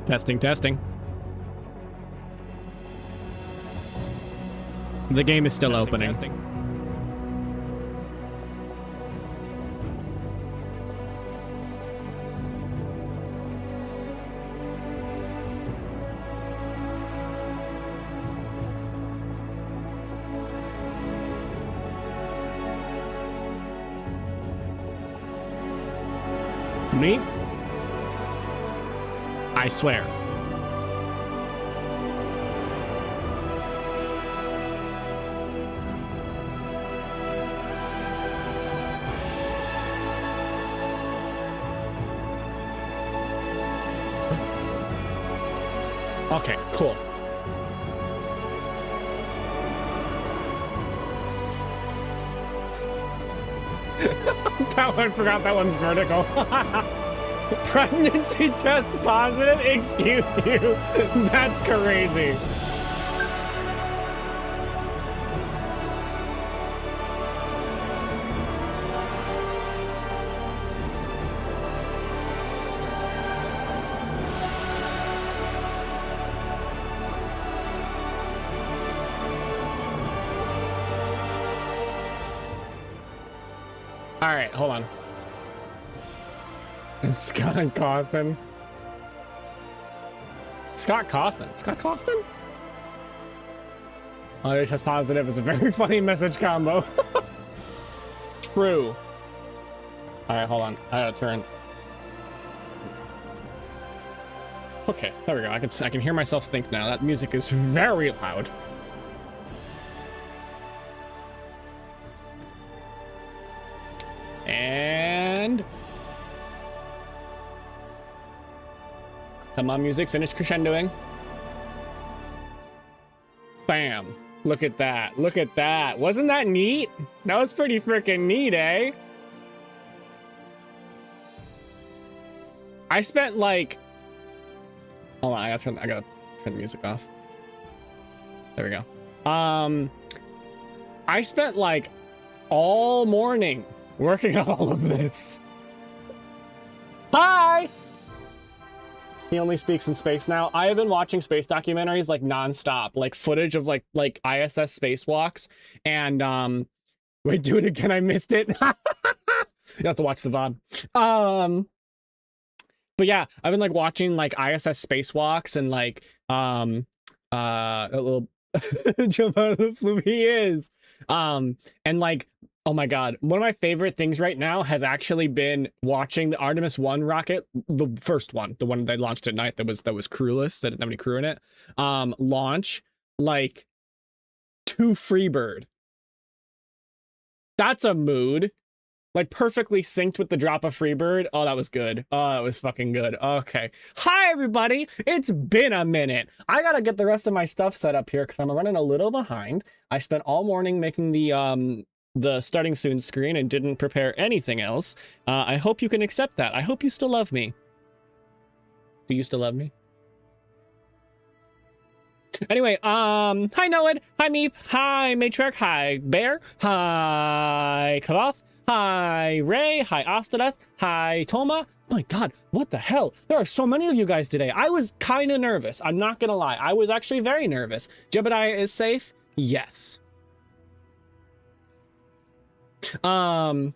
Testing, testing. The game is still opening. Testing. Me? I swear. Okay, cool. That one, forgot that one's vertical. Pregnancy test positive? Excuse you. That's crazy. All right, hold on. Scott Cawthon. Scott Cawthon. Scott Cawthon? Oh, they test positive is a very funny message combo. True. All right, hold on. I gotta turn. Okay, there we go. I can hear myself think now. That music is very loud. And come on, music, finish crescendoing. Bam. Look at that. Look at that. Wasn't that neat? That was pretty freaking neat, eh? I spent like, hold on, I gotta turn the music off. There we go. I spent like all morning working on all of this. Hi! He only speaks in space now. I have been watching space documentaries like nonstop, like footage of like ISS spacewalks. And wait, do it again. I missed it. You have to watch the VOD. But yeah, I've been like watching like ISS spacewalks and like a little jump out of the flu. He is. And like, oh my God, one of my favorite things right now has actually been watching the Artemis 1 rocket, the first one, the one they launched at night that was crewless, that didn't have any crew in it, launch like to Freebird. That's a mood. Like perfectly synced with the drop of Freebird. Oh, that was good. Oh, it was fucking good. Okay. Hi, everybody. It's been a minute. I gotta get the rest of my stuff set up here because I'm running a little behind. I spent all morning making the starting soon screen and didn't prepare anything else. I hope you can accept that. I hope you still love me. Do you still love me? Anyway, hi Noed, hi Meep, hi Matriarch, hi Bear, hi Kavoth, hi Ray, hi Ostadeth, hi Toma. My God, what the hell? There are so many of you guys today. I was kind of nervous. I'm not gonna lie. I was actually very nervous. Jebediah is safe? Yes. Oh.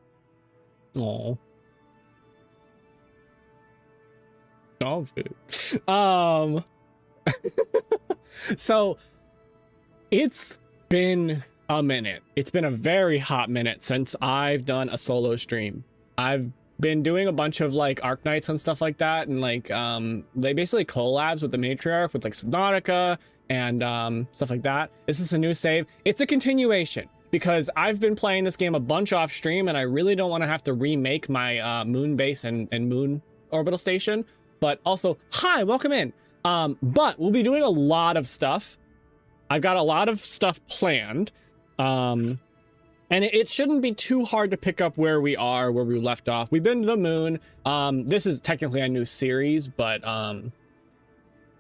Stop it. So it's been a minute. It's been a very hot minute since I've done a solo stream. I've been doing a bunch of like Arc Nights and stuff like that, and like they basically collabs with the Matriarch with like Subnautica and stuff like that. This is a new save. It's a continuation because I've been playing this game a bunch off stream and I really don't want to have to remake my moon base and moon orbital station. But also, hi, welcome in. But we'll be doing a lot of stuff. I've got a lot of stuff planned. And it shouldn't be too hard to pick up where we are, where we left off. We've been to the moon. This is technically a new series, but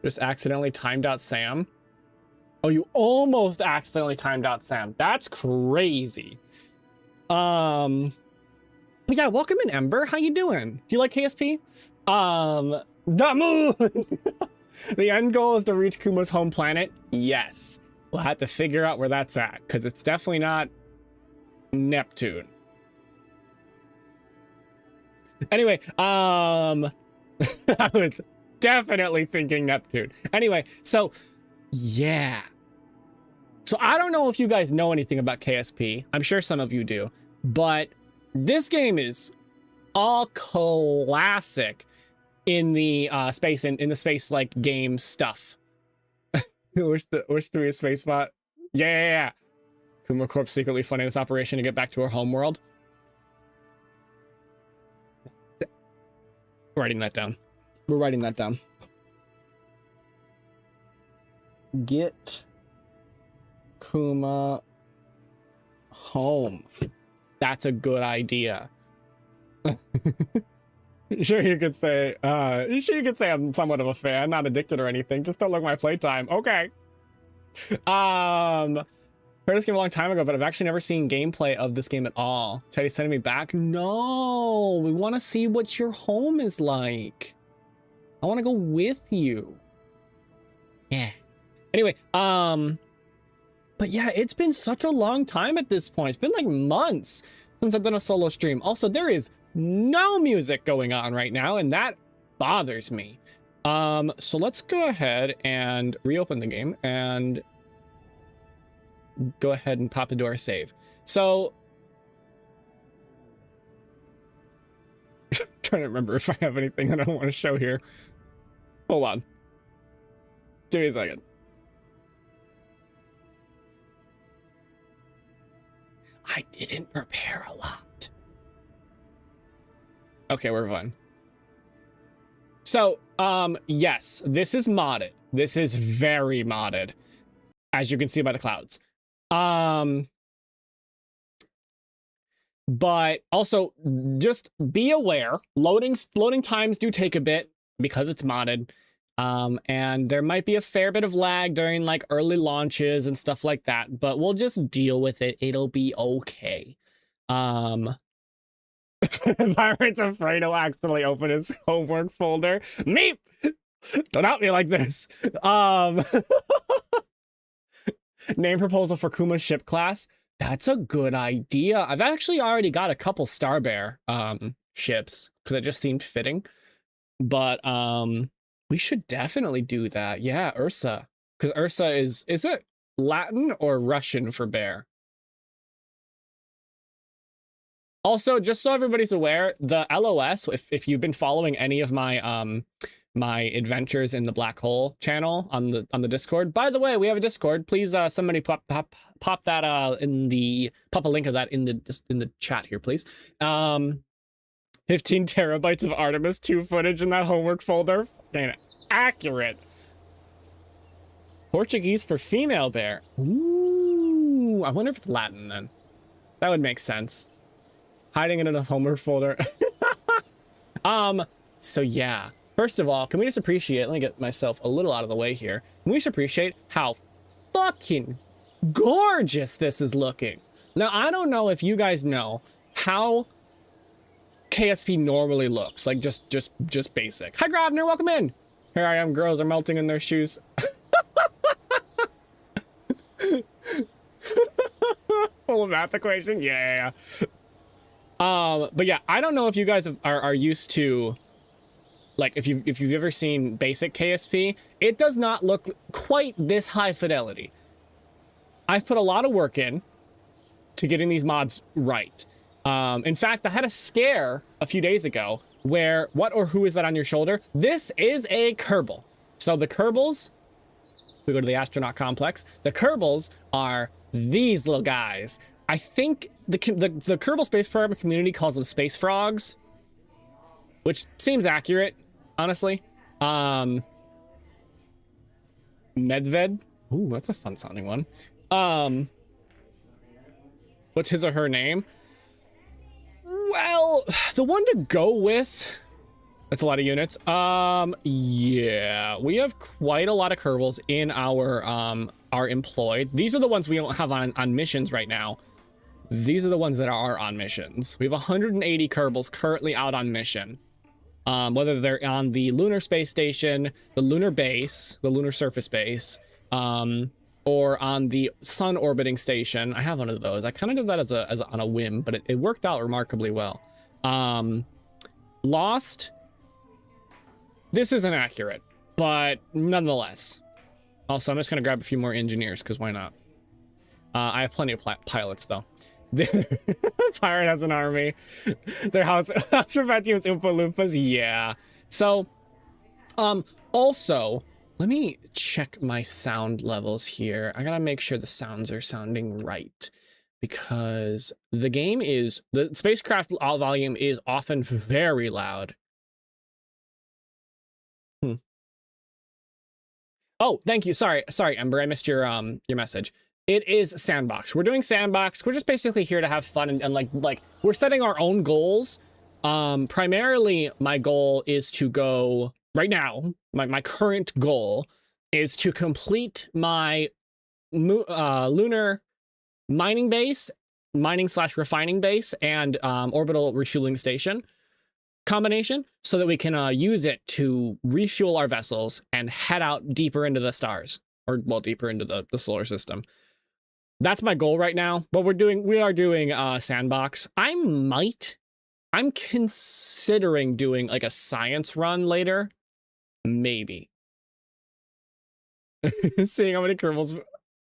just accidentally timed out Sam. Oh, you almost accidentally timed out Sam. That's crazy. But yeah, welcome in, Ember. How you doing? Do you like KSP? The moon. The end goal is to reach Kuma's home planet. Yes. We'll have to figure out where that's at, because it's definitely not Neptune. Anyway, I was definitely thinking Neptune. Anyway, so yeah. So I don't know if you guys know anything about KSP. I'm sure some of you do, but this game is all classic in the space in the space like game stuff. Where's the space spot? Yeah. Kuma Corp secretly funding this operation to get back to our home world. Writing that down. We're writing that down. Get Kuma home. That's a good idea. Sure you could say I'm somewhat of a fan, not addicted or anything. Just don't look at my playtime. Okay. Heard this game a long time ago, but I've actually never seen gameplay of this game at all. Try to send me back? No, we want to see what your home is like. I want to go with you. Yeah. Anyway, but yeah, it's been such a long time at this point. It's been like months since I've done a solo stream. Also, there is no music going on right now, and that bothers me. So let's go ahead and reopen the game and go ahead and pop into our save. So trying to remember if I have anything that I want to show here. Hold on. Give me a second. I didn't prepare a lot. Okay, we're fine. So, yes, this is modded. This is very modded, as you can see by the clouds. But also just be aware, loading times do take a bit because it's modded. And there might be a fair bit of lag during like early launches and stuff like that, but we'll just deal with it. It'll be okay. Pirate's afraid he'll accidentally open his homework folder. Meep! Don't out me like this. Name proposal for Kuma's ship class. That's a good idea. I've actually already got a couple Starbear ships because it just seemed fitting. But we should definitely do that. Yeah, Ursa. Because Ursa is it Latin or Russian for bear? Also, just so everybody's aware, the LOS, if you've been following any of my my adventures in the Black Hole channel on the Discord. By the way, we have a Discord. Please somebody pop that pop a link of that in the chat here, please. 15 terabytes of Artemis 2 footage in that homework folder. Dang, accurate. Portuguese for female bear. Ooh, I wonder if it's Latin then. That would make sense. Hiding it in a homework folder. So yeah. First of all, can we just appreciate, let me get myself a little out of the way here. Can we just appreciate how fucking gorgeous this is looking? Now, I don't know if you guys know how KSP normally looks, like just basic. Hi, Grabner, welcome in. Here I am, girls are melting in their shoes. Full of math equation, yeah. But yeah, I don't know if you guys are used to, like, if you've ever seen basic KSP, it does not look quite this high fidelity. I've put a lot of work in to getting these mods right. In fact, I had a scare a few days ago where, what or who is that on your shoulder? This is a Kerbal. So the Kerbals, we go to the astronaut complex, the Kerbals are these little guys. I think the Kerbal Space Program community calls them space frogs, which seems accurate, honestly. Medved. Ooh, that's a fun sounding one. What's his or her name? Well, the one to go with, that's a lot of units. Yeah, we have quite a lot of Kerbals in our employed. These are the ones we don't have on missions right now. These are the ones that are on missions. We have 180 Kerbals currently out on mission. whether they're on the lunar space station, the lunar base, the lunar surface base, or on the sun orbiting station. I have one of those. I kind of did that as on a whim, but it worked out remarkably well. Lost. This isn't accurate, but nonetheless. Also, I'm just gonna grab a few more engineers because why not? I have plenty of pilots though. Pyrite has an army. Their house for Vtubers Oompa Loompas. Yeah. So, also, let me check my sound levels here. I gotta make sure the sounds are sounding right because the spacecraft volume is often very loud. Oh, thank you. Sorry, Ember. I missed your message. It is sandbox. We're doing sandbox. We're just basically here to have fun and like we're setting our own goals. Primarily, my goal is to go right now. My current goal is to complete my lunar mining base, mining/refining base, and orbital refueling station combination, so that we can use it to refuel our vessels and head out deeper into the stars, or well, deeper into the solar system. That's my goal right now. But we are doing sandbox. I'm considering doing like a science run later, maybe. Seeing so many Kerbals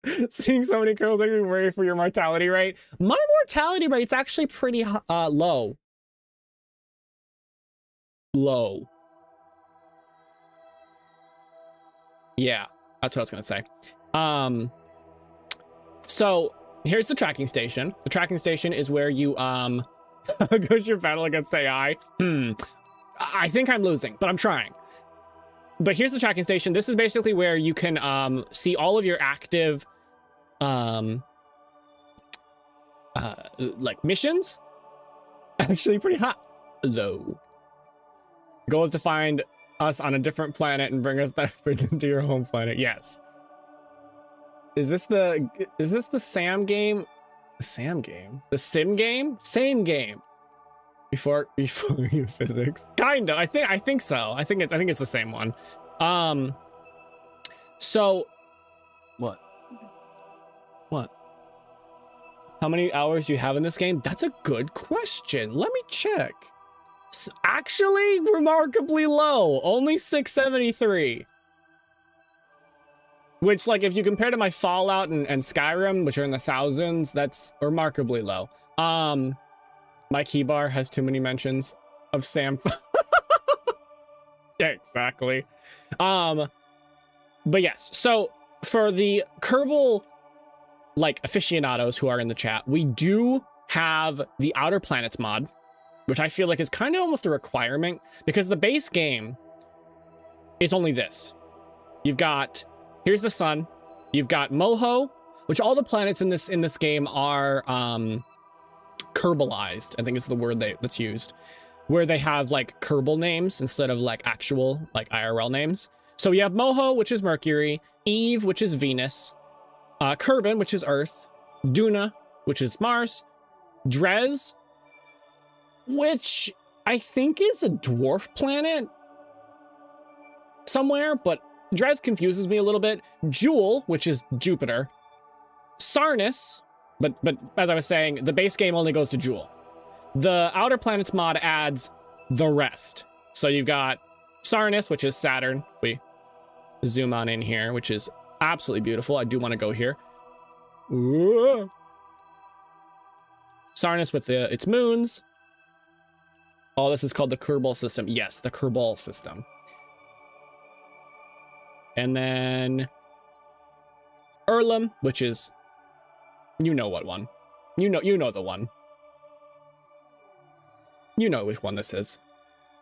make me worry for your mortality rate. My mortality rate's actually pretty low. Yeah, that's what I was gonna say. So here's the tracking station. The tracking station is where you goes your battle against AI. I think I'm losing, but I'm trying. But here's the tracking station. This is basically where you can see all of your active like missions. Actually pretty hot though. Goal is to find us on a different planet and bring them to your home planet. Yes. Is this the Sam game? The Sam game? The Sim game? Same game. Before you physics. Kinda. I think so. I think it's the same one. So what? How many hours do you have in this game? That's a good question. Let me check. Actually, remarkably low. Only 673. Which, like, if you compare to my Fallout and Skyrim, which are in the thousands, that's remarkably low. My keybar has too many mentions of Sam. Yeah, exactly. But yes, so for the Kerbal, like, aficionados who are in the chat, we do have the Outer Planets mod, which I feel like is kind of almost a requirement, because the base game is only this. You've got... Here's the sun. You've got Moho, which all the planets in this game are Kerbalized. I think is the word that's used, where they have like Kerbal names instead of like actual like IRL names. So you have Moho, which is Mercury, Eve, which is Venus, Kerbin, which is Earth, Duna, which is Mars, Drez, which I think is a dwarf planet somewhere, but Drez confuses me a little bit. Jewel, which is Jupiter. Sarnis, but as I was saying, the base game only goes to Jewel. The Outer Planets mod adds the rest. So you've got Sarnis, which is Saturn. We zoom on in here, which is absolutely beautiful. I do want to go here. Ooh. Sarnis with its moons. Oh, this is called the Kerbal system. Yes, the Kerbal system. And then Erlem, which is, you know what one. You know the one. You know which one this is.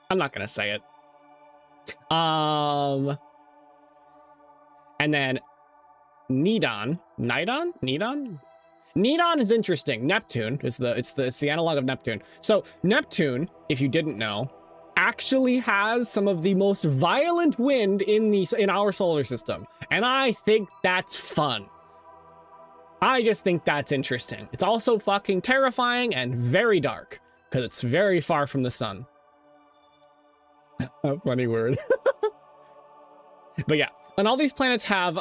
I'm not gonna say it. And then Nidon. Nidon is interesting. Neptune is the analog of Neptune. So Neptune, if you didn't know, actually has some of the most violent wind in our solar system, and I think that's fun. I just think that's interesting. It's also fucking terrifying and very dark because it's very far from the sun. A funny word. But yeah, and all these planets have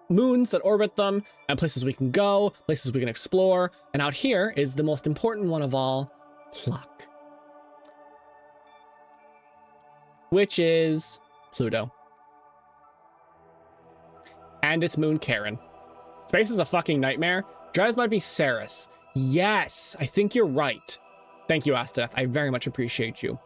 moons that orbit them, and places we can go, places we can explore. And out here is the most important one of all, Pluck, which is Pluto and its moon Charon. Space is a fucking nightmare. Drives might be Ceres. Yes, I think you're right. Thank you, Asteth. I very much appreciate you.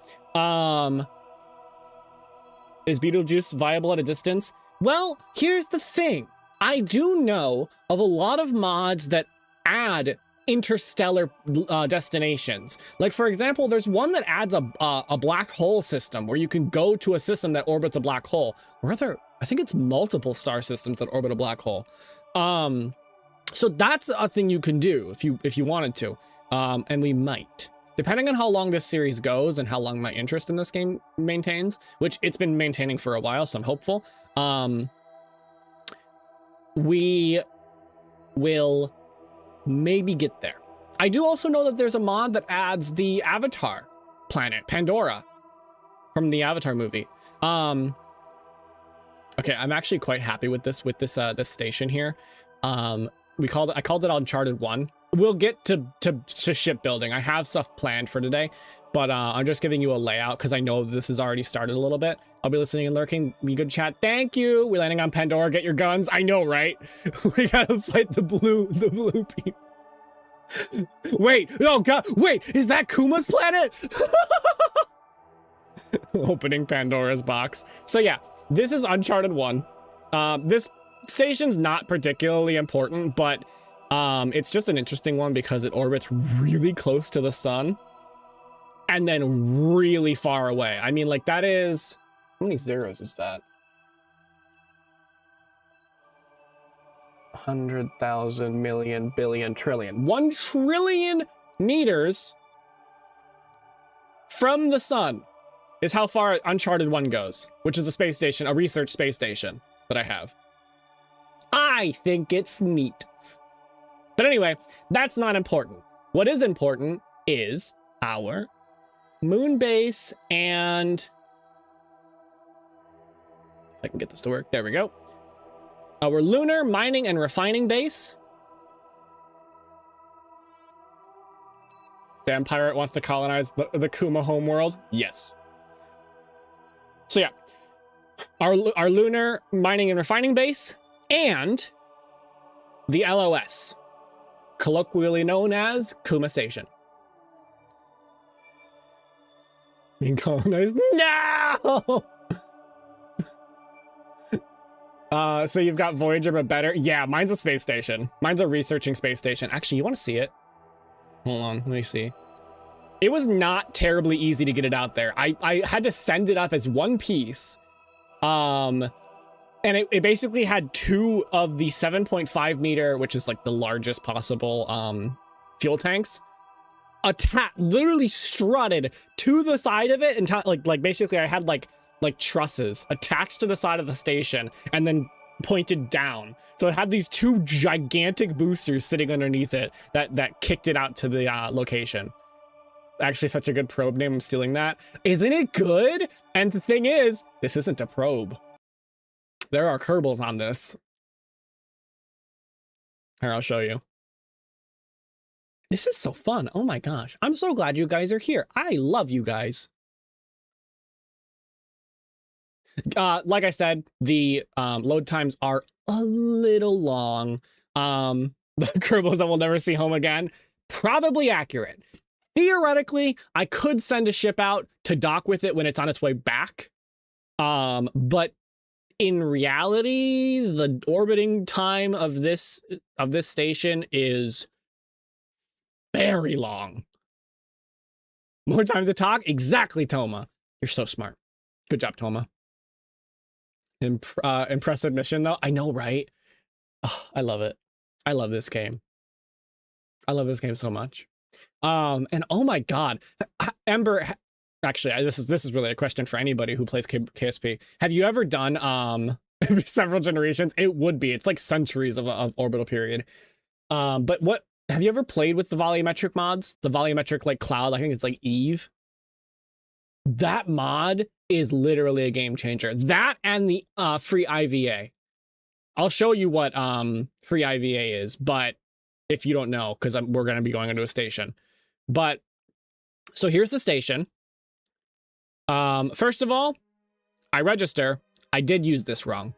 Is Beetlejuice viable at a distance? Well, here's the thing. I do know of a lot of mods that add interstellar destinations. Like, for example, there's one that adds a black hole system where you can go to a system that orbits a black hole. Or I think it's multiple star systems that orbit a black hole. So that's a thing you can do if you wanted to. And we might. Depending on how long this series goes and how long my interest in this game maintains, which it's been maintaining for a while, so I'm hopeful. We will maybe get there. I do also know that there's a mod that adds the Avatar planet, Pandora, from the Avatar movie. Okay, I'm actually quite happy with this station here. I called it Uncharted 1. We'll get to shipbuilding. I have stuff planned for today, but I'm just giving you a layout because I know this has already started a little bit. I'll be listening and lurking. Be good chat. Thank you. We're landing on Pandora. Get your guns. I know, right? We gotta fight the blue people. Wait, oh god, wait, is that Kuma's planet? Opening Pandora's box. So yeah, this is Uncharted 1. This station's not particularly important, but it's just an interesting one because it orbits really close to the sun and then really far away. I mean, like, that is, how many zeros is that? 100,000 million billion trillion. 1 trillion meters from the sun is how far Uncharted 1 goes, which is a space station, a research space station that I have. I think it's neat. But anyway, that's not important. What is important is our moon base and... if I can get this to work, there we go. Our lunar mining and refining base. Damn Pyrite wants to colonize the Kuma homeworld. Yes. So yeah, our lunar mining and refining base and the LOS, colloquially known as Kuma Station. Being colonized? No! So you've got Voyager, but better. Yeah, mine's a space station. Mine's a researching space station. Actually, you want to see it? Hold on, let me see. It was not terribly easy to get it out there. I had to send it up as one piece. And it basically had 2 of the 7.5 meter, which is like the largest possible fuel tanks, literally strutted to the side of it, and like basically I had like trusses attached to the side of the station and then pointed down. So it had these 2 gigantic boosters sitting underneath it that kicked it out to the location. Actually, such a good probe name. I'm stealing that. Isn't it good? And the thing is, this isn't a probe. There are Kerbals on this. Here, I'll show you. This is so fun. Oh my gosh. I'm so glad you guys are here. I love you guys. Like I said, the load times are a little long. The Kerbals that we'll never see home again. Probably accurate. Theoretically, I could send a ship out to dock with it when it's on its way back. But in reality, the orbiting time of this station is very long. More time to talk? Exactly, Toma. You're so smart. Good job, Toma. Impressive mission, though. I know, right? Oh, I love it. I love this game. I love this game so much. And oh my god, Ember, actually, this is really a question for anybody who plays KSP. Have you ever done several generations? It would be. It's like centuries of orbital period. But what have you ever played with the volumetric mods? The volumetric like cloud, I think it's like Eve. That mod is literally a game changer. That and the free IVA. I'll show you what free IVA is, but if you don't know, because we're going to be going into a station. But so here's the station. First of all, I register. I did use this wrong.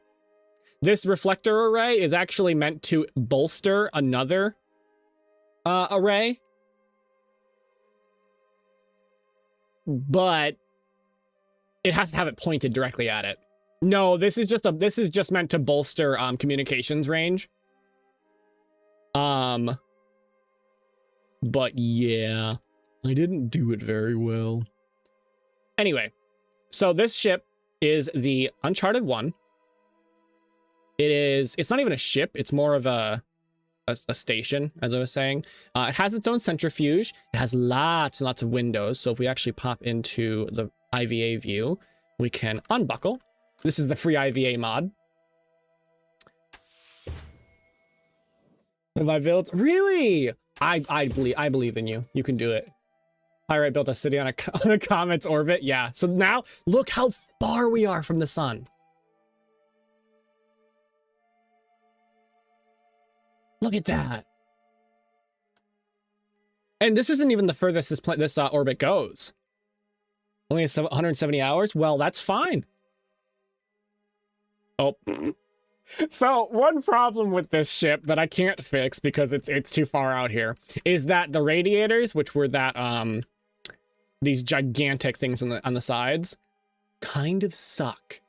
This reflector array is actually meant to bolster another array. But it has to have it pointed directly at it. No, this is just meant to bolster communications range. But yeah, I didn't do it very well. Anyway, so this ship is the Uncharted one. It's not even a ship, it's more of a station, as I was saying. It has its own centrifuge. It has lots and lots of windows. So if we actually pop into the IVA view, we can unbuckle. This is the free IVA mod. Have I built? Really? I believe in you. You can do it. Pyrite built a city on a comet's orbit. Yeah. So now look how far we are from the sun. Look at that. And this isn't even the furthest this orbit goes. Only 170 hours? Well, that's fine. Oh. So one problem with this ship that I can't fix because it's too far out here is that the radiators, which were that these gigantic things on the sides, kind of suck.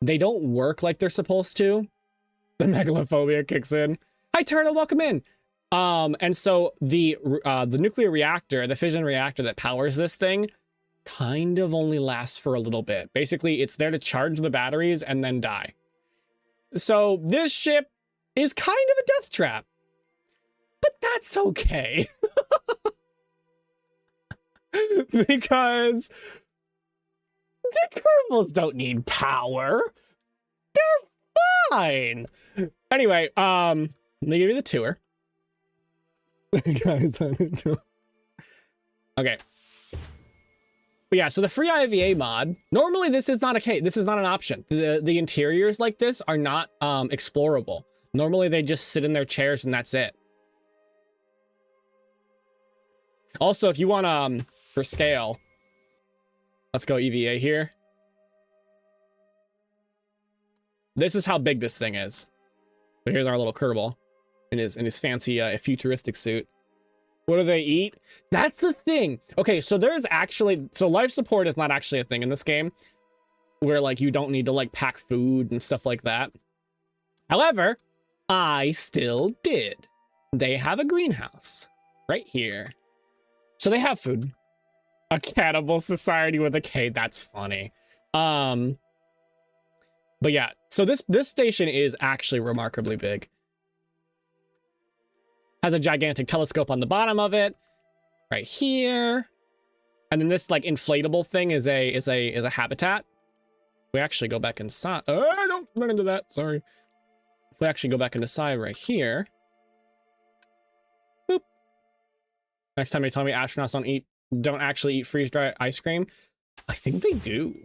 They don't work like they're supposed to. The megalophobia kicks in. Hi Turtle, welcome in. And so the nuclear reactor, the fission reactor that powers this thing, kind of only lasts for a little bit. Basically, it's there to charge the batteries and then die. So this ship is kind of a death trap, but that's okay. Because the Kerbals don't need power. They're fine. Anyway, let me give you the tour. Guys, I didn't know. Okay. But yeah, so the free IVA mod, normally this is not a case. This is not an option. The interiors like this are not explorable. Normally they just sit in their chairs and that's it. Also, if you want for scale, let's go EVA here. This is how big this thing is. So here's our little Kerbal in his fancy futuristic suit. What do they eat? That's the thing. Okay, so there's actually, so life support is not actually a thing in this game where like you don't need to like pack food and stuff like that. However, I still did. They have a greenhouse right here. So they have food. A cannibal society with a K, that's funny. But yeah, so this station is actually remarkably big. Has a gigantic telescope on the bottom of it, right here, and then this like inflatable thing is a habitat. We actually go back inside. Oh, don't run into that. Sorry. We actually go back inside right here. Boop. Next time they tell me astronauts don't actually eat freeze-dried ice cream, I think they do.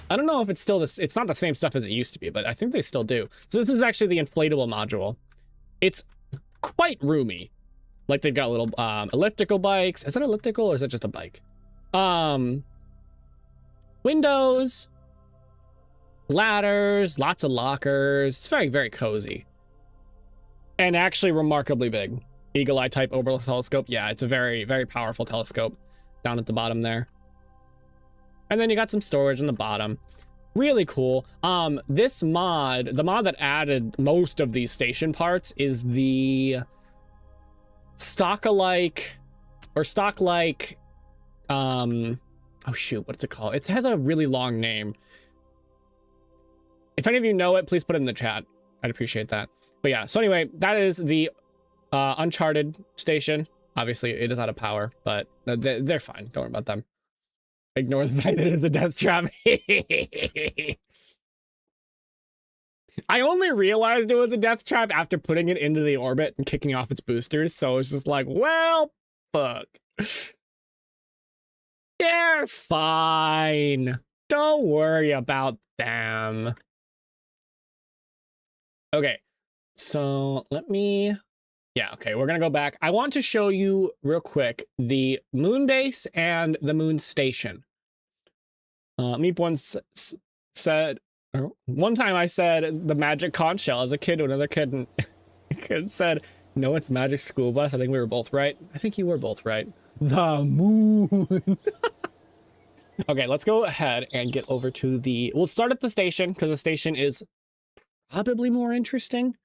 I don't know if it's still this. It's not the same stuff as it used to be, but I think they still do. So this is actually the inflatable module. It's quite roomy. Like they've got little elliptical bikes. Is that elliptical or is that just a bike? Windows, ladders, lots of lockers. It's very, very cozy. And actually remarkably big. Eagle eye type orbital telescope. Yeah, it's a very, very powerful telescope down at the bottom there. And then you got some storage on the bottom. Really cool. This mod, the mod that added most of these station parts is the stock-alike, oh shoot, what's it called? It has a really long name. If any of you know it, please put it in the chat. I'd appreciate that. But yeah, so anyway, that is the Uncharted station. Obviously, it is out of power, but they're fine. Don't worry about them. Ignore the fact that it's a death trap. I only realized it was a death trap after putting it into the orbit and kicking off its boosters, so it's just like, well, fuck. They're fine. Don't worry about them. Okay, so let me... Yeah, okay, we're gonna go back. I want to show you real quick the moon base and the moon station. Meep once said... One time I said the magic conch shell as a kid to another kid, and said, no, it's magic school bus. I think we were both right. I think you were both right. The moon. Okay, let's go ahead and get over to the... We'll start at the station, because the station is probably more interesting.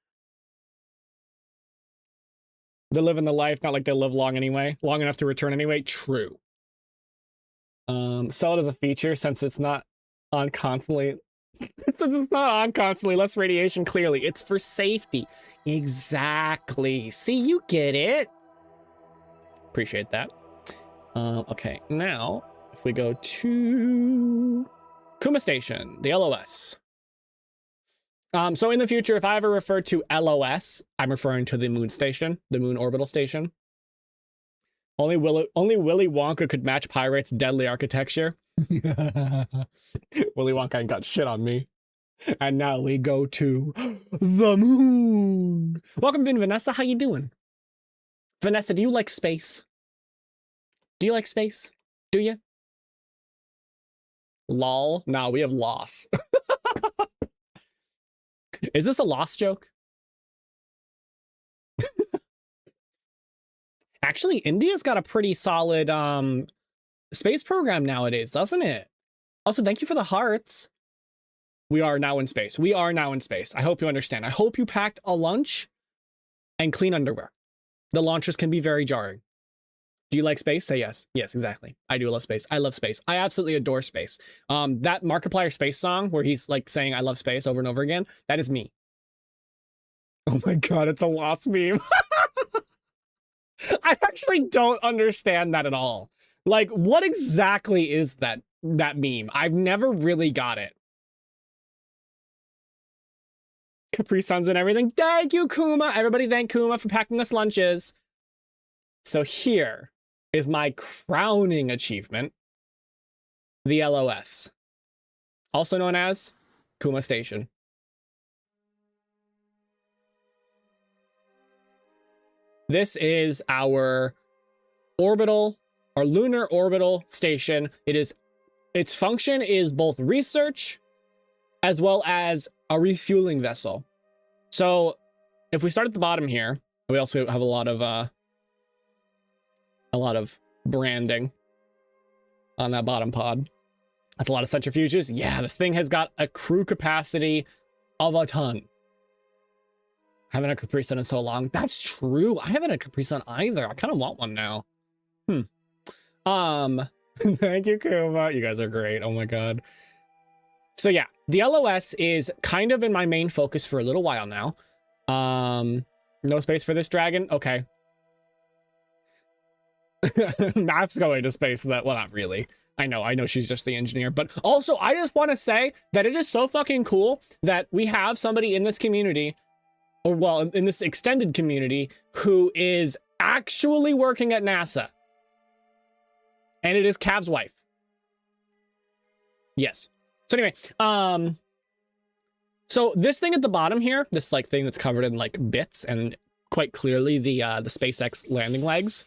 They're living the life, not like they live long anyway. Long enough to return anyway. True. Sell it as a feature since it's not on constantly... It's not on constantly, less radiation, clearly. It's for safety. Exactly. See, you get it. Appreciate that. Okay, now, if we go to Kuma Station, the LOS. So in the future, if I ever refer to LOS, I'm referring to the moon station, the moon orbital station. Only Willy Wonka could match Pyrite's deadly architecture. Willy Wonka ain't got shit on me. And now we go to the moon. Welcome in, Vanessa. How you doing? Vanessa, do you like space? Do you like space? Do you? Lol. Nah, we have loss. Is this a loss joke? Actually, India's got a pretty solid space program nowadays, doesn't it? Also, thank you for the hearts. We are now in space. We are now in space. I hope you understand. I hope you packed a lunch and clean underwear. The launches can be very jarring. Do you like space? Say yes. Yes, exactly. I do love space. I love space. I absolutely adore space. That Markiplier Space song where he's like saying I love space over and over again, that is me. Oh my god, it's a lost meme. I actually don't understand that at all. Like, what exactly is that meme? I've never really got it. Capri Suns and everything. Thank you, Kuma. Everybody thank Kuma for packing us lunches. So here is my crowning achievement. The LOS. Also known as Kuma Station. This is our orbital, our lunar orbital station. Its function is both research as well as a refueling vessel. So if we start at the bottom here, we also have a lot of branding on that bottom pod. That's a lot of centrifuges. Yeah, this thing has got a crew capacity of a ton. Haven't had a Capri Sun in so long. That's true. I haven't had a Capri Sun either. I kind of want one now. Thank you, Kuma. You guys are great. Oh my god. So yeah, the LOS is kind of in my main focus for a little while now. No space for this dragon? Okay. Map's going to space. Well, not really. I know she's just the engineer, but also I just want to say that it is so fucking cool that we have somebody in this community, or well, in this extended community, who is actually working at NASA. And it is Cav's wife. Yes. So anyway, so this thing at the bottom here, this like thing that's covered in like bits and quite clearly the SpaceX landing legs.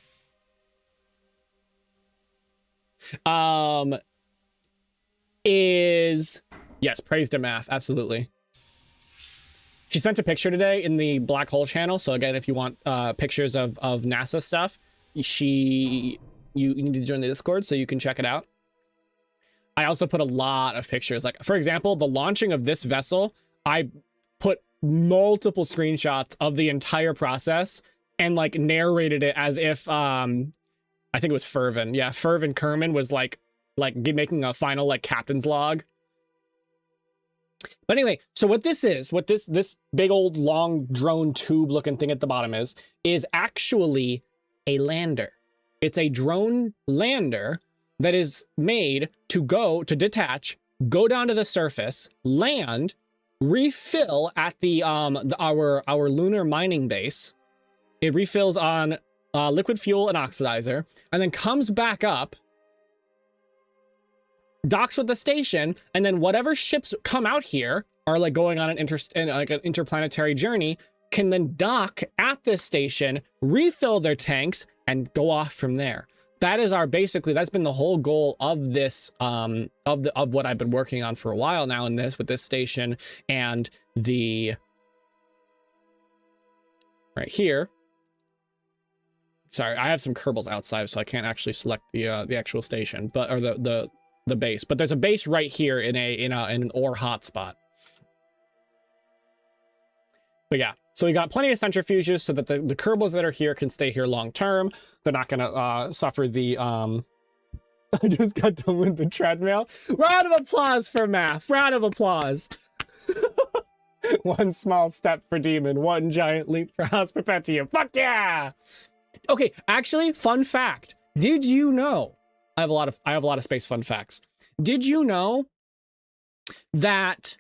Is yes, praise to math, absolutely. She sent a picture today in the Black Hole channel. So again, if you want pictures of NASA stuff, you need to join the Discord so you can check it out. I also put a lot of pictures. Like, for example, the launching of this vessel, I put multiple screenshots of the entire process and like narrated it as if, I think it was Fervin. Yeah, Fervin Kerman was like making a final like captain's log. But anyway, so what this is, what this big old long drone tube looking thing at the bottom is actually a lander. It's a drone lander that is made to detach, go down to the surface, land, refill at our lunar mining base. It refills on liquid fuel and oxidizer, and then comes back up docks with the station, and then whatever ships come out here are like going on an interplanetary journey can then dock at this station, refill their tanks, and go off from there. That is our basically, that's been the whole goal of this, of what I've been working on for a while now in this, with this station and the, right here. Sorry, I have some Kerbals outside, so I can't actually select the actual station, but, or the base, but there's a base right here in an ore hotspot. But yeah, so we got plenty of centrifuges so that the Kerbals that are here can stay here long term. They're not gonna suffer the I just got done with the treadmill. Round of applause for math. Round of applause. One small step for Demon, one giant leap for House Perpetuum. Fuck yeah! Okay, actually, fun fact. Did you know? I have a lot of space fun facts. Did you know that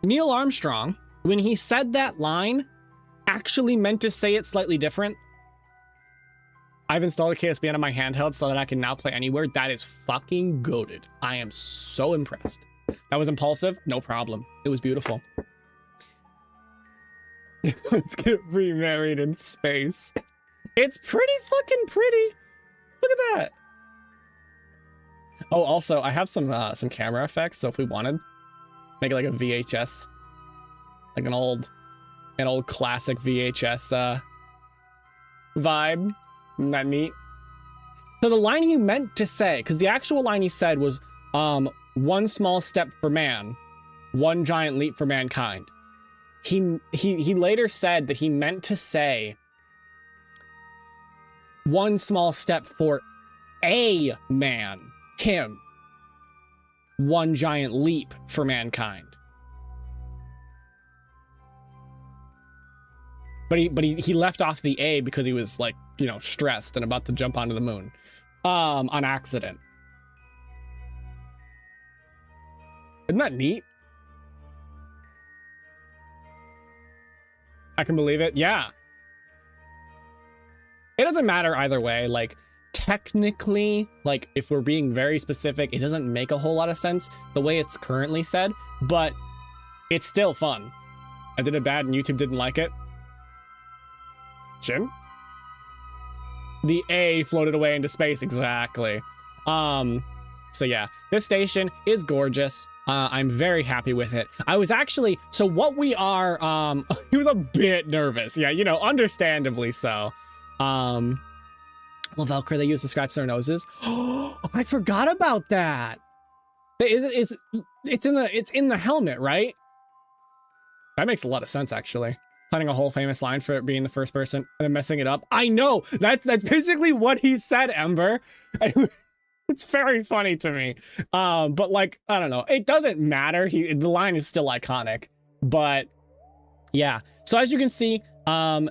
Neil Armstrong, when he said that line, actually meant to say it slightly different? I've installed a KSBN on my handheld so that I can now play anywhere. That is fucking goated. I am so impressed. That was impulsive? No problem. It was beautiful. Let's get remarried in space. It's pretty fucking pretty. Look at that. Oh, also, I have some camera effects, so if we wanted, make it like a VHS, like an old classic VHS vibe. Isn't that neat? So the line he meant to say, because the actual line he said was, one small step for man, one giant leap for mankind. He later said that he meant to say, one small step for a man, him, one giant leap for mankind. But he left off the A because he was like, you know, stressed and about to jump onto the moon, on accident. Isn't that neat? I can believe it. Yeah. It doesn't matter either way. Like, technically, like, if we're being very specific, it doesn't make a whole lot of sense the way it's currently said, but it's still fun. I did it bad and YouTube didn't like it. Jim? The A floated away into space, exactly. So yeah, this station is gorgeous. I'm very happy with it. I was actually, so what we are, he was a bit nervous. Yeah, you know, understandably so. Well, Velcro they use to scratch their noses. Oh, I forgot about that. It's in the helmet, right? That makes a lot of sense, actually. Planning a whole famous line for it being the first person and then messing it up. I know, that's basically what he said, Ember. It's very funny to me. But like, I don't know, it doesn't matter. The line is still iconic, but yeah. So as you can see,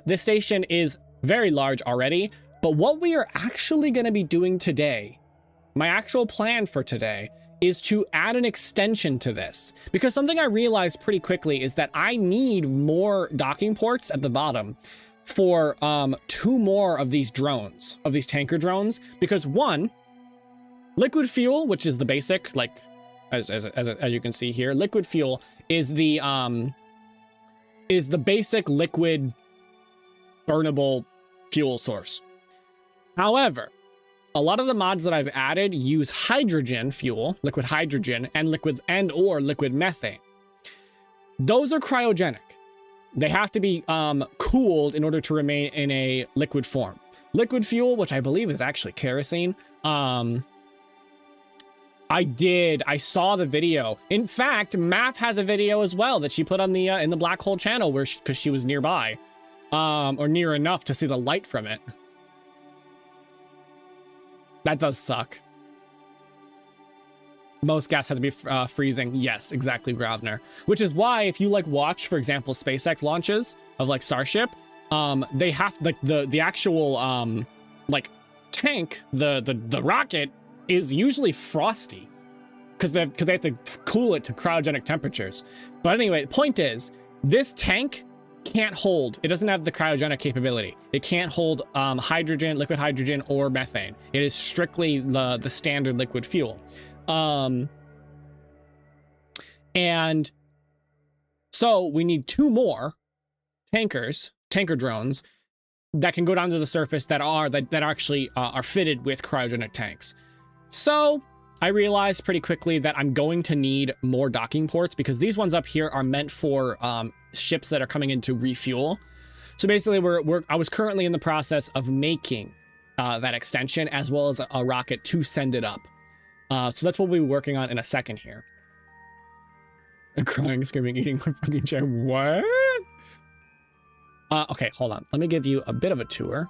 this station is very large already, but what we are actually going to be doing today, my actual plan for today, is to add an extension to this, because something I realized pretty quickly is that I need more docking ports at the bottom for 2 more of these drones, of these tanker drones, because one, liquid fuel, which is the basic, like as you can see here, liquid fuel is the basic liquid burnable fuel source. However, a lot of the mods that I've added use hydrogen fuel, liquid hydrogen, and liquid methane. Those are cryogenic. They have to be cooled in order to remain in a liquid form. Liquid fuel, which I believe is actually kerosene. I saw the video. In fact, Map has a video as well that she put on the in the Black Hole channel where because she was nearby, or near enough to see the light from it. That does suck. Most gas had to be freezing. Yes, exactly, Gravner. Which is why if you like watch, for example, SpaceX launches of like Starship, they have like the actual like tank, the rocket is usually frosty because they have to cool it to cryogenic temperatures. But anyway, the point is, this tank can't hold, it doesn't have the cryogenic capability. It can't hold hydrogen, liquid hydrogen, or methane. It is strictly the standard liquid fuel. And so we need 2 more tanker drones that can go down to the surface that actually are fitted with cryogenic tanks. So I realized pretty quickly that I'm going to need more docking ports, because these ones up here are meant for ships that are coming in to refuel. So basically I was currently in the process of making that extension, as well as a rocket to send it up. So that's what we'll be working on in a second here. Crying, screaming, eating my fucking chair. What? Okay, hold on. Let me give you a bit of a tour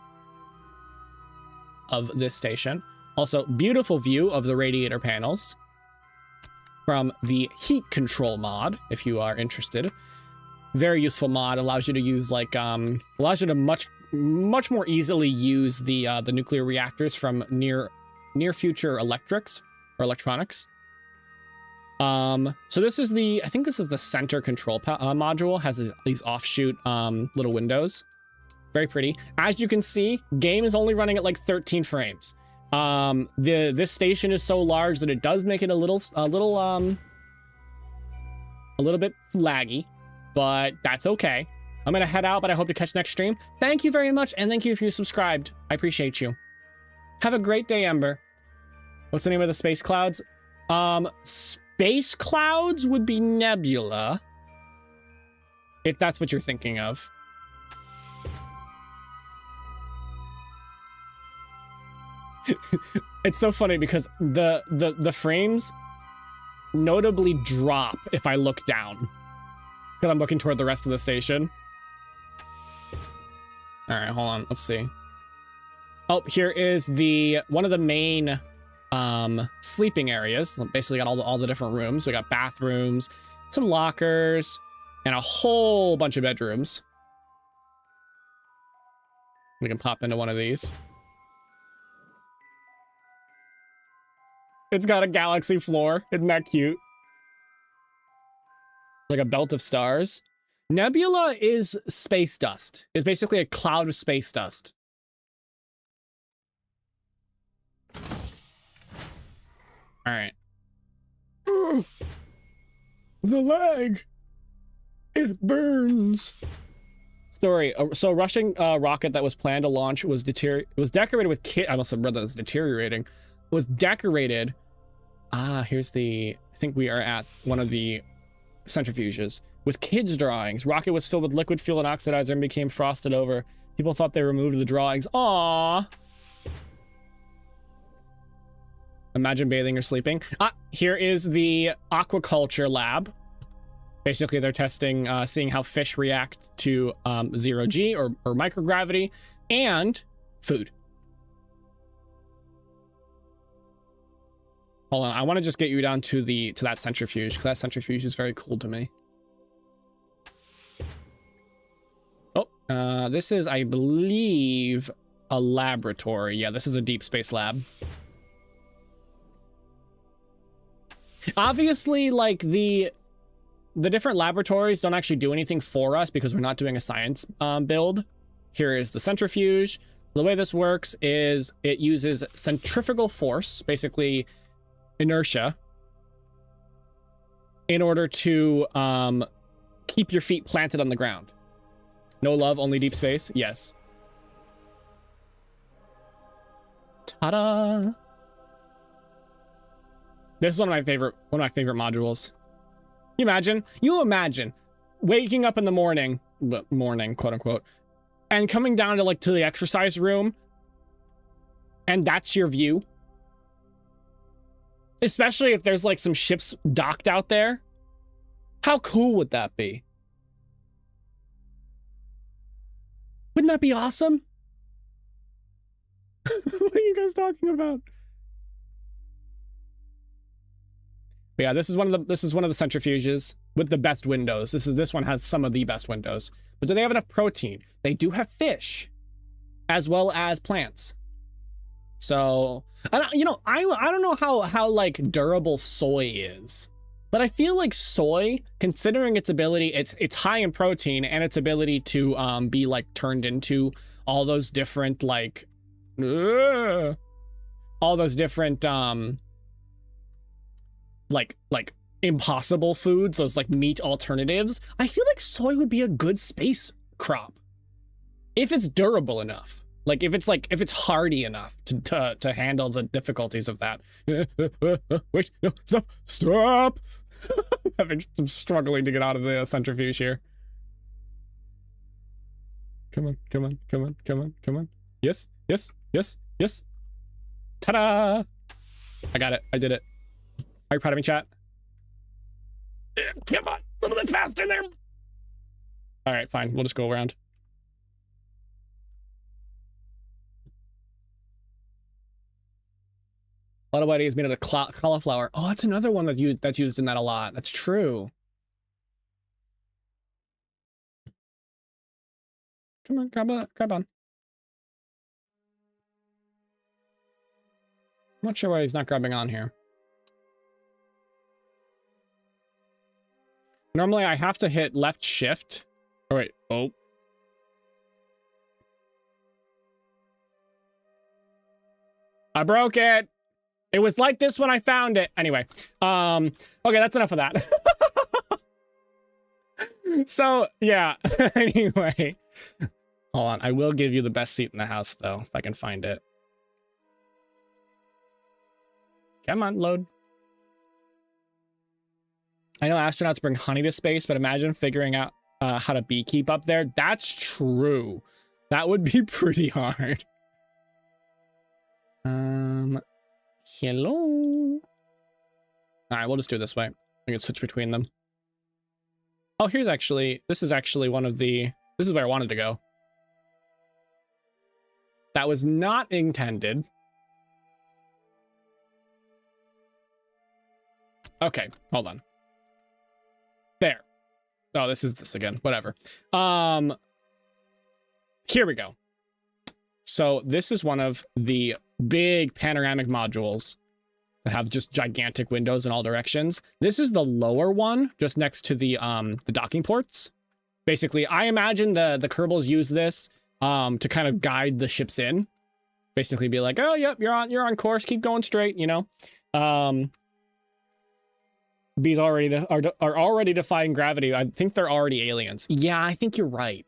of this station. Also, beautiful view of the radiator panels from the heat control mod, if you are interested. Very useful mod. Allows you to use like allows you to much more easily use the nuclear reactors from near future electronics. So this is I think this is the center control module. Has these offshoot little windows. Very pretty. As you can see, game is only running at like 13 frames. This station is so large that it does make it a little bit laggy, but that's okay. I'm gonna head out, but I hope to catch next stream. Thank you very much, and thank you if you subscribed. I appreciate you. Have a great day, Ember. What's the name of the space clouds? Space clouds would be Nebula, if that's what you're thinking of. It's so funny because the frames notably drop if I look down, because I'm looking toward the rest of the station. All right, hold on. Let's see. Oh, here is one of the main sleeping areas. Basically got all the different rooms. We got bathrooms, some lockers, and a whole bunch of bedrooms. We can pop into one of these. It's got a galaxy floor. Isn't that cute? Like a belt of stars. Nebula is space dust. It's basically a cloud of space dust. All right. The leg. It burns. Story. So a Russian rocket that was planned to launch was decorated with I almost said brother, it's deteriorating. Was decorated. Here's I think we are at one of the centrifuges. With kids' drawings. Rocket was filled with liquid fuel and oxidizer and became frosted over. People thought they removed the drawings. Aww. Imagine bathing or sleeping. Here is the aquaculture lab. Basically, they're testing, seeing how fish react to 0G or microgravity and food. Hold on, I want to just get you down to that centrifuge, because that centrifuge is very cool to me. Oh, this is, I believe, a laboratory. Yeah, this is a deep space lab. Obviously, like the different laboratories don't actually do anything for us because we're not doing a science build. Here is the centrifuge. The way this works is it uses centrifugal force, basically inertia, in order to keep your feet planted on the ground. No love, only deep space. Yes. Ta-da! This is one of my favorite modules. You imagine waking up in the morning, quote unquote, and coming down to the exercise room, and that's your view. Especially if there's like some ships docked out there. How cool would that be? Wouldn't that be awesome? What are you guys talking about? But yeah, this is one of the centrifuges with the best windows. This one has some of the best windows. But do they have enough protein? They do have fish, as well as plants. So, I don't know how like durable soy is, But I feel like soy, considering its ability, it's high in protein and its ability to be like turned into all those different like all those different like impossible foods, those like meat alternatives. I feel like soy would be a good space crop if it's durable enough. Like if it's hardy enough to handle the difficulties of that. Wait, no, stop. I'm struggling to get out of the centrifuge here. Come on. Yes. Ta-da! I got it. I did it. Are you proud of me, chat? Come on, a little bit faster there. All right, fine. We'll just go around. A lot of whitey is made out of cauliflower. Oh, that's another one that's used in that a lot. That's true. Come on, grab on. I'm not sure why he's not grabbing on here. Normally I have to hit left shift. Oh wait, oh. I broke it. It was like this when I found it. Anyway, okay, that's enough of that. So, yeah, anyway. Hold on, I will give you the best seat in the house, though, if I can find it. Come on, load. I know astronauts bring honey to space, but imagine figuring out how to beekeep up there. That's true. That would be pretty hard. Hello. All right, we'll just do it this way. I can switch between them. Oh, this is actually one of the, this is where I wanted to go. That was not intended. Okay, hold on. There. Oh, this is this again. Whatever. Here we go. So this is one of the big panoramic modules that have just gigantic windows in all directions. This is the lower one, just next to the docking ports. Basically, I imagine the Kerbals use this to kind of guide the ships in. Basically be like, oh, yep, you're on course, keep going straight, you know. Bees are already defying gravity. I think they're already aliens. Yeah, I think you're right.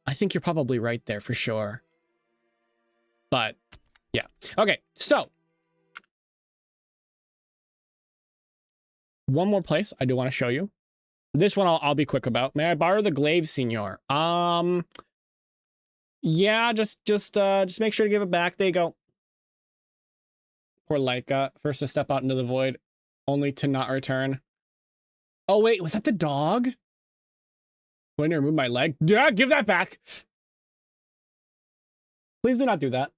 I think you're probably right there for sure. But yeah. Okay, so one more place I do want to show you. This one I'll be quick about. May I borrow the glaive, senor? Yeah, just make sure to give it back. There you go. Poor Laika, first to step out into the void, only to not return. Oh wait, was that the dog? Going to remove my leg? Yeah, give that back. Please do not do that.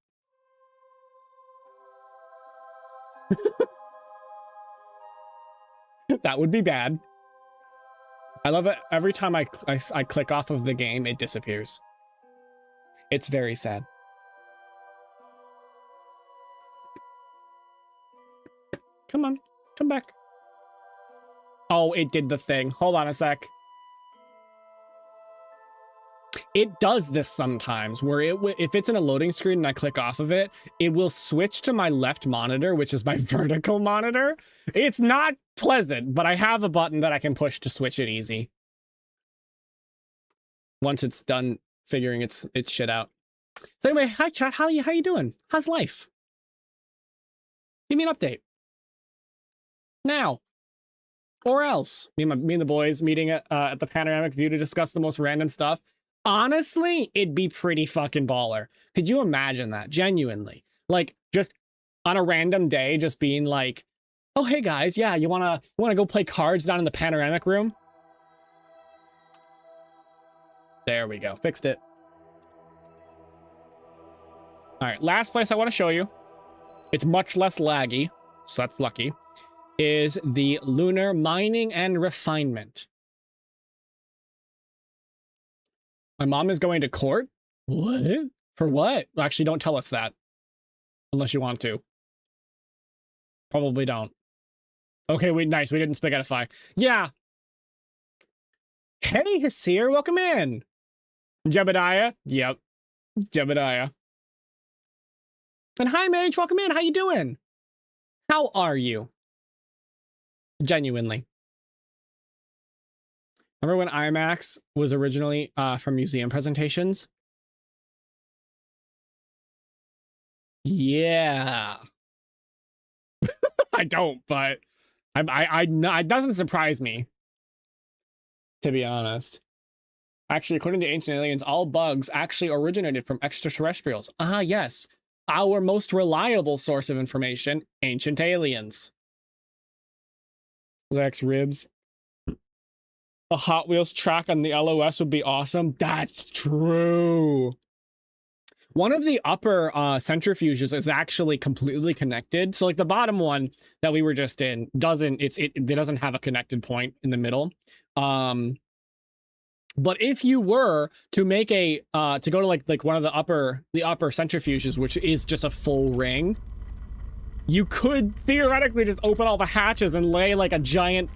That would be bad. I love it. Every time I click off of the game, it disappears. It's very sad. Come on, come back. Oh, it did the thing. Hold on a sec. It does this sometimes, where if it's in a loading screen and I click off of it, it will switch to my left monitor, which is my vertical monitor. It's not pleasant, but I have a button that I can push to switch it easy. Once it's done figuring its shit out. So anyway, hi chat, how you doing? How's life? Give me an update. Now. Or else. Me and the boys meeting at the panoramic view to discuss the most random stuff. Honestly, it'd be pretty fucking baller. Could you imagine that? Genuinely. Like, just on a random day, just being like, oh, hey guys, yeah, you wanna go play cards down in the panoramic room? There we go. Fixed it. All right, last place I want to show you. It's much less laggy, so that's lucky. Is the lunar mining and refinement. My mom is going to court? What? For what? Actually, don't tell us that. Unless you want to. Probably don't. Okay, nice. We didn't spaghettify. Yeah. Hey, Hasir, welcome in. Jebediah. Yep. Jebediah. And hi, Mage, welcome in. How you doing? How are you? Genuinely. Remember when IMAX was originally from museum presentations? Yeah. I don't, but it doesn't surprise me, to be honest. Actually, according to ancient aliens, all bugs actually originated from extraterrestrials. Ah, yes. Our most reliable source of information, ancient aliens. Zach's ribs. A Hot Wheels track on the LOS would be awesome. That's true. One of the upper centrifuges is actually completely connected. So like the bottom one that we were just in it doesn't have a connected point in the middle. But if you were to make a to go to like one of the upper centrifuges, which is just a full ring, you could theoretically just open all the hatches and lay like a giant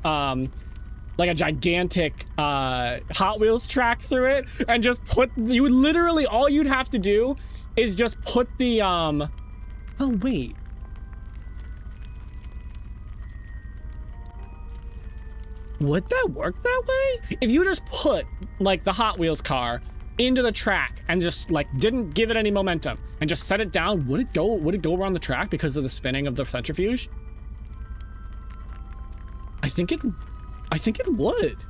like a gigantic Hot Wheels track through it, and just put, you would literally, all you'd have to do is just put the oh wait, would that work that way? If you just put like the Hot Wheels car into the track and just like didn't give it any momentum and just set it down, would it go around the track because of the spinning of the centrifuge? I think it would,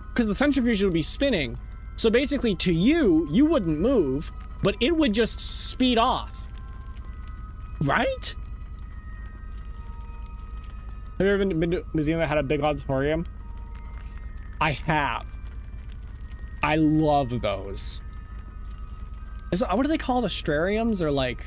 because the centrifuge would be spinning. So basically to you wouldn't move, but it would just speed off, right? Have you ever been to a museum that had a big auditorium? I have. I love those. What are they called? Astrariums or like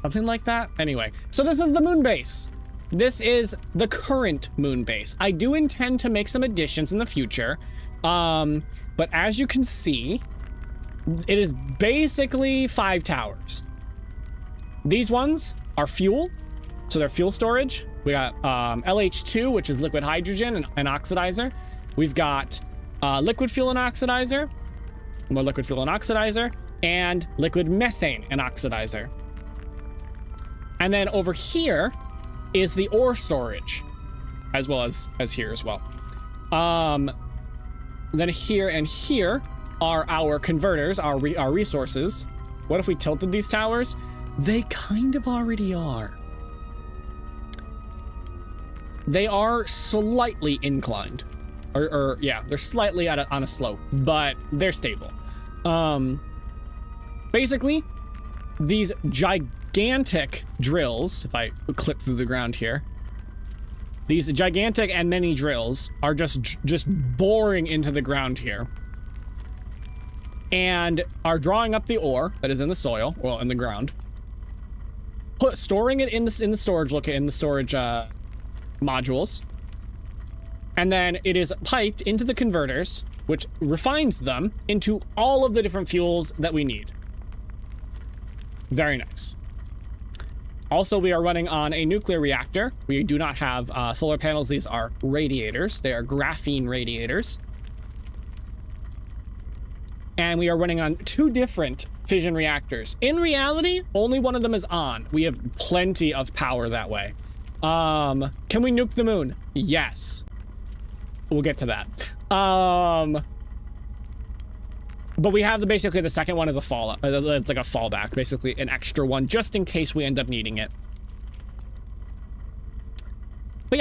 something like that? Anyway, so this is the moon base. This is the current moon base. I do intend to make some additions in the future. But as you can see, it is basically 5 towers. These ones are fuel, so they're fuel storage. We got LH2, which is liquid hydrogen and oxidizer. We've got liquid fuel and oxidizer, more liquid fuel and oxidizer, and liquid methane and oxidizer. And then over here is the ore storage, as well as here as well. Then here and here are our converters, our resources. What if we tilted these towers? They kind of already are. They are slightly inclined, or yeah, they're slightly on a slope, but they're stable. Basically, these gigantic drills, if I clip through the ground here, these gigantic and many drills are just boring into the ground here and are drawing up the ore that is in the soil, well, in the ground, storing it in the storage modules, and then it is piped into the converters, which refines them into all of the different fuels that we need. Very nice. Also, we are running on a nuclear reactor. We do not have solar panels. These are radiators. They are graphene radiators. And we are running on 2 different fission reactors. In reality, only one of them is on. We have plenty of power that way. Can we nuke the moon? Yes. We'll get to that. But we have basically the second one as a it's like a fallback, basically an extra one, just in case we end up needing it. But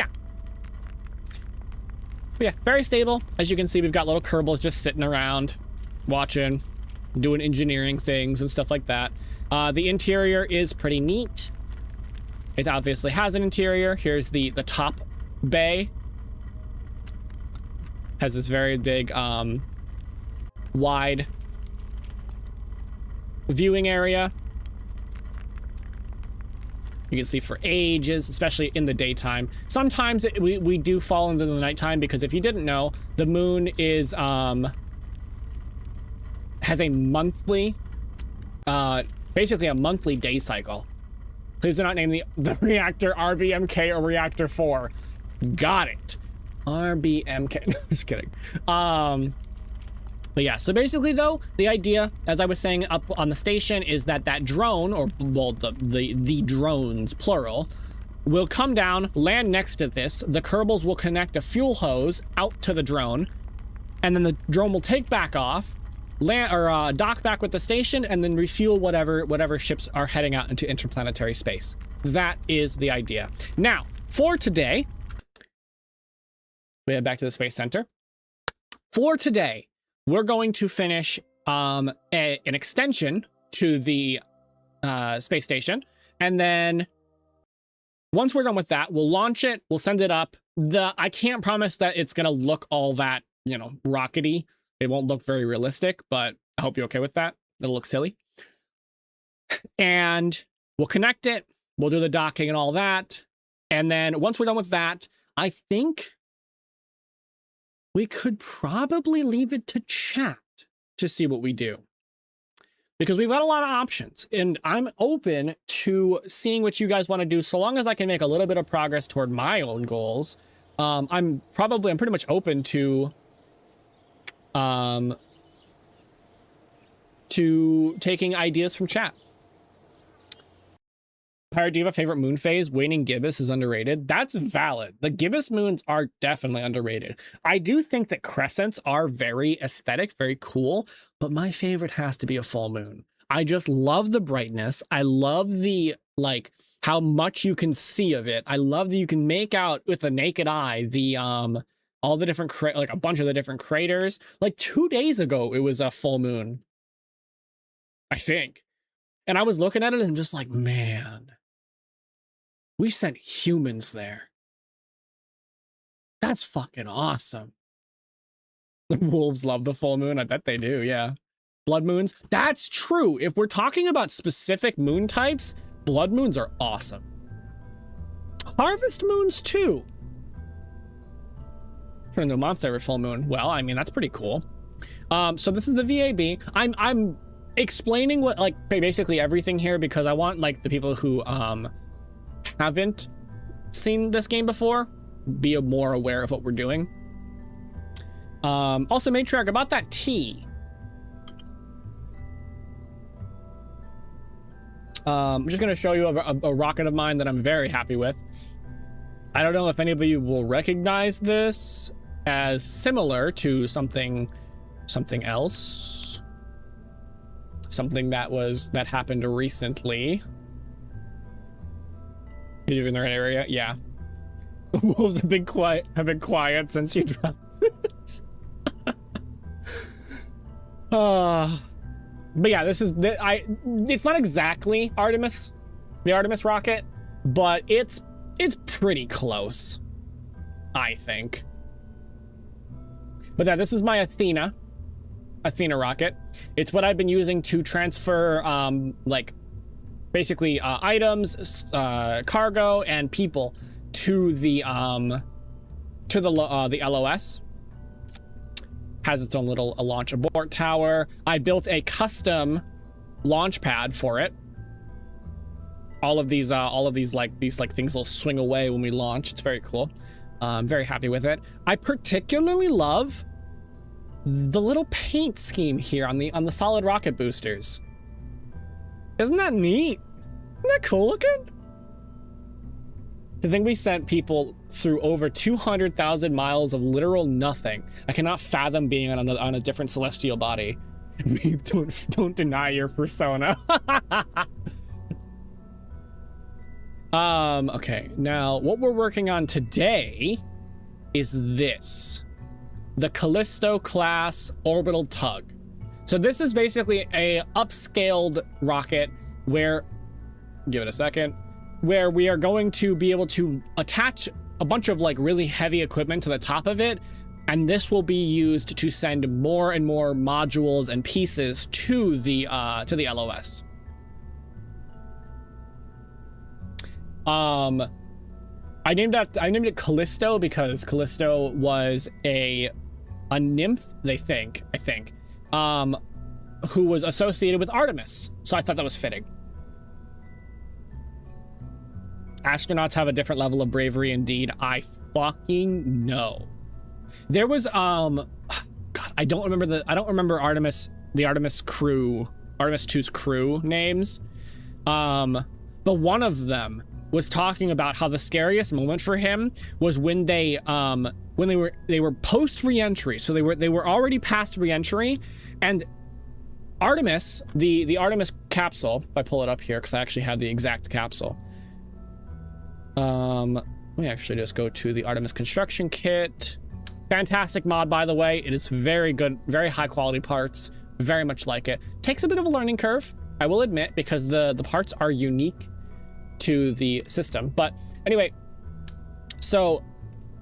yeah, very stable. As you can see, we've got little Kerbals just sitting around, watching, doing engineering things and stuff like that. The interior is pretty neat. It obviously has an interior. Here's the top bay. Has this very big, wide viewing area. You can see for ages, especially in the daytime. Sometimes we do fall into the nighttime, because if you didn't know, the moon is has a monthly basically a monthly day cycle. Please do not name the reactor RBMK or reactor 4. Got it. RBMK. No, just kidding. But yeah, so basically though, the idea, as I was saying up on the station, is that that drone, or well, the drones, plural, will come down, land next to this. The Kerbals will connect a fuel hose out to the drone, and then the drone will take back off, land or dock back with the station, and then refuel whatever ships are heading out into interplanetary space. That is the idea. Now, for today, we head back to the Space Center. For today, we're going to finish an extension to the space station, and then once we're done with that, we'll launch it, we'll send it up. I can't promise that it's gonna look all that, you know, rockety. It won't look very realistic, but I hope you're okay with that. It'll look silly. And we'll connect it, we'll do the docking and all that, and then once we're done with that, I think we could probably leave it to chat to see what we do, because we've got a lot of options, and I'm open to seeing what you guys want to do, so long as I can make a little bit of progress toward my own goals. I'm pretty much open to taking ideas from chat. Pyrite, do you have a favorite moon phase? Waning gibbous is underrated. That's valid. The gibbous moons are definitely underrated. I do think that crescents are very aesthetic, very cool, but my favorite has to be a full moon. I just love the brightness. I love the, like, how much you can see of it. I love that you can make out with the naked eye the all the different like a bunch of the different craters. Like 2 days ago, it was a full moon, I think. And I was looking at it and I'm just like, man, we sent humans there. That's fucking awesome. The wolves love the full moon. I bet they do, yeah. Blood moons. That's true. If we're talking about specific moon types, blood moons are awesome. Harvest moons too. For the month every full moon. Well, I mean, that's pretty cool. So this is the VAB. I'm explaining what, like, basically everything here because I want, like, the people who haven't seen this game before be more aware of what we're doing. Also, Matriarch, about that tea. I'm just going to show you a rocket of mine that I'm very happy with. I don't know if any of you will recognize this as similar to something else. Something that happened recently. You're in the right area? Yeah. Wolves have been quiet since you dropped this. But yeah, this is it's not exactly Artemis, the Artemis rocket, but it's pretty close, I think. But yeah, this is my Athena rocket. It's what I've been using to transfer like basically items, cargo, and people to the LOS. Has its own little launch abort tower. I built a custom launch pad for it. All of these things will swing away when we launch. It's very cool. I'm very happy with it. I particularly love the little paint scheme here on the solid rocket boosters. Isn't that neat? Isn't that cool looking? I think we sent people through over 200,000 miles of literal nothing. I cannot fathom being on a different celestial body. Don't deny your persona. Okay, now what we're working on today is this. The Callisto class orbital tug. So this is basically a upscaled rocket where, give it a second, where we are going to be able to attach a bunch of like really heavy equipment to the top of it, and this will be used to send more and more modules and pieces to the LOS. I named it Callisto because Callisto was a nymph, I think, who was associated with Artemis. So I thought that was fitting. astronauts have a different level of bravery indeed. I fucking know. There was God, I don't remember Artemis, the Artemis crew, Artemis 2's crew names. But one of them was talking about how the scariest moment for him was when they were post re-entry. So they were already past re-entry, and Artemis, the Artemis capsule, if I pull it up here, because I actually have the exact capsule. Let me actually just go to the Artemis construction kit. Fantastic mod, by the way. It is very good, very high quality parts. Very much like it. Takes a bit of a learning curve, I will admit, because the parts are unique to the system. But anyway, so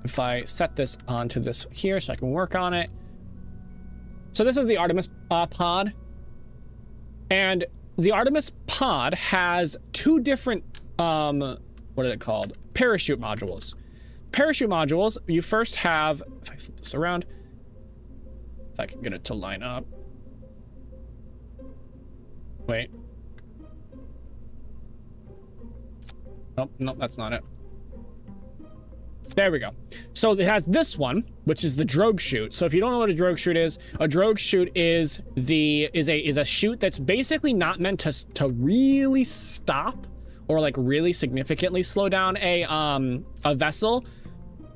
if I set this onto this here so I can work on it. So this is the Artemis pod. And the Artemis pod has two different, what is it called? Parachute modules. Parachute modules, you first have, if I flip this around, if I can get it to line up. Wait. Oh, no, that's not it. There we go. So it has this one, which is the drogue chute. So if you don't know what a drogue chute is, a drogue chute is a chute that's basically not meant to really stop or like really significantly slow down a vessel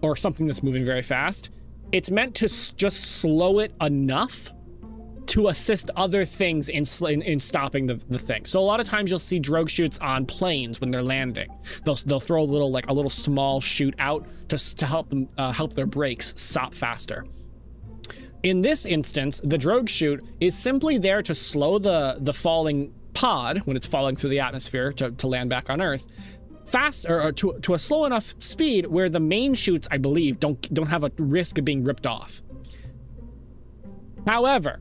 or something that's moving very fast. It's meant to just slow it enough to assist other things in stopping the thing. So a lot of times you'll see drogue chutes on planes when they're landing. They'll throw a little small chute out to help them help their brakes stop faster. In this instance, the drogue chute is simply there to slow the falling pod when it's falling through the atmosphere to land back on Earth fast, or to a slow enough speed where the main chutes, I believe, don't have a risk of being ripped off. However,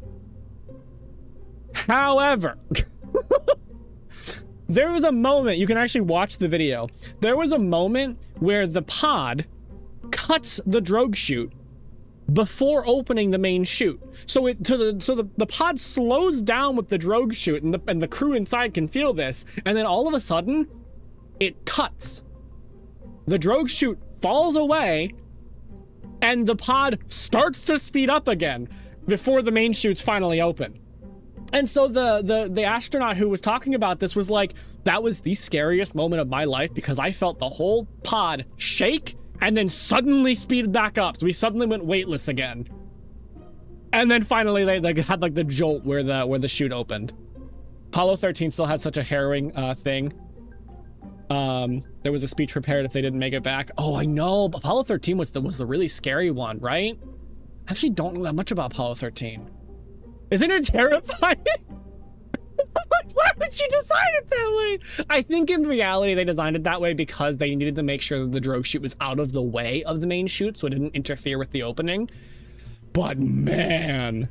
there was a moment, you can actually watch the video. There was a moment where the pod cuts the drogue chute before opening the main chute. So the pod slows down with the drogue chute, and the crew inside can feel this, and then all of a sudden it cuts. The drogue chute falls away and the pod starts to speed up again before the main chutes finally open. And so the astronaut who was talking about this was like, that was the scariest moment of my life because I felt the whole pod shake and then suddenly speed back up. So we suddenly went weightless again. And then finally they had like the jolt where the chute opened. Apollo 13 still had such a harrowing thing. There was a speech prepared if they didn't make it back. Oh, I know. Apollo 13 was the really scary one, right? I actually don't know that much about Apollo 13. Isn't it terrifying? Why would you design it that way? I think in reality they designed it that way because they needed to make sure that the drogue chute was out of the way of the main chute so it didn't interfere with the opening. But man.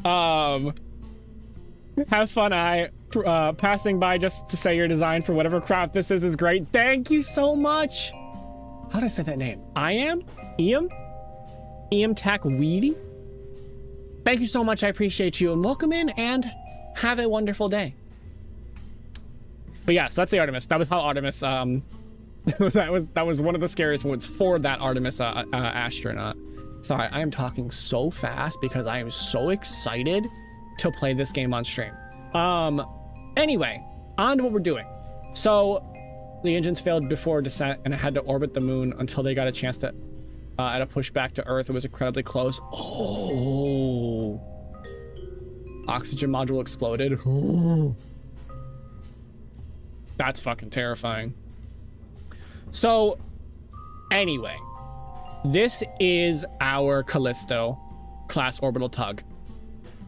Have fun, passing by just to say your design for whatever craft this is great. Thank you so much. How did I say that name? Iam Takweedy? Thank you so much. I appreciate you and welcome in and have a wonderful day. But yes, that's the Artemis. That was how Artemis, that was one of the scariest ones for that Artemis astronaut. Sorry, I am talking so fast because I am so excited to play this game on stream. Anyway, on to what we're doing. So the engines failed before descent and I had to orbit the moon until they got a chance to at a push back to Earth. It was incredibly close. Oh, oxygen module exploded. Oh. That's fucking terrifying. So anyway, this is our Callisto class orbital tug.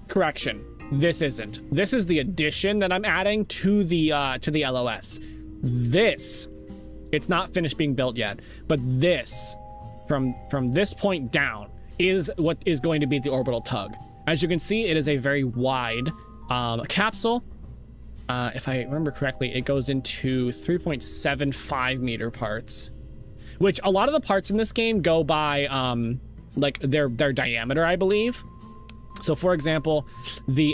Correction, this isn't. This is the addition that I'm adding to the LOS. This, it's not finished being built yet, but this, from this point down, is what is going to be the orbital tug. As you can see, it is a very wide capsule. If I remember correctly, it goes into 3.75 meter parts, which a lot of the parts in this game go by like their diameter, I believe. So for example, the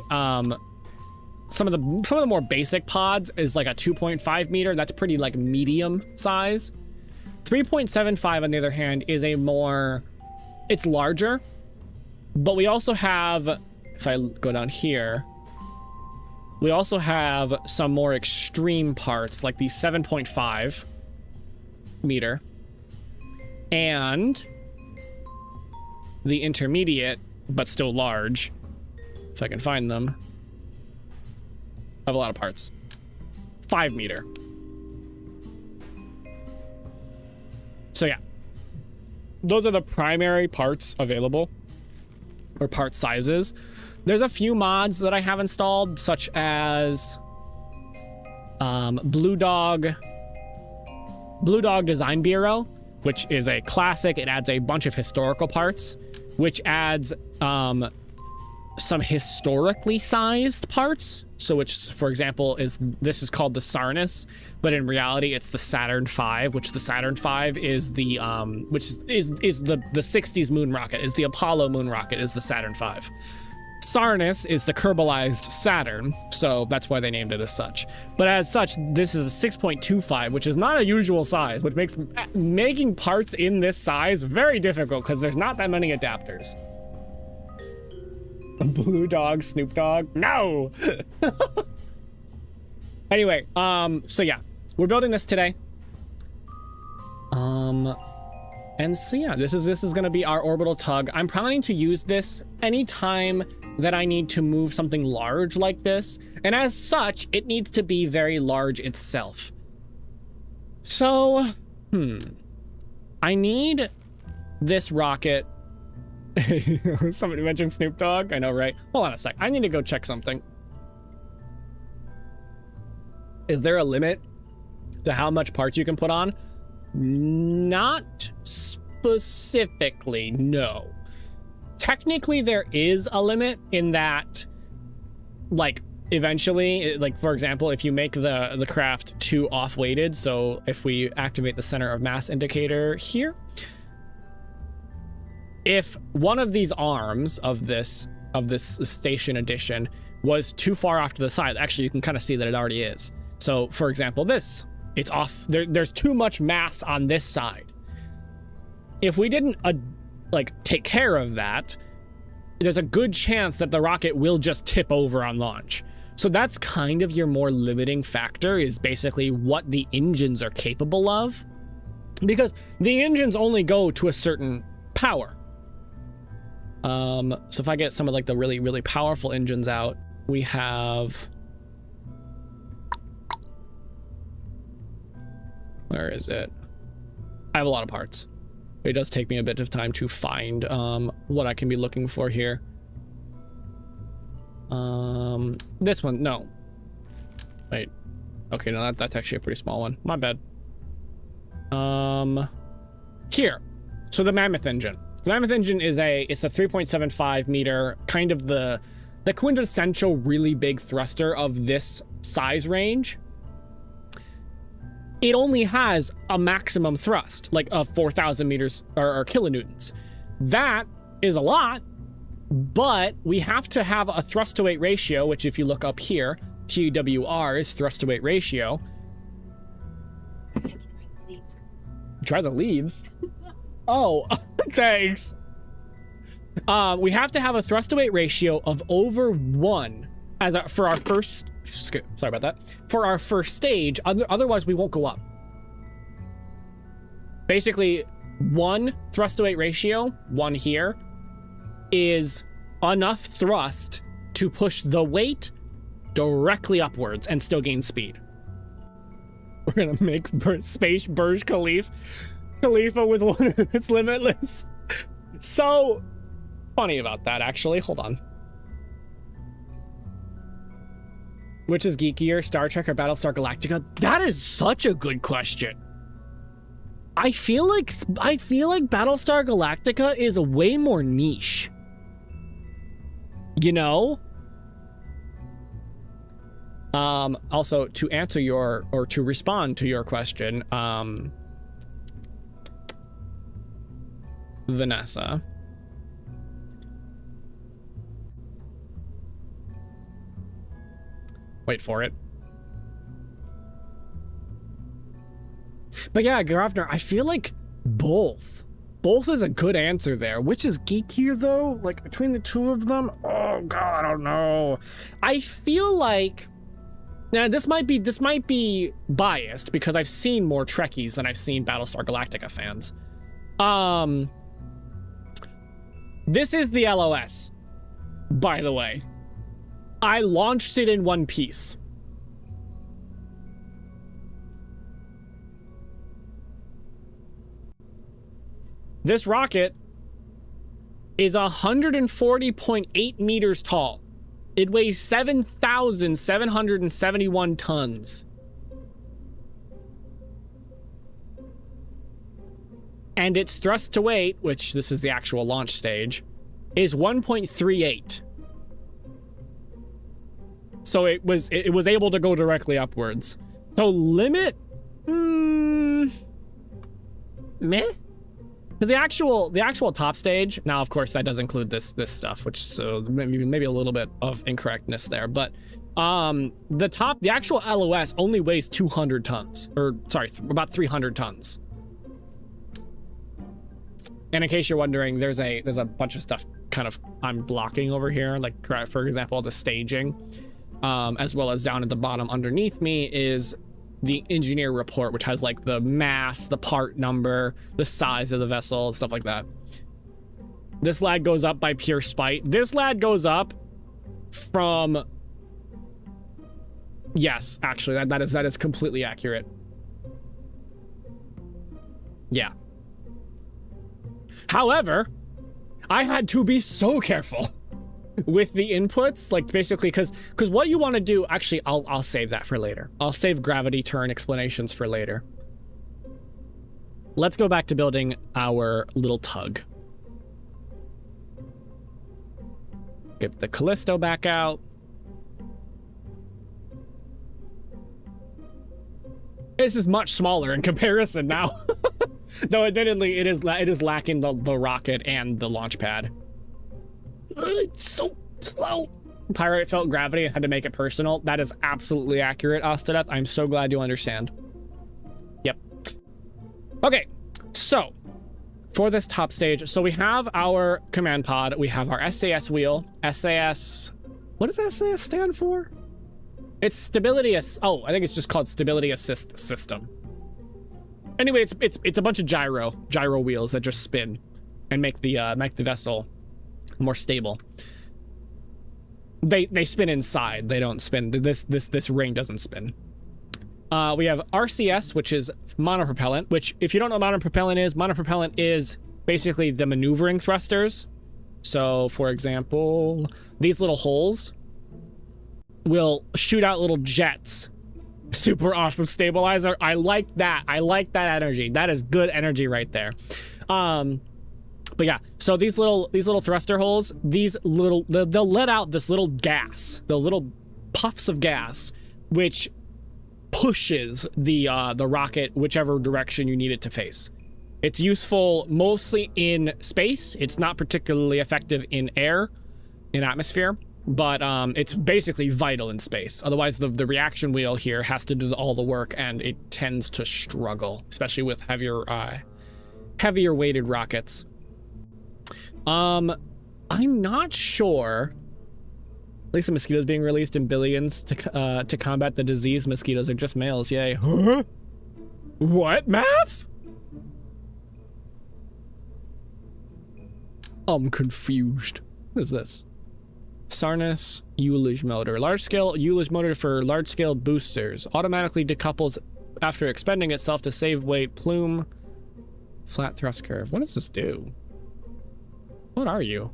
some of the more basic pods is like a 2.5 meter. That's pretty like medium size. 3.75 on the other hand is it's larger, but we also have, if I go down here, we also have some more extreme parts like the 7.5 meter and the intermediate, but still large, if I can find them. I have a lot of parts. 5 meter. So yeah, those are the primary parts available, or part sizes. There's a few mods that I have installed, such as Blue Dog Design Bureau, which is a classic. It adds a bunch of historical parts, which adds some historically sized parts. So which, for example, this is called the Sarnis, but in reality it's the Saturn V, which the Saturn V is the which is the 60s moon rocket, is the Apollo moon rocket, is the Saturn V. Sarnis is the Kerbalized Saturn, so that's why they named it as such. But as such, this is a 6.25, which is not a usual size, which makes making parts in this size very difficult because there's not that many adapters. Blue Dog, Snoop Dogg, no! Anyway, so yeah, we're building this today. And so yeah, this is gonna be our orbital tug. I'm planning to use this anytime that I need to move something large like this, and as such, it needs to be very large itself. So, I need this rocket. Somebody mentioned Snoop Dogg. I know, right? Hold on a sec. I need to go check something. Is there a limit to how much parts you can put on? Not specifically, no. Technically, there is a limit in that, like, eventually, like, for example, if you make the craft too off-weighted, so if we activate the center of mass indicator here, if one of these arms of this station edition was too far off to the side, actually you can kind of see that it already is. So for example, it's off, there's too much mass on this side. If we didn't like take care of that, there's a good chance that the rocket will just tip over on launch. So that's kind of your more limiting factor, is basically what the engines are capable of, because the engines only go to a certain power. So if I get some of like the really, really powerful engines out, we have, where is it? I have a lot of parts. It does take me a bit of time to find what I can be looking for here. This one, no. Wait. Okay, no, that's actually a pretty small one. My bad. Here. So the Mammoth engine. The Mammoth engine is it's a 3.75 meter, kind of the quintessential really big thruster of this size range. It only has a maximum thrust, like of 4,000 meters or kilonewtons. That is a lot, but we have to have a thrust to weight ratio, which if you look up here, TWR is thrust to weight ratio. Try the leaves. Oh, thanks. We have to have a thrust to weight ratio of over 1 for our first, sorry about that, for our first stage. Otherwise we won't go up. Basically, 1 thrust to weight ratio, 1 here, is enough thrust to push the weight directly upwards and still gain speed. We're gonna make space Burj Khalifa with one of its limitless. So funny about that, actually. Hold on. Which is geekier, Star Trek or Battlestar Galactica? That is such a good question. I feel like Battlestar Galactica is way more niche. You know? Also, to answer to respond to your question, Vanessa. Wait for it. But yeah, Gravner, I feel like both. Both is a good answer there. Which is geekier though? Like between the two of them? Oh god, I don't know. I feel like now this might be biased because I've seen more Trekkies than I've seen Battlestar Galactica fans. This is the LOS, by the way. I launched it in one piece. This rocket is 140.8 meters tall. It weighs 7,771 tons. And its thrust to weight, which this is the actual launch stage, is 1.38. So it was able to go directly upwards. So limit, meh. Because the actual top stage, now of course that does include this stuff, which so maybe a little bit of incorrectness there, but the actual LOS only weighs 200 tons, or sorry, about 300 tons. And in case you're wondering, there's a bunch of stuff kind of I'm blocking over here, like for example the staging, as well as down at the bottom underneath me is the engineer report, which has like the mass, the part number, the size of the vessel, stuff like that. This lad goes up by pure spite. This lad goes up from, yes, actually that is completely accurate. Yeah. However, I had to be so careful with the inputs, like basically because what you want to do, actually I'll save that for later. I'll save gravity turn explanations for later. Let's go back to building our little tug. Get the Callisto back out. This is much smaller in comparison now. Though admittedly it is lacking the rocket and the launch pad. It's so slow. Pyrite felt gravity and had to make it personal. That is absolutely accurate, Ostadeth. I'm so glad you understand. Yep. Okay, so for this top stage, so we have our command pod, we have our SAS wheel. SAS, what does SAS stand for? It's stability, oh, I think it's just called stability assist system. Anyway, it's a bunch of gyro wheels that just spin and make the vessel more stable. They spin inside. They don't spin. This ring doesn't spin. We have RCS, which is monopropellant, which if you don't know what monopropellant is basically the maneuvering thrusters. So for example, these little holes will shoot out little jets. Super awesome stabilizer. I like that. I like that energy. That is good energy right there. But yeah, so these little thruster holes, they'll let out this little gas, the little puffs of gas, which pushes the rocket whichever direction you need it to face. It's useful mostly in space. It's not particularly effective in air, in atmosphere, but it's basically vital in space. Otherwise, the reaction wheel here has to do all the work, and it tends to struggle, especially with heavier weighted rockets. I'm not sure. At least the mosquitoes being released in billions to combat the disease. Mosquitoes are just males. Yay. Huh? What, math? I'm confused. What is this? Sarnus Ullage motor. Large-scale Ullage motor for large-scale boosters. Automatically decouples after expending itself to save weight. Plume. Flat thrust curve. What does this do? What are you?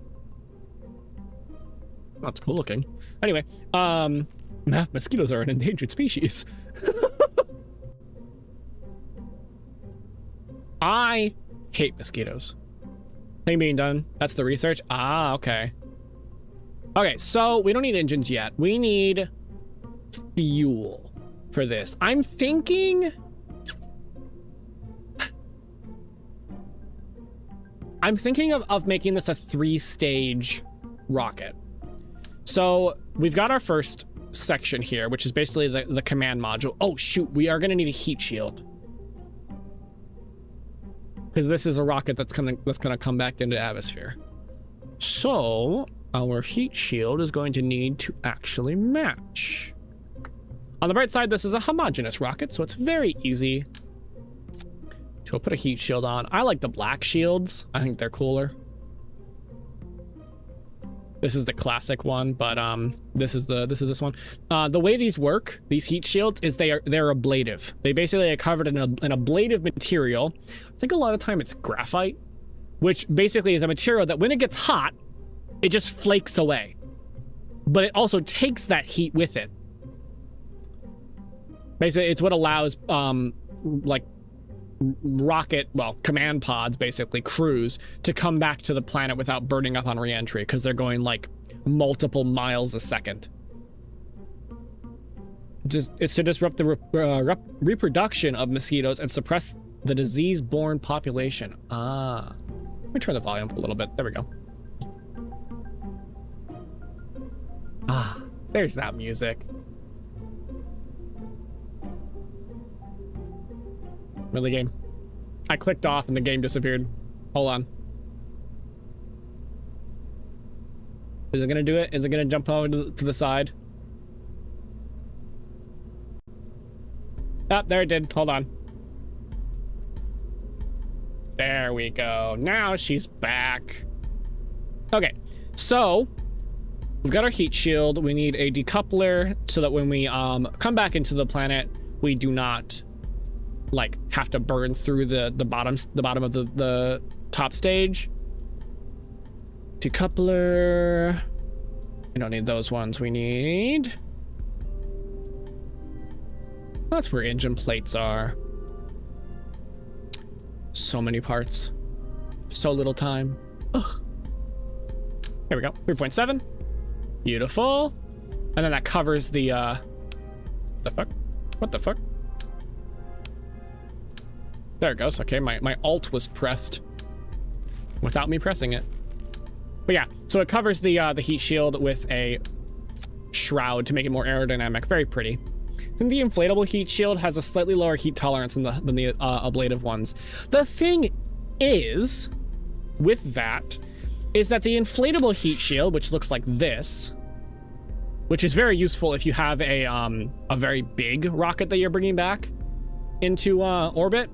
That's cool looking. Anyway, mosquitoes are an endangered species. I hate mosquitoes. Thing being done. That's the research. Ah, okay. Okay, so we don't need engines yet. We need fuel for this. I'm thinking of making this a 3-stage rocket. So we've got our first section here, which is basically the command module. Oh shoot, we are gonna need a heat shield. Because this is a rocket that's gonna come back into the atmosphere. So our heat shield is going to need to actually match. On the bright side, this is a homogeneous rocket, so it's very easy to put a heat shield on. I like the black shields. I think they're cooler. This is the classic one, but this is this one. The way these work, these heat shields, is they're ablative. They basically are covered in an ablative material. I think a lot of time it's graphite, which basically is a material that when it gets hot, it just flakes away. But it also takes that heat with it. Basically, it's what allows like rocket, well, command pods, basically crews, to come back to the planet without burning up on re-entry, because they're going like multiple miles a second. It's to disrupt the reproduction of mosquitoes and suppress the disease-borne population. Ah, let me turn the volume up a little bit. There we go. Ah, there's that music. Really, game? I clicked off and the game disappeared. Hold on. Is it gonna do it? Is it gonna jump over to the side? Oh, there it did. Hold on. There we go. Now she's back. Okay, so we've got our heat shield. We need a decoupler so that when we come back into the planet, we do not like have to burn through the bottom of the top stage. Decoupler. We don't need those ones. We need, that's where engine plates are. So many parts, so little time. Ugh. Here we go. 3.7. Beautiful. And then that covers the fuck? What the fuck? There it goes. Okay, my alt was pressed without me pressing it. But yeah, so it covers the heat shield with a shroud to make it more aerodynamic. Very pretty. Then the inflatable heat shield has a slightly lower heat tolerance than the ablative ones. The thing is, with that, is that the inflatable heat shield, which looks like this, which is very useful if you have a very big rocket that you're bringing back into orbit.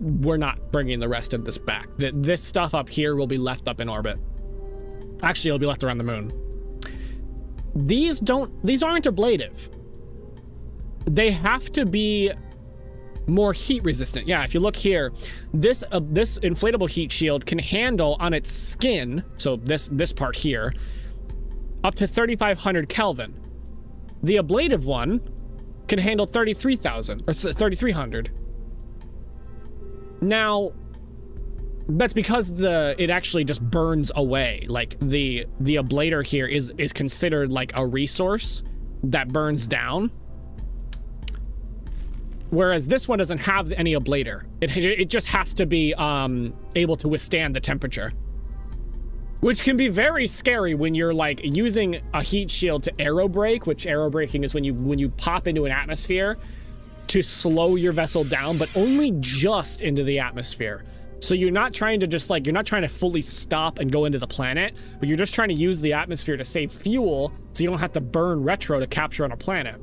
We're not bringing the rest of this back. This stuff up here will be left up in orbit. Actually, it'll be left around the moon. These aren't ablative. They have to be more heat resistant. Yeah, if you look here, this inflatable heat shield can handle on its skin, so this part here, up to 3,500 Kelvin. The ablative one can handle 33,000 or 3,300. Now, that's because it actually just burns away. Like the ablator here is considered like a resource that burns down, whereas this one doesn't have any ablator. It just has to be able to withstand the temperature, which can be very scary when you're like using a heat shield to aerobrake, which aerobraking is when you pop into an atmosphere to slow your vessel down, but only just into the atmosphere. So you're not trying to fully stop and go into the planet, but you're just trying to use the atmosphere to save fuel so you don't have to burn retro to capture on a planet.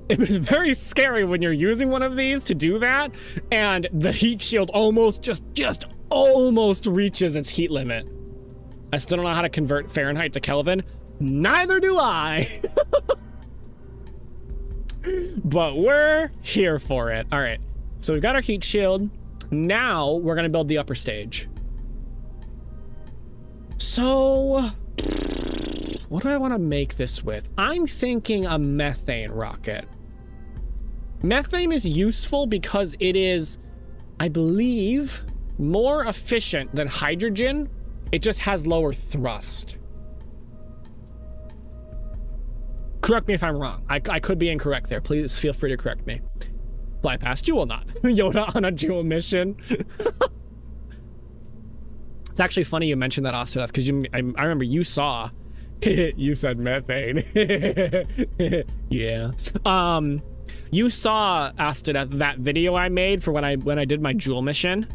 It was very scary when you're using one of these to do that, and the heat shield almost almost reaches its heat limit. I still don't know how to convert Fahrenheit to Kelvin. Neither do I. But we're here for it. All right, so we've got our heat shield. Now we're gonna build the upper stage. So what do I want to make this with? I'm thinking a methane rocket. Methane is useful because it is, I believe, more efficient than hydrogen. It just has lower thrust. Correct me if I'm wrong. I could be incorrect there. Please feel free to correct me. Fly past Jewel not. Yoda on a Jewel mission. It's actually funny you mentioned that, Austin, because I remember you saw You said methane. Yeah. You saw Astrid that video I made for when I did my jewel mission,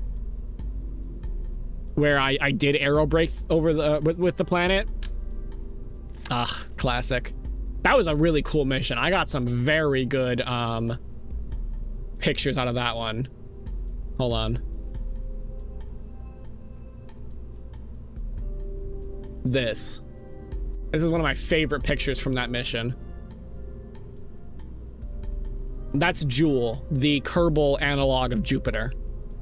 where I did arrow break over the with the planet. Ah, classic. That was a really cool mission. I got some very good pictures out of that one. Hold on. This is one of my favorite pictures from that mission. That's Jewel, the Kerbal analog of Jupiter.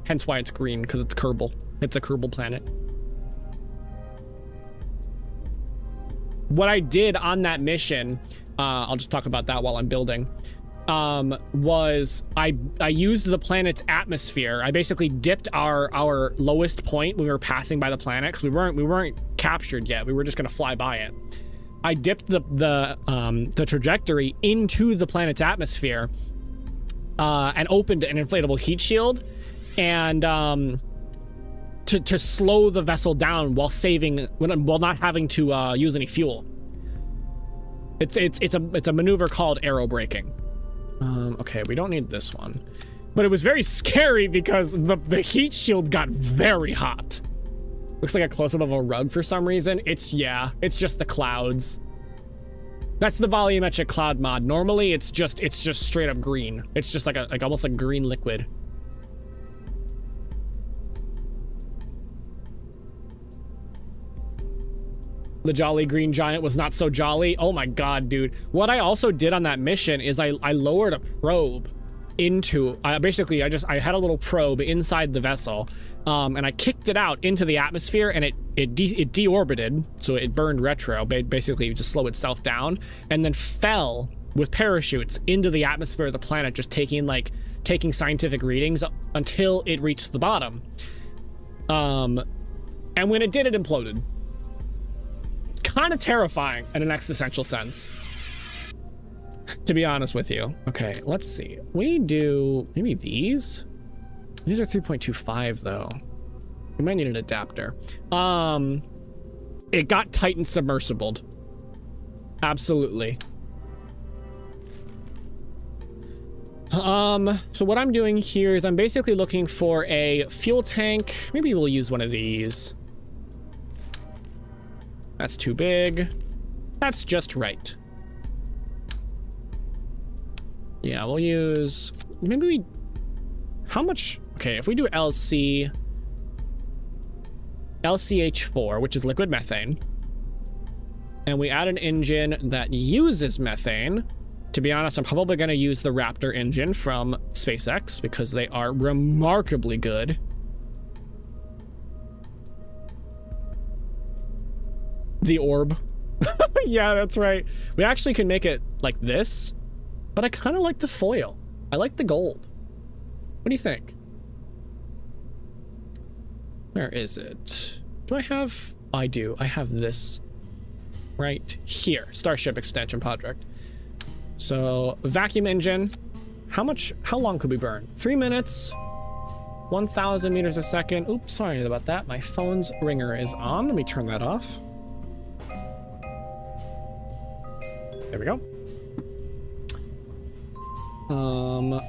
Hence why it's green, because it's Kerbal. It's a Kerbal planet. What I did on that mission, I'll just talk about that while I'm building, was I used the planet's atmosphere. I basically dipped our lowest point when we were passing by the planet, because we weren't captured yet. We were just gonna fly by it. I dipped the trajectory into the planet's atmosphere and opened an inflatable heat shield, and to slow the vessel down while not having to use any fuel. It's a maneuver called arrow braking. Okay, we don't need this one, but it was very scary because the heat shield got very hot. Looks like a close-up of a rug for some reason. It's just the clouds. That's the volumetric cloud mod. Normally it's just straight up green. It's just like almost like green liquid. The jolly green giant was not so jolly. Oh my god, dude. What I also did on that mission is I lowered a probe into, basically I had a little probe inside the vessel, and I kicked it out into the atmosphere, and it deorbited, so it burned retro, basically to slow itself down, and then fell with parachutes into the atmosphere of the planet, just taking scientific readings until it reached the bottom. And when it did, it imploded. Kind of terrifying in an existential sense, to be honest with you. Okay, let's see. We do maybe these. These are 3.25 though. We might need an adapter. It got Titan submersibled. Absolutely. So what I'm doing here is I'm basically looking for a fuel tank. Maybe we'll use one of these. That's too big. That's just right. Yeah, we'll use, how much? Okay, if we do LCH4, which is liquid methane, and we add an engine that uses methane, to be honest, I'm probably gonna use the Raptor engine from SpaceX because they are remarkably good. The orb. Yeah, that's right. We actually can make it like this, but I kind of like the foil. I like the gold. What do you think? Where is it? Do I have? I do. I have this right here. Starship expansion project. So vacuum engine. How long could we burn? 3 minutes. 1,000 meters a second. Oops, sorry about that. My phone's ringer is on. Let me turn that off. There we go.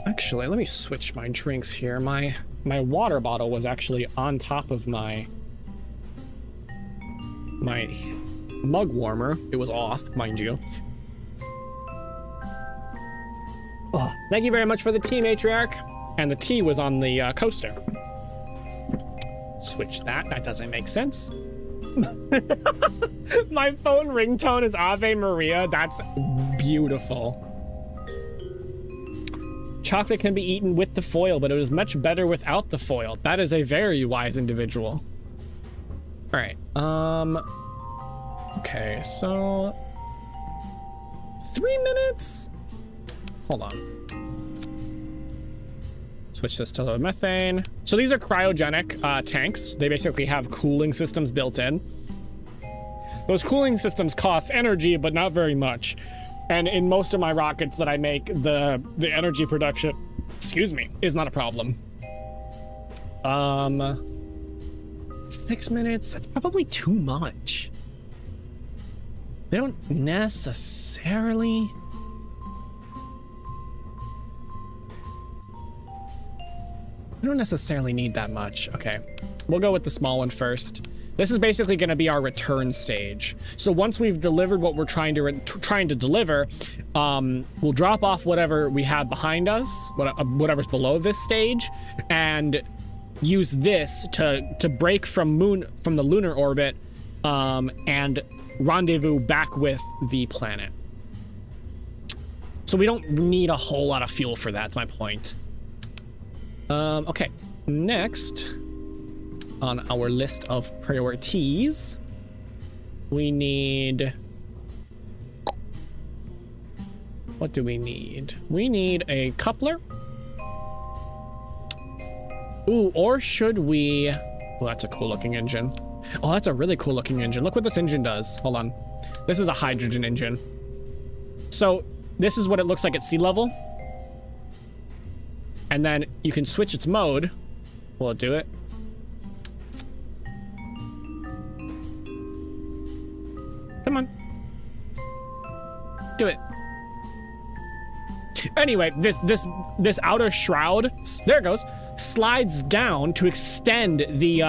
Actually, let me switch my drinks here. My water bottle was actually on top of my mug warmer. It was off, mind you. Oh, thank you very much for the tea, Matriarch. And the tea was on the coaster. Switch that. That doesn't make sense. My phone ringtone is Ave Maria. That's beautiful. Chocolate can be eaten with the foil, but it is much better without the foil. That is a very wise individual. All right. Okay, so 3 minutes. Hold on. Switch this to the methane. So these are cryogenic tanks. They basically have cooling systems built in. Those cooling systems cost energy, but not very much. And in most of my rockets that I make, the energy production, excuse me, is not a problem. 6 minutes, that's probably too much. They don't necessarily... We don't necessarily need that much. Okay, we'll go with the small one first. This is basically going to be our return stage. So once we've delivered what we're trying to deliver, we'll drop off whatever we have behind us, whatever's below this stage, and use this to break from the lunar orbit, and rendezvous back with the planet. So we don't need a whole lot of fuel for that. That's my point. Okay, next on our list of priorities, we need... What do we need? We need a coupler. Ooh, or should we... Oh, that's a cool looking engine. Oh, that's a really cool looking engine. Look what this engine does. Hold on. This is a hydrogen engine. So this is what it looks like at sea level. And then you can switch its mode. Will it do it? Come on. Do it. Anyway, this outer shroud, there it goes, slides down to extend the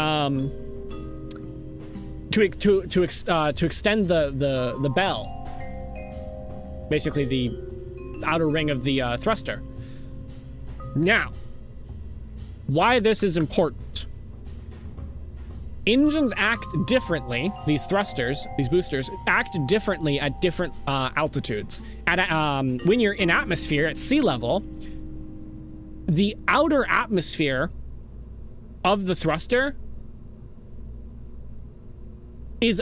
to extend the bell. Basically the outer ring of the thruster. Now, why this is important. Engines act differently, these thrusters, these boosters, act differently at different altitudes. When you're in atmosphere, at sea level, the outer atmosphere of the thruster is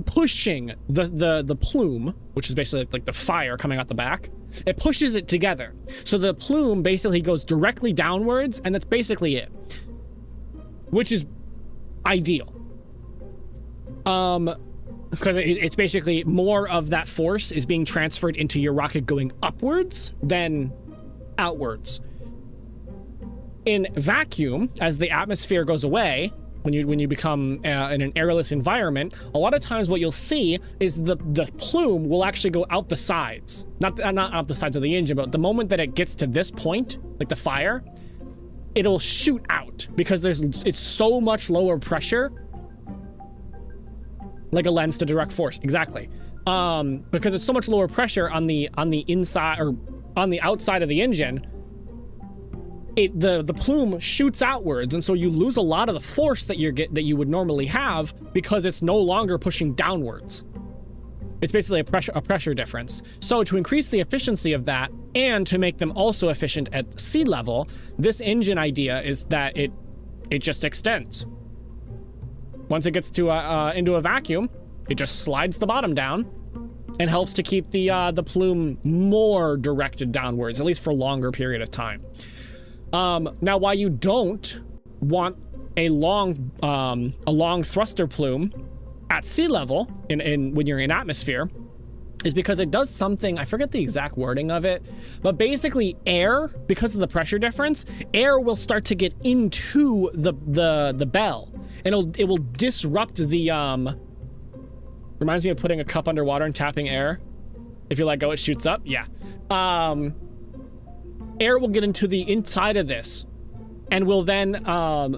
pushing the plume, which is basically like the fire coming out the back. It pushes it together. So the plume basically goes directly downwards, and that's basically it. Which is ideal. Because it's basically more of that force is being transferred into your rocket going upwards than outwards. In vacuum, as the atmosphere goes away, when you become in an airless environment, a lot of times what you'll see is the plume will actually go out the sides. Not out the sides of the engine, but the moment that it gets to this point, like the fire, it'll shoot out because it's so much lower pressure. Like a lens to direct force, exactly. Because it's so much lower pressure on the inside or on the outside of the engine, the plume shoots outwards, and so you lose a lot of the force that you would normally have because it's no longer pushing downwards. It's basically a pressure difference. So to increase the efficiency of that and to make them also efficient at sea level, this engine idea is that it just extends. Once it gets to into a vacuum, it just slides the bottom down and helps to keep the plume more directed downwards, at least for a longer period of time. Now, why you don't want a long thruster plume at sea level when you're in atmosphere is because it does something, I forget the exact wording of it, but basically air, because of the pressure difference, air will start to get into the bell, and it will disrupt the reminds me of putting a cup underwater and tapping air. If you let go, it shoots up. Yeah. Air will get into the inside of this and will then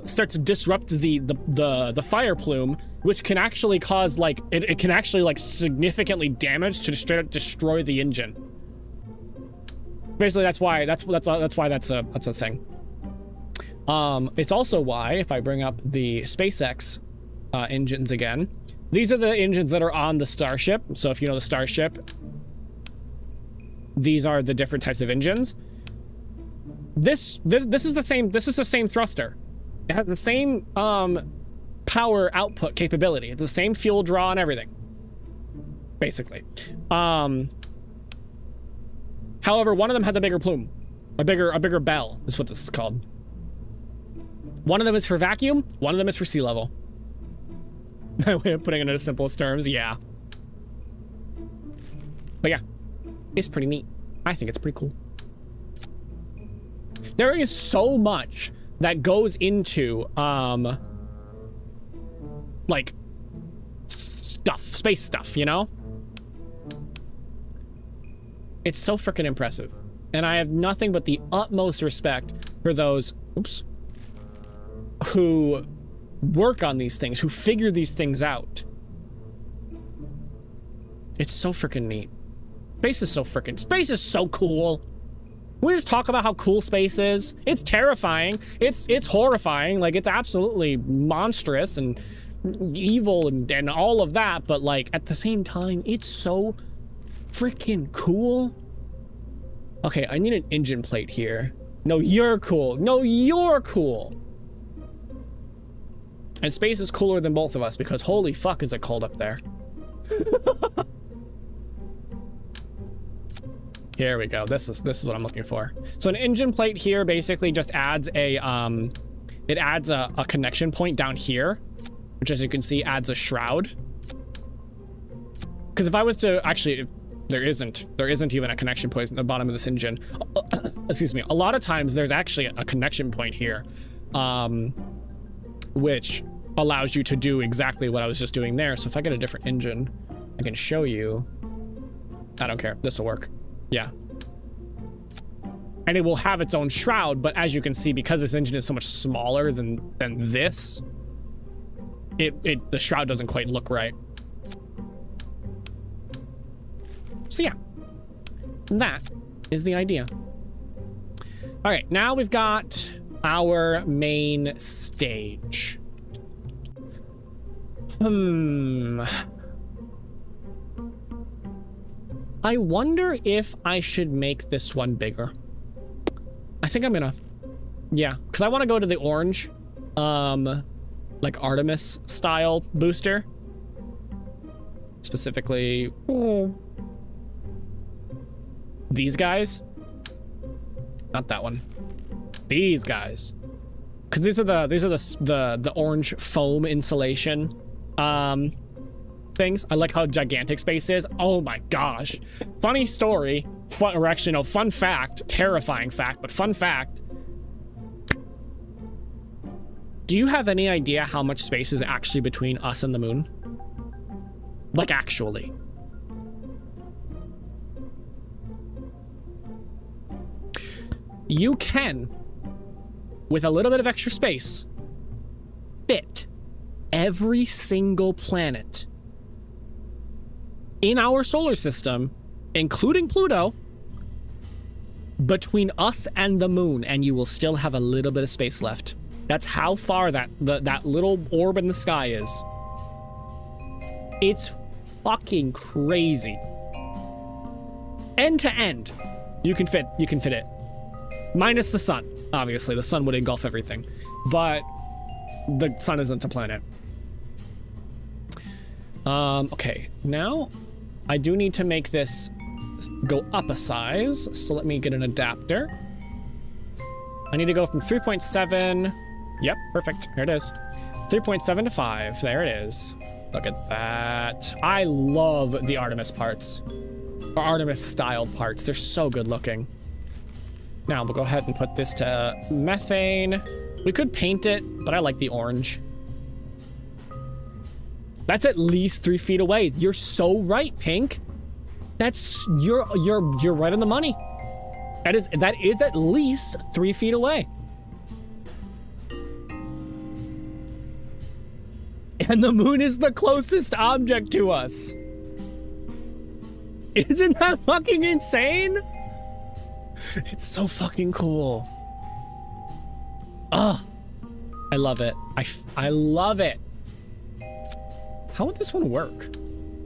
start to disrupt the fire plume, which can actually cause it can actually significantly damage to straight up destroy the engine. Basically, that's why that's a thing. It's also why, if I bring up the SpaceX engines again, these are the engines that are on the Starship. So if you know the Starship, these are the different types of engines. This is the same thruster. It has the same power output capability. It's the same fuel draw and everything, basically. However, one of them has a bigger plume, a bigger bell is what this is called. One of them is for vacuum, one of them is for sea level. My way of putting it in the simplest terms, yeah. But yeah, it's pretty neat. I think it's pretty cool. There is so much that goes into space stuff, you know? It's so freaking impressive. And I have nothing but the utmost respect for those, who work on these things, who figure these things out. It's so freaking neat. Space is so cool. We just talk about how cool space is. It's terrifying. It's horrifying. Like, it's absolutely monstrous and evil and all of that. But like, at the same time, it's so freaking cool. Okay, I need an engine plate here. No, you're cool. No, you're cool. And space is cooler than both of us because holy fuck is it cold up there. Here we go. This is what I'm looking for. So an engine plate here basically just adds a a connection point down here, which as you can see adds a shroud. Because if I was to actually, there isn't even a connection point at the bottom of this engine. Excuse me. A lot of times there's actually a connection point here, which allows you to do exactly what I was just doing there. So if I get a different engine, I can show you. I don't care. This will work. Yeah. And it will have its own shroud, but as you can see, because this engine is so much smaller than this, the shroud doesn't quite look right. So yeah, that is the idea. All right, now we've got our main stage. I wonder if I should make this one bigger. I think I'm gonna, yeah, because I want to go to the orange, like Artemis style booster. Specifically, these guys. Not that one. These guys. Because these are the orange foam insulation things. I like how gigantic space is. Oh my gosh. Funny story. Or actually, no, fun fact. Terrifying fact, but fun fact. Do you have any idea how much space is actually between us and the moon? Like, actually. You can, with a little bit of extra space, fit every single planet in our solar system, including Pluto, between us and the moon, and you will still have a little bit of space left. That's how far that little orb in the sky is. It's fucking crazy. End to end, you can fit it. Minus the sun. Obviously, the sun would engulf everything, but the sun isn't a planet. Okay, now I do need to make this go up a size, so let me get an adapter. I need to go from 3.7. Yep, perfect. Here it is. 3.7 to 5. There it is. Look at that. I love the Artemis parts, or Artemis styled parts. They're so good looking. Now we'll go ahead and put this to methane. We could paint it, but I like the orange. That's at least 3 feet away. You're so right, Pink. That's you're right on the money. That is at least 3 feet away. And the moon is the closest object to us. Isn't that fucking insane? It's so fucking cool. Oh, I love it. I love it. How would this one work?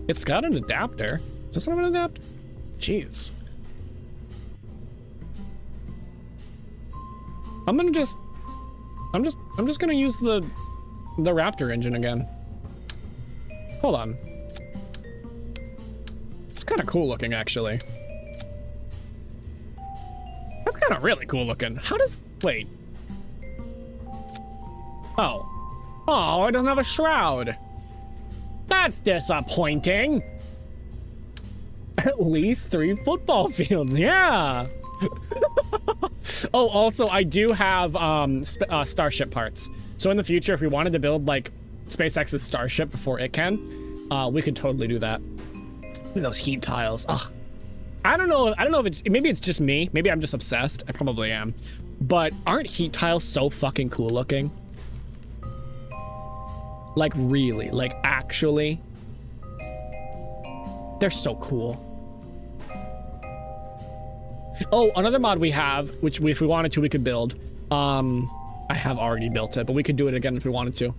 It's got an adapter. Does this have an adapter? Jeez. I'm just gonna use the Raptor engine again. Hold on. It's kind of cool looking, actually. That's kind of really cool looking. How does, wait. Oh, it doesn't have a shroud. That's disappointing. At least 3 football fields, yeah. Oh, also, I do have Starship parts. So in the future, if we wanted to build like SpaceX's Starship before it can, we could totally do that. Look at those heat tiles. Ugh. I don't know if it's, maybe it's just me. Maybe I'm just obsessed. I probably am. But aren't heat tiles so fucking cool looking? Like really, like actually. They're so cool. Oh, another mod we have, which if we wanted to, we could build. I have already built it, but we could do it again if we wanted to.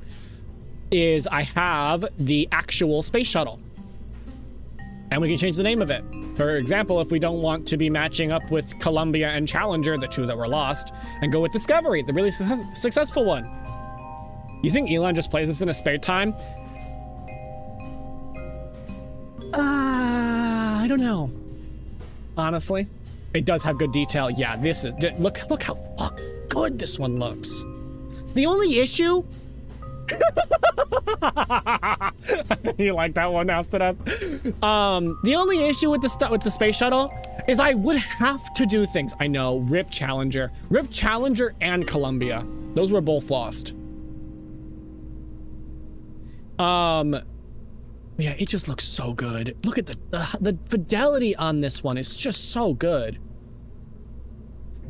Is I have the actual space shuttle. And we can change the name of it. For example, if we don't want to be matching up with Columbia and Challenger, the two that were lost, and go with Discovery, the really successful one. You think Elon just plays this in his spare time? I don't know. Honestly, it does have good detail. Yeah, this is, look how good this one looks. The only issue, you like that one, Astronauts? The only issue with the space shuttle is I would have to do things. I know, Rip Challenger and Columbia. Those were both lost. Yeah, it just looks so good. Look at the fidelity on this one is just so good.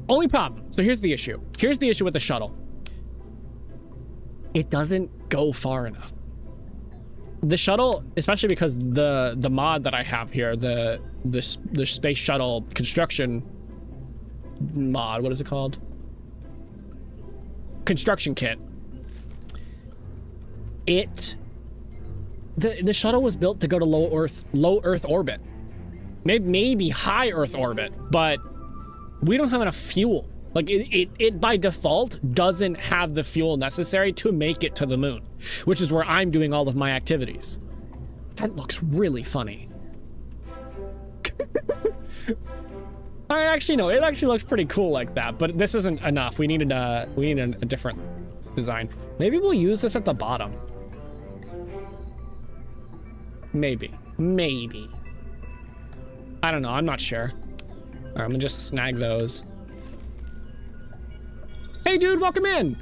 Only problem. So here's the issue. Here's the issue with the shuttle. It doesn't go far enough. The shuttle, especially because the mod that I have here, the space shuttle construction mod, what is it called? Construction kit. The shuttle was built to go to low Earth orbit. Maybe high Earth orbit, but we don't have enough fuel. Like it by default doesn't have the fuel necessary to make it to the moon, which is where I'm doing all of my activities. That looks really funny. Actually no, it actually looks pretty cool like that, but this isn't enough. We need a different design. Maybe we'll use this at the bottom. Maybe. I don't know, I'm not sure. All right, I'm gonna just snag those. Hey dude, welcome in.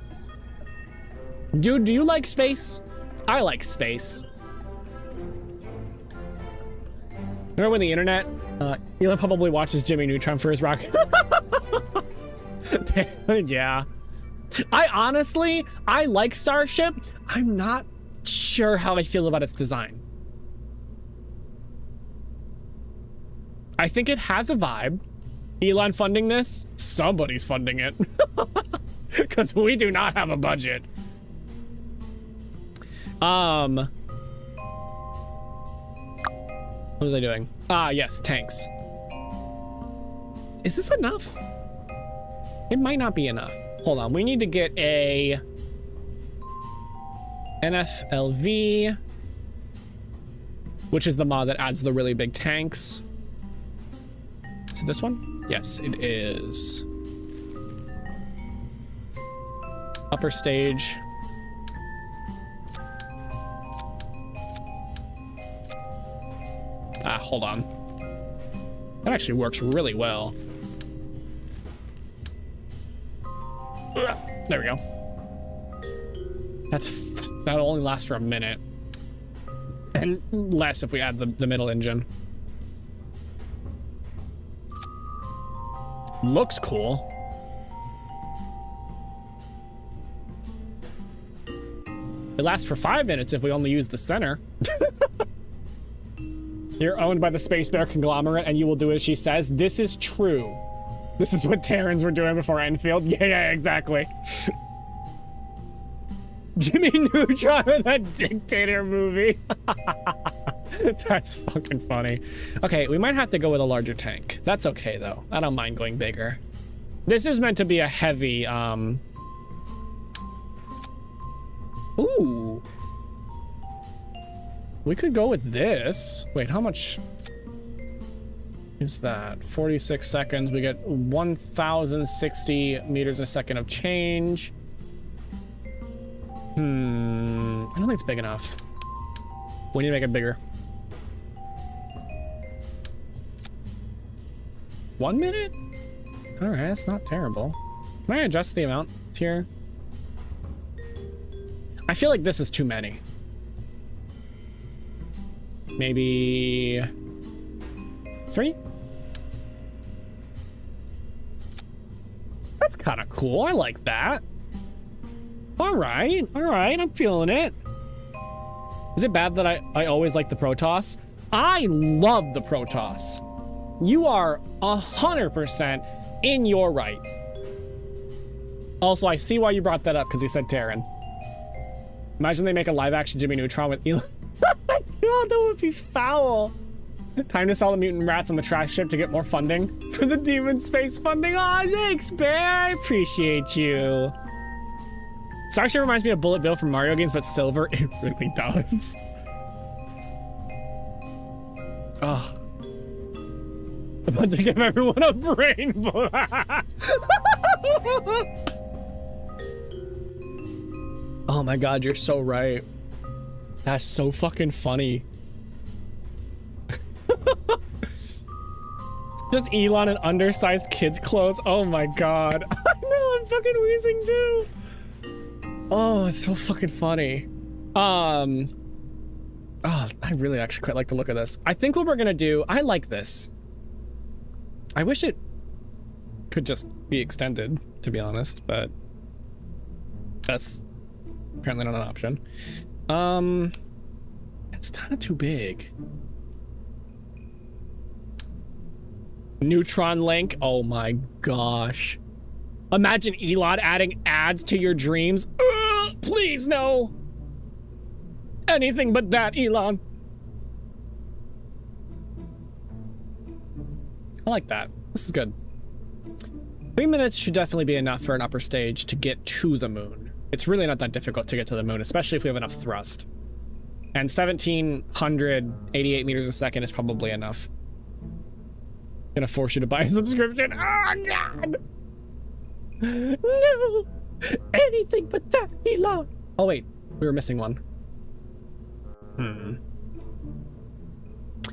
Dude, do you like space? I like space. Remember when the internet, Elon probably watches Jimmy Neutron for his rocket. Yeah. I like Starship. I'm not sure how I feel about its design. I think it has a vibe. Elon funding this? Somebody's funding it. Because we do not have a budget. What was I doing? Yes, tanks. Is this enough? It might not be enough. Hold on, we need to get a NFLV, which is the mod that adds the really big tanks. Is it this one? Yes, it is. Upper stage. Hold on. That actually works really well. There we go. That'll only last for a minute. And less if we add the middle engine. Looks cool. It lasts for 5 minutes if we only use the center. You're owned by the Space Bear conglomerate and you will do as she says. This is true. This is what Terrans were doing before Enfield. Yeah, exactly. Jimmy Neutron in that dictator movie. That's fucking funny. Okay, we might have to go with a larger tank. That's okay though. I don't mind going bigger. This is meant to be a heavy, Ooh. We could go with this. Wait, how much is that? 46 seconds. We get 1,060 meters a second of change. I don't think it's big enough. We need to make it bigger. 1 minute? All right, that's not terrible. Can I adjust the amount here? I feel like this is too many. Maybe 3? That's kind of cool. I like that. All right, I'm feeling it. Is it bad that I always like the Protoss? I love the Protoss. You are 100% in your right. Also, I see why you brought that up, because he said Terran. Imagine they make a live-action Jimmy Neutron with Elon. Oh my god, that would be foul. Time to sell the mutant rats on the trash ship to get more funding for the demon space funding. Aw, thanks, Bear. I appreciate you. Starship reminds me of Bullet Bill from Mario games, but silver. It really does. Oh. I'm about to give everyone a brain. Oh my god, you're so right. That's so fucking funny. Just Elon in undersized kids' clothes. Oh my god. I know, I'm fucking wheezing too. Oh, it's so fucking funny. Oh, I really actually quite like the look of this. I think what we're gonna do, I like this. I wish it could just be extended, to be honest, but that's apparently not an option. It's kind of too big. Neutron link. Oh my gosh. Imagine Elon adding ads to your dreams. Please no. Anything but that, Elon. I like that. This is good. 3 minutes should definitely be enough for an upper stage to get to the moon. It's really not that difficult to get to the moon, especially if we have enough thrust. And 1,788 meters a second is probably enough. Gonna force you to buy a subscription. Oh god! No! Anything but that, Elon! Oh wait, we were missing one.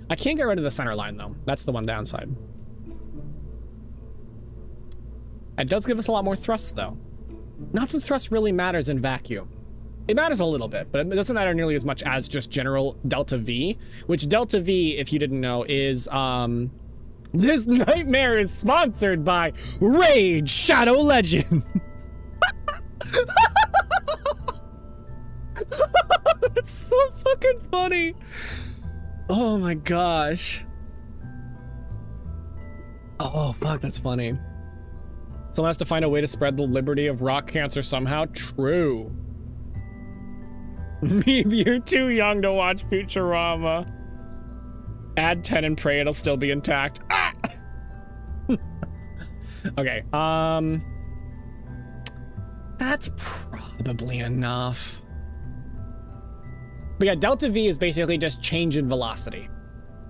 I can't get rid of the center line though. That's the one downside. It does give us a lot more thrust though. Not that thrust really matters in vacuum. It matters a little bit, but it doesn't matter nearly as much as just general delta V, which delta V, if you didn't know, is this nightmare is sponsored by Raid Shadow Legends. That's so fucking funny. Oh my gosh. Oh fuck, that's funny. Someone has to find a way to spread the liberty of rock cancer somehow. True. Maybe you're too young to watch Futurama. Add 10 and pray it'll still be intact. Ah! Okay, that's probably enough. But yeah, delta V is basically just change in velocity.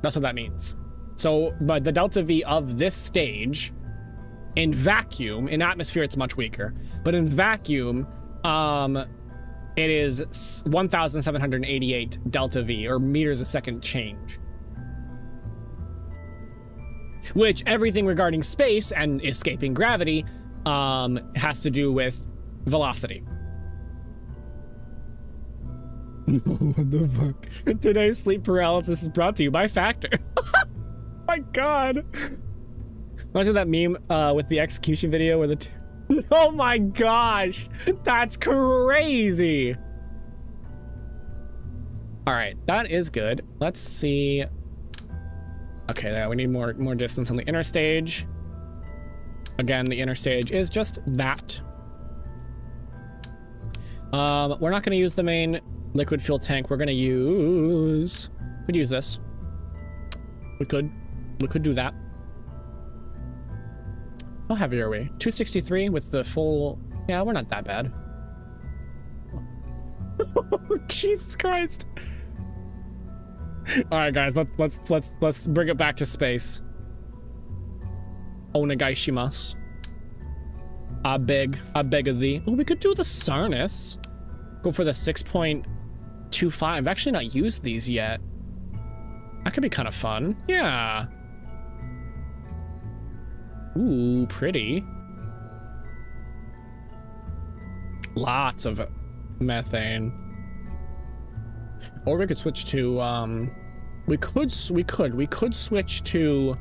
That's what that means. So, but the delta V of this stage, in vacuum, in atmosphere it's much weaker, but in vacuum, it is 1,788 delta V, or meters a second change. Which everything regarding space and escaping gravity has to do with velocity. What the fuck? Today's sleep paralysis is brought to you by Factor. My god. Imagine that meme with the execution video where the oh my gosh, that's crazy. All right, that is good. Let's see. Okay, yeah, we need more distance on the inner stage. Again, the inner stage is just that. We're not gonna use the main liquid fuel tank. We're gonna use, we'd use this. We could do that. How heavy are we? 263 with the full, yeah, we're not that bad. Jesus Christ. All right, guys, let's bring it back to space. Onegaishimasu. I beg of thee. Oh, we could do the Sarnis. Go for the 6.25. I've actually not used these yet. That could be kind of fun. Yeah. Ooh, pretty. Lots of methane. Or we could switch to we could switch to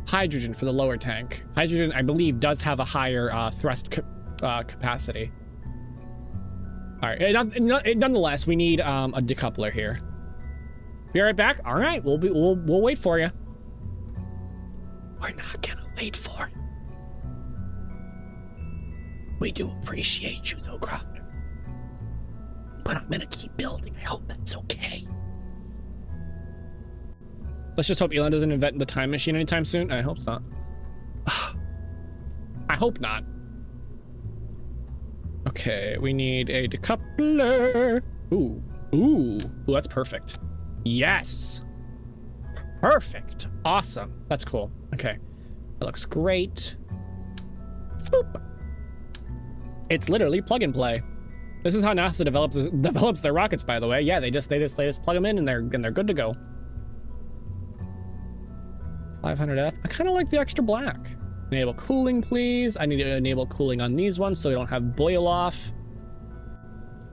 hydrogen for the lower tank. Hydrogen, I believe, does have a higher thrust capacity. All right, nonetheless, we need a decoupler here. Be right back. All right, we'll wait for you. We're not gonna wait for it. We do appreciate you, though, Crofter. But I'm gonna keep building. I hope that's okay. Let's just hope Elon doesn't invent the time machine anytime soon. I hope not. I hope not. Okay, we need a decoupler. Ooh, that's perfect. Yes. Perfect. Awesome. That's cool. Okay. That looks great. Boop. It's literally plug and play. This is how NASA develops their rockets, by the way. Yeah, they just plug them in and they're good to go. 500F. I kind of like the extra black. Enable cooling, please. I need to enable cooling on these ones so we don't have boil off.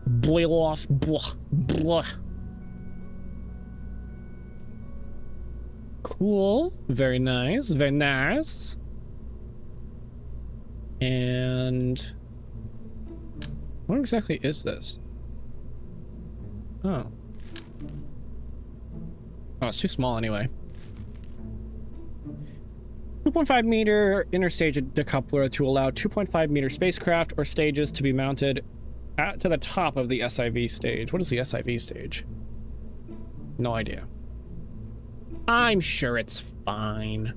Boil off. Blah, blah. Cool. Very nice. Very nice. And what exactly is this? Oh. Oh, it's too small anyway. 2.5 meter interstage decoupler to allow 2.5 meter spacecraft or stages to be mounted to the top of the SIV stage. What is the SIV stage? No idea. I'm sure it's fine.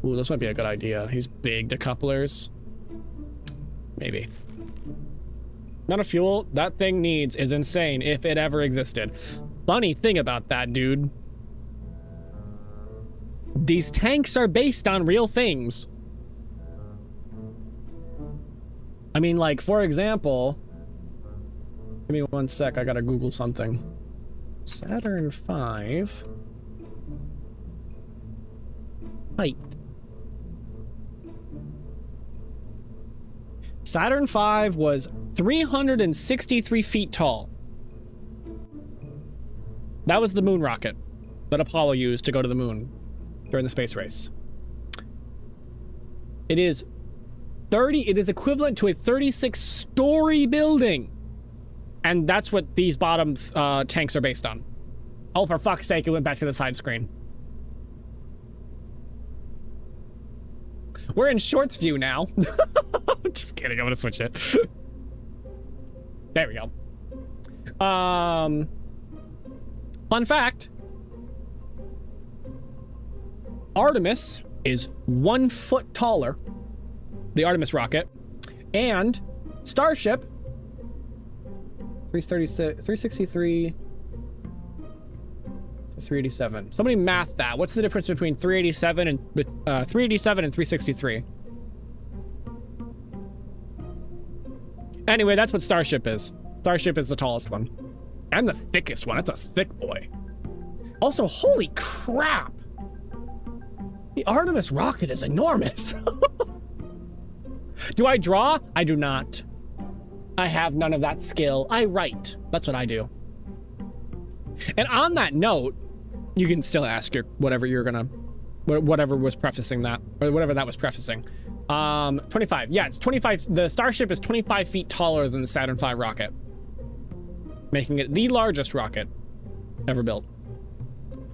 Ooh, this might be a good idea. These big decouplers. Maybe. Amount of fuel that thing needs is insane if it ever existed. Funny thing about that, dude. These tanks are based on real things. I mean, like, for example, give me one sec, I gotta Google something. Saturn V. Height. Saturn V was 363 feet tall. That was the moon rocket that Apollo used to go to the moon during the space race. It is equivalent to a 36-story building. And that's what these bottom tanks are based on. Oh, for fuck's sake, it went back to the side screen. We're in shorts view now. Just kidding, I'm gonna switch it. There we go. Fun fact. Artemis is 1 foot taller, the Artemis rocket, and Starship 363 to 387. Somebody math that. What's the difference between 387 and 363? Anyway, that's what Starship is. Starship is the tallest one. And the thickest one. It's a thick boy. Also, holy crap. The Artemis rocket is enormous. Do I draw? I do not. I have none of that skill. I write. That's what I do. And on that note, you can still ask your whatever was prefacing that, or whatever that was prefacing. 25. Yeah, it's 25. The Starship is 25 feet taller than the Saturn V rocket, making it the largest rocket ever built.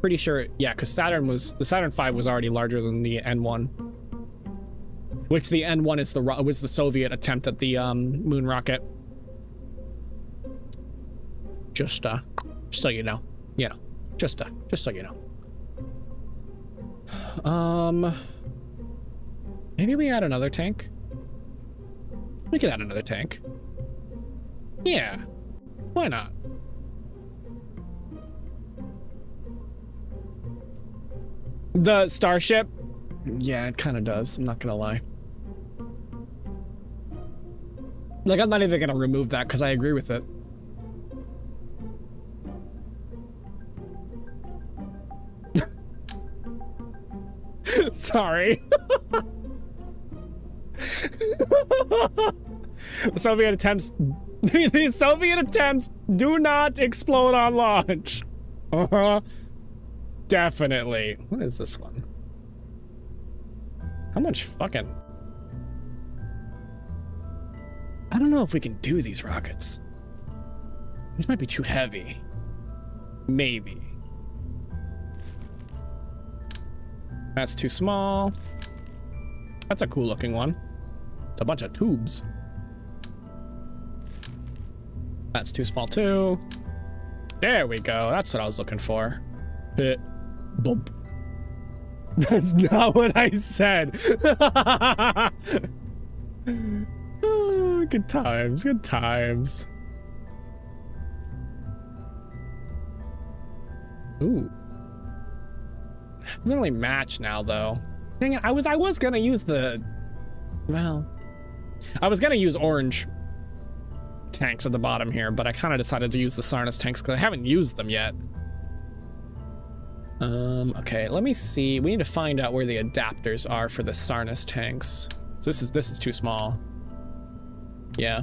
Pretty sure, yeah, because the Saturn V was already larger than the N1, which the N1 was the Soviet attempt at the moon rocket. Just so you know, just so you know. Maybe we add another tank. We could add another tank. Yeah, why not? The Starship? Yeah, it kind of does. I'm not gonna lie. Like, I'm not even gonna remove that because I agree with it. Sorry. The Soviet attempts do not explode on launch. definitely. What is this one? How much fucking... I don't know if we can do these rockets. These might be too heavy. Maybe. That's too small. That's a cool looking one. It's a bunch of tubes. That's too small too. There we go. That's what I was looking for. Hit. Bump. That's not what I said. Oh, good times, good times. Ooh. Doesn't really match now though. Dang it, I was gonna use the, well, I was gonna use orange tanks at the bottom here, but I kind of decided to use the Sarnis tanks because I haven't used them yet. Okay, let me see. We need to find out where the adapters are for the Sarnis tanks. This is too small. Yeah.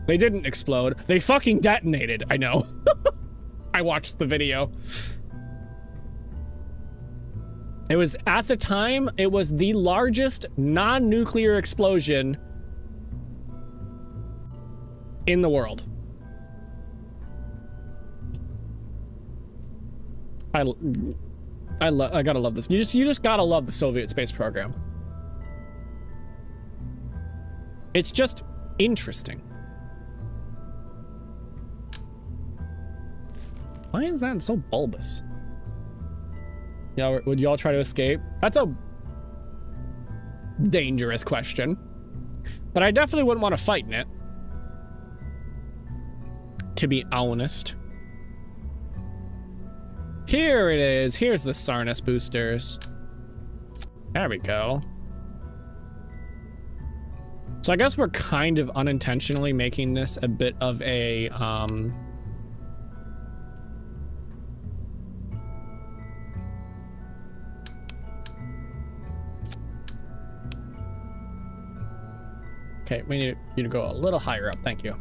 They didn't explode. They fucking detonated. I know. I watched the video. It was, at the time, it was the largest non-nuclear explosion in the world. I gotta love this. You just gotta love the Soviet space program. It's just interesting. Why is that so bulbous? Yeah, would y'all try to escape? That's a dangerous question. But I definitely wouldn't want to fight in it. To be honest. Here it is. Here's the Sarnis boosters. There we go. So I guess we're kind of unintentionally making this a bit of a, okay, we need you to go a little higher up. Thank you.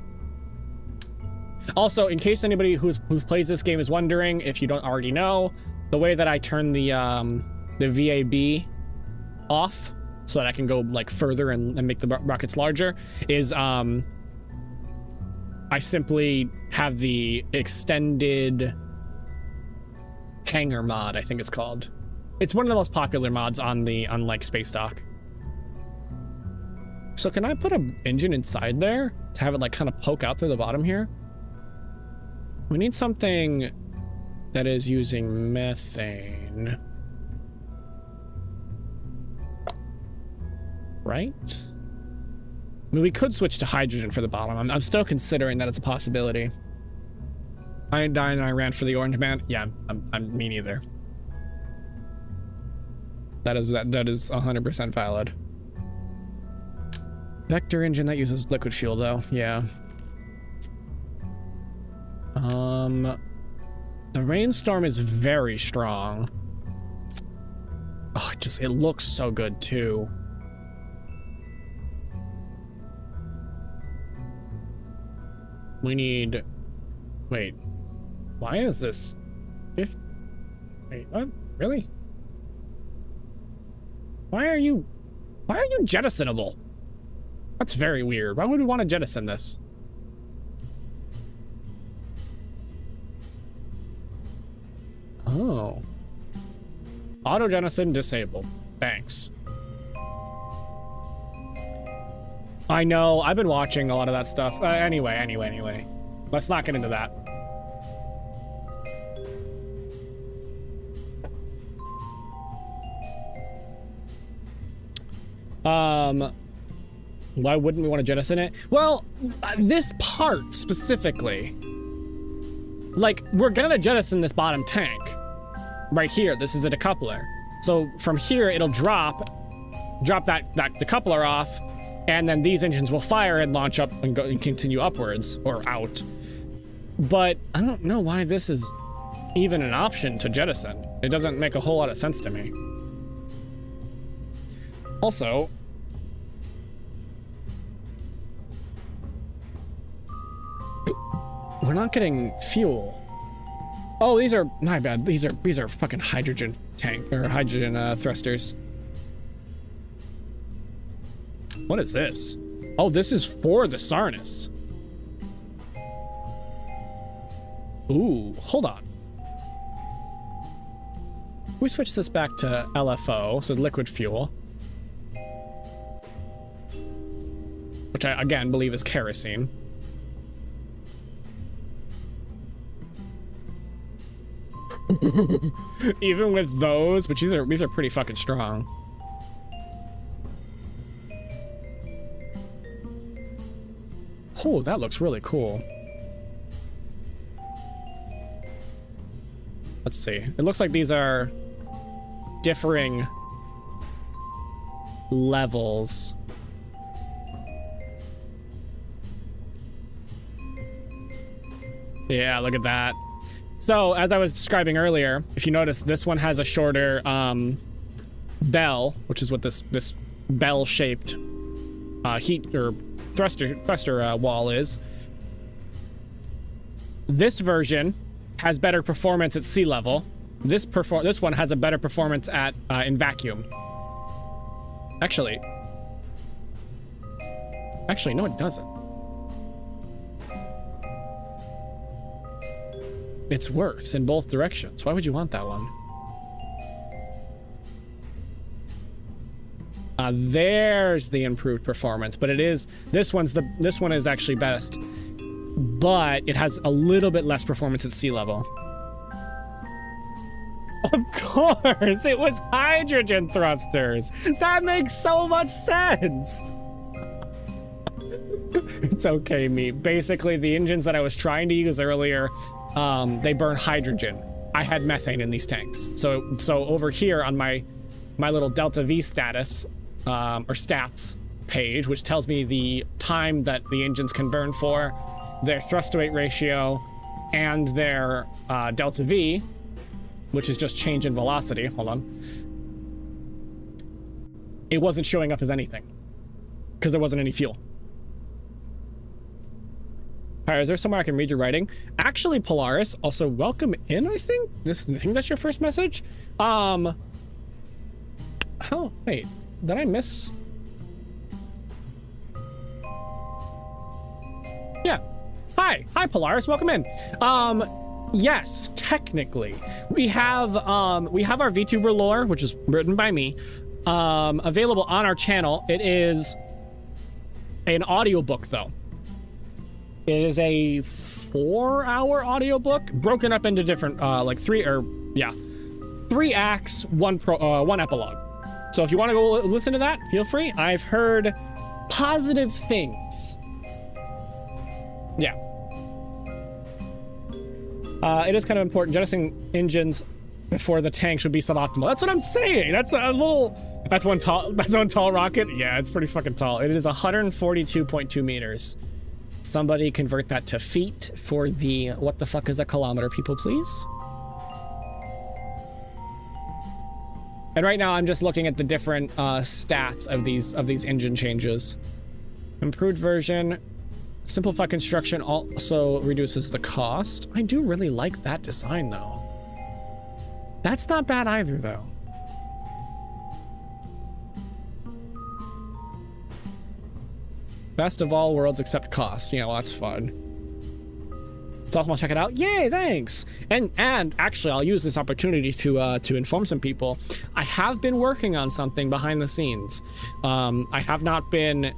Also, in case anybody who plays this game is wondering, if you don't already know, the way that I turn the VAB off so that I can go like further and make the rockets larger is I simply have the extended hangar mod, I think it's called. It's one of the most popular mods on like Space Dock. So can I put an engine inside there to have it like kind of poke out through the bottom here? We need something that is using methane. Right? I mean, we could switch to hydrogen for the bottom. I'm still considering that it's a possibility. I died and I ran for the orange man. Yeah, I'm me neither. That is 100% valid. Vector engine that uses liquid fuel though. Yeah. The rainstorm is very strong. Oh, it looks so good too. We need, wait, why is this, wait, what, really? Why are you jettisonable? That's very weird. Why would we want to jettison this? Oh. Auto jettison disabled. Thanks. I know, I've been watching a lot of that stuff. Anyway. Let's not get into that. Why wouldn't we want to jettison it? Well, this part specifically, like, we're gonna jettison this bottom tank right here. This is a decoupler. So from here, it'll drop that decoupler off, and then these engines will fire and launch up and go and continue upwards or out. But I don't know why this is even an option to jettison. It doesn't make a whole lot of sense to me. Also, we're not getting fuel. Oh, these are my bad. These are fucking hydrogen tank or hydrogen thrusters. What is this? Oh, this is for the Sarnis. Ooh, hold on. We switch this back to LFO, so liquid fuel. Which I, again, believe is kerosene. Even with those, which these are pretty fucking strong. Oh, that looks really cool. Let's see. It looks like these are differing levels. Yeah, look at that. So, as I was describing earlier, if you notice, this one has a shorter bell, which is what this bell-shaped heat or thruster wall is. This version has better performance at sea level. This one has a better performance at in vacuum. Actually, no, it doesn't. It's worse in both directions. Why would you want that one? There's the improved performance, but it is this one is actually best, but it has a little bit less performance at sea level. Of course, it was hydrogen thrusters. That makes so much sense. It's okay, me. Basically, the engines that I was trying to use earlier, they burn hydrogen. I had methane in these tanks. So over here on my little Delta V status, or stats page, which tells me the time that the engines can burn for, their thrust to weight ratio, and their Delta V, which is just change in velocity. Hold on. It wasn't showing up as anything because there wasn't any fuel. All right, is there somewhere I can read your writing? Actually, Polaris, also welcome in, I think. I think that's your first message. Oh, wait, did I miss? Yeah. Hi, Polaris, welcome in. Yes, technically, we have our VTuber lore, which is written by me, available on our channel. It is an audiobook, though. It is a 4-hour audiobook broken up into different, like 3 acts, one epilogue. So if you want to go listen to that, feel free. I've heard positive things. Yeah. It is kind of important. Jettisoning engines before the tanks would be suboptimal. That's what I'm saying. That's one tall rocket. Yeah, it's pretty fucking tall. It is 142.2 meters. Somebody convert that to feet for the what the fuck is a kilometer, people, please. And right now I'm just looking at the different stats of these engine changes. Improved version. Simplified construction also reduces the cost. I do really like that design, though. That's not bad either, though. Best of all worlds except cost. Yeah, well, that's fun. It's awesome. I'll check it out. Yay, thanks. And actually, I'll use this opportunity to inform some people. I have been working on something behind the scenes. I have not been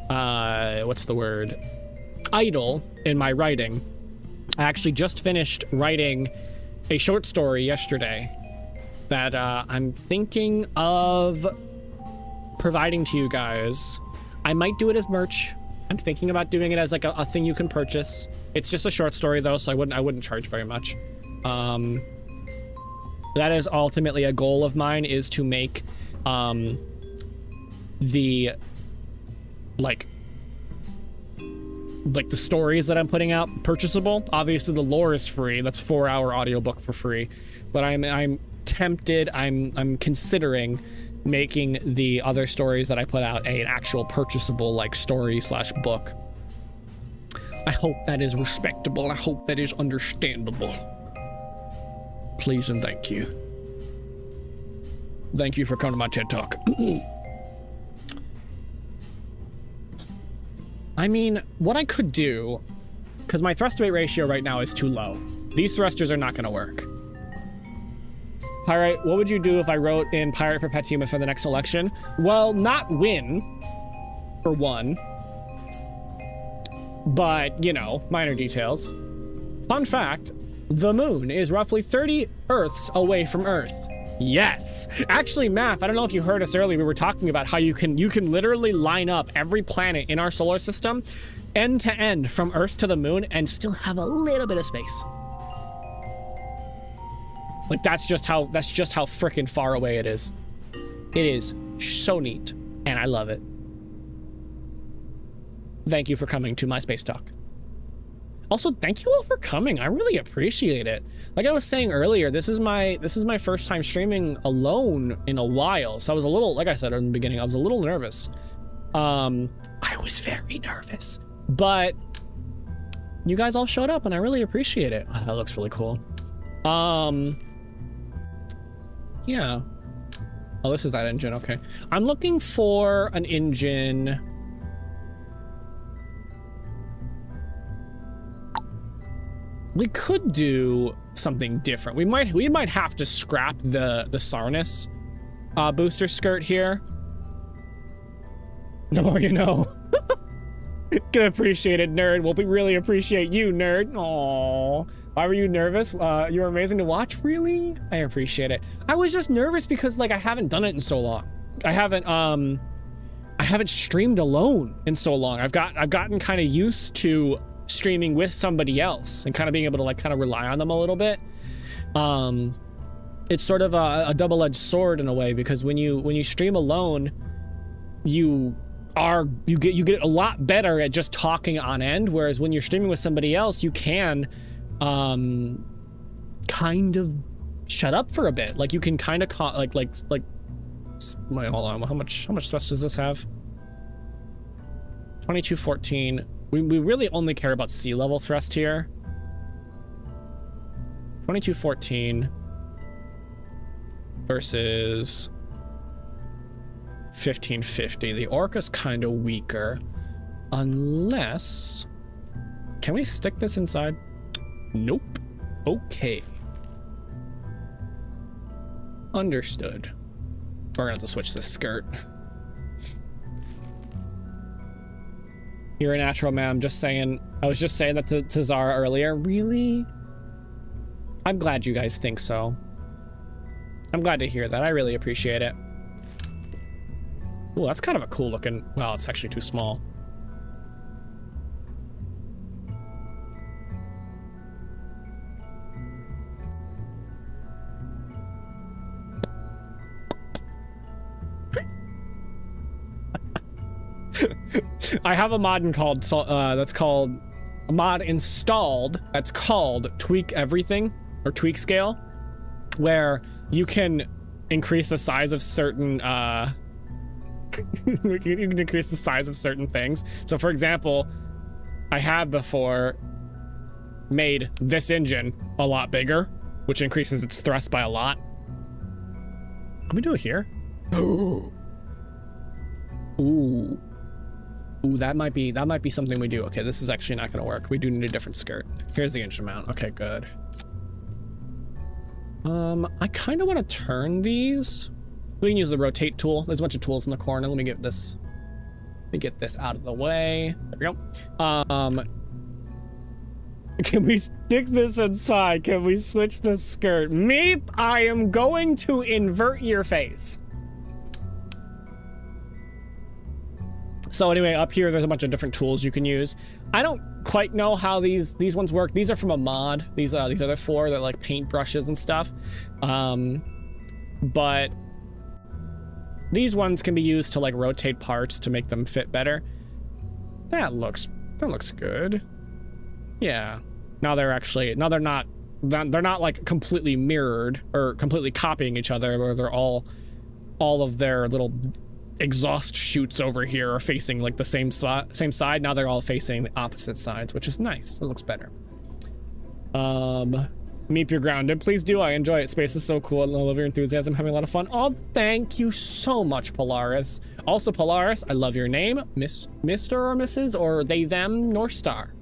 what's the word? Idle in my writing. I actually just finished writing a short story yesterday that I'm thinking of providing to you guys. I might do it as merch. I'm thinking about doing it as like a thing you can purchase. It's just a short story though, so I wouldn't charge very much. That is ultimately a goal of mine, is to make the the stories that I'm putting out purchasable. Obviously the lore is free. That's 4-hour audiobook for free. But I'm tempted, I'm considering making the other stories that I put out an actual purchasable like story / book. I hope that is respectable. I hope that is understandable. Please and thank you. Thank you for coming to my TED Talk. I mean, what I could do, because my thrust to weight ratio right now is too low. These thrusters are not going to work. Pyrite, what would you do if I wrote in Pyrite Perpetuum for the next election? Well, not win, for one. But, you know, minor details. Fun fact, the moon is roughly 30 Earths away from Earth. Yes. Actually, Math, I don't know if you heard us earlier, we were talking about how you can literally line up every planet in our solar system end to end from Earth to the moon and still have a little bit of space. Like that's just how freaking far away it is. It is so neat and I love it. Thank you for coming to my space talk. Also, thank you all for coming. I really appreciate it. Like I was saying earlier, this is my first time streaming alone in a while. So I was a little, like I said in the beginning, I was a little nervous. I was very nervous, but you guys all showed up and I really appreciate it. Oh, that looks really cool. Yeah. Oh, this is that engine. Okay. I'm looking for an engine. We could do something different. We might have to scrap the Sarnis booster skirt here. The more you know. Gonna appreciate it, nerd. Well, we really appreciate you, nerd. Aww. Why were you nervous? You were amazing to watch. Really? I appreciate it. I was just nervous because like I haven't done it in so long. I haven't streamed alone in so long. I've gotten kind of used to streaming with somebody else and kind of being able to like kind of rely on them a little bit. It's sort of a double-edged sword in a way, because when you stream alone, you get a lot better at just talking on end, whereas when you're streaming with somebody else, you can kind of shut up for a bit. Like you can kind of like wait, hold on, how much thrust does this have? 2214. We really only care about sea level thrust here. 2214 versus 1550. The Orca's kind of weaker, unless, can we stick this inside? Nope. Okay. Understood. We're gonna have to switch this skirt. You're a natural, man. I'm just saying. I was just saying that to Zara earlier. Really? I'm glad you guys think so. I'm glad to hear that. I really appreciate it. Oh, that's kind of a cool looking. Well, it's actually too small. I have a mod installed that's called Tweak Everything, or Tweak Scale, where you can increase the size of certain you can increase the size of certain things. So for example, I have before made this engine a lot bigger, which increases its thrust by a lot. Can we do it here? Ooh. Ooh, that might be something we do. Okay, this is actually not gonna work. We do need a different skirt. Here's the engine mount. Okay, good. I kind of want to turn these. We can use the rotate tool. There's a bunch of tools in the corner. Let me get this out of the way. There we go. Can we stick this inside? Can we switch the skirt? Meep, I am going to invert your face. So anyway, up here, there's a bunch of different tools you can use. I don't quite know how these ones work. These are from a mod. These other four, they're like paint brushes and stuff. But these ones can be used to like rotate parts to make them fit better. That looks good. Yeah. Now they're not like completely mirrored or completely copying each other, where they're all of their little exhaust chutes over here are facing like the same side. Now they're all facing the opposite sides, which is nice. It looks better. Meep, you're grounded. Please do. I enjoy it. Space is so cool. And I love your enthusiasm. Having a lot of fun. Oh, thank you so much, Polaris. Also, Polaris, I love your name. Mr. or Mrs. or they, them, North Star.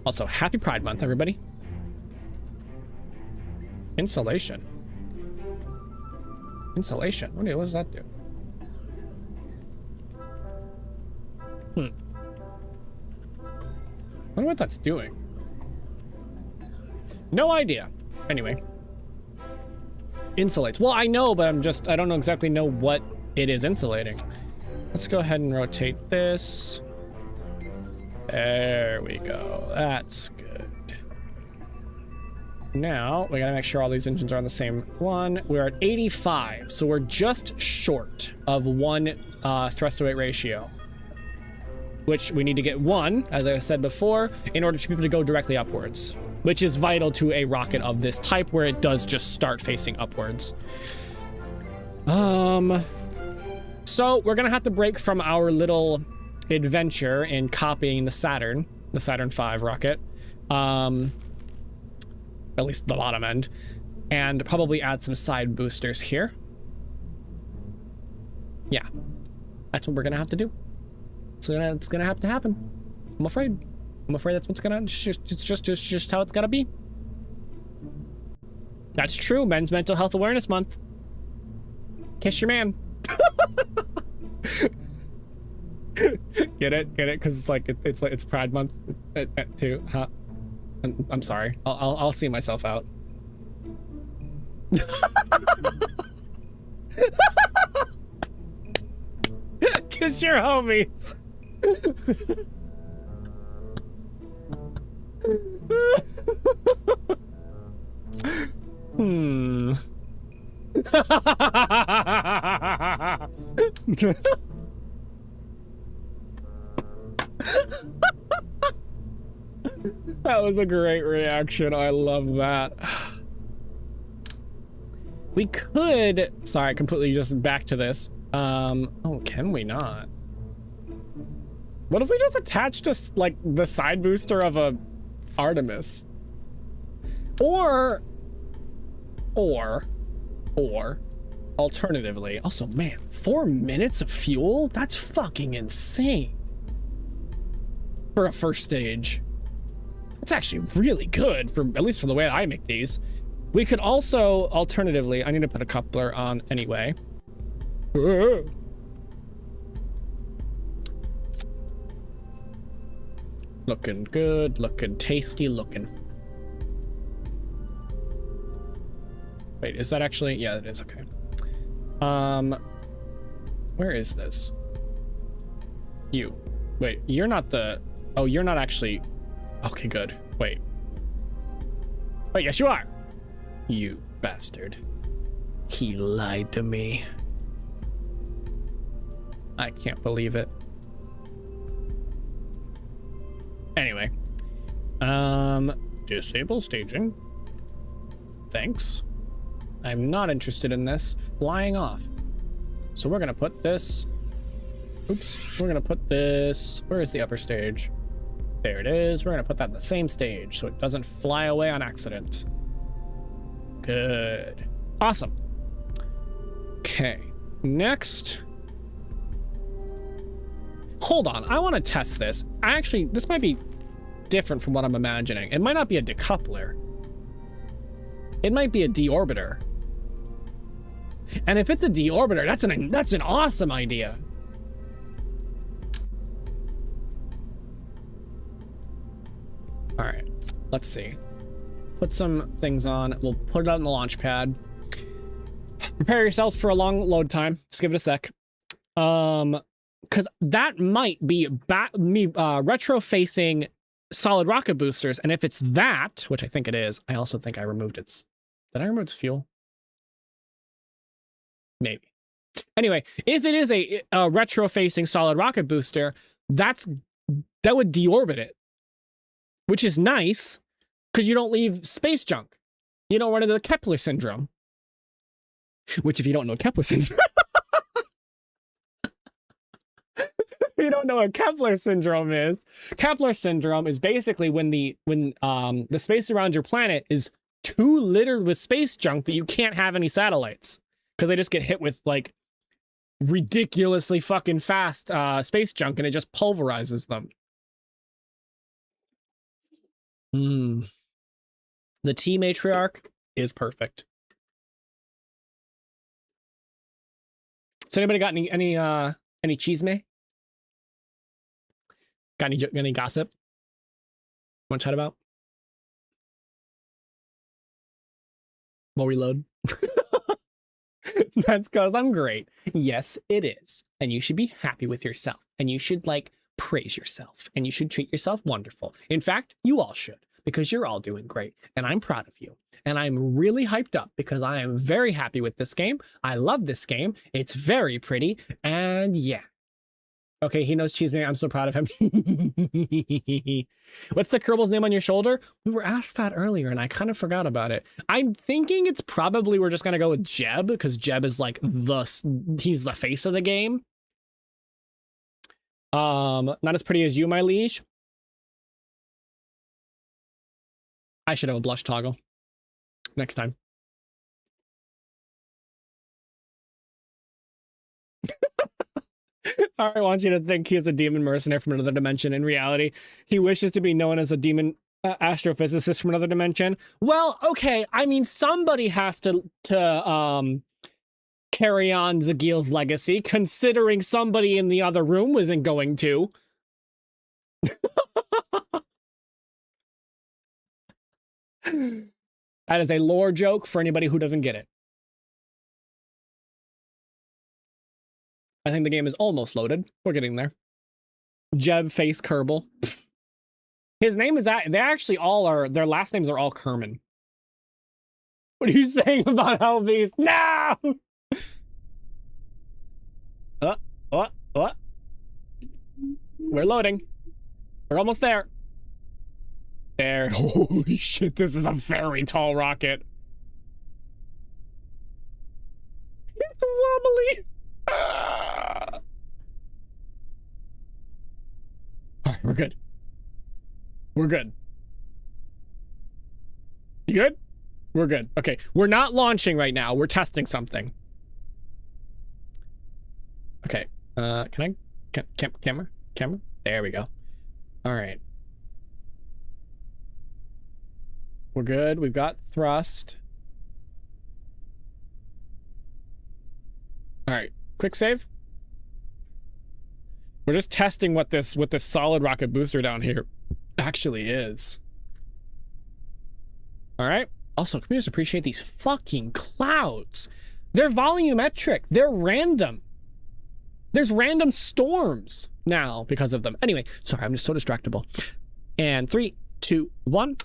Also, happy Pride Month, everybody. Insulation. Insulation. What does that do? I wonder what that's doing. No idea. Anyway. Insulates. Well, I know, but I don't know exactly know what it is insulating. Let's go ahead and rotate this. There we go. That's good. Now, we gotta make sure all these engines are on the same one. We're at 85, so we're just short of 1 thrust to weight ratio. Which we need to get 1, as I said before, in order for people to go directly upwards. Which is vital to a rocket of this type, where it does just start facing upwards. So we're gonna have to break from our little adventure in copying the Saturn V rocket. At least the bottom end. And probably add some side boosters here. Yeah, that's what we're gonna have to do. So it's gonna have to happen. I'm afraid that's what's gonna, it's just how it's gotta be. That's true. Men's Mental Health Awareness Month. Kiss your man. Get it? Because it's like it's Pride Month too, huh? I'm sorry. I'll see myself out. Kiss your homies. That was a great reaction. I love that. We could, sorry, completely just back to this. Oh, can we not? What if we just attached to like the side booster of a Artemis? Or alternatively, also, man, 4 minutes of fuel? That's fucking insane. For a first stage. That's actually really good, for at least for the way I make these. We could also, alternatively, I need to put a coupler on anyway. Looking good, looking tasty, looking. Wait, is that actually? Yeah, it is, okay. Where is this? You. Wait, you're not the, oh, you're not actually, okay, good. Wait, yes, you are. You bastard. He lied to me. I can't believe it. Anyway. Disable staging. Thanks. I'm not interested in this. Flying off. So we're gonna put this. Oops. We're gonna put this. Where is the upper stage? There it is. We're gonna put that in the same stage so it doesn't fly away on accident. Good. Awesome. Okay. Next. Hold on. I want to test this. This might be different from what I'm imagining. It might not be a decoupler. It might be a deorbiter. And if it's a deorbiter, that's an awesome idea. All right. Let's see. Put some things on. We'll put it on the launch pad. Prepare yourselves for a long load time. Just give it a sec. Because that might be retro-facing solid rocket boosters, and if it's that, which I think it is, I also think I removed its. Did I remove its fuel? Maybe. Anyway, if it is a retro-facing solid rocket booster, that would deorbit it, which is nice because you don't leave space junk. You don't run into the Kepler syndrome. Which, if you don't know Kepler syndrome, you don't know what Kepler syndrome is, Kepler syndrome is basically when the space around your planet is too littered with space junk that you can't have any satellites because they just get hit with like ridiculously fucking fast space junk and it just pulverizes them. The tea matriarch is perfect. So anybody got any chisme? Got any gossip? Want to chat about? While we load. That's because I'm great. Yes, it is. And you should be happy with yourself. And you should like praise yourself. And you should treat yourself wonderful. In fact, you all should. Because you're all doing great. And I'm proud of you. And I'm really hyped up because I am very happy with this game. I love this game. It's very pretty. And yeah. Okay, he knows Cheeseman. I'm so proud of him. What's the Kerbal's name on your shoulder? We were asked that earlier and I kind of forgot about it. I'm thinking it's probably we're just going to go with Jeb because Jeb is like he's the face of the game. Not as pretty as you, my liege. I should have a blush toggle next time. I want you to think he is a demon mercenary from another dimension. In reality, he wishes to be known as a demon astrophysicist from another dimension. Well, okay. I mean, somebody has to carry on Zagil's legacy, considering somebody in the other room wasn't going to. That is a lore joke for anybody who doesn't get it. I think the game is almost loaded. We're getting there. Jeb face Kerbal. Pfft. His name is that they actually all are their last names are all Kerman. What are you saying about Helvies? No! We're loading. We're almost there. There. Holy shit, this is a very tall rocket. It's wobbly. All right, we're good. We're good. You good? We're good. Okay, we're not launching right now. We're testing something. Okay, can I? Camera? There we go. All right. We're good. We've got thrust. All right, quick save. We're just testing what this solid rocket booster down here actually is. All right. Also, can we just appreciate these fucking clouds? They're volumetric. They're random. There's random storms now because of them. Anyway, sorry, I'm just so distractible. And 3, 2, 1.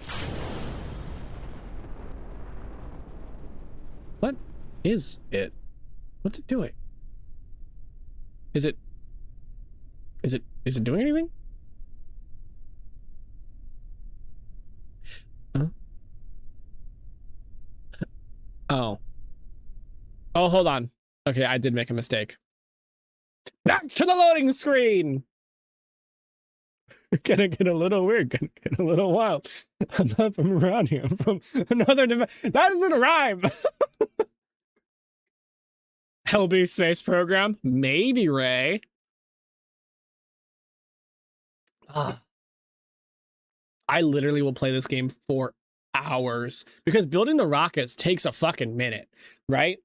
What is it? What's it doing? Is it doing anything? Huh? Oh, hold on. Okay, I did make a mistake. Back to the loading screen. Gonna get a little weird, gonna get a little wild. I'm not from around here. I'm from another dimension. That doesn't rhyme. Kerbal Space Program? Maybe, Ray. I literally will play this game for hours because building the rockets takes a fucking minute, right?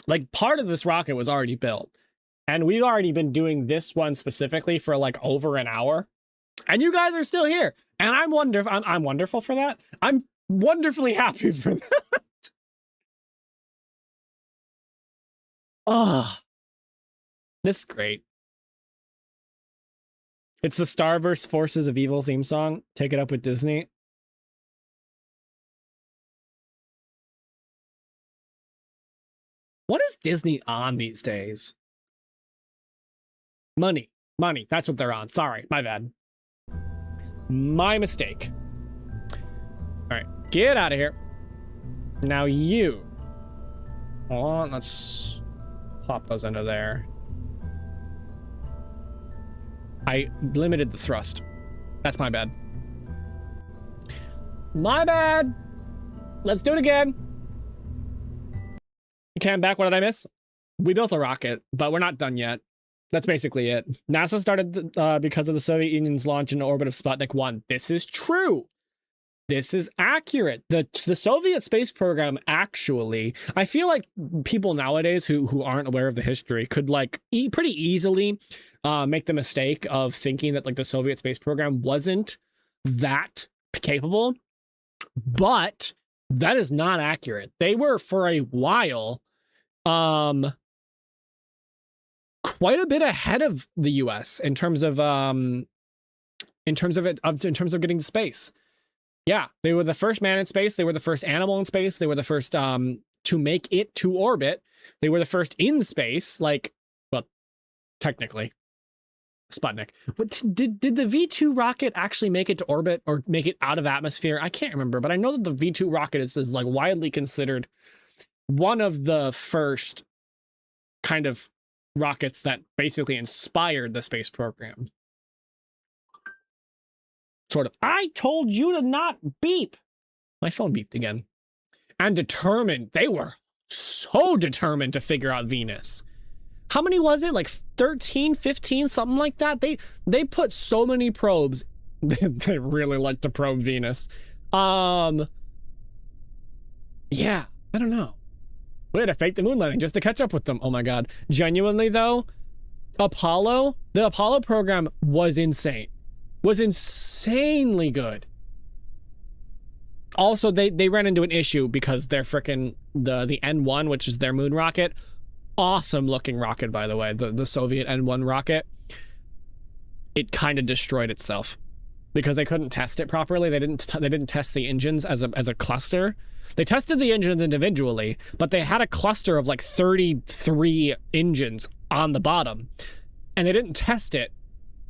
Like part of this rocket was already built and we've already been doing this one specifically for like over an hour and you guys are still here. And I'm wonderful for that. I'm wonderfully happy for that. Oh, this is great. It's the Starverse Forces of Evil theme song. Take it up with Disney. What is Disney on these days? Money. That's what they're on. Sorry, my bad. My mistake. All right, get out of here. Now you. Hold on, let's plop those into there. I limited the thrust. That's my bad. My bad. Let's do it again. Okay, I'm back. What did I miss? We built a rocket, but we're not done yet. That's basically it. NASA started because of the Soviet Union's launch into orbit of Sputnik 1. This is true. This is accurate. The Soviet space program actually, I feel like people nowadays who aren't aware of the history could like pretty easily make the mistake of thinking that like the Soviet space program wasn't that capable, but that is not accurate. They were for a while quite a bit ahead of the US in terms of getting to space. Yeah, they were the first man in space, they were the first animal in space, they were the first to make it to orbit. They were the first in space, like, well, technically. Sputnik. But did the V2 rocket actually make it to orbit or make it out of atmosphere? I can't remember, but I know that the V2 rocket is like widely considered one of the first kind of rockets that basically inspired the space program. Sort of. I told you to not beep. My phone beeped again. And determined. They were so determined to figure out Venus. How many was it? Like 13, 15, something like that? They put so many probes. They really like to probe Venus. Yeah, I don't know. We had to fake the moon landing just to catch up with them. Oh my God. Genuinely though, the Apollo program was insane. Was insanely good. Also, they ran into an issue because they're frickin' the N1, which is their moon rocket. Awesome looking rocket, by the way. The Soviet N1 rocket. It kind of destroyed itself because they couldn't test it properly. They didn't test the engines as a cluster. They tested the engines individually, but they had a cluster of like 33 engines on the bottom, and they didn't test it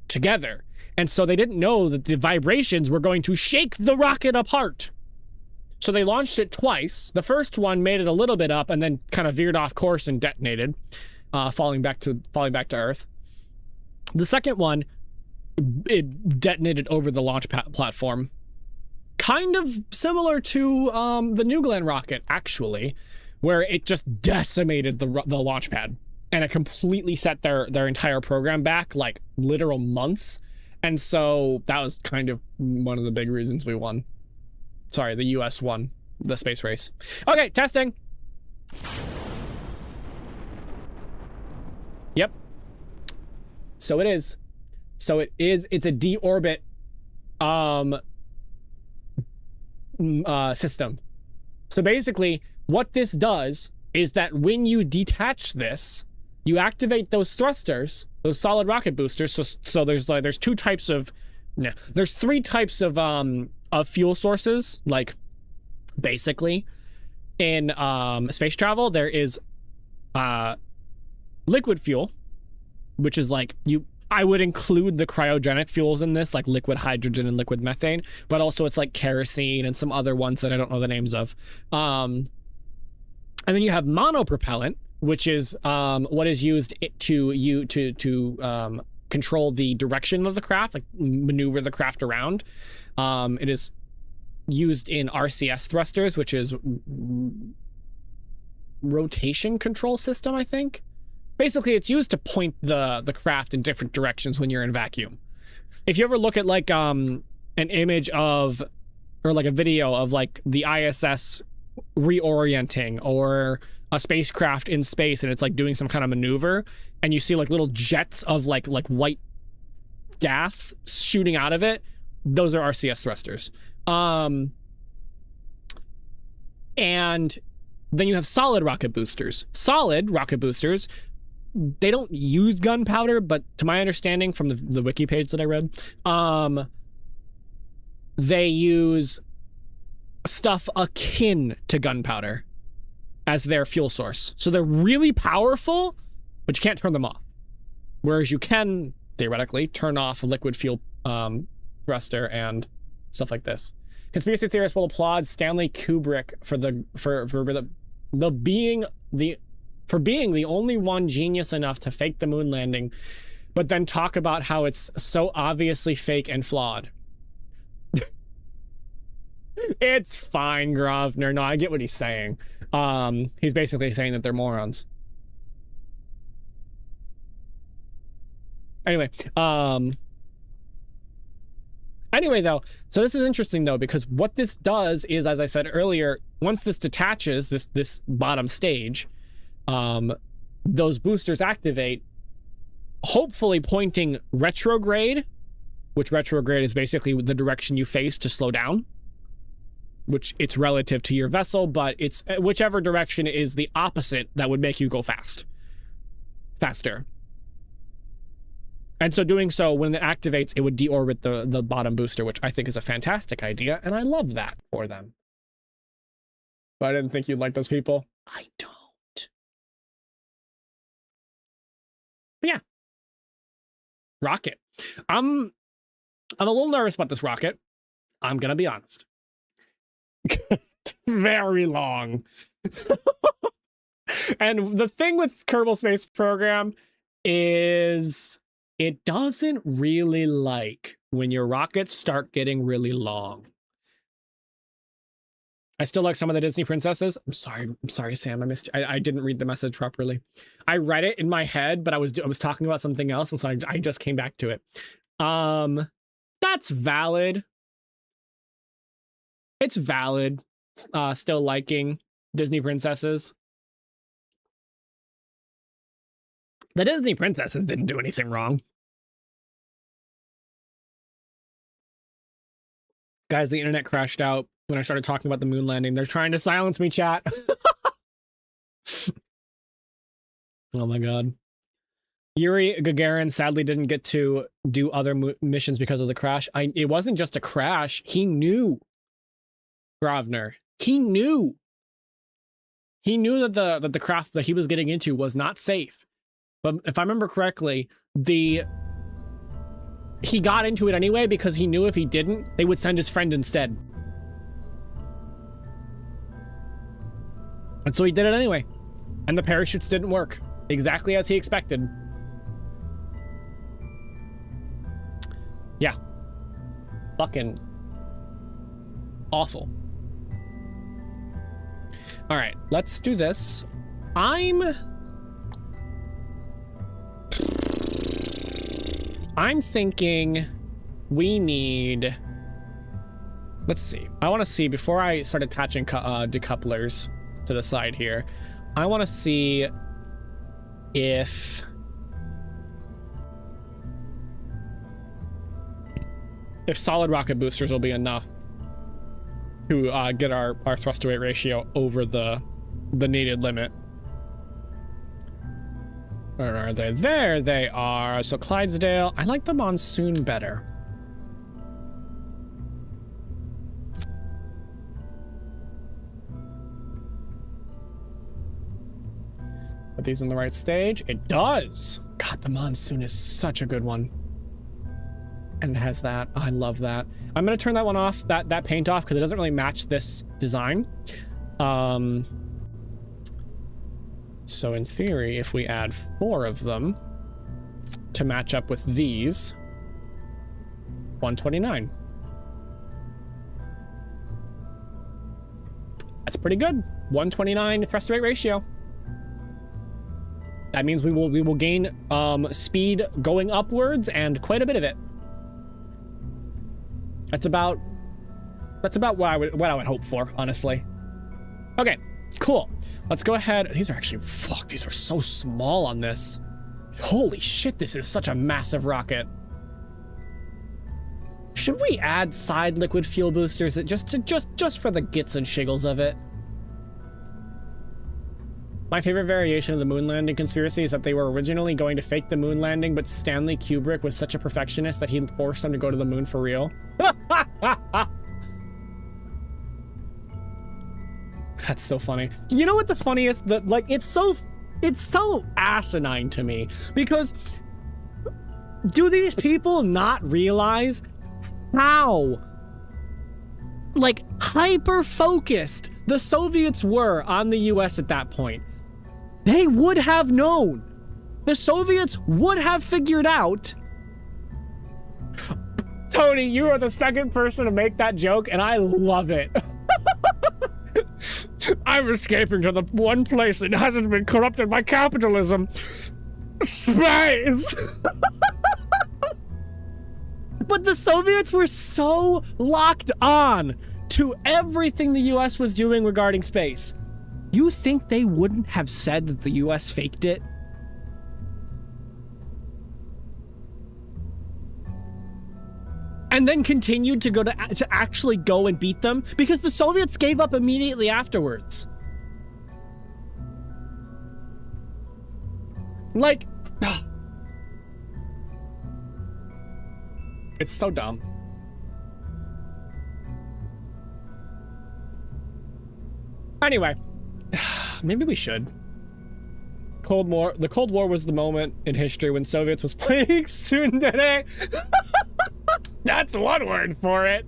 together. And so they didn't know that the vibrations were going to shake the rocket apart. So they launched it twice. The first one made it a little bit up and then kind of veered off course and detonated, falling back to Earth. The second one, it detonated over the launch platform. Kind of similar to the New Glenn rocket, actually, where it just decimated the launch pad. And it completely set their entire program back, like literal months. And so that was kind of one of the big reasons we won. Sorry, the US won the space race. Okay, testing. Yep. So it is. It's a deorbit system. So basically, what this does is that when you detach this, you activate those thrusters, those solid rocket boosters. So there's two types of, there's three types of fuel sources. Like basically, in space travel, there is liquid fuel, which is like I would include the cryogenic fuels in this, like liquid hydrogen and liquid methane, but also it's like kerosene and some other ones that I don't know the names of. And then you have monopropellant, which is what is used to control the direction of the craft, like maneuver the craft around. It is used in RCS thrusters, which is rotation control system, I think. Basically, it's used to point the craft in different directions when you're in vacuum. If you ever look at like an image of, or like a video of like the ISS reorienting, or a spacecraft in space and it's like doing some kind of maneuver, and you see like little jets of like white gas shooting out of it, those are RCS thrusters. And then you have solid rocket boosters. Solid rocket boosters, they don't use gunpowder, but to my understanding from the wiki page that I read, they use stuff akin to gunpowder as their fuel source. So they're really powerful, but you can't turn them off. Whereas you can, theoretically, turn off a liquid fuel thruster and stuff like this. Conspiracy theorists will applaud Stanley Kubrick for being the only one genius enough to fake the moon landing but then talk about how it's so obviously fake and flawed. It's fine, Grovner. No, I get what he's saying. He's basically saying that they're morons. Anyway, though, so this is interesting though, because what this does is, as I said earlier, once this detaches, this bottom stage, those boosters activate, hopefully pointing retrograde, which retrograde is basically the direction you face to slow down, which it's relative to your vessel, but it's whichever direction is the opposite that would make you go faster. And so doing so, when it activates, it would deorbit the bottom booster, which I think is a fantastic idea, and I love that for them. But I didn't think you'd like those people. I don't. But yeah. Rocket. I'm a little nervous about this rocket. I'm gonna be honest. It's very long. And the thing with Kerbal Space Program is it doesn't really like when your rockets start getting really long. I still like some of the Disney princesses. I'm sorry, Sam. I missed you. I didn't read the message properly. I read it in my head, but I was talking about something else, and so I just came back to it. That's valid. It's valid. Still liking Disney princesses. The Disney princesses didn't do anything wrong. Guys, the internet crashed out when I started talking about the moon landing. They're trying to silence me, chat. Oh my god. Yuri Gagarin sadly didn't get to do other missions because of the crash. It wasn't just a crash. He knew. Grovner. He knew. He knew that the craft that he was getting into was not safe. But if I remember correctly, he got into it anyway because he knew if he didn't, they would send his friend instead. And so he did it anyway. And the parachutes didn't work. Exactly as he expected. Yeah. Fucking awful. All right, let's do this. I'm thinking we need, let's see. I want to see, before I start attaching decouplers to the side here, I want to see if solid rocket boosters will be enough to get our thrust to weight ratio over the needed limit. Where are they? There they are. So Clydesdale, I like the Monsoon better. Put these in the right stage. It does. God, the Monsoon is such a good one. And it has that. Oh, I love that. I'm gonna turn that one off, that paint off, because it doesn't really match this design. So in theory, if we add 4 of them to match up with these, 129. That's pretty good. 129 thrust to weight ratio. That means we will gain speed going upwards, and quite a bit of it. That's about what I would hope for, honestly. Okay, cool. Let's go ahead. These are actually, fuck, these are so small on this. Holy shit, this is such a massive rocket. Should we add side liquid fuel boosters just for the gits and shiggles of it? My favorite variation of the moon landing conspiracy is that they were originally going to fake the moon landing, but Stanley Kubrick was such a perfectionist that he forced them to go to the moon for real. That's so funny. You know what the funniest, like, it's so asinine to me, because do these people not realize how, like, hyper-focused the Soviets were on the US at that point? They would have known the Soviets would have figured out. Tony, you are the second person to make that joke, and I love it. I'm escaping to the one place that hasn't been corrupted by capitalism. Space! But the Soviets were so locked on to everything the US was doing regarding space. You think they wouldn't have said that the US faked it? And then continued to go to actually go and beat them? Because the Soviets gave up immediately afterwards. Like, it's so dumb. Anyway, maybe we should. Cold War. The Cold War was the moment in history when Soviets was playing tsundere. That's one word for it.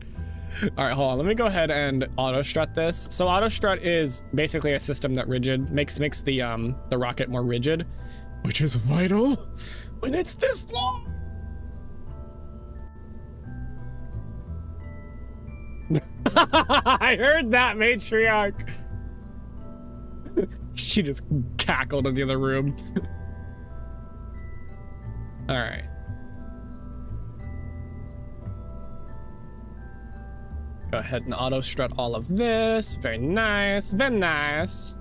All right, hold on. Let me go ahead and auto strut this. So auto strut is basically a system that makes the rocket more rigid, which is vital when it's this long. I heard that, Matriarch. She just cackled in the other room. All right. Go ahead and auto strut all of this. Very nice, very nice.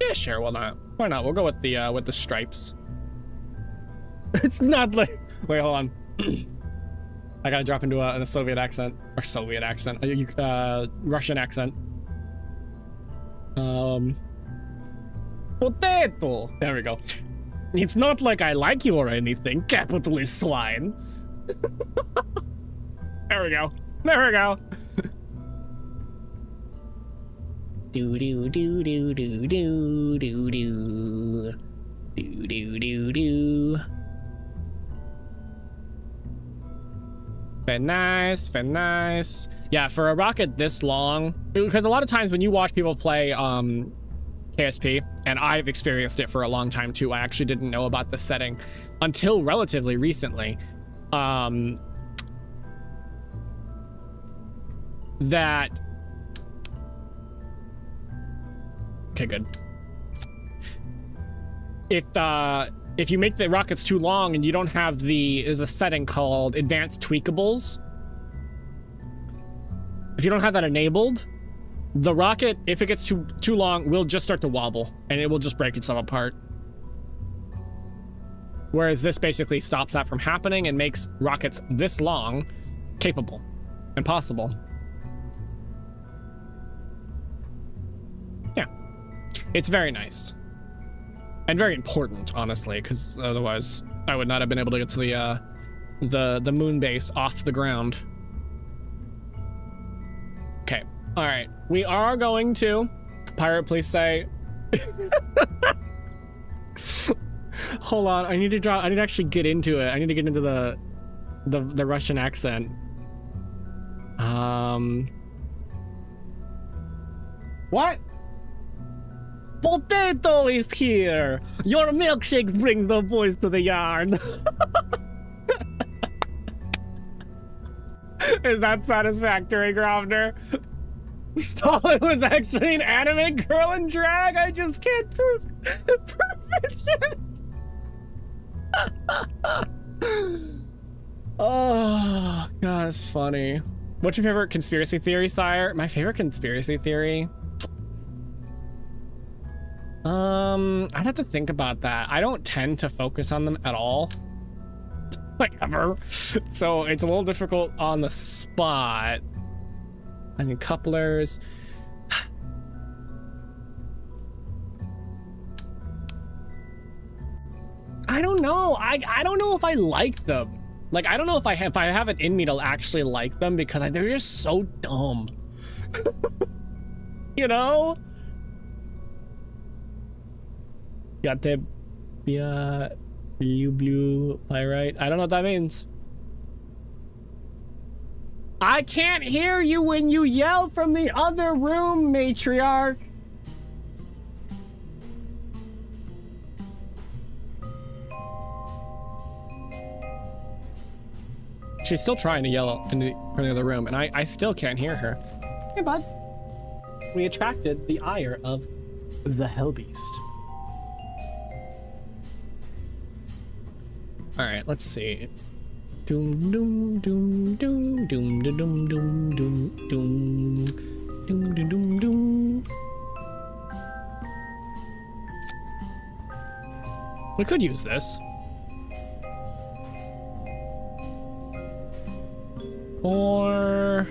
Yeah, sure, why not? Why not? We'll go with the stripes. It's not like, wait, hold on. I gotta drop into a Soviet accent, or Soviet accent, Russian accent. Potato. There we go. It's not like I like you or anything, capitalist swine. There we go. There we go. Do do do do do do do do do do do do. Very nice, very nice. Yeah, for a rocket this long, because a lot of times when you watch people play KSP, and I've experienced it for a long time too. I actually didn't know about this setting until relatively recently. That. Okay, good. If you make the rockets too long and you don't have there's a setting called advanced tweakables. If you don't have that enabled, the rocket, if it gets too long, will just start to wobble and it will just break itself apart. Whereas this basically stops that from happening and makes rockets this long capable and possible. Yeah, it's very nice and very important, honestly, because otherwise I would not have been able to get to the moon base off the ground. Okay. All right, we are going to Pirate. Please say. Hold on, I need to actually get into it. I need to get into the Russian accent. What? Potato is here. Your milkshakes bring the boys to the yard. Is that satisfactory, Grosvenor? Stalin was actually an anime girl in drag. I just can't prove it yet. Oh, God, that's funny. What's your favorite conspiracy theory, sire? My favorite conspiracy theory? I'd have to think about that. I don't tend to focus on them at all. Like, ever. So it's a little difficult on the spot. I mean, couplers. I don't know. I don't know if I like them. Like, I don't know if I have it in me to actually like them because they're just so dumb. You know? Got the blue Pyrite. I don't know what that means. I can't hear you when you yell from the other room, Matriarch. She's still trying to yell from the other room, and I still can't hear her. Hey, bud. We attracted the ire of the Hellbeast. All right, let's see. Doom doom doom doom doom doom doom doom doom doom doom doom doom. We could use this. Or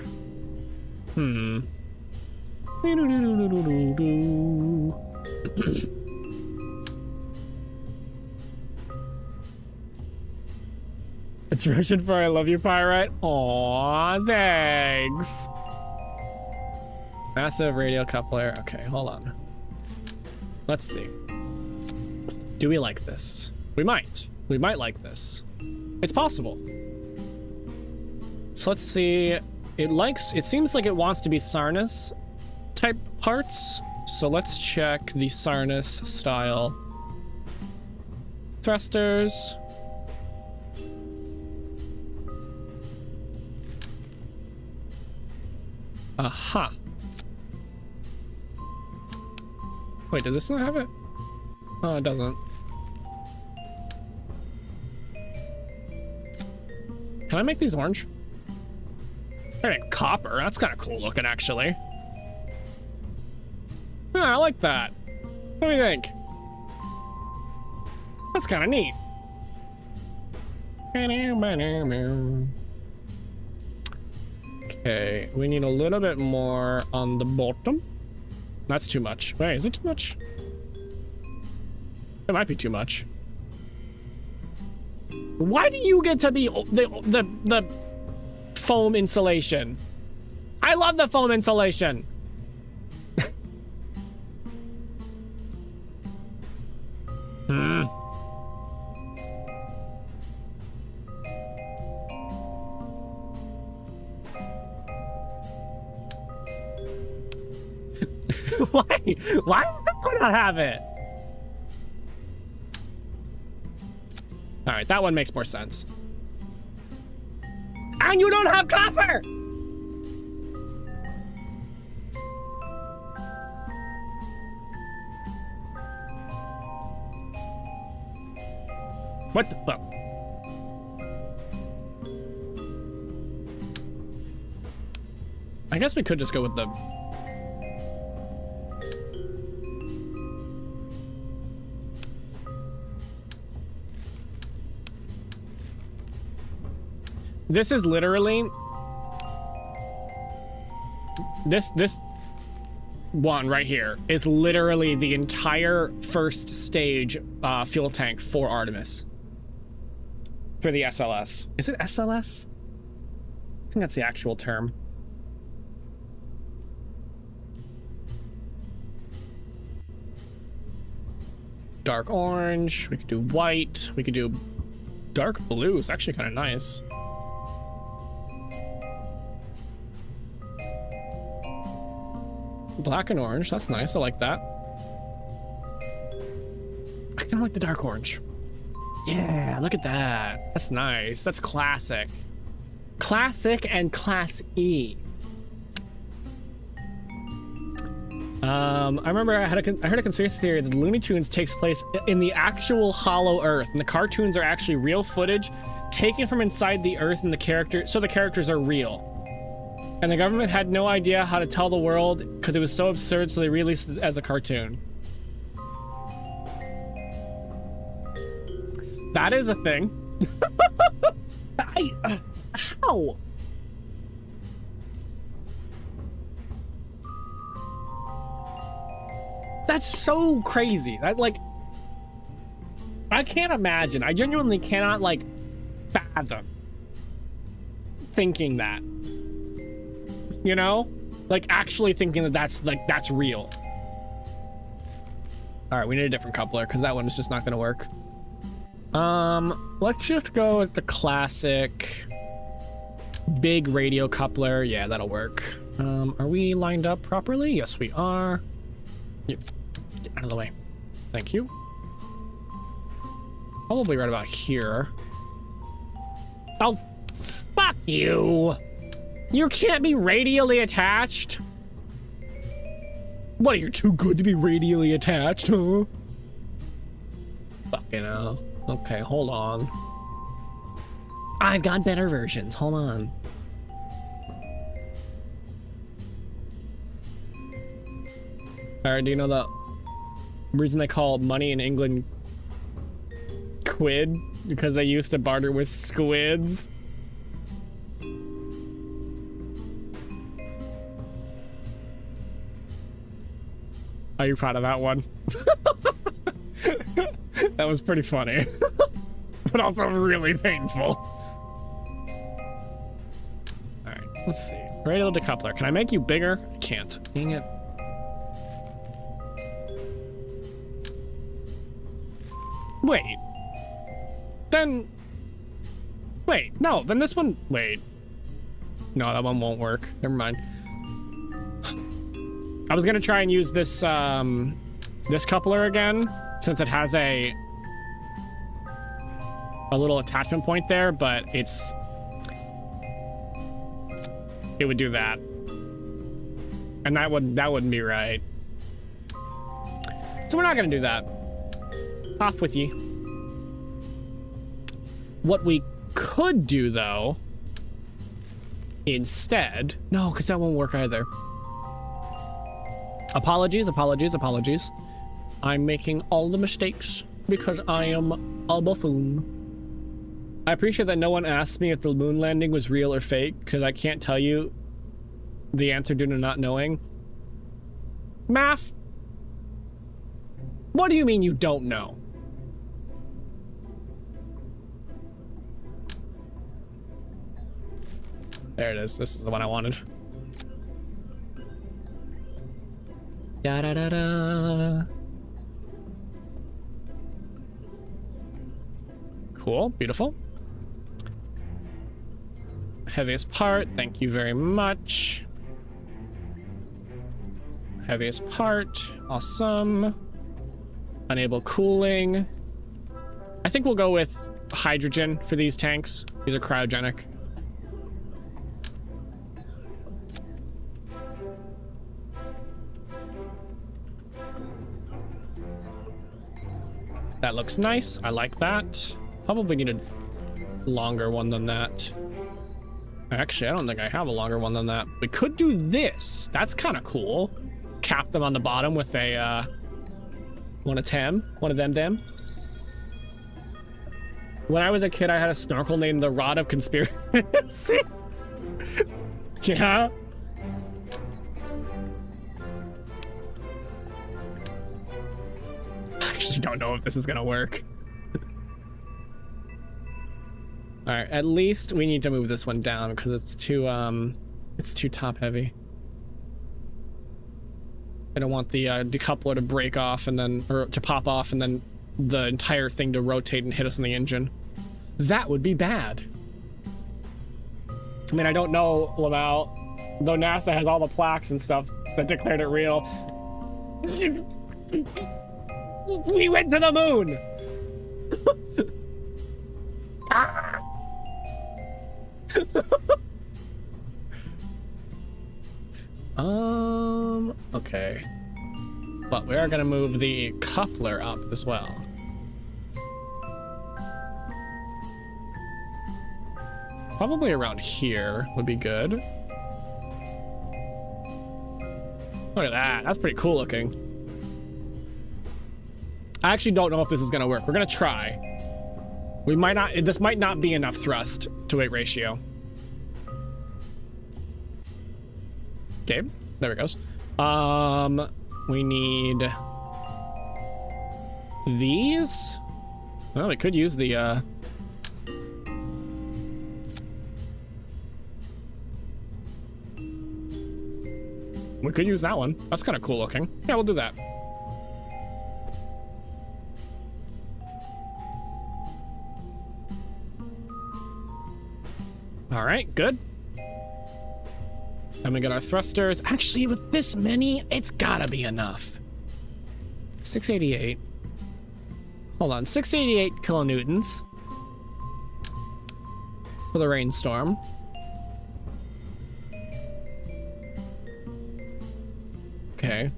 It's Russian for I love you, Pyrite. Aw, thanks. Massive radio coupler. Okay, hold on. Let's see. Do we like this? We might. We might like this. It's possible. So let's see. It seems like it wants to be Sarnus type parts. So let's check the Sarnus style. Thrusters. Aha. Wait, does this not have it? Oh, it doesn't. Can I make these orange? They're in copper. That's kind of cool looking, actually. Yeah, I like that. What do you think? That's kind of neat. Okay, we need a little bit more on the bottom. That's too much. Wait, is it too much? It might be too much. Why do you get to be the foam insulation? I love the foam insulation. Why does this one not have it? All right, that one makes more sense. And you don't have copper! What the fuck? I guess we could just go with the... This is literally... This one right here is literally the entire first stage fuel tank for Artemis. For the SLS. Is it SLS? I think that's the actual term. Dark orange. We could do white. We could do dark blue. It's actually kind of nice. Black and orange, that's nice. I like that. I kind of like the dark orange. Yeah, look at that. That's nice. That's classic. Classic and class E. I remember I heard a conspiracy theory that the Looney Tunes takes place in the actual hollow Earth, and the cartoons are actually real footage taken from inside the Earth, and the characters are real. And the government had no idea how to tell the world because it was so absurd, so they released it as a cartoon. That is a thing. How? That's so crazy. That, like, I can't imagine. I genuinely cannot, like, fathom thinking that. You know, like actually thinking that that's real. All right, we need a different coupler because that one is just not going to work. Let's just go with the classic Big radio coupler. Yeah, that'll work. Are we lined up properly? Yes, we are. Get out of the way. Thank you. Probably right about here. Oh, fuck you. You can't be radially attached. What, you're too good to be radially attached, huh? Fucking hell. Okay, hold on. I've got better versions. Hold on. Alright, do you know the reason they call money in England quid? Because they used to barter with squids? Are you proud of that one? That was pretty funny. But also really painful. Alright, let's see. Radial decoupler. Can I make you bigger? I can't. Dang it. Wait. Then... Wait, no, then this one... Wait. No, that one won't work. Never mind. I was gonna try and use this, this coupler again, since it has a little attachment point there, but it's... It would do that. And that wouldn't be right. So we're not gonna do that. Off with ye. What we could do, though, instead... No, because that won't work either. Apologies, apologies, apologies. I'm making all the mistakes because I am a buffoon. I appreciate that no one asked me if the moon landing was real or fake, because I can't tell you the answer due to not knowing. Math? What do you mean you don't know? There it is. This is the one I wanted. Da da da da. Cool, beautiful. Heaviest part, thank you very much. Heaviest part, awesome. Enable cooling. I think we'll go with hydrogen for these tanks. These are cryogenic. That looks nice. I like that. Probably need a longer one than that. Actually, I don't think I have a longer one than that. We could do this. That's kind of cool. Cap them on the bottom with a, one of them. When I was a kid, I had a snorkel named the Rod of Conspiracy. Yeah. I actually don't know if this is gonna work. All right, at least we need to move this one down because it's too top heavy. I don't want the decoupler to break off and then, or to pop off and then the entire thing to rotate and hit us in the engine. That would be bad. I mean, I don't know, Lamau, though NASA has all the plaques and stuff that declared it real. We went to the moon! Okay. But we are gonna move the coupler up as well. Probably around here would be good. Look at that, that's pretty cool looking. I actually don't know if this is gonna work. We're gonna try. We might not, this might not be enough thrust to weight ratio. Okay, there it goes. We need these. Well, we could use the, we could use that one. That's kind of cool looking. Yeah, we'll do that. All right, good. Then we got our thrusters. Actually, with this many, it's gotta be enough. 688. Hold on, 688 kilonewtons for the rainstorm. Okay.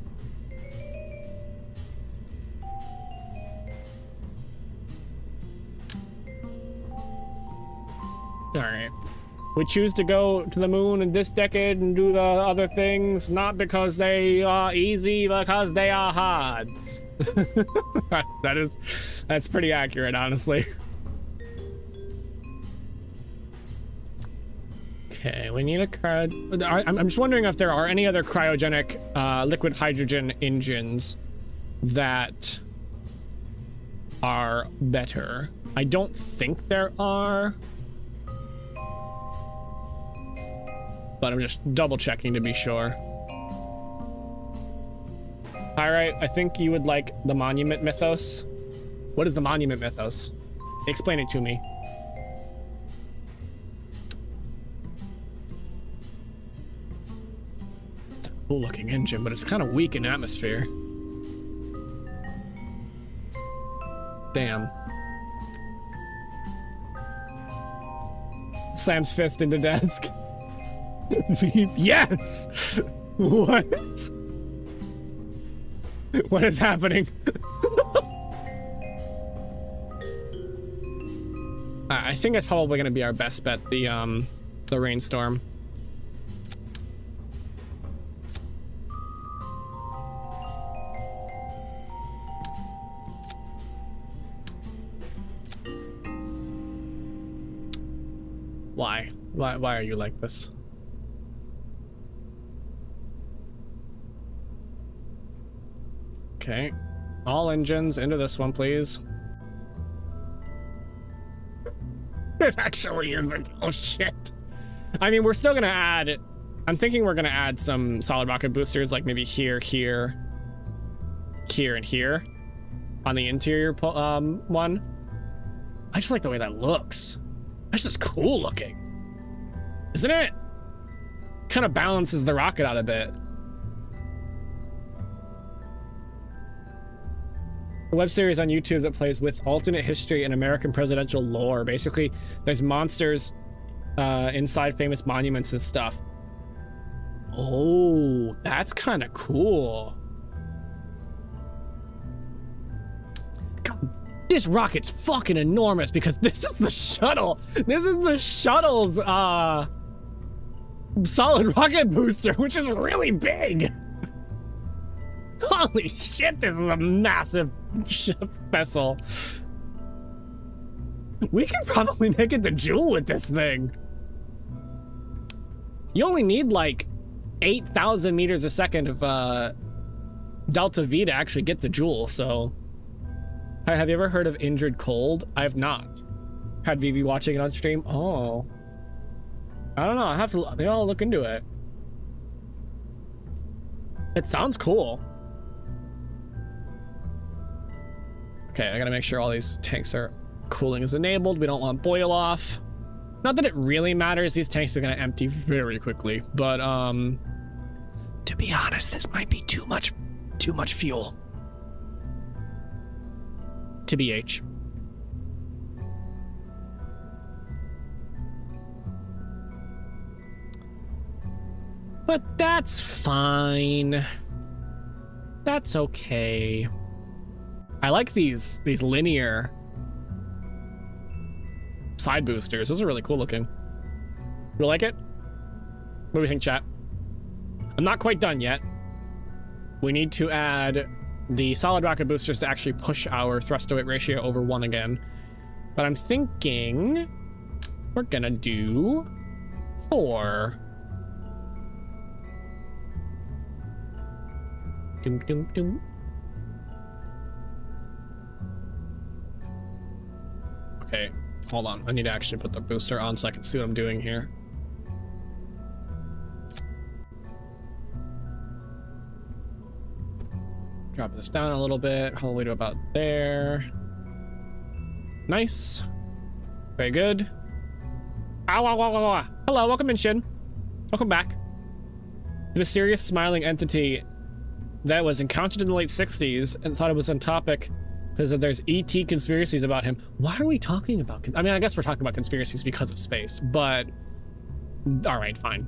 All right. We choose to go to the moon in this decade and do the other things, not because they are easy, because they are hard. That's pretty accurate, honestly. Okay, we need a I'm just wondering if there are any other cryogenic liquid hydrogen engines that are better. I don't think there are, but I'm just double checking to be sure. Pyrite, I think you would like the monument mythos. What is the monument mythos? Explain it to me. It's a cool looking engine, but it's kind of weak in atmosphere. Damn. Slams fist into desk. Yes! What? What is happening? I think that's probably gonna be our best bet, the rainstorm. Why? Why are you like this? Okay, all engines into this one, please. It actually isn't. Oh shit. I mean, we're still gonna add, I'm thinking we're gonna add some solid rocket boosters, like maybe here, here, here, and here on the interior one. I just like the way that looks. That's just cool looking, isn't it? Kind of balances the rocket out a bit. A web series on YouTube that plays with alternate history and American presidential lore. Basically, there's monsters inside famous monuments and stuff. Oh, that's kind of cool. God, this rocket's fucking enormous because this is the shuttle. This is the shuttle's solid rocket booster, which is really big. Holy shit, this is a massive vessel. We can probably make it to Joule with this thing. You only need like 8,000 meters a second of delta V to actually get to Joule, so. Hi, have you ever heard of Injured Cold? I have not. Had Vivi watching it on stream? Oh. I don't know, I have to, maybe I'll look into it. It sounds cool. Okay, I gotta make sure all these tanks are cooling is enabled. We don't want boil off. Not that it really matters. These tanks are gonna empty very quickly, but to be honest, this might be too much fuel. To BH. But that's fine. That's okay. I like these linear side boosters. Those are really cool looking. You like it? What do we think, chat? I'm not quite done yet. We need to add the solid rocket boosters to actually push our thrust to weight ratio over 1 again. But I'm thinking we're gonna do 4. Doom, doom, doom. Okay, hold on. I need to actually put the booster on so I can see what I'm doing here. Drop this down a little bit, all the way to about there. Nice. Very good. Ow, ow, ow, ow, ow. Hello, welcome in, Shin. Welcome back. The mysterious smiling entity that was encountered in the late 60s and thought it was on topic because there's ET conspiracies about him. Why are we talking about, I mean, I guess we're talking about conspiracies because of space, but all right, fine.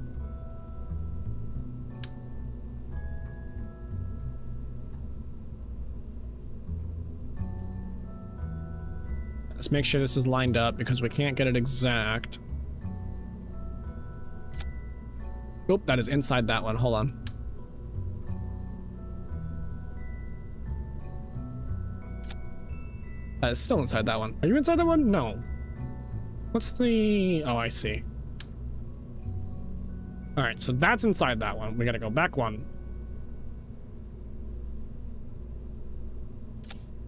Let's make sure this is lined up because we can't get it exact. Oop, that is inside that one. Hold on. That is still inside that one. Are you inside that one? No. What's the... Oh, I see. All right, so that's inside that one. We gotta go back one.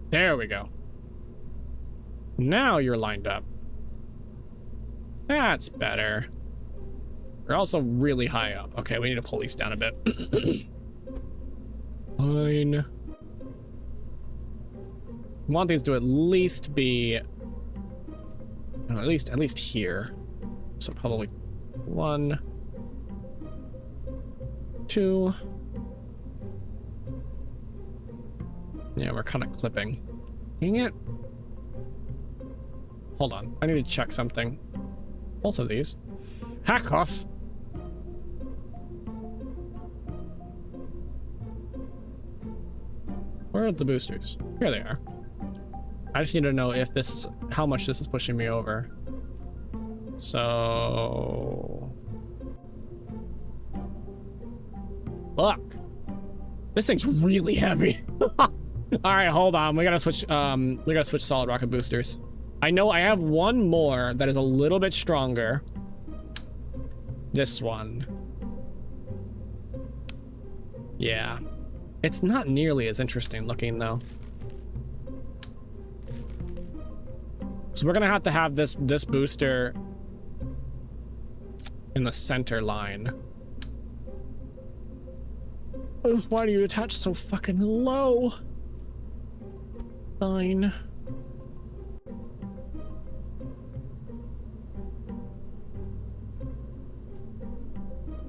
There we go. Now you're lined up. That's better. You're also really high up. Okay, we need to pull these down a bit. Fine. I want these to at least be, at least here. So probably 1, 2. Yeah, we're kind of clipping. Dang it. Hold on, I need to check something. Both of these. Hack off. Where are the boosters? Here they are. I just need to know if this, how much this is pushing me over. So... Fuck. This thing's really heavy. All right, hold on. We gotta switch solid rocket boosters. I know I have one more that is a little bit stronger. This one. Yeah. It's not nearly as interesting looking though. So we're gonna have to have this booster in the center line. Ugh, why do you attach so fucking low? Fine.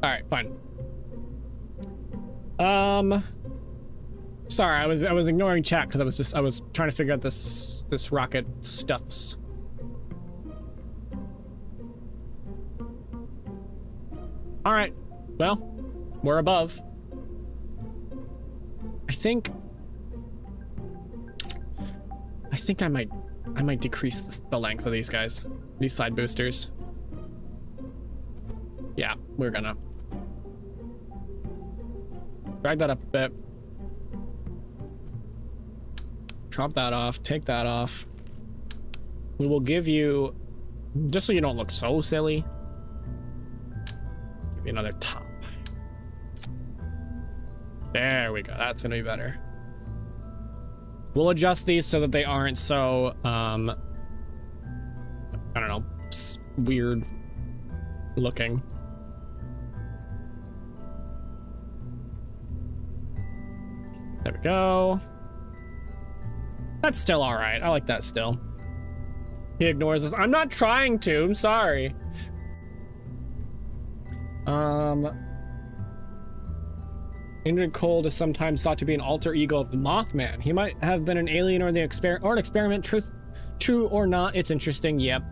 All right, fine. Sorry, I was ignoring chat because I was trying to figure out this rocket stuffs. All right, well, we're above. I think I might decrease the length of these guys, these side boosters. Yeah, we're gonna drag that up a bit. Drop that off, take that off. We will give you, just so you don't look so silly, give you another top. There we go, that's gonna be better. We'll adjust these so that they aren't so, I don't know, weird looking. There we go. That's still all right. I like that still. He ignores us. I'm not trying to. I'm sorry. Indrid Cold is sometimes thought to be an alter ego of the Mothman. He might have been an alien or an experiment. True or not, it's interesting. Yep.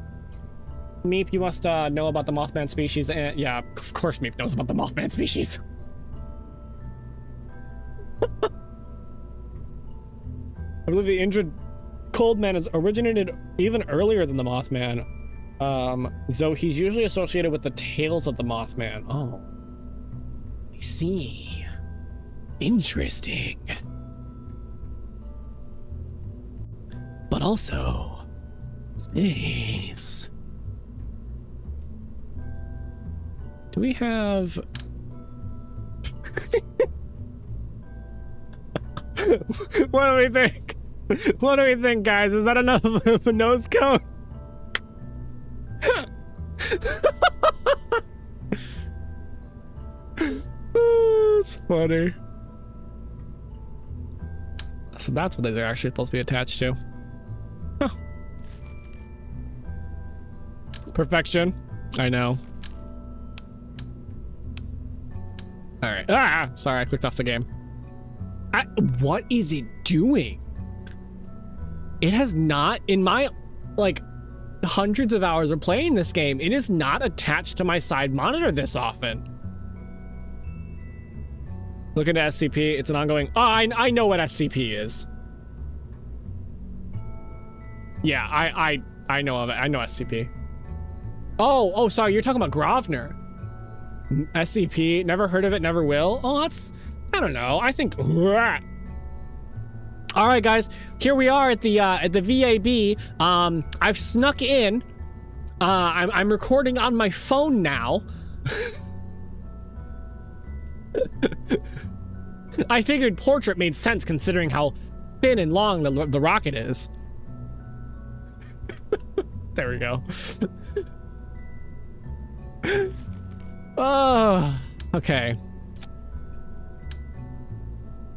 Meep, you must know about the Mothman species. Yeah, of course Meep knows about the Mothman species. I believe the Indrid Cold Man has originated even earlier than the Mothman, though he's usually associated with the tales of the Mothman. Oh, I see. Interesting. But also, space. Do we have... What do we think? What do we think, guys? Is that enough of a nose cone? It's funny. So that's what these are actually supposed to be attached to. Huh. Perfection. I know. All right. Ah, sorry, I clicked off the game. What is it doing? It has not, in my, like, hundreds of hours of playing this game, it is not attached to my side monitor this often. Looking at SCP, it's an ongoing, oh, I know what SCP is. Yeah, I know of it. I know SCP. Oh, sorry, you're talking about Grosvenor. SCP, never heard of it, never will. Oh, that's, I don't know. I think. All right, guys, here we are at the VAB. I've snuck in. I'm recording on my phone now. I figured portrait made sense considering how thin and long the rocket is. There we go. Oh, okay.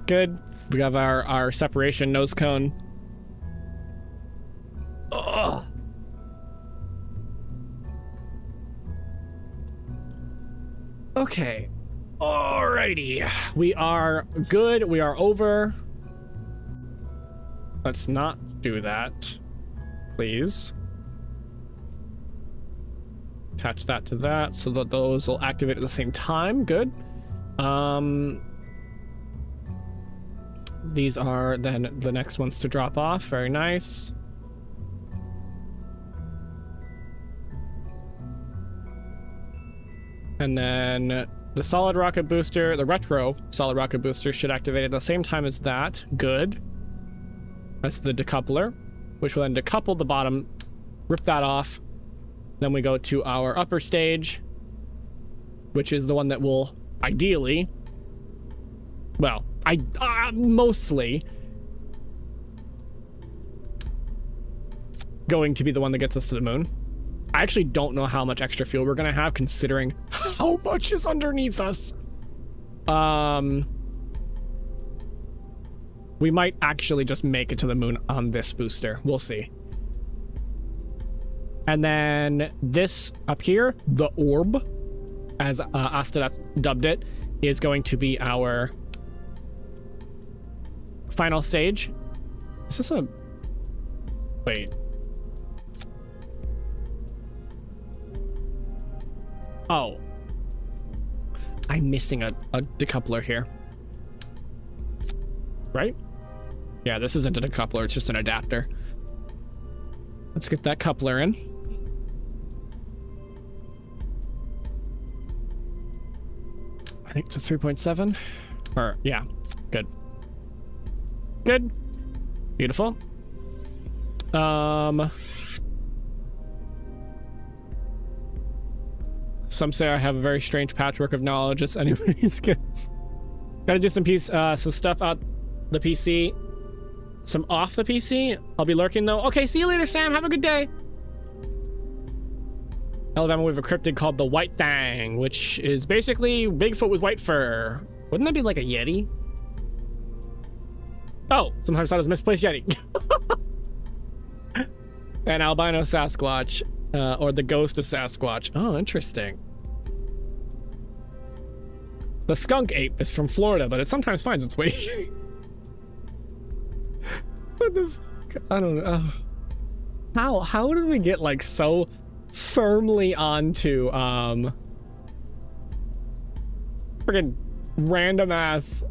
Good. We have our separation nose cone. Ugh. Okay. Alrighty. We are good. We are over. Let's not do that, please. Attach that to that so that those will activate at the same time. Good. These are then the next ones to drop off. Very nice. And then the solid rocket booster, the retro solid rocket booster should activate at the same time as that. Good. That's the decoupler, which will then decouple the bottom, rip that off. Then we go to our upper stage, which is the one that will ideally, well, mostly going to be the one that gets us to the moon. I actually don't know how much extra fuel we're gonna have considering how much is underneath us. We might actually just make it to the moon on this booster. We'll see. And then this up here, the orb, as Asta dubbed it, is going to be our final stage. Is this a... Wait. Oh. I'm missing a decoupler here. Right? Yeah, this isn't a decoupler, it's just an adapter. Let's get that coupler in. I think it's a 3.7. Or, yeah, good. Good. Beautiful. Some say I have a very strange patchwork of knowledge as anybody's gets. Gotta do some stuff out the PC. Some off the PC. I'll be lurking though. Okay, see you later, Sam. Have a good day. Alabama, we have a cryptid called the White Thang, which is basically Bigfoot with white fur. Wouldn't that be like a Yeti? Oh, sometimes thought it was misplaced Yeti. An albino Sasquatch, or the ghost of Sasquatch. Oh, interesting. The skunk ape is from Florida, but it sometimes finds its way. What the fuck? I don't know. How did we get like so firmly onto friggin' random ass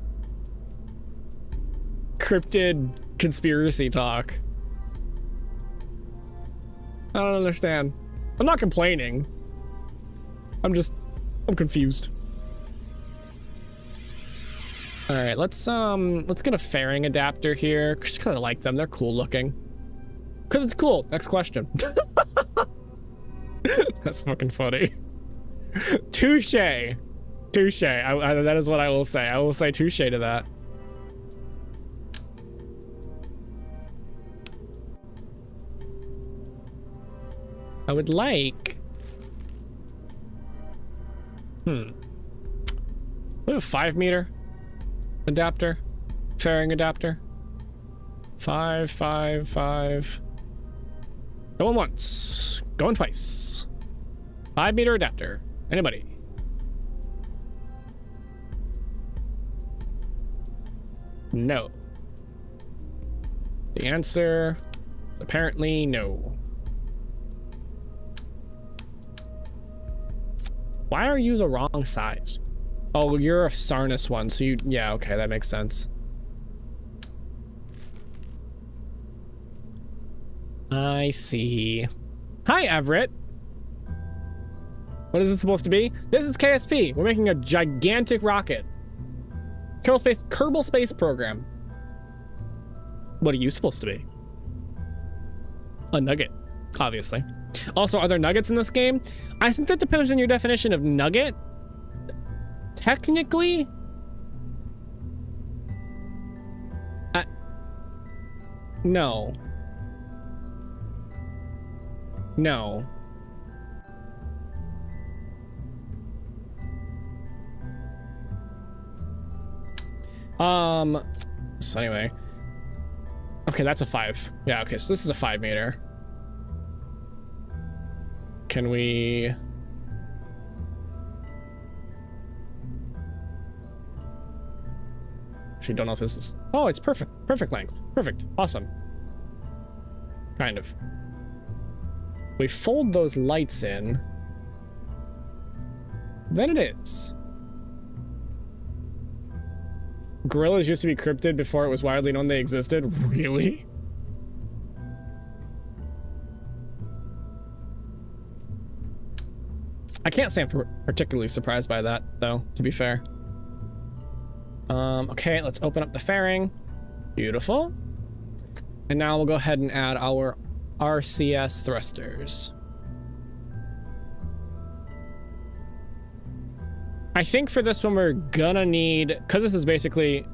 cryptid conspiracy talk? I don't understand. I'm not complaining. I'm confused. All right, let's get a fairing adapter here. Just kind of like them. They're cool looking. Cause it's cool. Next question. That's fucking funny. Touche. Touche. That is what I will say. I will say touche to that. I would like... We have a 5 meter adapter. Fairing adapter. 5, 5, 5. Going once. Going twice. 5 meter adapter. Anybody? No. The answer is apparently no. Why are you the wrong size? Oh, you're a Sarnus one, so you... Yeah, okay, that makes sense. I see. Hi, Everett. What is it supposed to be? This is KSP. We're making a gigantic rocket. Kerbal Space Program. What are you supposed to be? A nugget, obviously. Also, are there nuggets in this game? I think that depends on your definition of nugget. Technically, no. No. So anyway. Okay, that's a 5. Yeah, okay, so this is a 5 meter. Can we... Actually, don't know if this is... Oh, it's perfect. Perfect length. Perfect. Awesome. Kind of. We fold those lights in. Then it is. Gorillas used to be cryptid before it was widely known they existed. Really? I can't say I'm particularly surprised by that, though, to be fair. Okay, let's open up the fairing. Beautiful. And now we'll go ahead and add our RCS thrusters. I think for this one we're gonna need, because this is basically...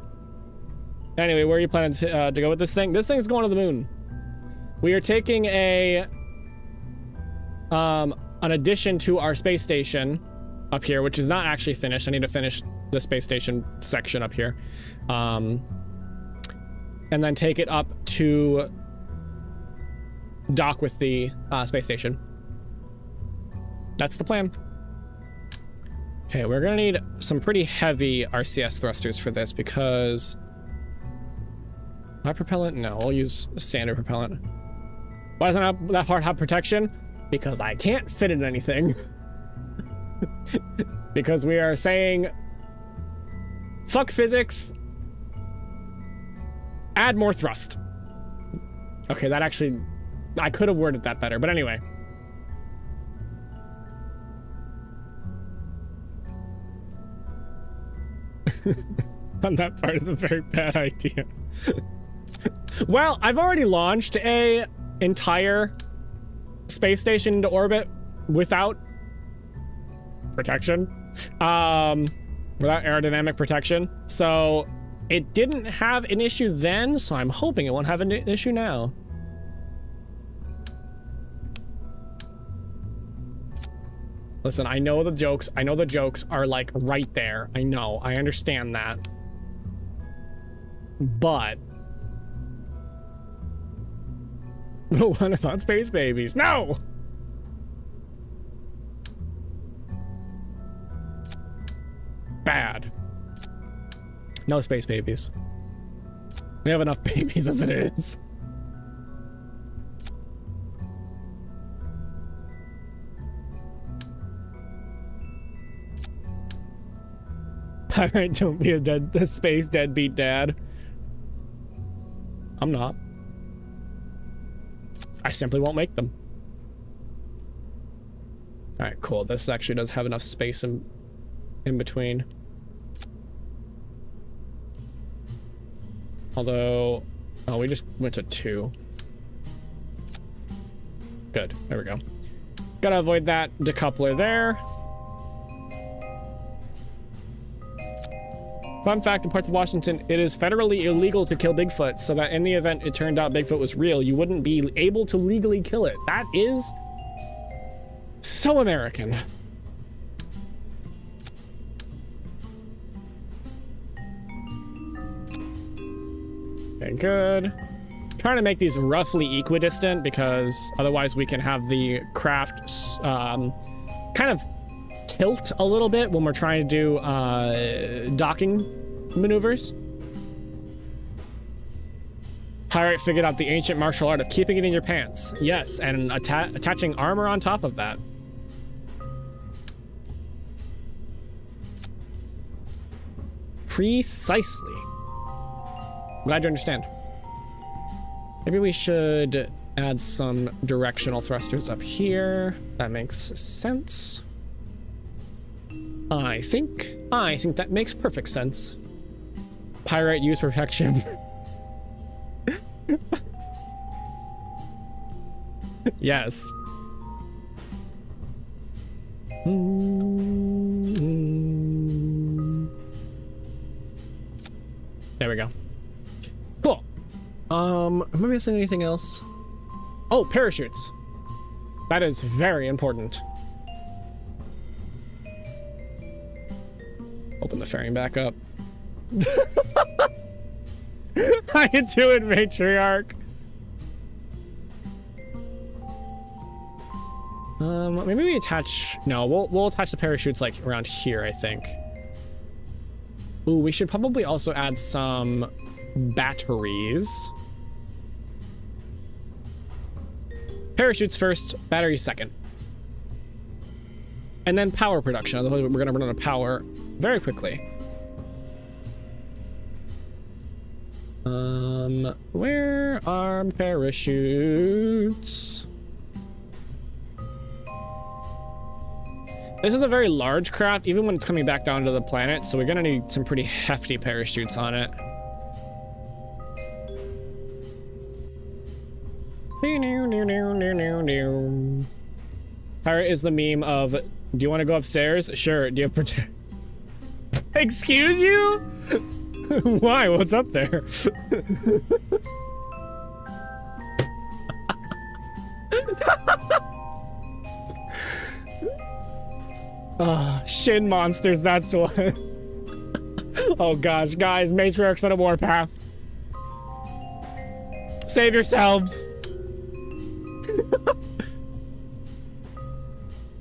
Anyway, where are you planning to go with this thing? This thing's going to the moon. We are taking a... an addition to our space station up here, which is not actually finished. I need to finish the space station section up here. And then take it up to dock with the space station. That's the plan. Okay, we're gonna need some pretty heavy RCS thrusters for this because... High propellant? No, we'll use standard propellant. Why doesn't that part have protection? Because I can't fit in anything. Because we are saying... Fuck physics. Add more thrust. Okay, that actually... I could have worded that better, but anyway. On that part is a very bad idea. Well, I've already launched a entire space station into orbit without protection. Without aerodynamic protection. So it didn't have an issue then, so I'm hoping it won't have an issue now. Listen, I know the jokes are like right there. I know, I understand that. But what about space babies? No! Bad. No space babies. We have enough babies as it is. Pyrite, don't be a space deadbeat dad. I'm not. I simply won't make them. Alright, cool. This actually does have enough space in between. Although... Oh, we just went to 2. Good. There we go. Gotta avoid that decoupler there. Fun fact, in parts of Washington, it is federally illegal to kill Bigfoot, so that in the event it turned out Bigfoot was real, you wouldn't be able to legally kill it. That is so American. Okay, good. Trying to make these roughly equidistant because otherwise we can have the craft kind of tilt a little bit when we're trying to do docking maneuvers. Pyrite figured out the ancient martial art of keeping it in your pants. Yes, and attaching armor on top of that. Precisely. Glad you understand. Maybe we should add some directional thrusters up here. That makes sense. I think that makes perfect sense. Pyrite use protection. Yes. There we go. Cool. Am I missing anything else? Oh, parachutes. That is very important. Open the fairing back up. How you doing, Matriarch? Maybe we attach... No, we'll attach the parachutes, like, around here, I think. Ooh, we should probably also add some batteries. Parachutes first, batteries second. And then power production, otherwise we're gonna run out of power very quickly. Where are parachutes? This is a very large craft, even when it's coming back down to the planet, so we're gonna need some pretty hefty parachutes on it. Pirate is the meme of, do you want to go upstairs? Sure. Do you have protect? Excuse you? Why? What's up there? Shin monsters, that's what. Oh gosh, guys, Matriarch's on a warpath. Save yourselves.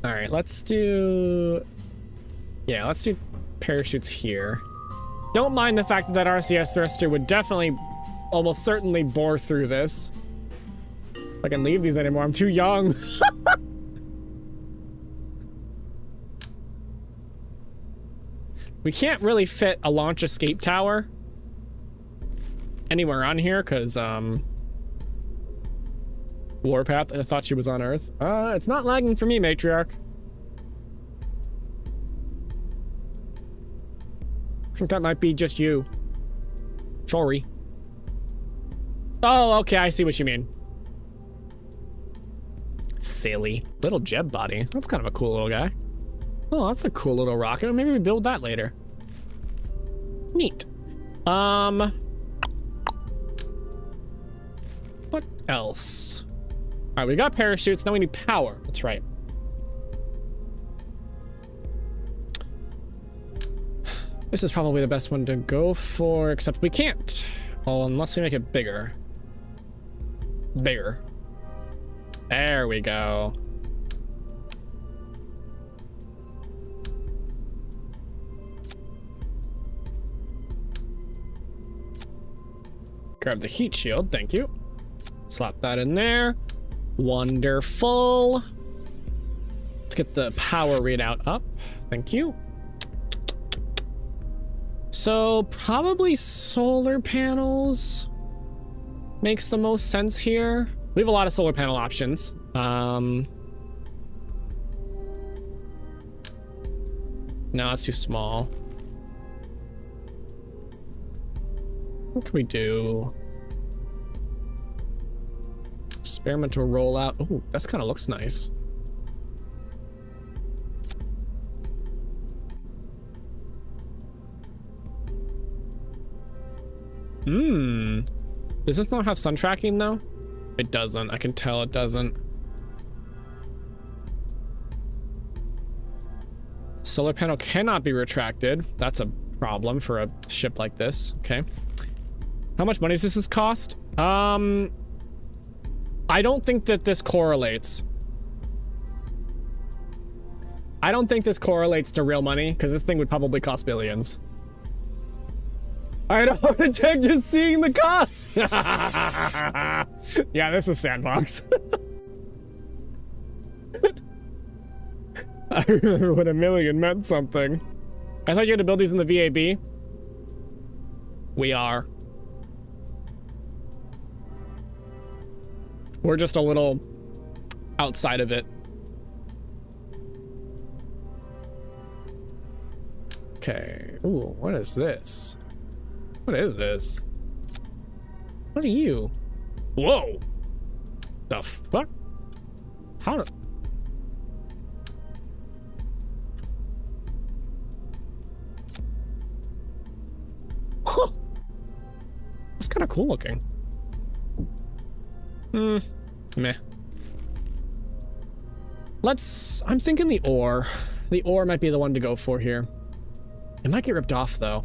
All right, let's do parachutes here. Don't mind the fact that that RCS thruster would definitely, almost certainly bore through this. If I can leave these anymore, I'm too young. We can't really fit a launch escape tower anywhere on here because Warpath, I thought she was on Earth. It's not lagging for me, Matriarch. I think that might be just you. Sorry. Oh, okay, I see what you mean. Silly. Little Jeb body. That's kind of a cool little guy. Oh, that's a cool little rocket. Maybe we build that later. Neat. What else? All right, we got parachutes. Now we need power. That's right. This is probably the best one to go for, except we can't. Oh, unless we make it bigger. Bigger. There we go. Grab the heat shield, thank you. Slap that in there. Wonderful. Let's get the power readout up. Thank you. So probably solar panels makes the most sense here. We have a lot of solar panel options. No, that's too small. What can we do? Experimental rollout. Oh, that's kind of looks nice. Does this not have sun tracking though? It doesn't. I can tell it doesn't. Solar panel cannot be retracted. That's a problem for a ship like this. Okay. How much money does this cost? I don't think that this correlates. I don't think this correlates to real money because this thing would probably cost billions. I had a heart attack just seeing the cost. Yeah, this is Sandbox. I remember when a million meant something. I thought you had to build these in the VAB. We are. We're just a little outside of it. Okay. Ooh, what is this? What is this? What are you? Whoa! The fuck? How do... Huh. That's kind of cool looking. Meh. I'm thinking the ore. The ore might be the one to go for here. It might get ripped off though.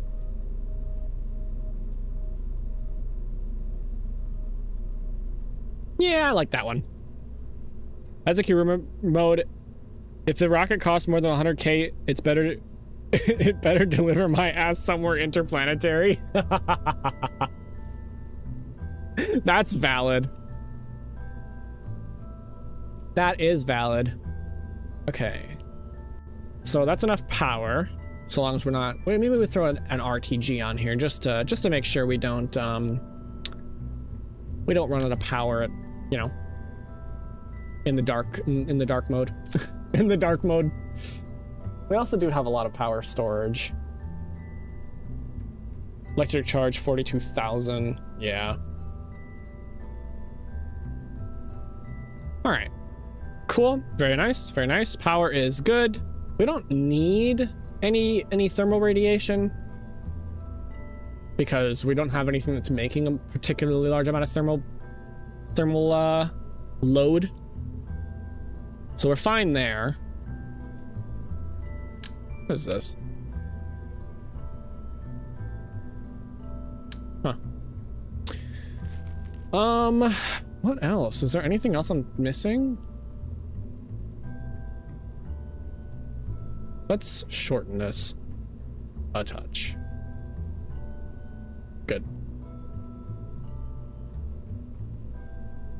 Yeah, I like that one. As a camera mode, if the rocket costs more than 100k, it's better it better deliver my ass somewhere interplanetary. That's valid. That is valid. Okay. So that's enough power. So long as we're not... Wait, maybe we throw an RTG on here just to make sure we don't run out of power at, you know, in the dark mode. In the dark mode. We also do have a lot of power storage. Electric charge 42,000. Yeah. All right. Cool. Very nice. Very nice. Power is good. We don't need any thermal radiation because we don't have anything that's making a particularly large amount of thermal load. So we're fine there. What is this? Huh. What else? Is there anything else I'm missing? Let's shorten this a touch. Good.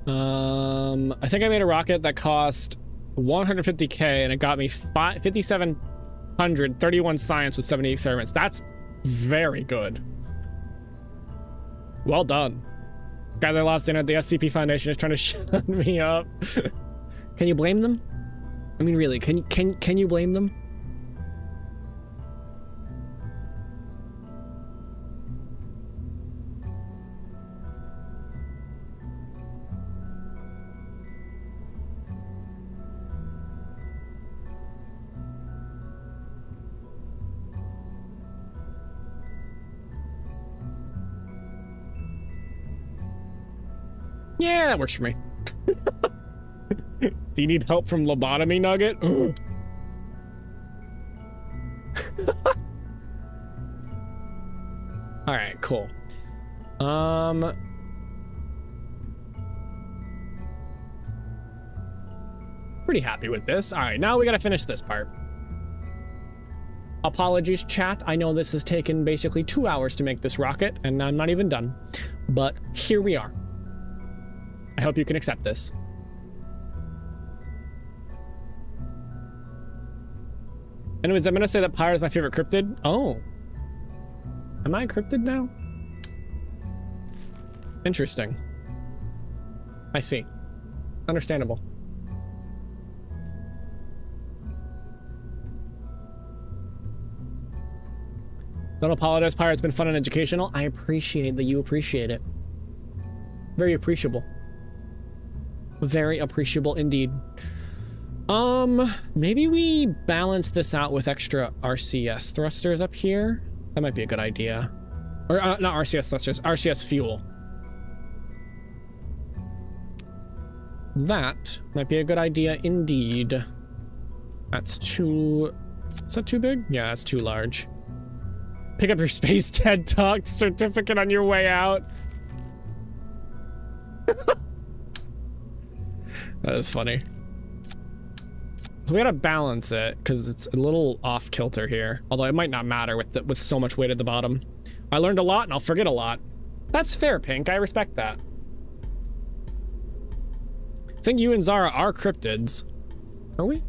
I think I made a rocket that cost 150k and it got me 5,731 science with 70 experiments. That's very good. Well done. Guy that lost dinner at the SCP Foundation is trying to shut me up. Can you blame them? I mean, really, can you blame them? Yeah, that works for me. Do you need help from lobotomy nugget? All right, cool. Pretty happy with this. All right, now we gotta finish this part. Apologies, chat. I know this has taken basically 2 hours to make this rocket, and I'm not even done. But here we are. I hope you can accept this. Anyways, I'm gonna say that Pyre is my favorite cryptid. Oh. Am I a cryptid now? Interesting. I see. Understandable. Don't apologize, Pyre. It's been fun and educational. I appreciate that you appreciate it. Very appreciable. Very appreciable indeed. Maybe we balance this out with extra RCS thrusters up here. That might be a good idea. Or not RCS thrusters, RCS fuel. That might be a good idea indeed. That's too... Is that too big? Yeah, that's too large. Pick up your Space TED Talk certificate on your way out. That is funny. So we gotta balance it because it's a little off kilter here. Although it might not matter with so much weight at the bottom. I learned a lot and I'll forget a lot. That's fair, Pink. I respect that. I think you and Zara are cryptids. Are we?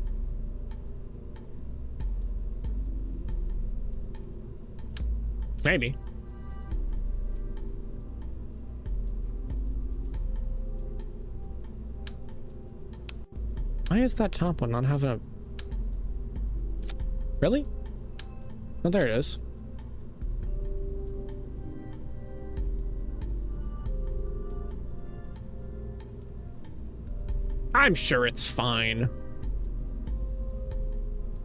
Maybe. Why is that top one not having a... Really? Oh, there it is. I'm sure it's fine.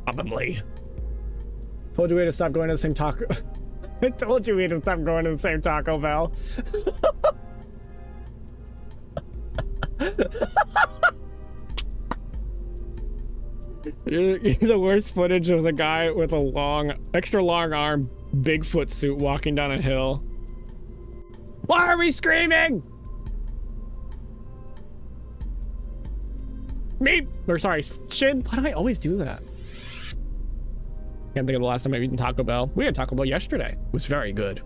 Probably. Told you we had to stop going to the same taco. I told you we had to stop going to the same Taco Bell. You're the worst footage of the guy with a long, extra long arm, Bigfoot suit walking down a hill. Why are we screaming? Me, or sorry, Shin. Why do I always do that? Can't think of the last time I've eaten Taco Bell. We had Taco Bell yesterday. It was very good.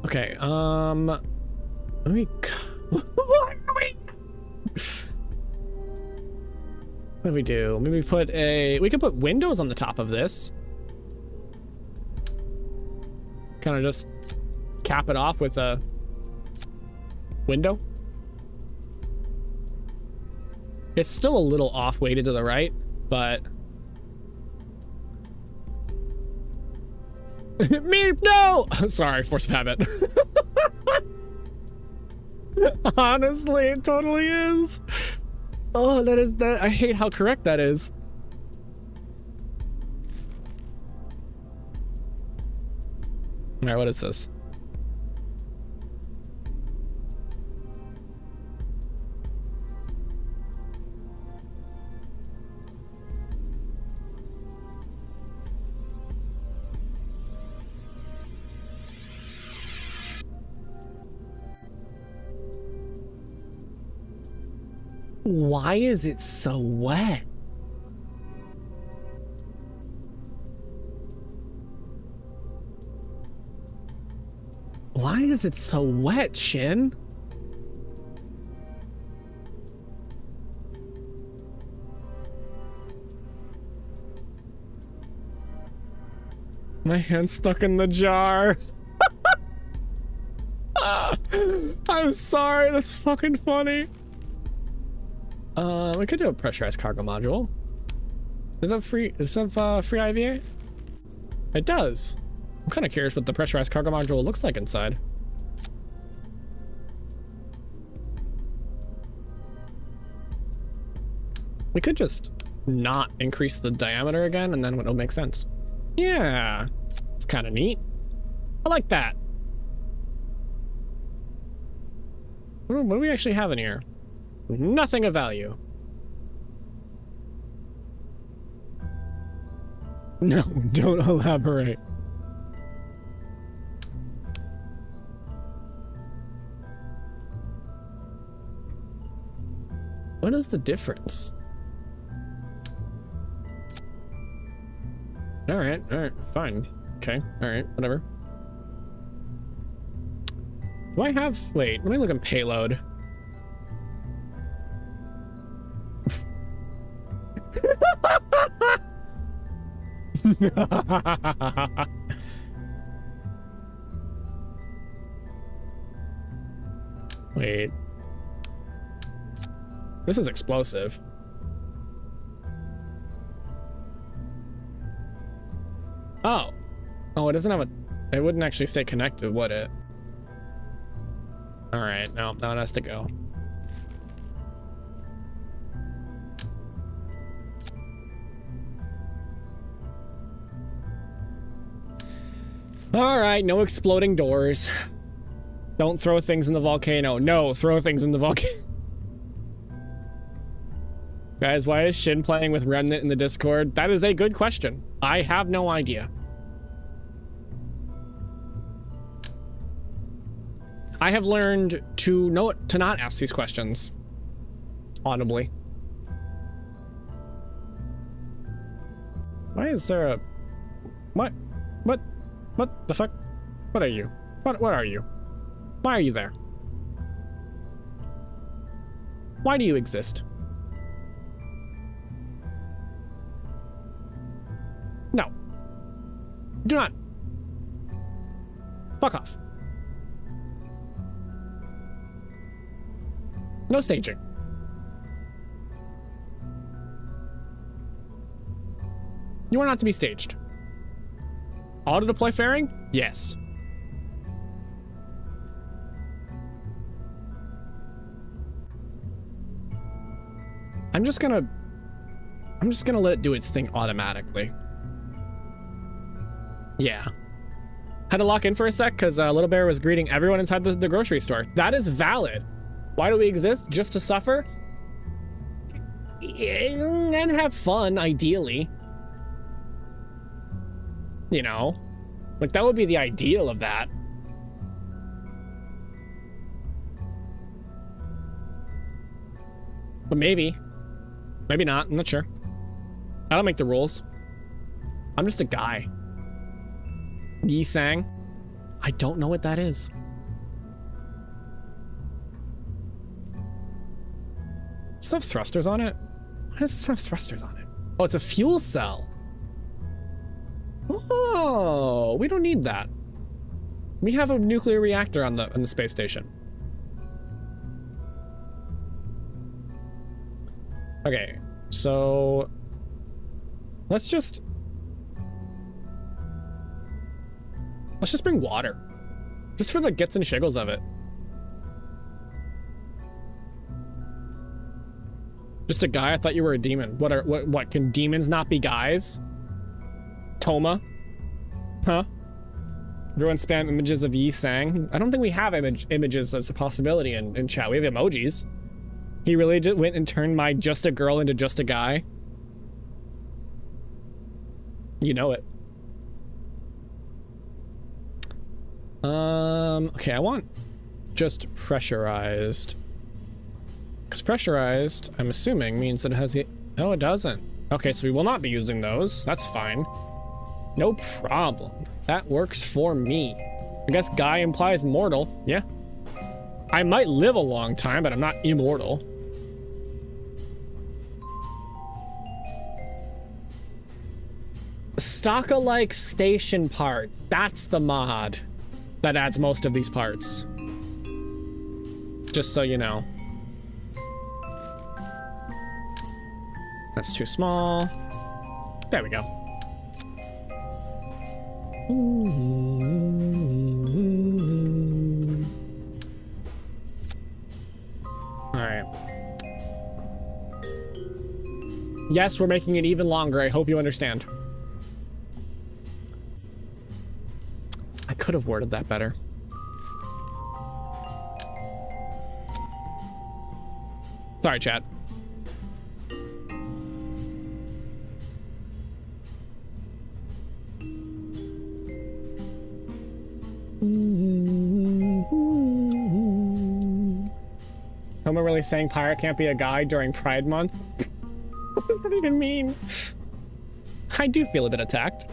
Okay, let me... What do we do? Maybe put a... We could put windows on the top of this. Kind of just cap it off with a window. It's still a little off weighted to the right, but... Me, no! Sorry, force of habit. Honestly, it totally is. Oh, that is that. I hate how correct that is. All right, what is this? Why is it so wet? Why is it so wet, Shin? My hand's stuck in the jar. I'm sorry, that's fucking funny. We could do a pressurized cargo module. Is that free? Is that free IVA? It does. I'm kind of curious what the pressurized cargo module looks like inside. We could just not increase the diameter again, and then it'll make sense. Yeah, it's kind of neat. I like that. What do we actually have in here? Nothing of value. No, don't elaborate. What is the difference? All right, fine. Okay, all right, whatever. Do I have, wait, let me look at payload. Wait. This is explosive. Oh. Oh, it doesn't have a... It wouldn't actually stay connected, would it? Alright, no, it has to go. Alright, no exploding doors. Don't throw things in the volcano. No, throw things in the volcano. Guys, why is Shin playing with Remnant in the Discord? That is a good question. I have no idea. I have learned to not ask these questions audibly. Why is there a... What? What the fuck? What are you? What are you? Why are you there? Why do you exist? No. Do not. Fuck off. No staging. You are not to be staged. Auto deploy fairing? Yes. I'm just gonna let it do its thing automatically. Yeah. Had to lock in for a sec because Little Bear was greeting everyone inside the grocery store. That is valid. Why do we exist? Just to suffer? And have fun, ideally. You know? Like, that would be the ideal of that. But maybe. Maybe not. I'm not sure. I don't make the rules. I'm just a guy. Yi Sang? I don't know what that is. Does it have thrusters on it? Why does this have thrusters on it? Oh, it's a fuel cell. Oh, we don't need that. We have a nuclear reactor on the space station. Okay, so let's just bring water, just for the gets and shiggles of it. Just a guy? I thought you were a demon. What can demons not be guys? Toma? Huh? Everyone spam images of Yi Sang. I don't think we have images as a possibility in chat. We have emojis. He really just went and turned my just a girl into just a guy. You know it. Okay, I want just pressurized. Because pressurized, I'm assuming, means that it has the... Oh, it doesn't. Okay, so we will not be using those. That's fine. No problem. That works for me. I guess guy implies mortal. Yeah. I might live a long time, but I'm not immortal. Stock-alike station part. That's the mod that adds most of these parts. Just so you know. That's too small. There we go. All right. Yes, we're making it even longer. I hope you understand. I could have worded that better. Sorry, chat. Someone really saying Pyrite can't be a guy during Pride Month? What does that even mean? I do feel a bit attacked.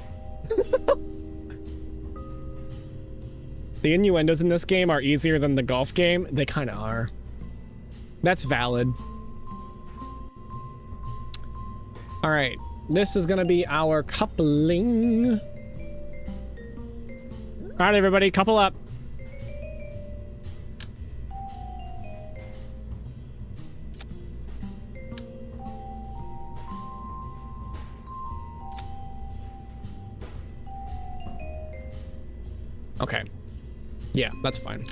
The innuendos in this game are easier than the golf game. They kind of are. That's valid. All right, this is gonna be our coupling. All right, everybody, couple up. Okay. Yeah, that's fine.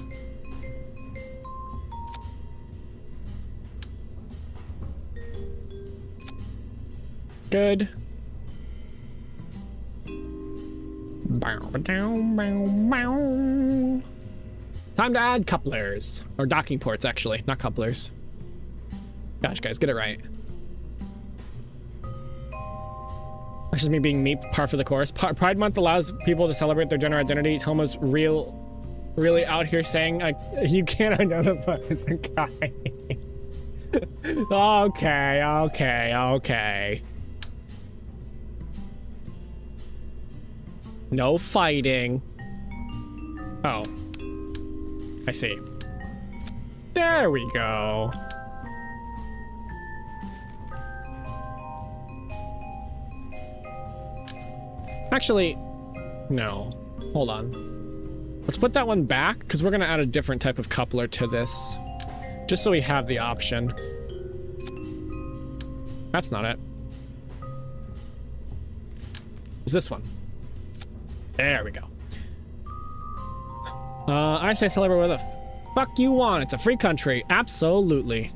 Good. Time to add couplers. Or docking ports, actually, not couplers. Gosh, guys, get it right. That's just me being me, par for the course. Pride Month allows people to celebrate their gender identity. Toma's really out here saying you can't identify as a guy. Okay. No fighting. Oh. I see. There we go. Actually, no. Hold on. Let's put that one back, because we're going to add a different type of coupler to this. Just so we have the option. That's not it. It's this one. There we go. I say celebrate where the fuck you want. It's a free country. Absolutely.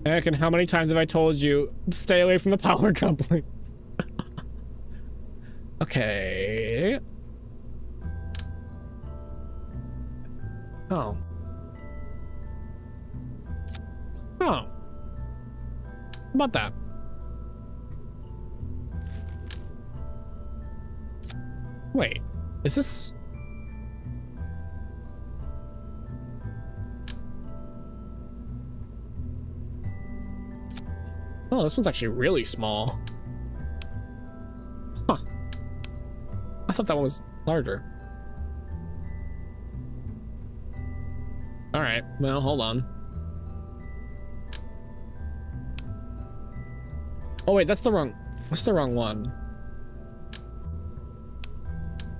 Heck, and how many times have I told you to stay away from the power couplings? Okay. Oh. Oh. How about that? Wait, is this... Oh, this one's actually really small. Huh. I thought that one was larger. Alright, well, hold on. Oh wait, that's the wrong one.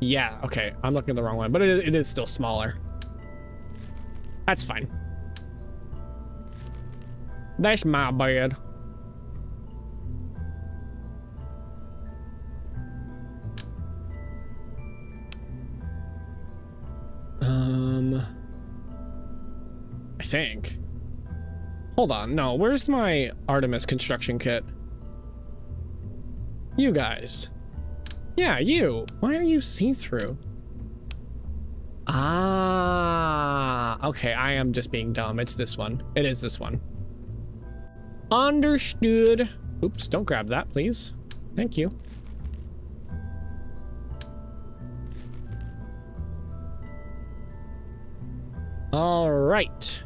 Yeah, okay, I'm looking at the wrong one, but it is still smaller. That's fine. That's my bad. I think. Hold on, no, where's my Artemis construction kit? You guys. Yeah, you. Why are you see-through? Ah, okay, I am just being dumb. It's this one. It is this one. Understood. Oops, don't grab that, please. Thank you. All right.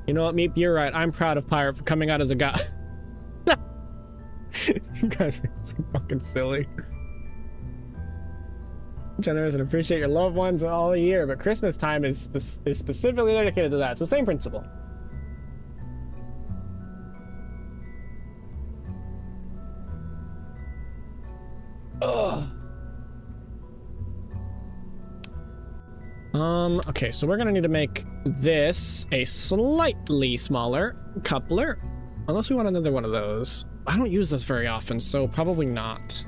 You know what, Meep, you're right. I'm proud of Pyrite for coming out as a guy. You guys are so fucking silly. Generous and appreciate your loved ones all year, but Christmas time is specifically dedicated to that. It's the same principle. Ugh. Okay, so we're gonna need to make this a slightly smaller coupler. Unless we want another one of those. I don't use those very often, so probably not.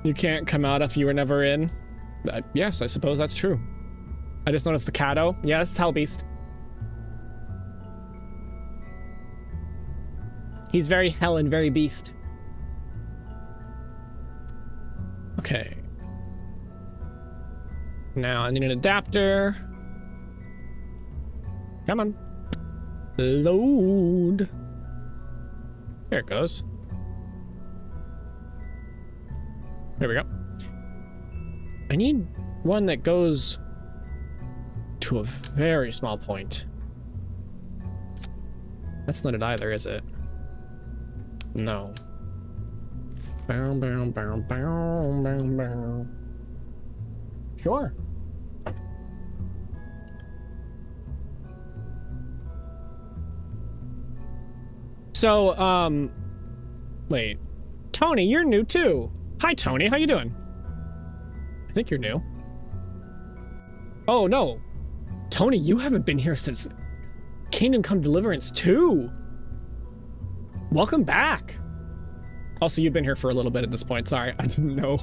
You can't come out if you were never in? Yes, I suppose that's true. I just noticed the Cato. Yes, Hellbeast. He's very hell and very beast. Okay. Now I need an adapter. Come on. Load. There it goes. There we go. I need one that goes to a very small point. That's not it either, is it? No. Bow, bow, bow, bow, bow, bow. Sure. So, wait. Tony, you're new too. Hi, Tony. How you doing? I think you're new. Oh, no. Tony, you haven't been here since Kingdom Come Deliverance 2. Welcome back. Also, you've been here for a little bit at this point. Sorry, I didn't know.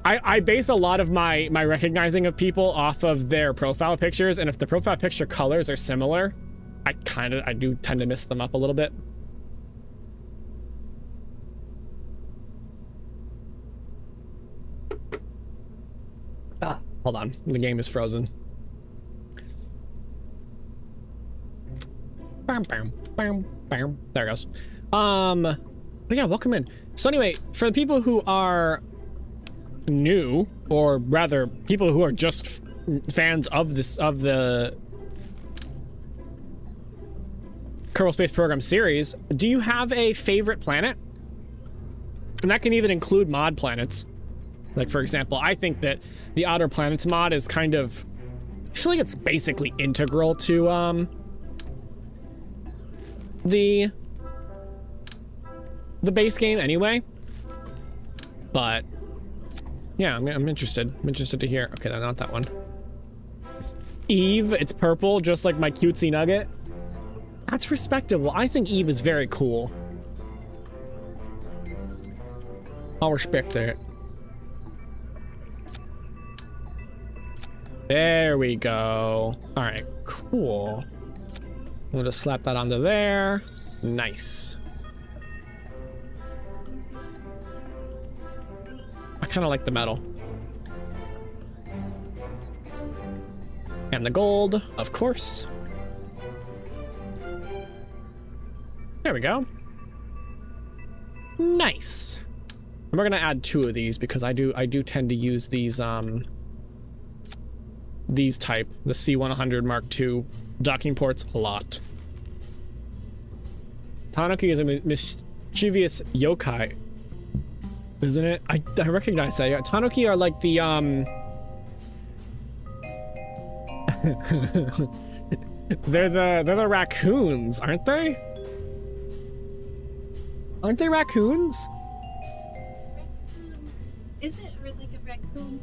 I base a lot of my recognizing of people off of their profile pictures, and if the profile picture colors are similar, I do tend to miss them up a little bit. Ah, hold on, the game is frozen. Bam, bam, bam, bam. There it goes. But yeah, welcome in. So anyway, for the people who are new, or rather people who are just fans of this, of the Kerbal Space Program series, do you have a favorite planet? And that can even include mod planets. Like, for example, I think that the Outer Planets mod is kind of, I feel like it's basically integral to the base game anyway. But yeah, I'm interested. I'm interested to hear. Okay, not that one. Eve, it's purple, just like my cutesy nugget. That's respectable. I think Eve is very cool. I'll respect that. There we go. All right, cool. We'll just slap that onto there. Nice. I kind of like the metal. And the gold, of course. There we go. Nice. And we're gonna add 2 of these because I do tend to use these type, the C100 Mark II docking ports a lot. Tanuki is a mischievous yokai, isn't it? I recognize that. Yeah, Tanuki are like the they're the raccoons, aren't they? Aren't they raccoons? Is it or like a raccoon?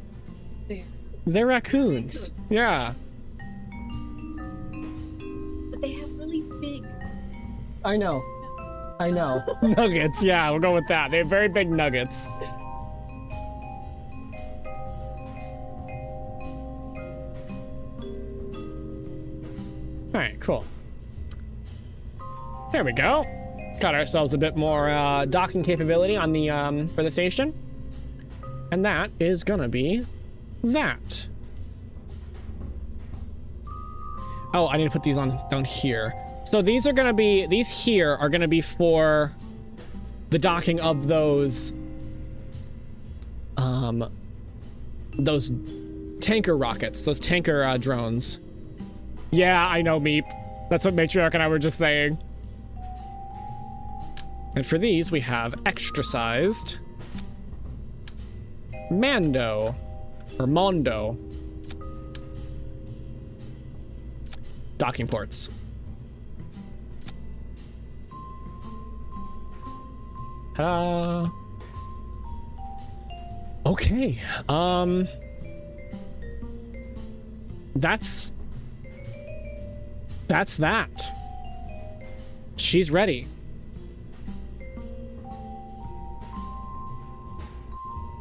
There. They're raccoons. Yeah. But they have really big. I know. Nuggets, yeah, we'll go with that. They have very big nuggets. All right, cool. There we go. Got ourselves a bit more docking capability on the for the station. And that is gonna be that. Oh, I need to put these on down here. So these are gonna be, these here are gonna be for the docking of those tanker rockets, those tanker drones. Yeah, I know, Meep. That's what Matriarch and I were just saying. And for these, we have extra-sized Mando, or Mondo, docking ports. Okay. That's that. She's ready.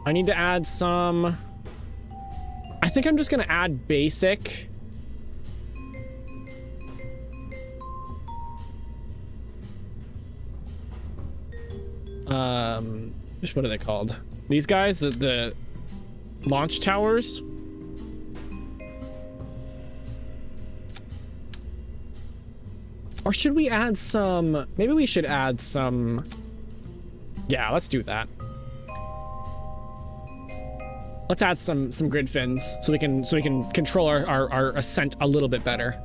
I need to add some. I think I'm just gonna add basic. What are they called? These guys, the launch towers. Or should we add some? Maybe we should add some. Yeah, let's do that. Let's add some grid fins so we can control our ascent a little bit better.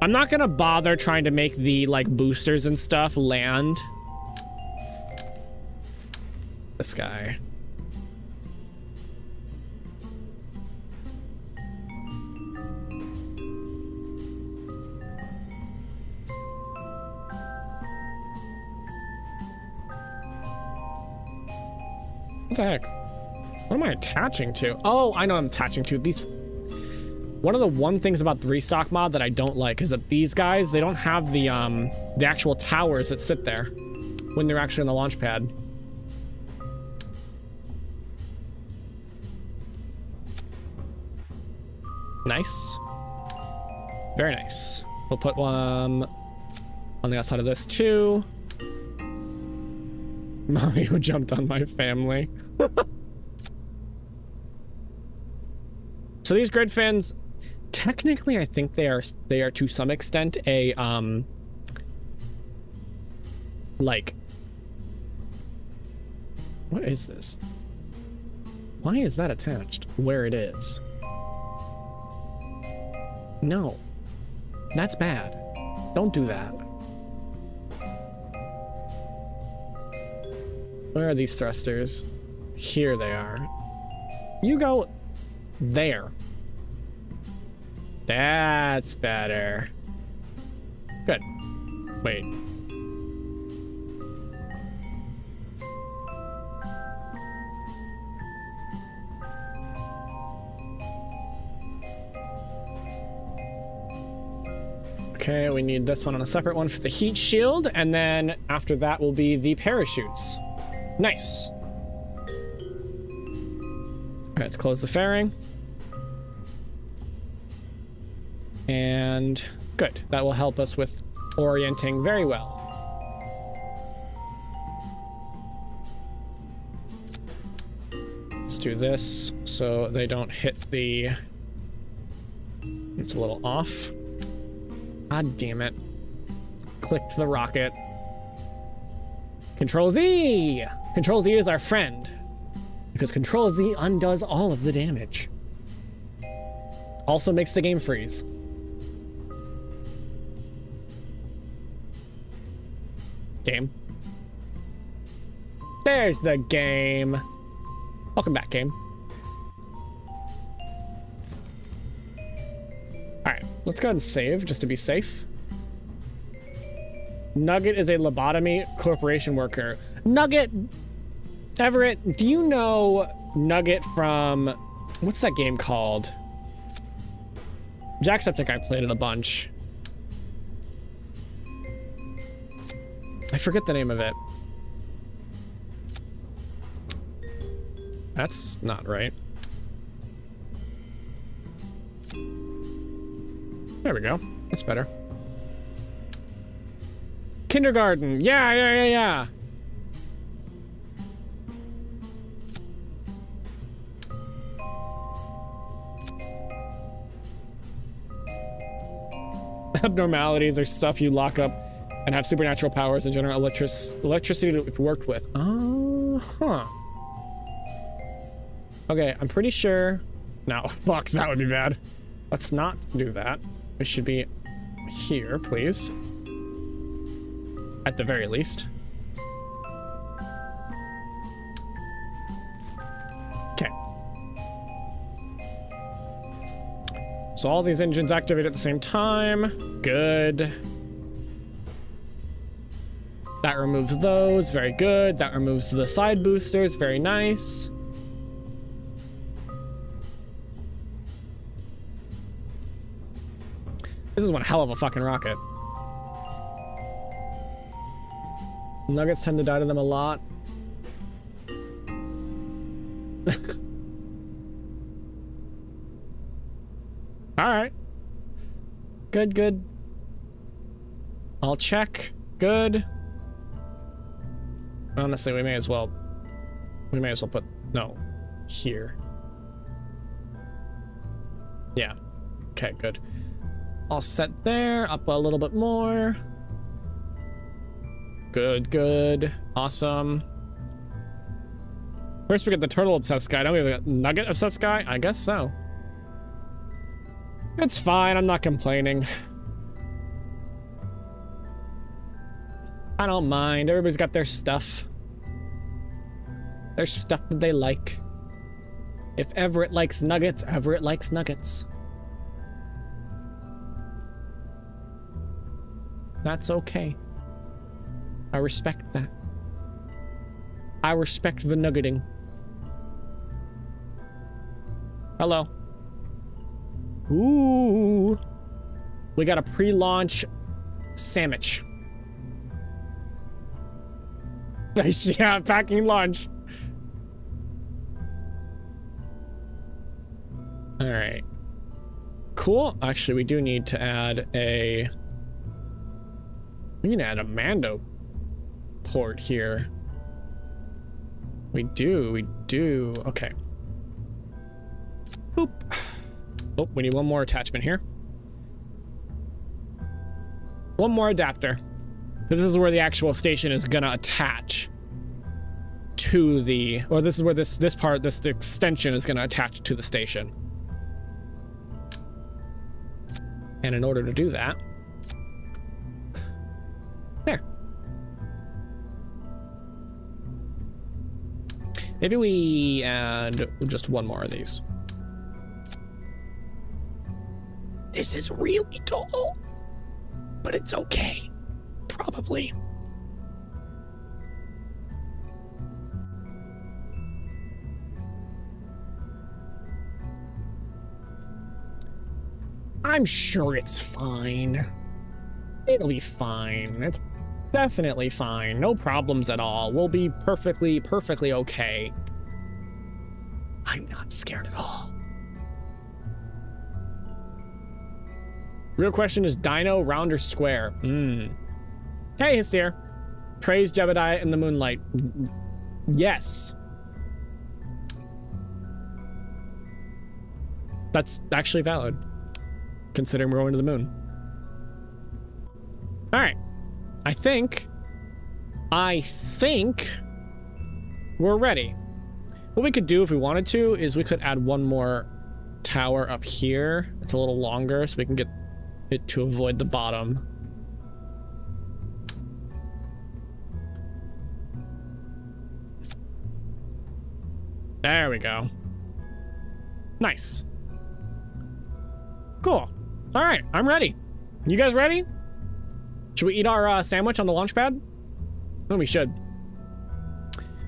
I'm not gonna bother trying to make the like boosters and stuff land. This guy. What the heck? What am I attaching to? Oh, I know what I'm attaching to. These. One of the things about the restock mod that I don't like is that these guys, they don't have the actual towers that sit there when they're actually on the launch pad. Nice. Very nice. We'll put one on the outside of this too. Mario jumped on my family. So these grid fins, technically I think they are to some extent a like, what is this? Why is that attached where it is? No, that's bad. Don't do that. Where are these thrusters? Here they are. You go there. That's better. Good. Wait. Okay, we need this one on a separate one for the heat shield, and then after that will be the parachutes. Nice. All right, let's close the fairing. And good. That will help us with orienting very well. Let's do this so they don't hit the... It's a little off. God damn it. Clicked the rocket. Control Z! Control Z is our friend. Because Control Z undoes all of the damage. Also makes the game freeze. Game. There's the game. Welcome back, game. Alright, let's go ahead and save just to be safe. Nugget is a lobotomy corporation worker. Nugget! Everett, do you know Nugget from... What's that game called? Jacksepticeye played it a bunch. I forget the name of it. That's not right. There we go. That's better. Kindergarten. Yeah. Abnormalities are stuff you lock up and have supernatural powers and generate electricity that we've worked with. Huh. Okay, I'm pretty sure... No, fuck, that would be bad. Let's not do that. It should be here, please. At the very least. Okay. So all these engines activate at the same time. Good. That removes those. Very good. That removes the side boosters. Very nice. This is one hell of a fucking rocket. Nuggets tend to die to them a lot. Alright. Good. I'll check. Good. Honestly, we may as well put... No. Here. Yeah. Okay, good. All set there. Up a little bit more. Good. Awesome. First we get the turtle obsessed guy. Now we have a nugget obsessed guy? I guess so. It's fine. I'm not complaining. I don't mind. Everybody's got their stuff. Their stuff that they like. If Everett likes nuggets, Everett likes nuggets. That's okay. I respect that. I respect the nuggeting. Hello. Ooh. We got a pre-launch sandwich. Yeah, packing lunch. All right. Cool. Actually, we do need to add a... We need to add a Mando port here. We do. Okay. Boop. Oh, we need one more attachment here. One more adapter. This is where the actual station is gonna attach to the, or this is where this extension is gonna attach to the station. And in order to do that, there. Maybe we add just one more of these. This is really tall, but it's okay. Probably. I'm sure it's fine. It'll be fine. It's definitely fine. No problems at all. We'll be perfectly okay. I'm not scared at all. Real question is Dino round or square? Hey, Hesir. Praise Jebediah in the moonlight. Yes. That's actually valid, considering we're going to the moon. All right. I think we're ready. What we could do if we wanted to is we could add one more tower up here. It's a little longer so we can get it to avoid the bottom. There we go. Nice. Cool. All right, I'm ready. You guys ready? Should we eat our sandwich on the launch pad? Oh, we should.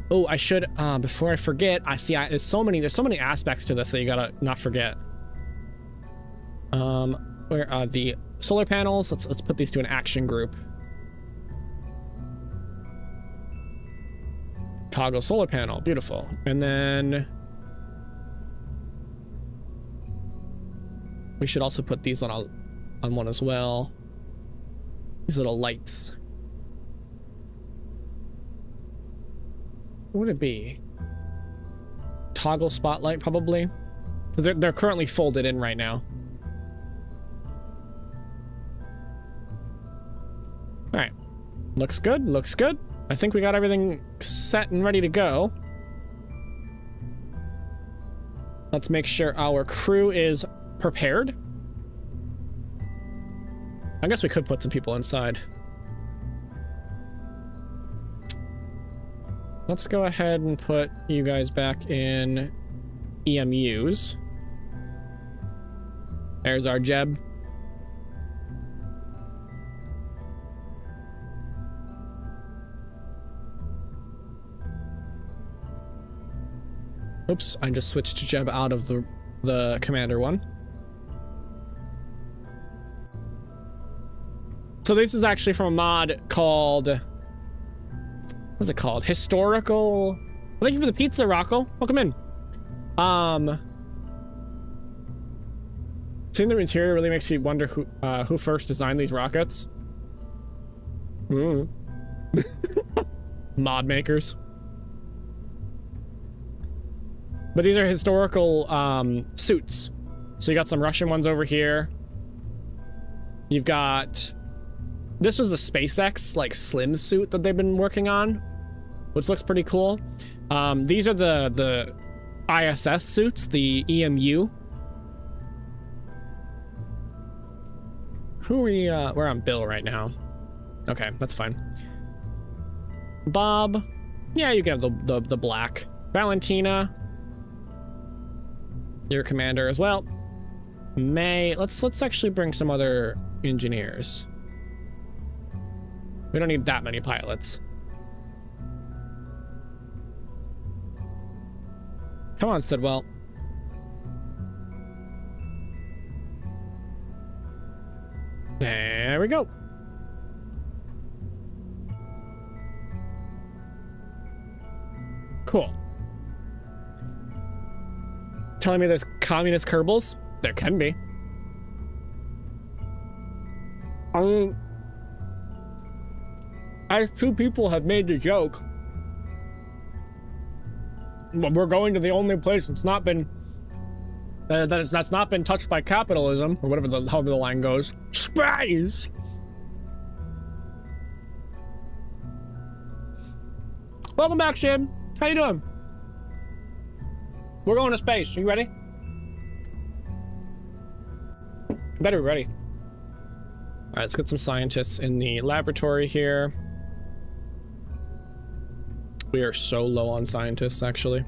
Oh, I should, before I forget, there's so many aspects to this that you gotta not forget. Where are the solar panels? Let's put these to an action group. Toggle solar panel, beautiful. And then we should also put these on one as well. These little lights. What would it be? Toggle spotlight, probably. Because they're currently folded in right now. All right. Looks good, looks good. I think we got everything set and ready to go. Let's make sure our crew is prepared. I guess we could put some people inside. Let's go ahead and put you guys back in EMUs. There's our Jeb. Oops, I just switched Jeb out of the commander one. So this is actually from a mod called, what's it called? Historical. Thank you for the pizza, Rocco. Welcome in. Seeing the interior really makes me wonder who first designed these rockets. Mod makers. But these are historical suits. So you got some Russian ones over here. You've got, this was the SpaceX like slim suit that they've been working on, which looks pretty cool. These are the ISS suits, the EMU. Who are we, we're on Bill right now. Okay, that's fine. Bob, yeah, you can have the black. Valentina, your commander as well. May, let's actually bring some other engineers. We don't need that many pilots. Come on, Sidwell. There we go. Cool. Telling me there's communist Kerbals? There can be. As two people have made the joke, we're going to the only place that's not been that's not been touched by capitalism, or whatever however the line goes. Space. Welcome back, Shim. How you doing? We're going to space. You ready? Better be ready. All right, let's get some scientists in the laboratory here. We are so low on scientists, actually.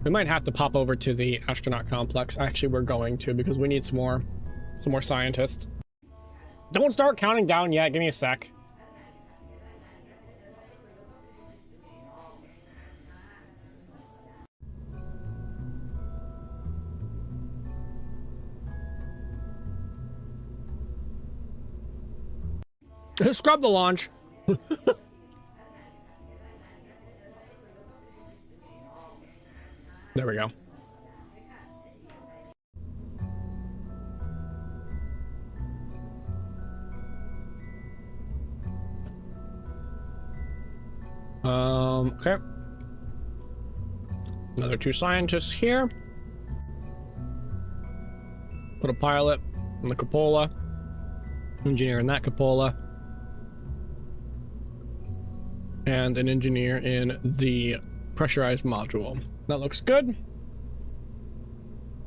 We might have to pop over to the astronaut complex. Actually, we're going to, because we need some more scientists. Don't start counting down yet. Give me a sec. Scrub the launch. There we go. Okay. Another 2 scientists here. Put a pilot in the cupola. Engineer in that cupola. And an engineer in the pressurized module. That looks good.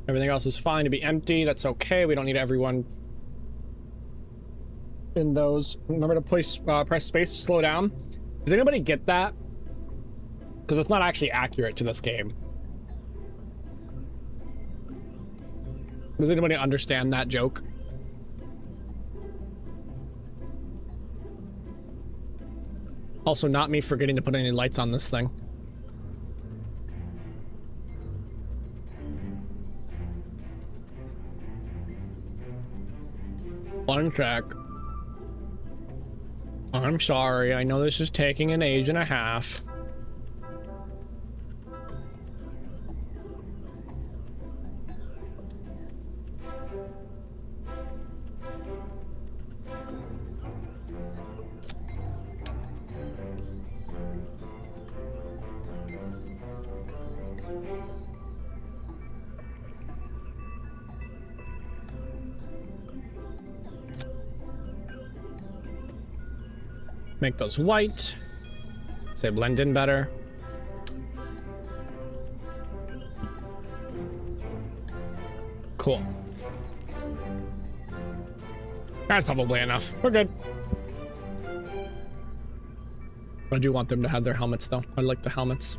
Everything else is fine to be empty. That's okay. We don't need everyone in those. Remember to press space to slow down. Does anybody get that? Because it's not actually accurate to this game. Does anybody understand that joke? Also, not me forgetting to put any lights on this thing. One sec. I'm sorry. I know this is taking an age and a half. Make those white, so they blend in better. Cool. That's probably enough. We're good. I do want them to have their helmets, though. I like the helmets.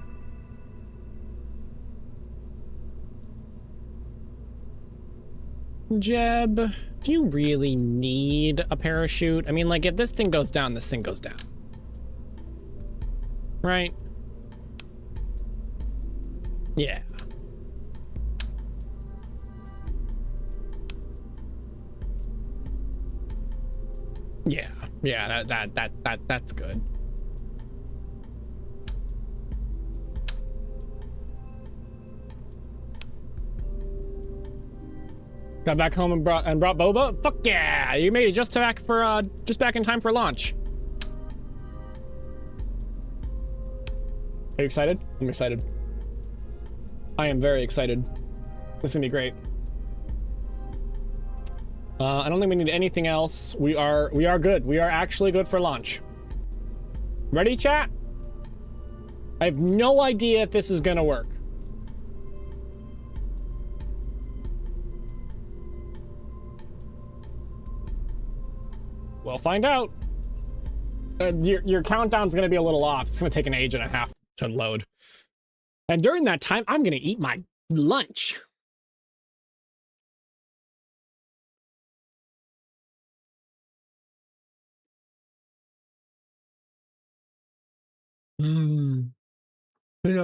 Jeb, do you really need a parachute? I mean, like, if this thing goes down, this thing goes down. Right? Yeah. Yeah, that's good. Got back home and brought boba? Fuck yeah! You made it just back in time for launch. Are you excited? I'm excited. I am very excited. This is gonna be great. I don't think we need anything else. We are good. We are actually good for launch. Ready, chat? I have no idea if this is gonna work. We'll find out. Your countdown's gonna be a little off. It's gonna take an age and a half to load. And during that time, I'm gonna eat my lunch. Peanut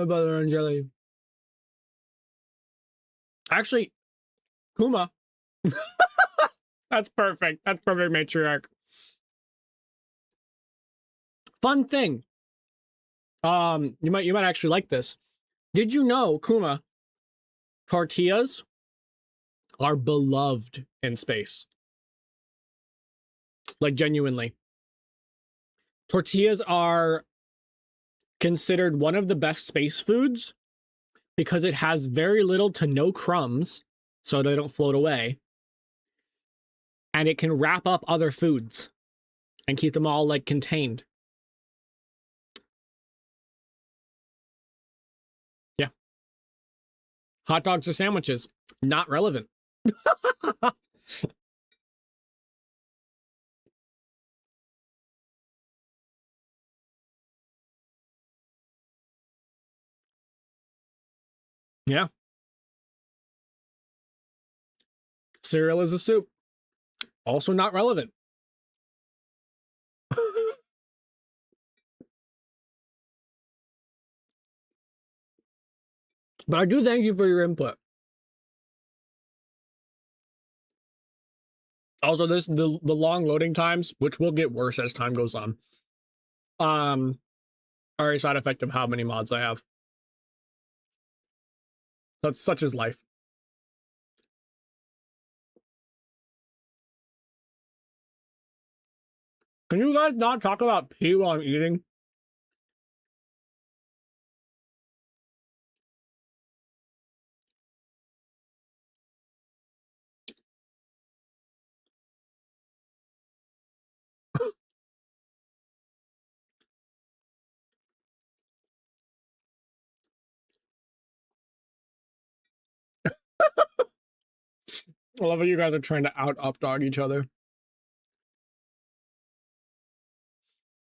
butter and jelly. Actually, Kuma. That's perfect. That's perfect, Matriarch. Fun thing. You might actually like this. Did you know, Kuma, tortillas are beloved in space? Like, genuinely. Tortillas are considered one of the best space foods because it has very little to no crumbs, so they don't float away. And it can wrap up other foods and keep them all, like, contained. Yeah. Hot dogs or sandwiches, not relevant. Yeah. Cereal is a soup. Also not relevant. But I do thank you for your input. Also, the long loading times, which will get worse as time goes on, are a side effect of how many mods I have. That's such is life. Can you guys not talk about pee while I'm eating? I love how you guys are trying to up-dog each other.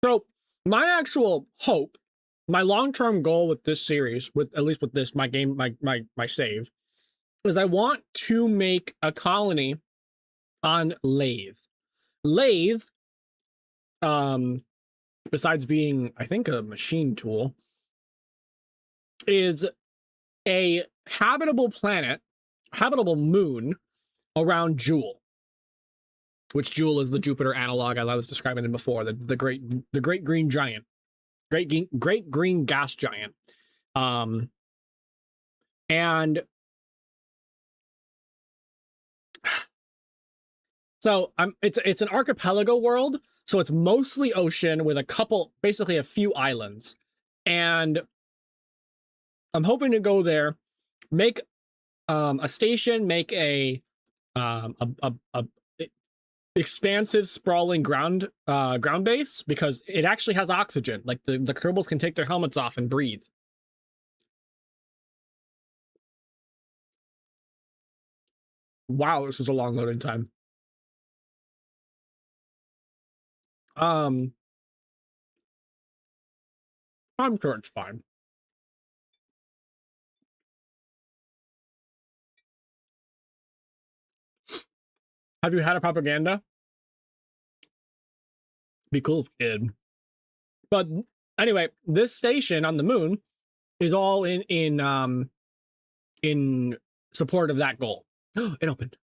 So, my actual hope, my long-term goal with this series, with at least with this, my game, my save, is I want to make a colony on Lathe. Lathe, besides being, I think, a machine tool, is a habitable planet, habitable moon around Jewel, which Jewel is the Jupiter analog as I was describing it before, the great green giant, great green gas giant, and so it's an archipelago world, so it's mostly ocean with a couple, basically a few islands, and I'm hoping to go there, make a station, make a expansive, sprawling ground base, because it actually has oxygen. Like the Kerbals can take their helmets off and breathe. Wow, this is a long loading time. I'm sure it's fine. Have you had a propaganda? Be cool if you did. But anyway, this station on the moon is all in support of that goal. It opened.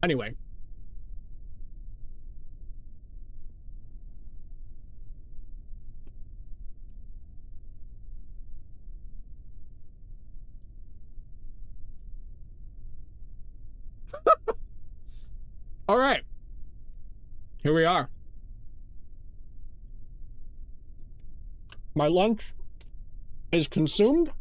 Anyway. All right. Here we are. My lunch is consumed.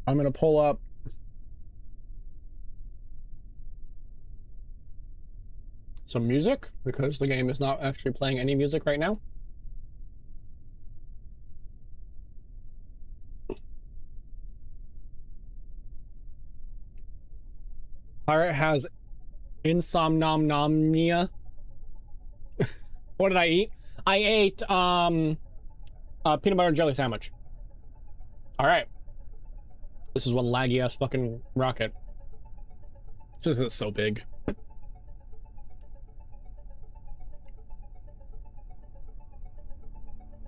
I'm going to pull up some music because the game is not actually playing any music right now. Pyrite has insomnia. What did I eat? I ate peanut butter and jelly sandwich. All right. This is one laggy ass fucking rocket. Just it's so big.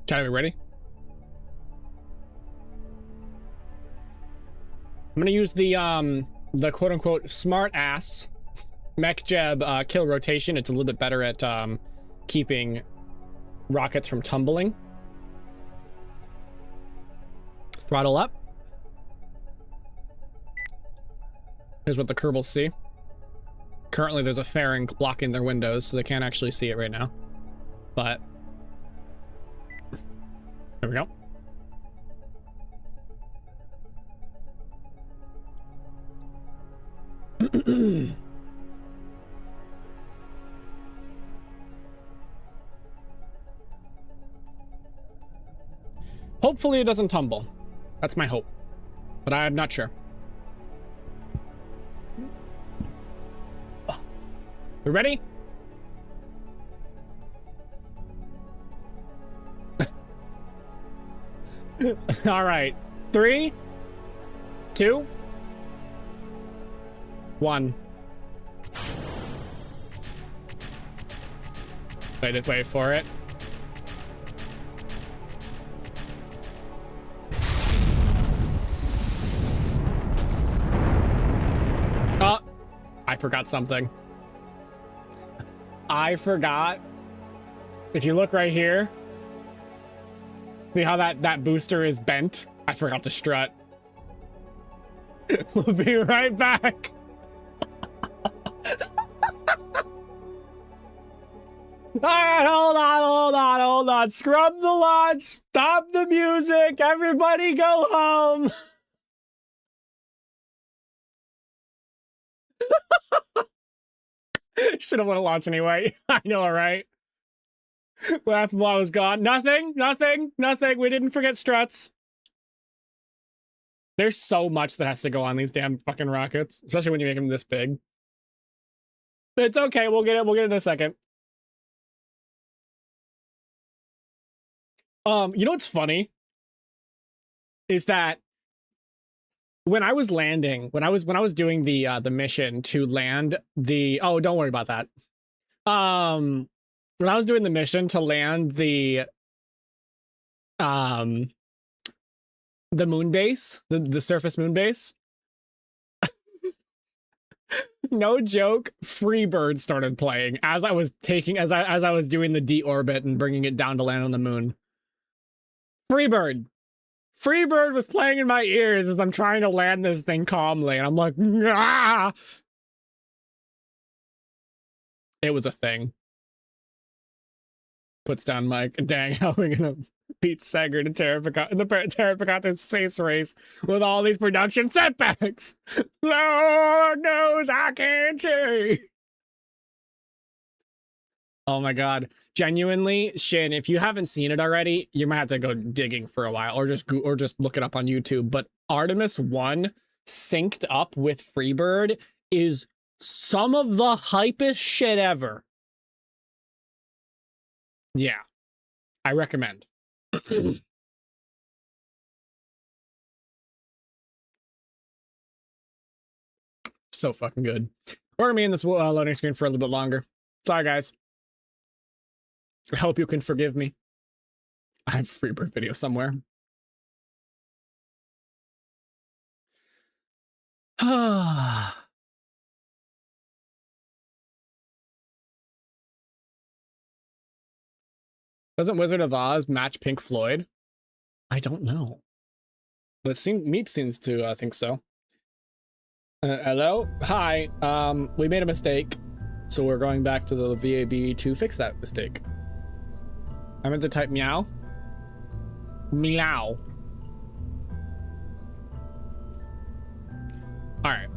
Chat, are we ready? I'm gonna use the quote unquote smart ass mech jeb kill rotation. It's a little bit better at keeping rockets from tumbling. Throttle up. Here's what the Kerbals see. Currently there's a fairing blocking their windows, so they can't actually see it right now. But there we go. Hopefully it doesn't tumble. That's my hope. But I'm not sure. We ready? All right. 3, 2, 1. Wait for it. Oh, I forgot something. I forgot. If you look right here, see how that booster is bent? I forgot to strut. We'll be right back. All right, hold on. Scrub the launch. Stop the music. Everybody go home. Should have let it launch anyway. I know, right? What happened while I was gone? Nothing. We didn't forget struts. There's so much that has to go on these damn fucking rockets, especially when you make them this big. It's okay. We'll get it. We'll get it in a second. You know what's funny is that when I was landing, when I was doing the mission to land the don't worry about that. When I was doing the mission to land the moon base, the surface moon base. No joke, Freebird started playing as I was as I was doing the deorbit and bringing it down to land on the moon. Freebird was playing in my ears as I'm trying to land this thing calmly, and I'm like, ah! It was a thing. Puts down mic. Dang, how are we gonna beat Seger in the Terra space race with all these production setbacks? Lord knows I can't see. Oh my god. Genuinely, Shin, if you haven't seen it already, you might have to go digging for a while or just look it up on YouTube. But Artemis 1 synced up with Freebird is some of the hypest shit ever. Yeah. I recommend. So fucking good. We're gonna be in this loading screen for a little bit longer. Sorry, guys. I hope you can forgive me. I have a Freebird video somewhere. Doesn't Wizard of Oz match Pink Floyd? I don't know. But Meep seems to think so. Hello? Hi. We made a mistake. So we're going back to the VAB to fix that mistake. I meant to type meow. Meow. Alright.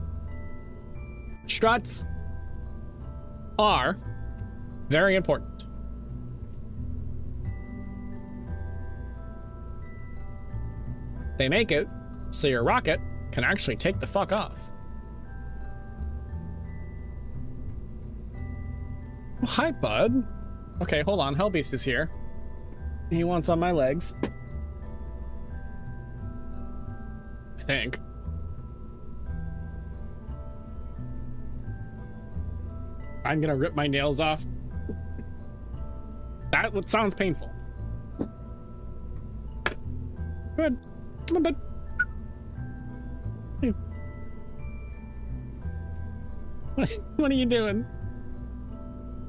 Struts are very important. They make it so your rocket can actually take the fuck off. Oh, hi, bud. Okay, hold on. Hellbeast is here. He wants on my legs. I think. I'm gonna rip my nails off. That sounds painful. Good. Come on, bud. Hey. What are you doing?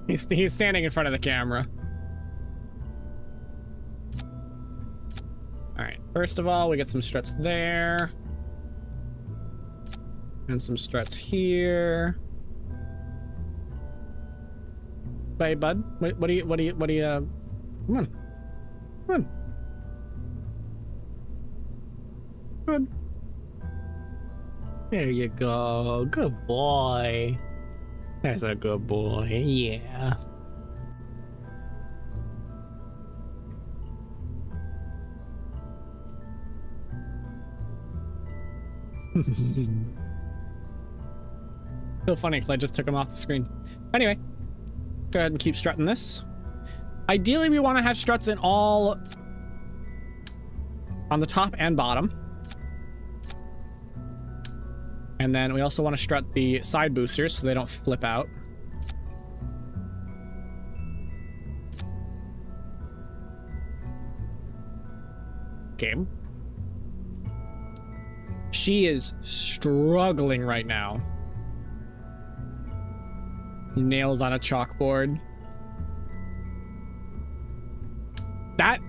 He's standing in front of the camera. All right. First of all, we get some struts there, and some struts here. Hey, bud. What do you? Come on. Come on. Good. There you go. Good boy. That's a good boy. Yeah. So funny because I just took him off the screen. Anyway, go ahead and keep strutting this. Ideally, we want to have struts in all on the top and bottom. And then we also want to strut the side boosters so they don't flip out. Game. She is struggling right now. Nails on a chalkboard. That...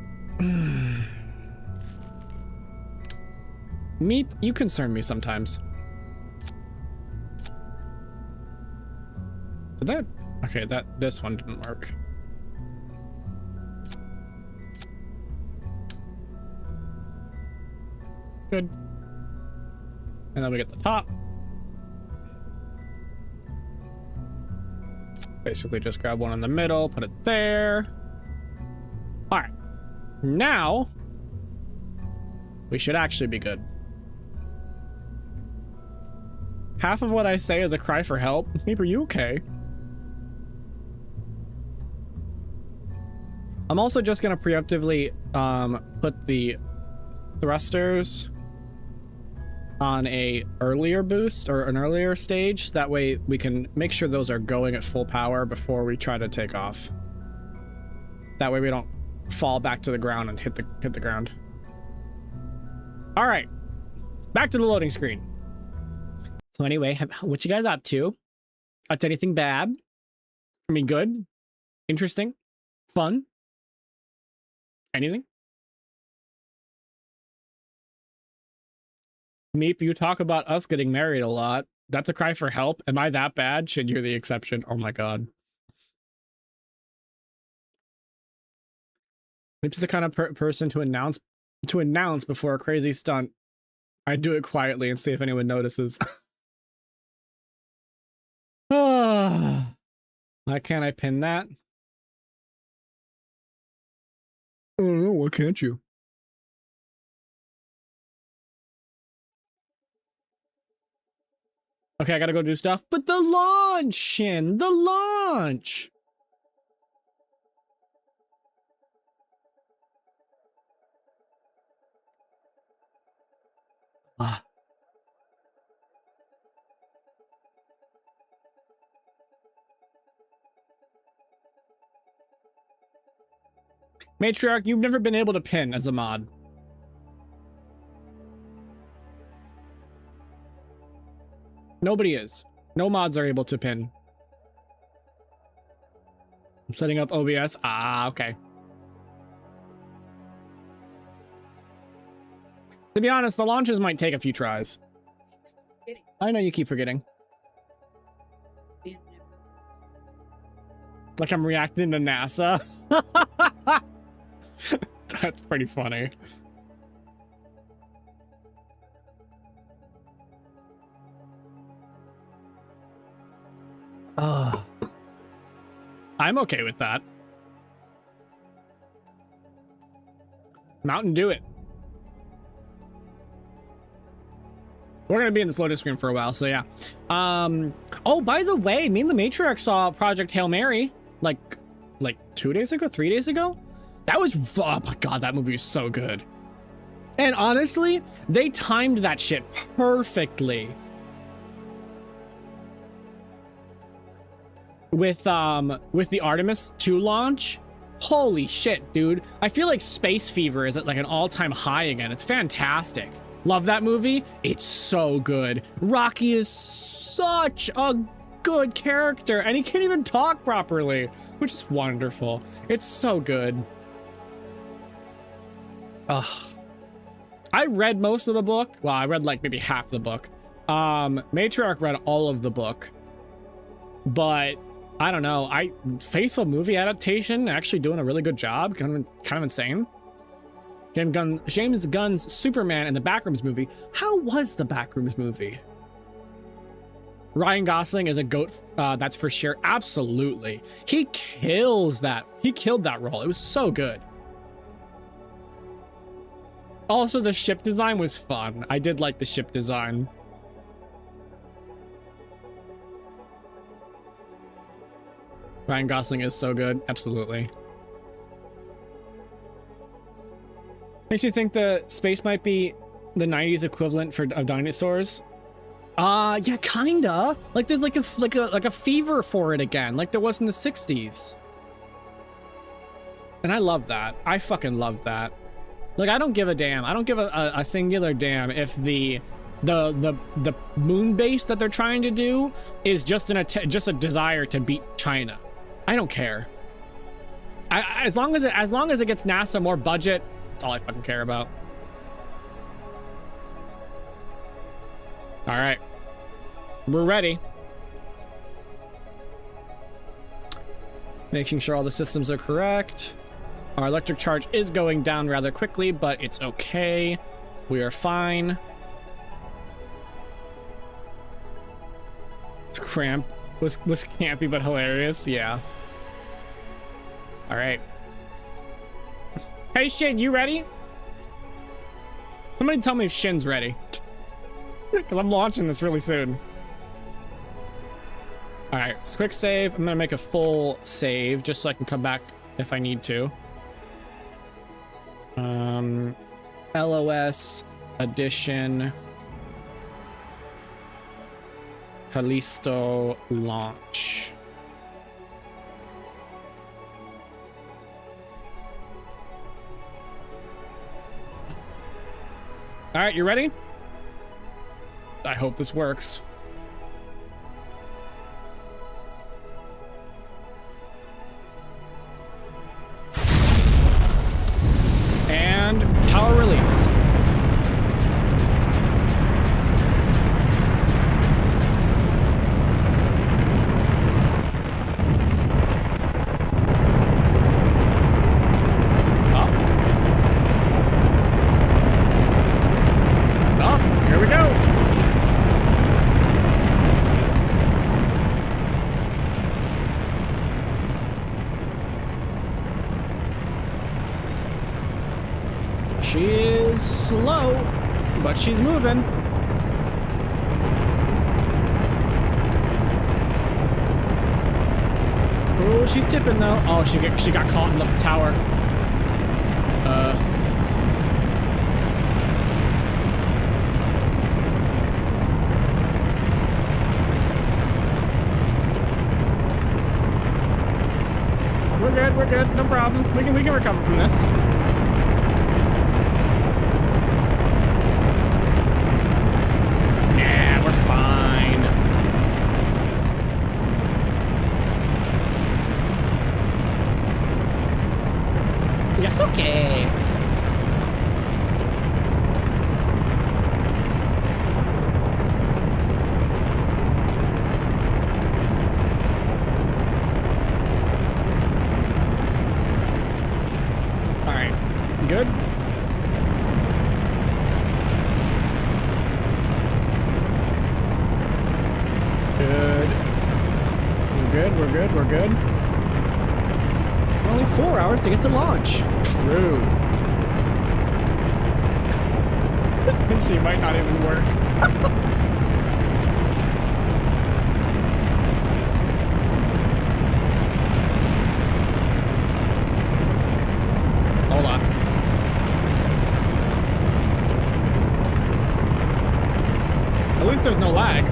Meep, you concern me sometimes. Did that... Okay, this one didn't work. Good. And then we get the top. Basically just grab one in the middle, put it there. All right. Now, we should actually be good. Half of what I say is a cry for help. Meep, are you okay? I'm also just gonna preemptively put the thrusters on a earlier boost or an earlier stage. That way we can make sure those are going at full power before we try to take off. That way we don't fall back to the ground and hit the ground. All right, back to the loading screen. So anyway, what you guys up to? Up to anything bad? I mean, good, interesting, fun, anything? Meep, you talk about us getting married a lot. That's a cry for help. Am I that bad? Should you're the exception? Oh my god. Meep's the kind of person to announce before a crazy stunt. I do it quietly and see if anyone notices. Why can't I pin that? I don't know. Why can't you? Okay, I gotta go do stuff. But the launch, Shin! The launch! Ah. Matriarch, you've never been able to pin as a mod. Nobody is. No mods are able to pin. I'm setting up OBS. Ah, okay. To be honest, the launches might take a few tries. I know you keep forgetting. Like I'm reacting to NASA. That's pretty funny. I'm okay with that. Mountain, do it. We're gonna be in this loading screen for a while, so yeah. Oh, by the way, me and the Matriarch saw Project Hail Mary like 2 days ago, 3 days ago. That was, oh my god, that movie is so good. And honestly, they timed that shit perfectly. With the Artemis 2 launch. Holy shit, dude. I feel like Space Fever is at like an all-time high again. It's fantastic. Love that movie. It's so good. Rocky is such a good character and he can't even talk properly, which is wonderful. It's so good. Ugh. I read most of the book. Well, I read like maybe half the book. Matriarch read all of the book. But I don't know. Faithful movie adaptation, actually doing a really good job. Kind of insane. James Gunn's Superman and the Backrooms movie. How was the Backrooms movie? Ryan Gosling is a goat. That's for sure. Absolutely. He kills that. He killed that role. It was so good. Also, the ship design was fun. I did like the ship design. Ryan Gosling is so good. Absolutely. Makes you think the space might be the 90s equivalent of dinosaurs. Yeah, kinda. Like there's like a fever for it again, like there was in the 60s. And I love that. I fucking love that. Like I don't give a damn. I don't give a singular damn if the moon base that they're trying to do is just a desire to beat China. I don't care. As long as it gets NASA more budget, that's all I fucking care about. All right. We're ready. Making sure all the systems are correct. Our electric charge is going down rather quickly, but it's okay. We are fine. Cramp was campy but hilarious. Yeah. All right. Hey Shin, you ready? Somebody tell me if Shin's ready. Because I'm launching this really soon. All right, so quick save. I'm gonna make a full save just so I can come back if I need to. LOS edition Callisto launch. All right, you ready? I hope this works. And tower release. Up. Here we go. She is slow, but she's moving. Oh, she's tipping though. Oh, she got caught in the tower. We're good, no problem. We can recover from this. Yeah, we're fine. Yes, okay. All right, good. We're good. Only 4 hours to get to launch. True. And she might not even work. Hold on. At least there's no lag.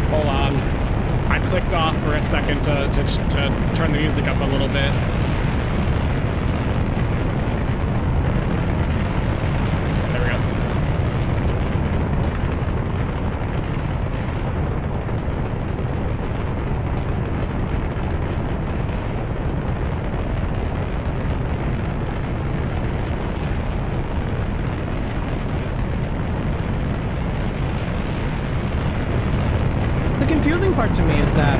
Hold on. I clicked off for a second to turn the music up a little bit. There we go. The confusing part to me is that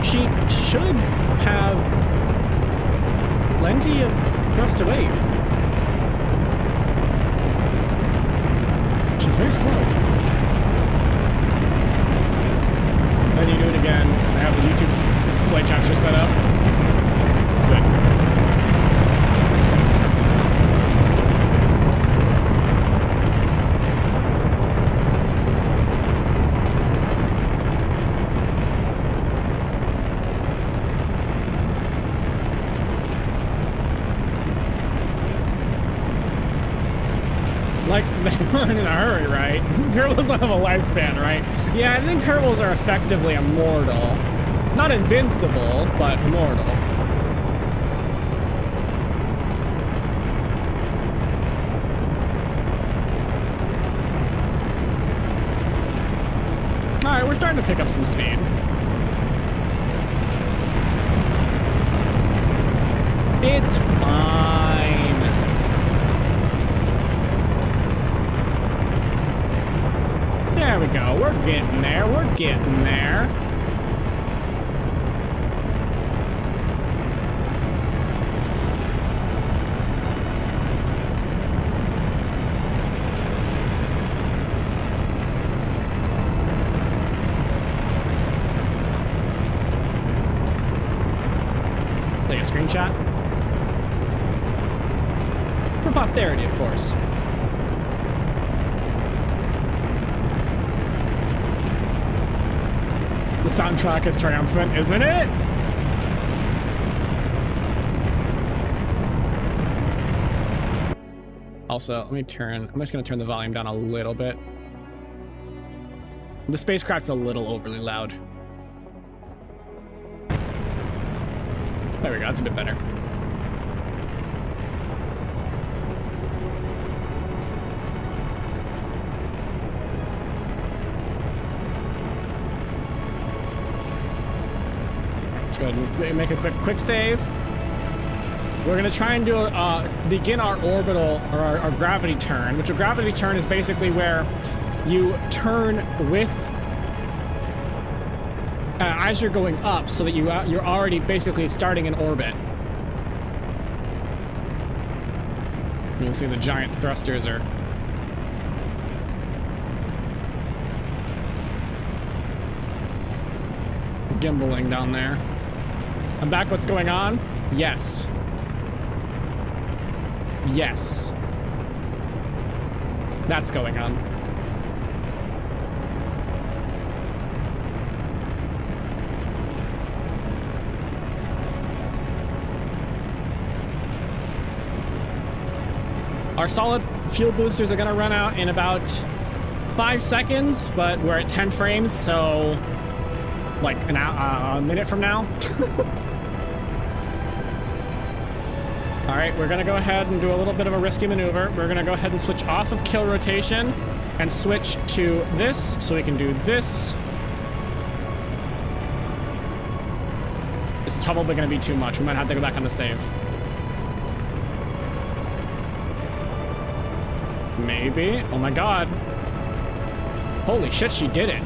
she should have plenty of thrust to weight. She's very slow. Then you do it again. I have a YouTube display capture set up. Good. Like, they weren't in a hurry, right? Kerbals don't have a lifespan, right? Yeah, I think Kerbals are effectively immortal. Not invincible, but immortal. Alright, we're starting to pick up some speed. It's fine. There we go. We're getting there. We're getting there. Take a screenshot. For posterity, of course. The soundtrack is triumphant, isn't it? Also, let me turn, I'm just gonna turn the volume down a little bit. The spacecraft's a little overly loud. There we go, that's a bit better. Let's go ahead and make a quick save. We're gonna try and do begin our orbital or our gravity turn, which a gravity turn is basically where you turn with as you're going up, so that you're already basically starting in orbit. You can see the giant thrusters are gimbaling down there. I'm back. What's going on? Yes. Yes. That's going on. Our solid fuel boosters are gonna run out in about 5 seconds, but we're at 10 frames, so like a minute from now. All right, we're gonna go ahead and do a little bit of a risky maneuver. We're gonna go ahead and switch off of kill rotation and switch to this, so we can do this. This is probably gonna be too much. We might have to go back on the save. Maybe. Oh my god. Holy shit, she did it.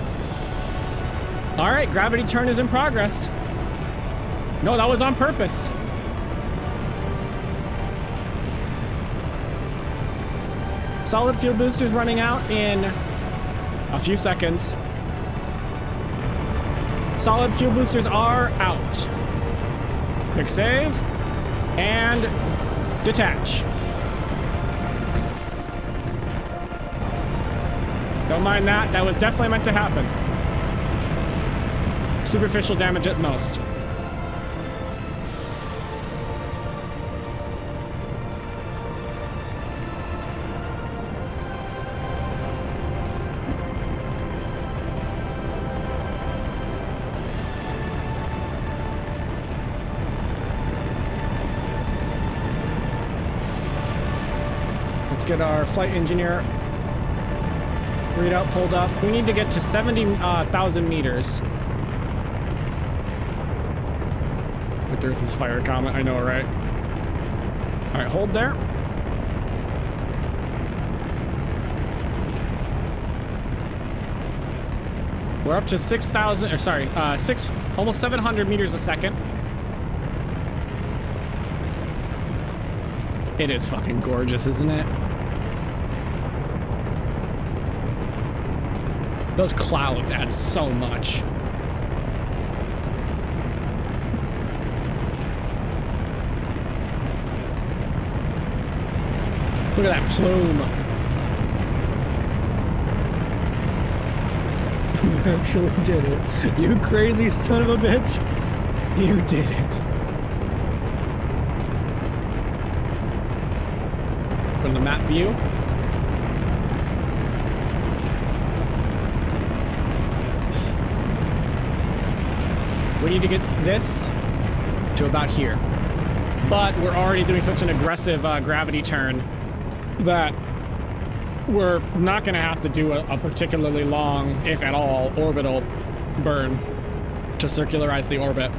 All right, gravity turn is in progress. No, that was on purpose. Solid fuel boosters running out in a few seconds. Solid fuel boosters are out. Quick save and detach. Don't mind that. That was definitely meant to happen. Superficial damage at most. Let's get our flight engineer readout pulled up. We need to get to 70,000 meters. Like there's this fire comment, I know, right? All right, hold there. We're up to 6,000, or sorry, almost 700 meters a second. It is fucking gorgeous, isn't it? Those clouds add so much. Look at that plume. You actually did it. You crazy son of a bitch. You did it. Go to the map view. We need to get this to about here. But we're already doing such an aggressive gravity turn that we're not going to have to do a particularly long, if at all, orbital burn to circularize the orbit.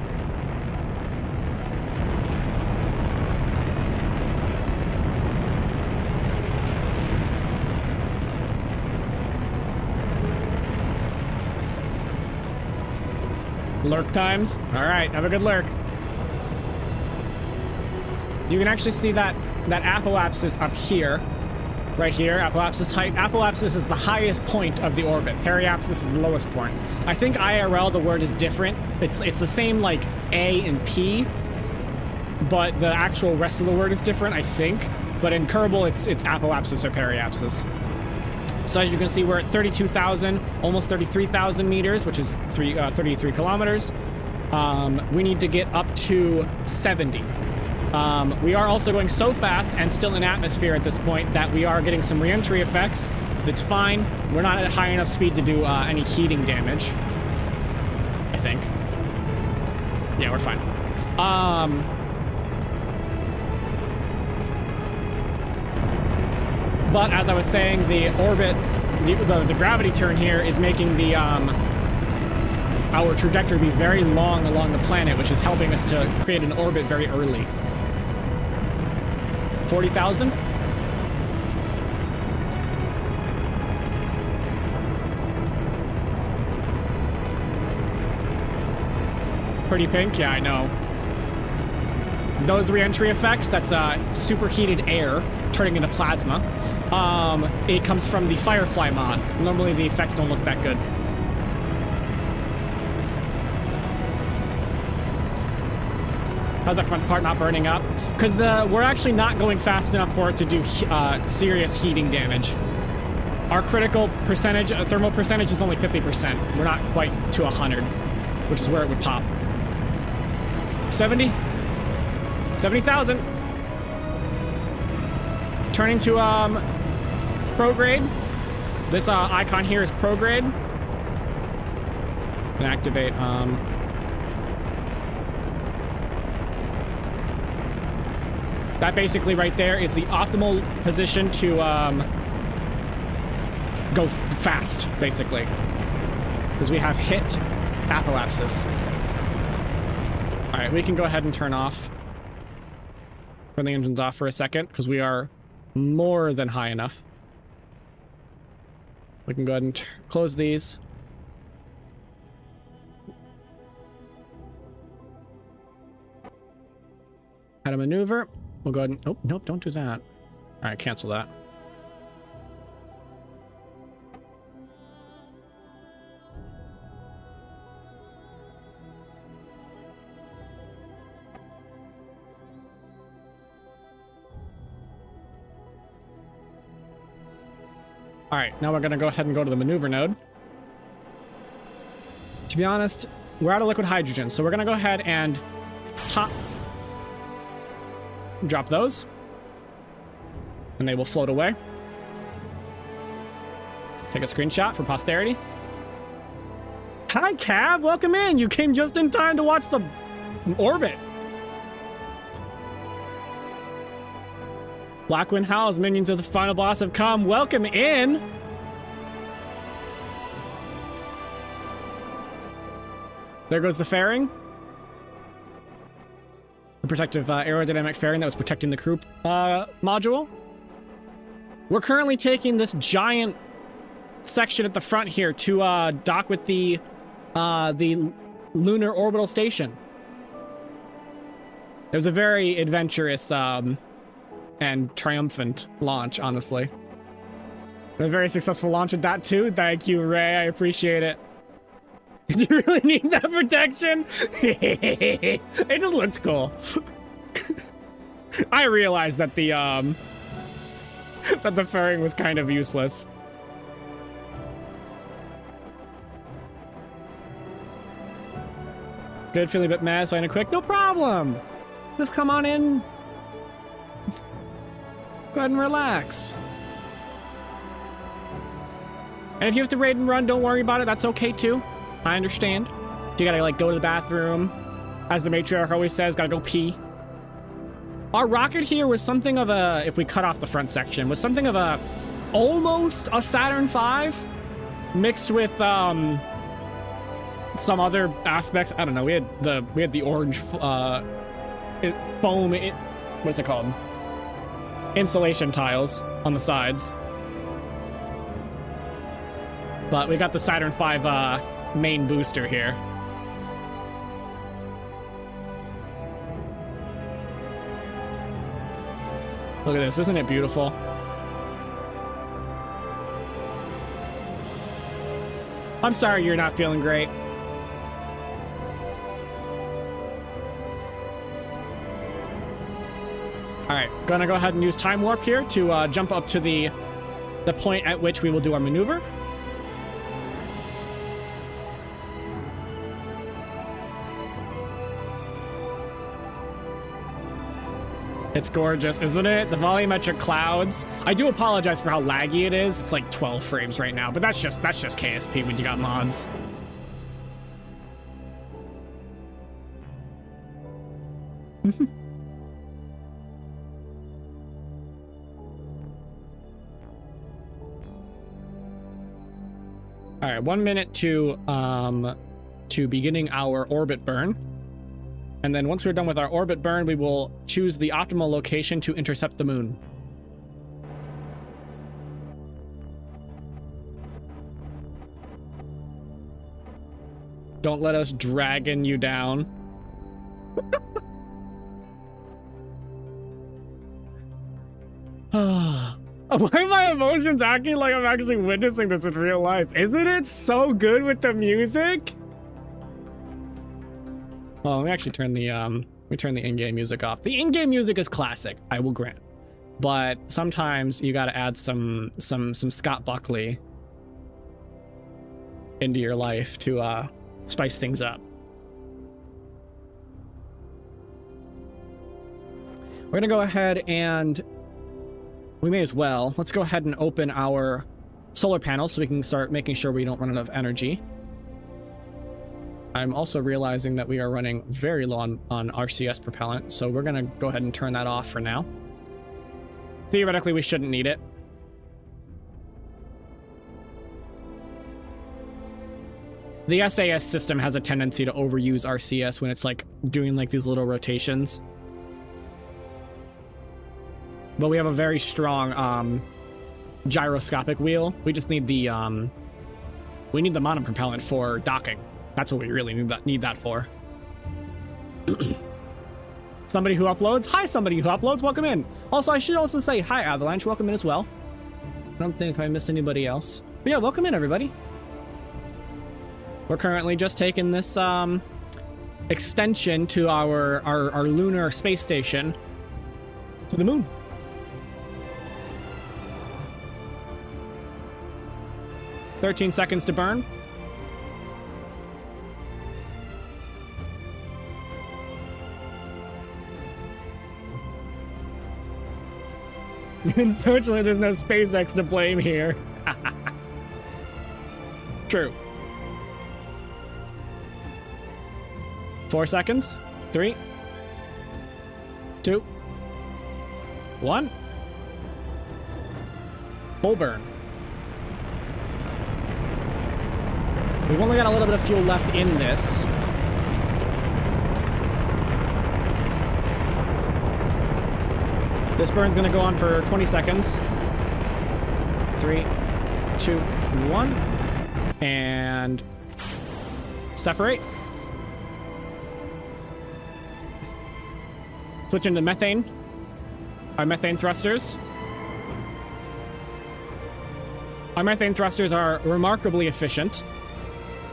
Lurk times. All right, have a good lurk. You can actually see that apoapsis up here. Right here, apoapsis height. Apoapsis is the highest point of the orbit. Periapsis is the lowest point. I think IRL, the word is different. It's the same like A and P, but the actual rest of the word is different, I think. But in Kerbal, it's apoapsis or periapsis. So as you can see, we're at 32,000, almost 33,000 meters, which is 33 kilometers. We need to get up to 70. We are also going so fast and still in atmosphere at this point that we are getting some re-entry effects. That's fine. We're not at high enough speed to do any heating damage, I think. Yeah, we're fine. But as I was saying, the orbit, the gravity turn here is making the our trajectory be very long along the planet, which is helping us to create an orbit very early. 40,000? Pretty pink? Yeah, I know. Those re-entry effects, that's superheated air turning into plasma. It comes from the Firefly mod. Normally the effects don't look that good. How's that front part not burning up? Because we're actually not going fast enough for it to do serious heating damage. Our critical percentage, thermal percentage is only 50%. We're not quite to 100, which is where it would pop. 70? 70,000. Turning to prograde. This icon here is prograde. And activate that basically right there is the optimal position to go fast, basically. Because we have hit apoapsis. All right, we can go ahead and turn off. Turn the engines off for a second, because we are more than high enough. We can go ahead and close these. How to maneuver. We'll go ahead and... Oh, nope, don't do that. All right, cancel that. All right, now we're going to go ahead and go to the maneuver node. To be honest, we're out of liquid hydrogen, so we're going to go ahead and pop... Drop those. And they will float away. Take a screenshot for posterity. Hi, Cab. Welcome in. You came just in time to watch the orbit. Blackwind Howls, minions of the final boss have come. Welcome in. There goes the fairing. The protective aerodynamic fairing that was protecting the crew module. We're currently taking this giant section at the front here to dock with the lunar orbital station. It was a very adventurous and triumphant launch, honestly. A very successful launch at that too. Thank you, Ray. I appreciate it. Did you really need that protection? It just looked cool. I realized that the fairing was kind of useless. Good, feeling a bit mad, so I need to quick. No problem. Just come on in. Go ahead and relax. And if you have to raid and run, don't worry about it. That's okay too. I understand. You gotta like go to the bathroom. As the matriarch always says, gotta go pee. Our rocket here was something of a, if we cut off the front section, was something of a, almost a Saturn V mixed with some other aspects. I don't know. We had the orange foam. What's it called? Insulation tiles on the sides. But we got the Saturn V main booster here. Look at this, isn't it beautiful? I'm sorry you're not feeling great. All right, gonna go ahead and use time warp here to jump up to the point at which we will do our maneuver. It's gorgeous, isn't it? The volumetric clouds. I do apologize for how laggy it is. It's like 12 frames right now, but that's just KSP when you got mods. All right, 1 minute to beginning our orbit burn. And then once we're done with our orbit burn, we will choose the optimal location to intercept the moon. Don't let us dragon you down. Why are my emotions acting like I'm actually witnessing this in real life? Isn't it so good with the music? Well, we actually turn the in-game music off. The in-game music is classic, I will grant. But sometimes you gotta add some Scott Buckley into your life to spice things up. We're gonna go ahead and we may as well. Let's go ahead and open our solar panels so we can start making sure we don't run out of energy. I'm also realizing that we are running very low on RCS propellant, so we're gonna go ahead and turn that off for now. Theoretically, we shouldn't need it. The SAS system has a tendency to overuse RCS when it's like doing like these little rotations. But we have a very strong gyroscopic wheel. We just need the monopropellant for docking. That's what we really need that for. Somebody who uploads. Hi, somebody who uploads. Welcome in. Also, I should also say hi, Avalanche. Welcome in as well. I don't think I missed anybody else. But yeah, welcome in, everybody. We're currently just taking this extension to our lunar space station to the moon. $13 seconds to burn. Unfortunately, there's no SpaceX to blame here. True. 4 seconds. 3, 2, 1. Full burn. We've only got a little bit of fuel left in this. This burn's gonna go on for 20 seconds. 3, 2, 1. And separate. Switch into methane. our methane thrusters. Our methane thrusters are remarkably efficient,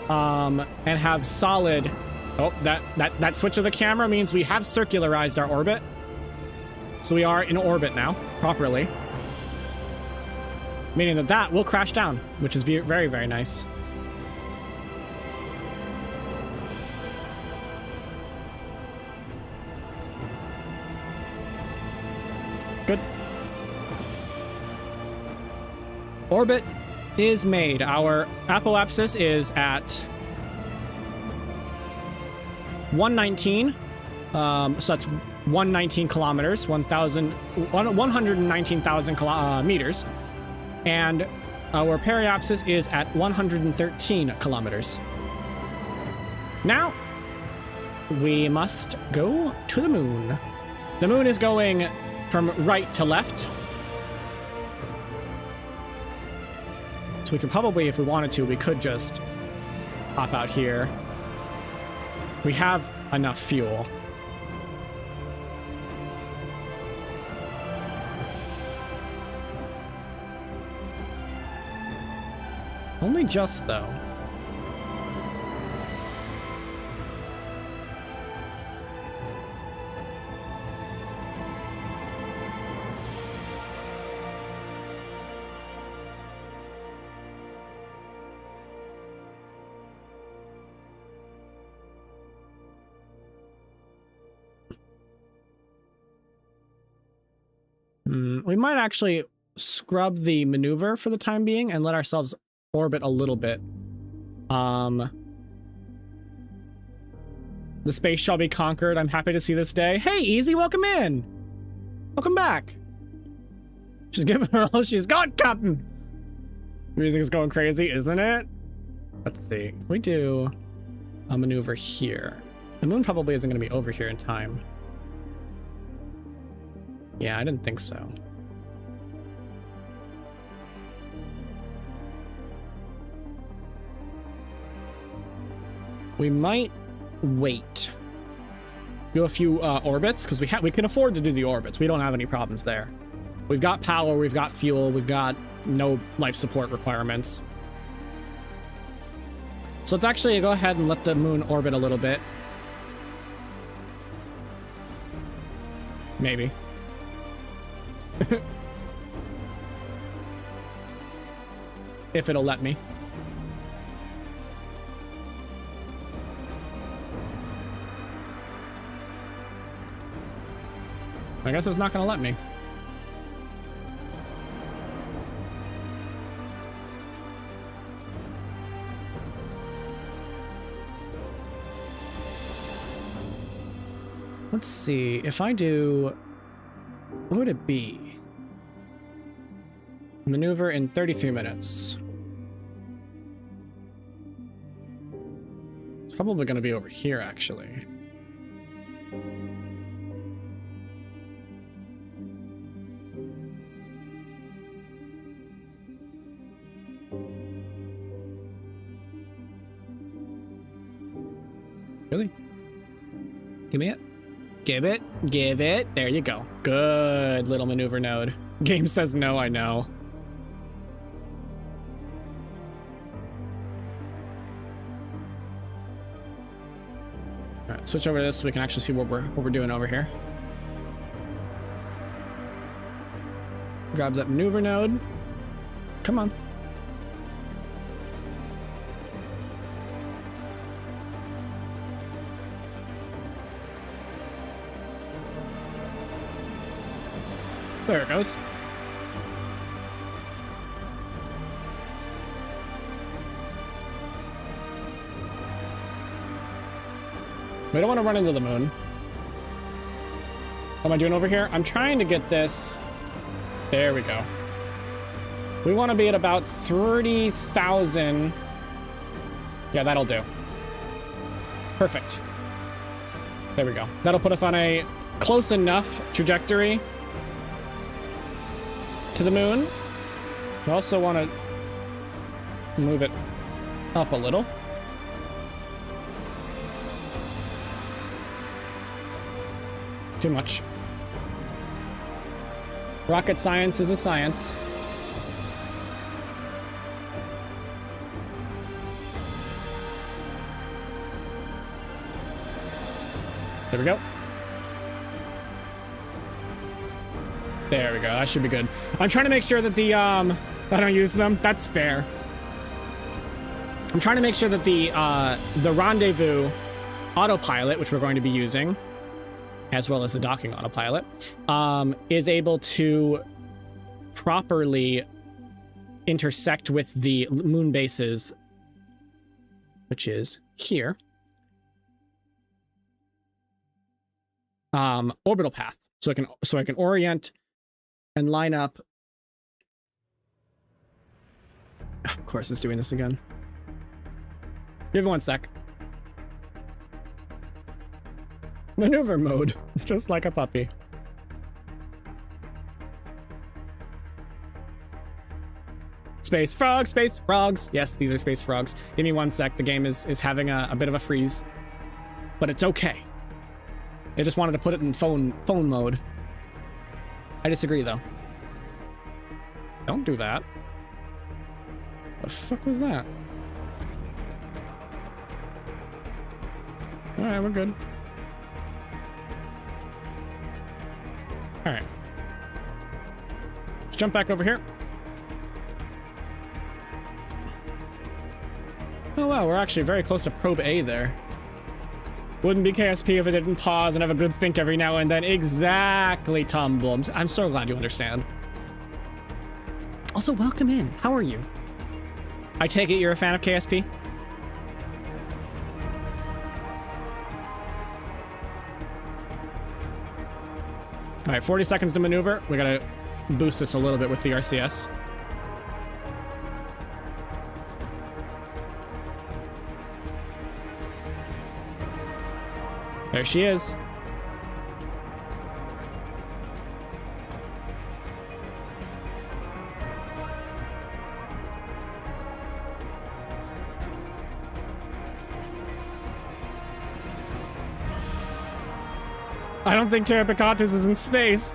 and have solid. Oh, that switch of the camera means we have circularized our orbit, so we are in orbit now properly, meaning that will crash down, which is very, very nice. Good. Orbit is made. Our apoapsis is at 119. So that's 119 kilometers, 119,000 meters. And our periapsis is at 113 kilometers. Now, we must go to the moon. The moon is going from right to left. So we could probably, if we wanted to, we could just hop out here. We have enough fuel. Only just, though. We might actually scrub the maneuver for the time being and let ourselves orbit a little bit. The space shall be conquered. I'm happy to see this day. Hey, Easy, welcome in. Welcome back. She's giving her all she's got, Captain. Music is going crazy, isn't it? Let's see. If we do a maneuver here, the moon probably isn't going to be over here in time. Yeah, I didn't think so. We might wait. Do a few orbits, because we can afford to do the orbits. We don't have any problems there. We've got power, we've got fuel, we've got no life support requirements. So let's actually go ahead and let the moon orbit a little bit. Maybe. If it'll let me. I guess it's not going to let me. Let's see. If I do... What would it be? Maneuver in 33 minutes. It's probably going to be over here, actually. Really? Give me it. Give it. Give it. There you go. Good little maneuver node. Game says no, I know. All right, switch over to this so we can actually see what we're doing over here. Grabs that maneuver node. Come on. There it goes. We don't want to run into the moon. What am I doing over here? I'm trying to get this. There we go. We want to be at about 30,000. Yeah, that'll do. Perfect. There we go. That'll put us on a close enough trajectory to the moon. We also want to move it up a little. Too much. Rocket science is a science. There we go. There we go. That should be good. I'm trying to make sure that the I don't use them. That's fair. I'm trying to make sure that the rendezvous autopilot, which we're going to be using, as well as the docking autopilot, is able to properly intersect with the moon bases, which is here. Orbital path, so I can orient and line up. Of course, it's doing this again. Give it 1 sec. Maneuver mode, just like a puppy. Space frogs, space frogs. Yes, these are space frogs. Give me 1 sec. The game is having a bit of a freeze, but it's okay. I just wanted to put it in phone mode. I disagree, though. Don't do that. The fuck was that? All right, we're good. All right. Let's jump back over here. Oh, wow, we're actually very close to probe A there. Wouldn't be KSP if it didn't pause and have a good think every now and then. Exactly, Tom Blooms. I'm so glad you understand. Also, welcome in. How are you? I take it you're a fan of KSP? All right, 40 seconds to maneuver. We gotta boost this a little bit with the RCS. There she is. I don't think Terrapicatus is in space,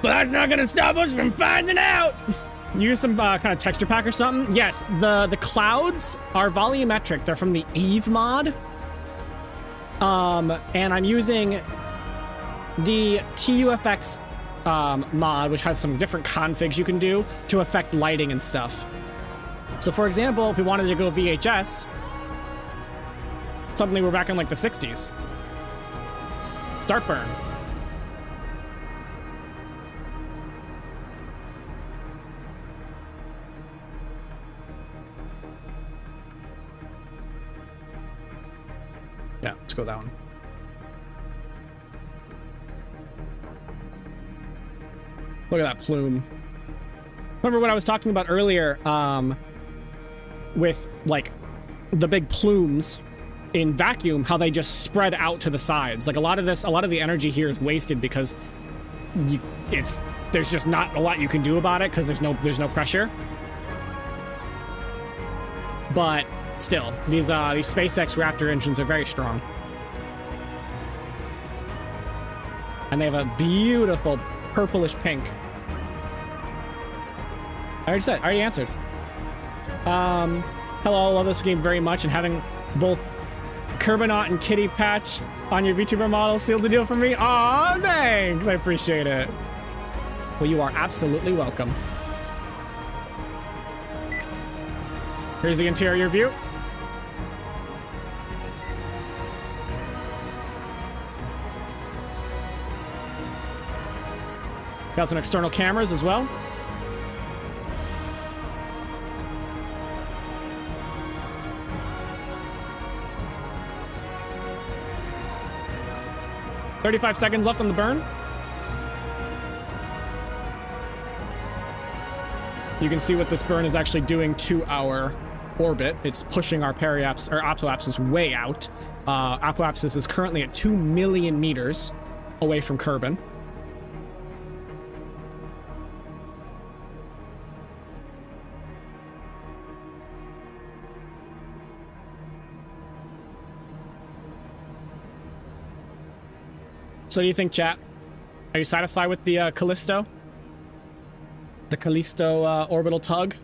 but that's not gonna stop us from finding out. Use some kind of texture pack or something. Yes, the clouds are volumetric. They're from the Eve mod. And I'm using the TUFX mod, which has some different configs you can do to affect lighting and stuff. So for example, if we wanted to go VHS, suddenly we're back in like the 60s. Start burn. Yeah, let's go down. Look at that plume. Remember what I was talking about earlier, with like the big plumes in vacuum, how they just spread out to the sides. Like a lot of the energy here is wasted because there's just not a lot you can do about it because there's no pressure. But still, these SpaceX Raptor engines are very strong. And they have a beautiful purplish pink. I already answered. Hello, love this game very much, and having both Kerbonaut and Kitty Patch on your VTuber model sealed the deal for me. Aw, thanks, I appreciate it. Well, you are absolutely welcome. Here's the interior view. Got some external cameras as well. $35 seconds left on the burn. You can see what this burn is actually doing to our orbit. It's pushing our apoapsis way out. Apoapsis is currently at 2 million meters away from Kerbin. So do you think, chat? Are you satisfied with the Callisto? The Callisto orbital tug.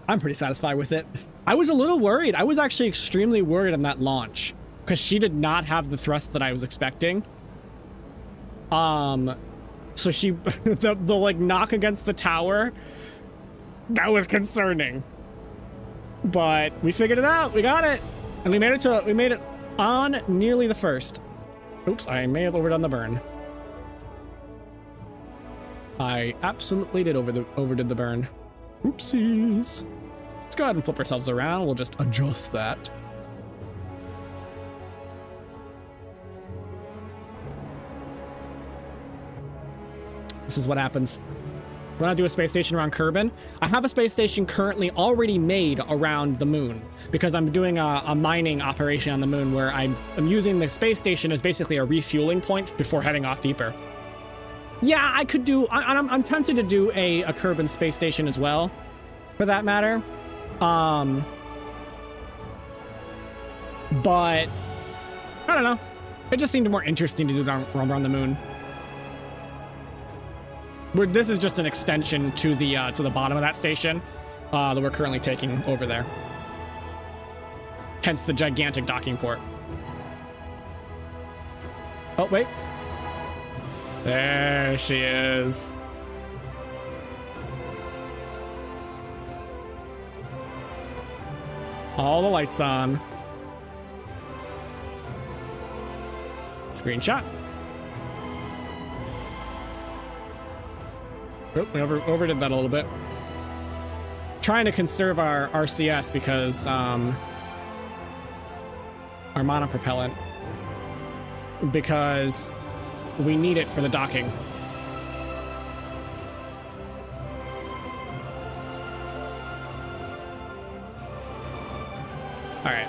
I'm pretty satisfied with it. I was a little worried. I was actually extremely worried on that launch because she did not have the thrust that I was expecting. So she, the like knock against the tower, that was concerning. But we figured it out. We got it. And we made it on nearly the first. Oops, I may have overdone the burn. I absolutely did overdid the burn. Oopsies. Let's go ahead and flip ourselves around. We'll just adjust that. This is what happens when I do a space station around Kerbin. I have a space station currently already made around the moon because I'm doing a mining operation on the moon where I'm using the space station as basically a refueling point before heading off deeper. Yeah, I could do, I'm tempted to do a Kerbin space station as well, for that matter. But I don't know. It just seemed more interesting to do it around the moon. This is just an extension to the bottom of that station that we're currently taking over there. Hence the gigantic docking port. Oh, wait. There she is. All the lights on. Screenshot. Oh, we overdid that a little bit. Trying to conserve our RCS because our monopropellant, because we need it for the docking. All right.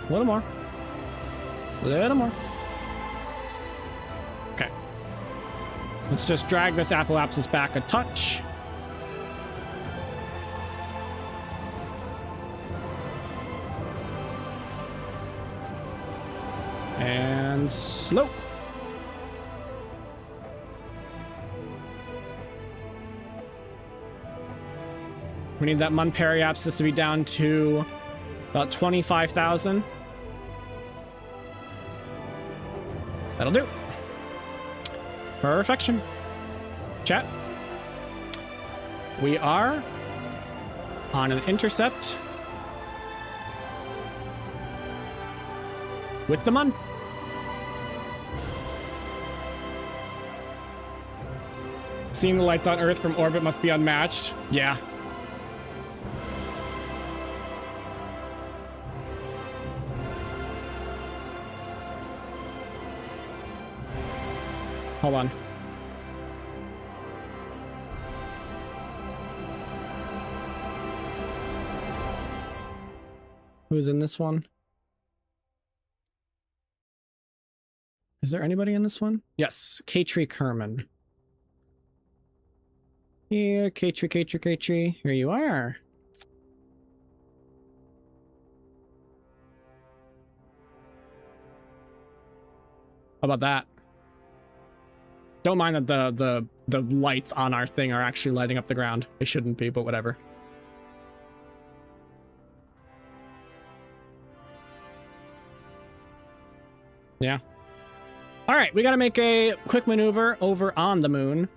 A little more. A little more. Okay. Let's just drag this apoapsis back a touch. And slow. We need that Periapsis to be down to about 25,000. That'll do. Perfection. Chat. We are on an intercept with the Mun. Seeing the lights on Earth from orbit must be unmatched. Yeah. Hold on. Who's in this one? Is there anybody in this one? Yes, Katri Kerman. Here, Katri. Here you are. How about that? Don't mind that the lights on our thing are actually lighting up the ground. They shouldn't be, but whatever. Yeah. All right, we got to make a quick maneuver over on the moon.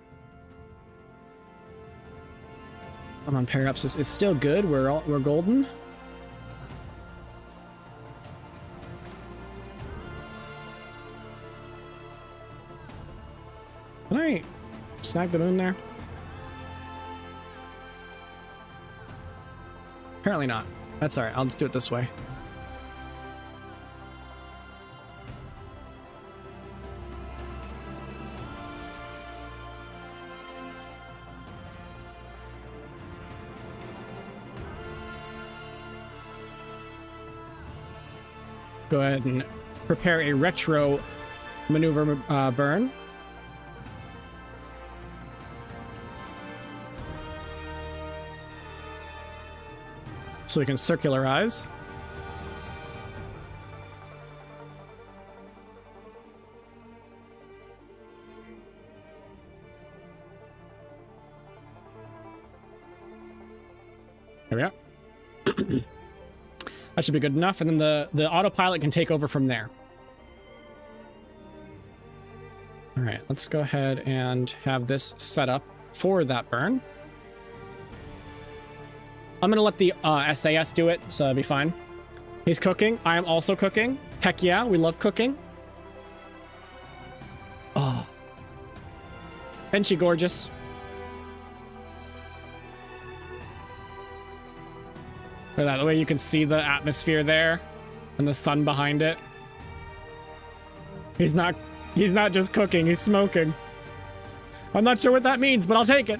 Come on, Periapsis is still good. We're golden. Can I snag the moon there? Apparently not. That's all right. I'll just do it this way. Go ahead and prepare a retro maneuver burn. So we can circularize. There we go. That should be good enough. And then the autopilot can take over from there. All right, let's go ahead and have this set up for that burn. I'm going to let the SAS do it, so it'll be fine. He's cooking. I am also cooking. Heck yeah, we love cooking. Oh. Isn't she gorgeous? Look at that, the way you can see the atmosphere there and the sun behind it. He's not just cooking, he's smoking. I'm not sure what that means, but I'll take it.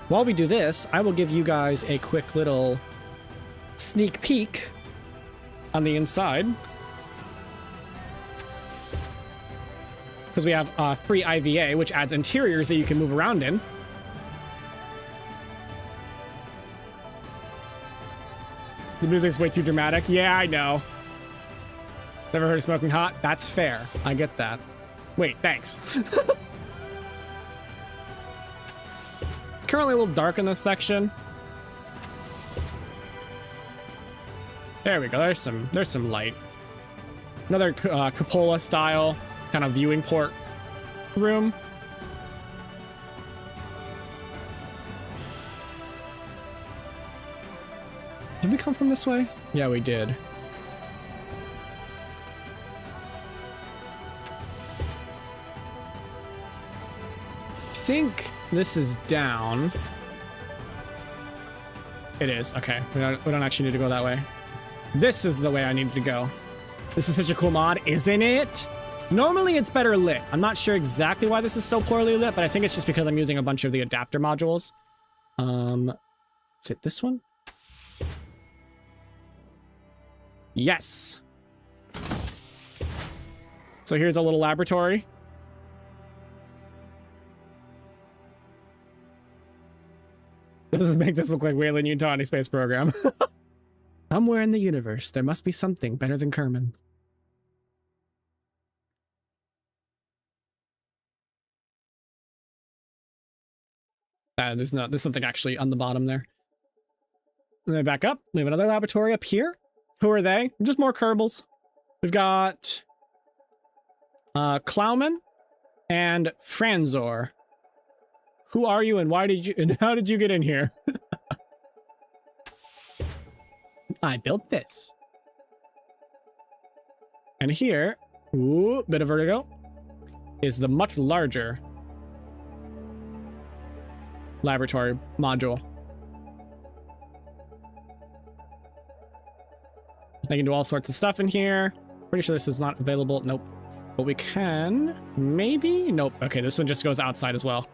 While we do this, I will give you guys a quick little sneak peek on the inside. Because we have free IVA, which adds interiors that you can move around in. The music's way too dramatic. Yeah, I know. Never heard of smoking hot? That's fair. I get that. Wait, thanks. Currently a little dark in this section. There we go. There's some light. Another cupola style kind of viewing port room. Did we come from this way? Yeah, we did. I think this is down. It is. Okay. We don't actually need to go that way. This is the way I need to go. This is such a cool mod, isn't it? Normally it's better lit. I'm not sure exactly why this is so poorly lit, but I think it's just because I'm using a bunch of the adapter modules. Is it this one? Yes. So here's a little laboratory. This doesn't make this look like Wayland Yutani Space Program. Somewhere in the universe, there must be something better than Kerman. There's something actually on the bottom there. And then back up. We have another laboratory up here. Who are they? Just more Kerbals. We've got Klauman and Franzor. Who are you and why did you and how did you get in here? I built this. And here, ooh, bit of vertigo, is the much larger laboratory module. I can do all sorts of stuff in here. Pretty sure this is not available. Nope. But we can maybe. Nope. Okay, this one just goes outside as well.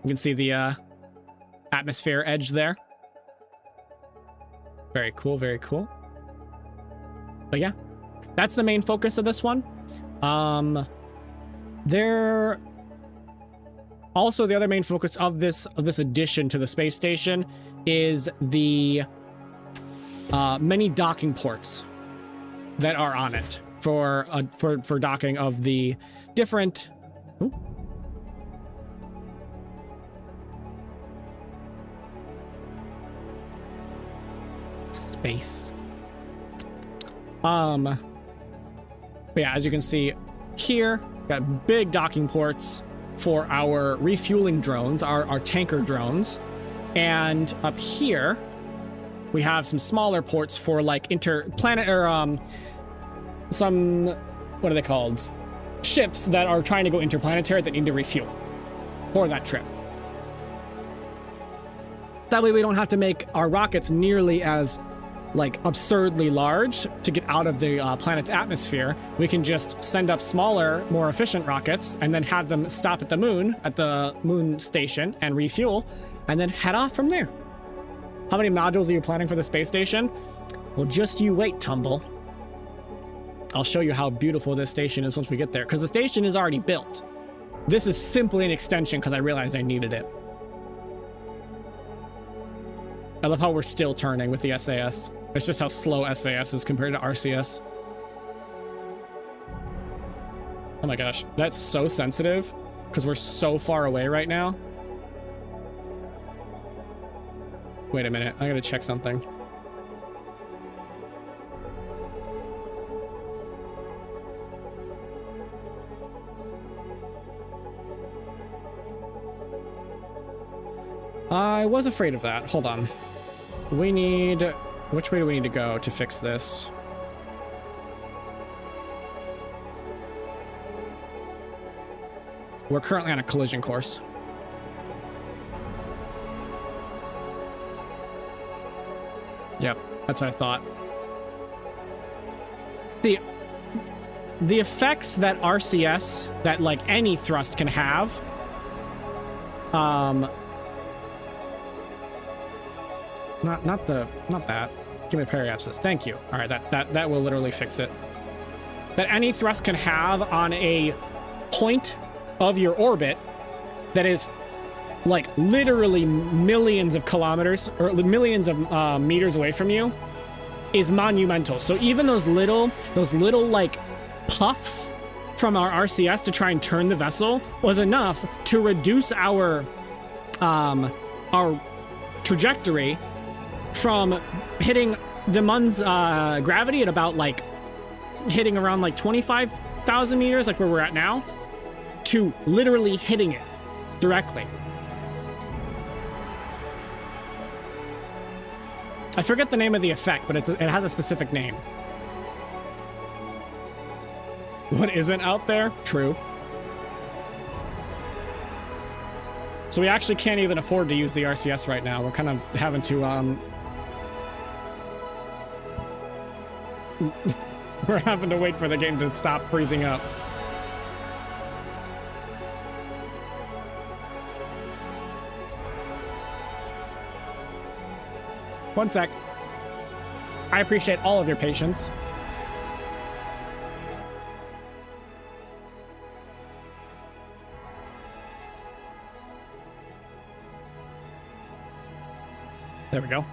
You can see the atmosphere edge there. Very cool, very cool. But yeah, that's the main focus of this one. There also, the other main focus of this addition to the space station is the many docking ports that are on it for docking of the different. Ooh. Space. But yeah, as you can see here, got big docking ports for our refueling drones, our tanker drones. And up here, we have some smaller ports for like interplanet or some, what are they called? Ships that are trying to go interplanetary that need to refuel for that trip. That way we don't have to make our rockets nearly as like absurdly large to get out of the planet's atmosphere. We can just send up smaller, more efficient rockets and then have them stop at the moon station and refuel and then head off from there. How many modules are you planning for the space station? Well, just you wait, Tumble. I'll show you how beautiful this station is once we get there, because the station is already built. This is simply an extension because I realized I needed it. I love how we're still turning with the SAS. It's just how slow SAS is compared to RCS. Oh my gosh, that's so sensitive because we're so far away right now. Wait a minute, I gotta check something. I was afraid of that. Hold on. We need... Which way do we need to go to fix this? We're currently on a collision course. Yep, that's what I thought. The effects that RCS, that like any thrust can have, not that. Give me periapsis. Thank you. All right, that will literally fix it. That any thrust can have on a point of your orbit that is like literally millions of kilometers or millions of meters away from you is monumental. So even those little like puffs from our RCS to try and turn the vessel was enough to reduce our trajectory from hitting the Mun's gravity at about like hitting around like 25,000 meters, like where we're at now, to literally hitting it directly. I forget the name of the effect, but it has a specific name. What isn't out there? True. So we actually can't even afford to use the RCS right now. We're kind of having to we're having to wait for the game to stop freezing up. One sec. I appreciate all of your patience. There we go.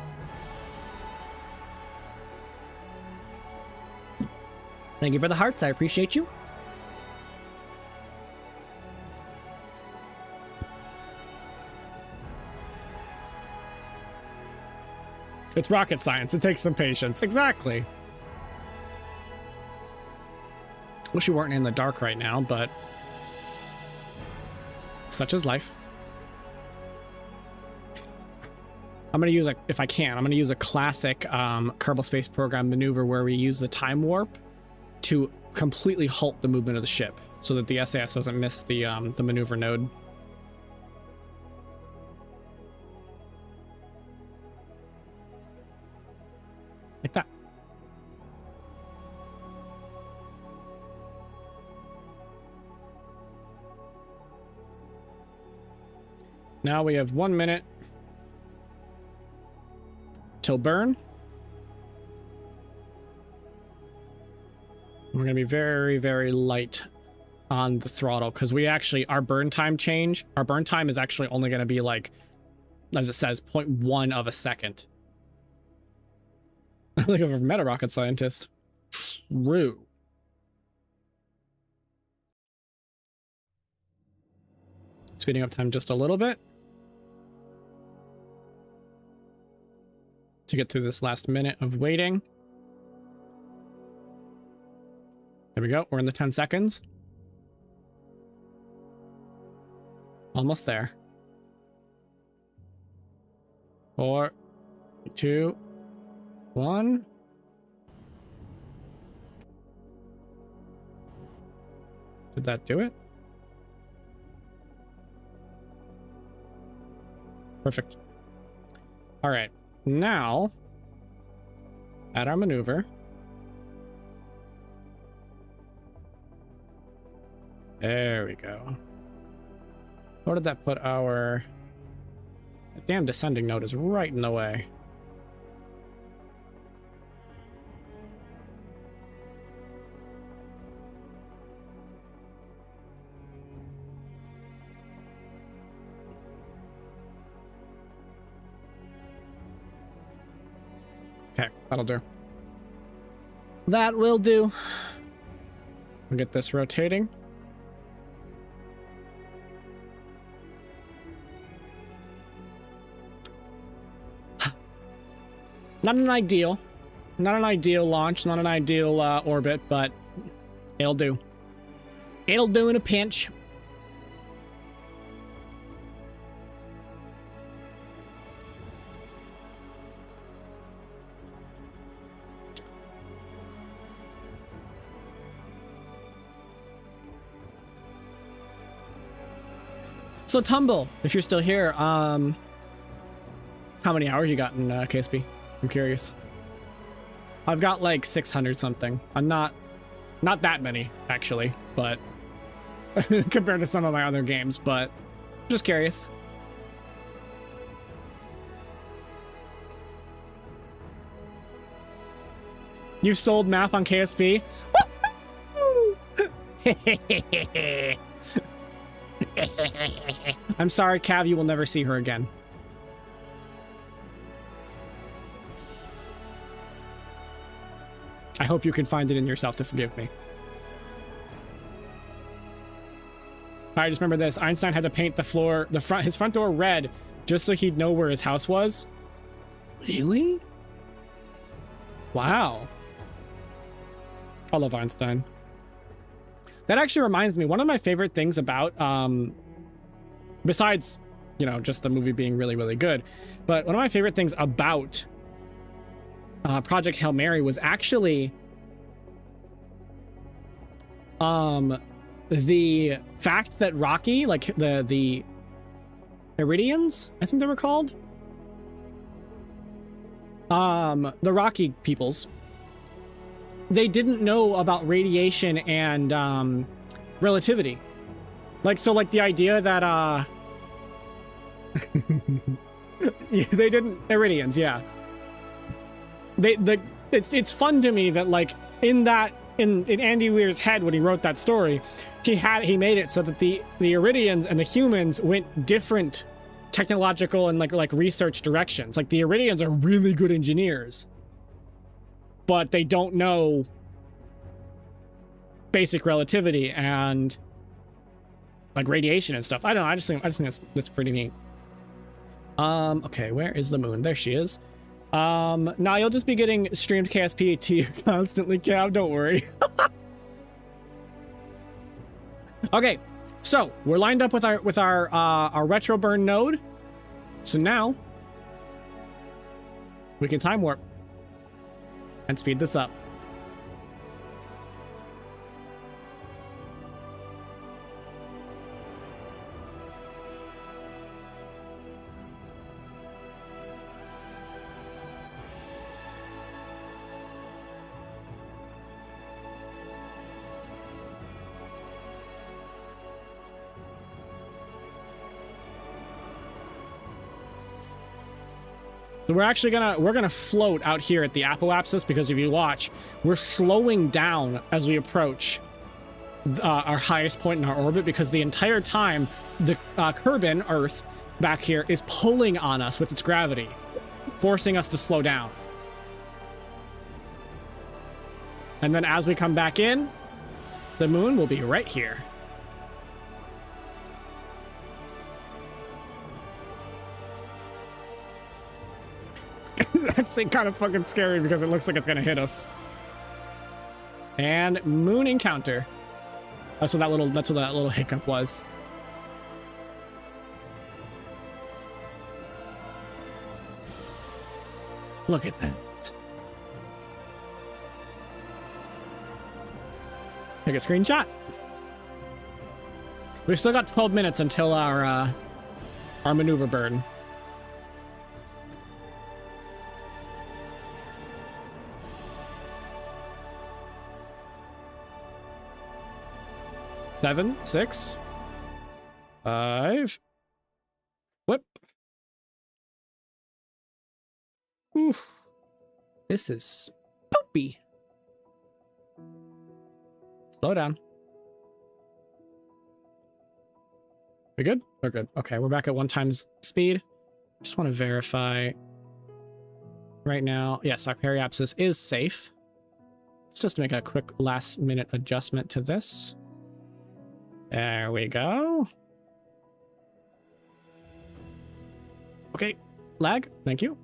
Thank you for the hearts. I appreciate you. It's rocket science. It takes some patience. Exactly. Wish we weren't in the dark right now, but such is life. I'm going to use if I can, I'm going to use a classic Kerbal Space Program maneuver where we use the time warp to completely halt the movement of the ship so that the SAS doesn't miss the maneuver node. Like that. Now we have 1 minute till burn. We're going to be very, very light on the throttle because we actually, our burn time is actually only going to be like, as it says, 0.1 of a second. I don't think I've ever met a rocket scientist. True. Speeding up time just a little bit to get through this last minute of waiting. There we go. We're in the 10 seconds. Almost there. 4, 2, 1. Did that do it? Perfect. All right. Now, at our maneuver. There we go. Where did that put our... That damn descending node is right in the way. Okay, that'll do. That will do. We'll get this rotating. Not an ideal launch, not an ideal orbit, but it'll do. It'll do in a pinch. So Tumble, if you're still here, how many hours you got in KSP? I'm curious. I've got like 600 something. I'm not that many actually, but compared to some of my other games, but just curious. You sold math on KSP? I'm sorry, Cav, you will never see her again. I hope you can find it in yourself to forgive me. I just remember this. Einstein had to paint his front door red just so he'd know where his house was. Really? Wow. I love Einstein. That actually reminds me, one of my favorite things about, besides, you know, just the movie being really, really good, but one of my favorite things about Project Hail Mary was actually the fact that Rocky, like the Iridians, I think they were called, the Rocky peoples, they didn't know about radiation and relativity. Like, so like the idea that they didn't, Iridians, yeah. It's fun to me that like in Andy Weir's head when he wrote that story, he made it so that the Iridians and the humans went different technological and like research directions. Like the Iridians are really good engineers, but they don't know basic relativity and like radiation and stuff. I don't know. I just think that's pretty neat. Okay, where is the moon? There she is. Now you'll just be getting streamed KSP to you constantly, Cav. Don't worry. Okay, so we're lined up with our retro burn node. So now we can time warp and speed this up. So we're gonna float out here at the apoapsis, because if you watch, we're slowing down as we approach our highest point in our orbit, because the entire time the Kerbin Earth back here is pulling on us with its gravity, forcing us to slow down. And then as we come back in, the moon will be right here. It's actually kind of fucking scary because it looks like it's gonna hit us. And moon encounter. That's what that little hiccup was. Look at that. Take a screenshot. We've still got 12 minutes until our maneuver burn. Seven, 6, 5. Whip. Oof. This is spoopy. Slow down. We good? We're good. Okay, we're back at 1 times speed. Just want to verify. right now. Yes, our periapsis is safe. Let's just make a quick last minute adjustment to this. There we go. Okay, lag, thank you.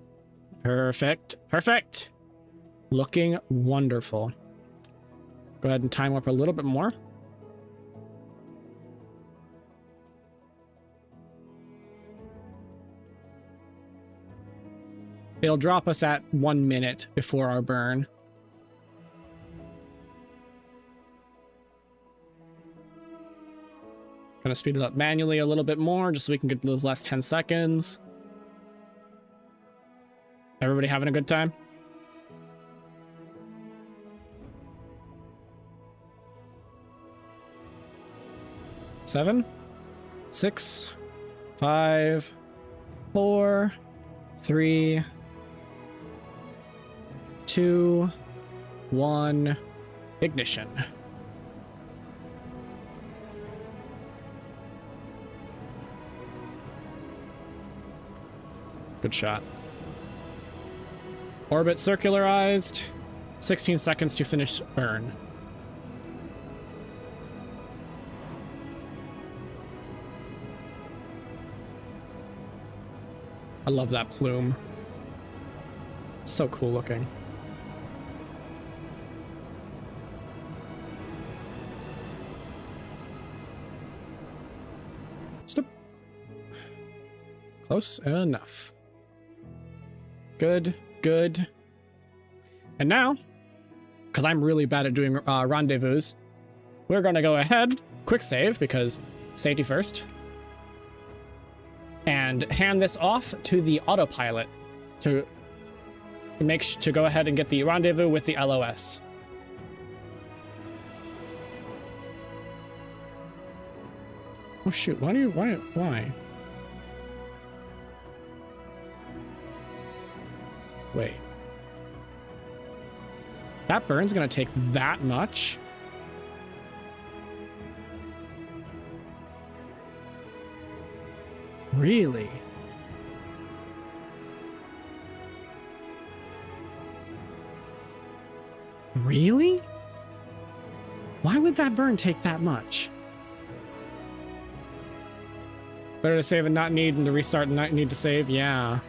Perfect, perfect. Looking wonderful. Go ahead and time warp a little bit more. It'll drop us at 1 minute before our burn. Gonna speed it up manually a little bit more just so we can get those last 10 seconds. Everybody having a good time? Seven, 6, 5, 4, 3, 2, 1, ignition. Good shot. Orbit circularized. 16 seconds to finish burn. I love that plume. So cool looking. Stop. Close enough. Good, good. And now, because I'm really bad at doing rendezvous, we're going to go ahead, quick save, because safety first, and hand this off to the autopilot to go ahead and get the rendezvous with the LOS. Oh shoot, why? Wait. That burn's gonna take that much? Really? Really? Why would that burn take that much? Better to save and not need, and to restart and not need to save? Yeah.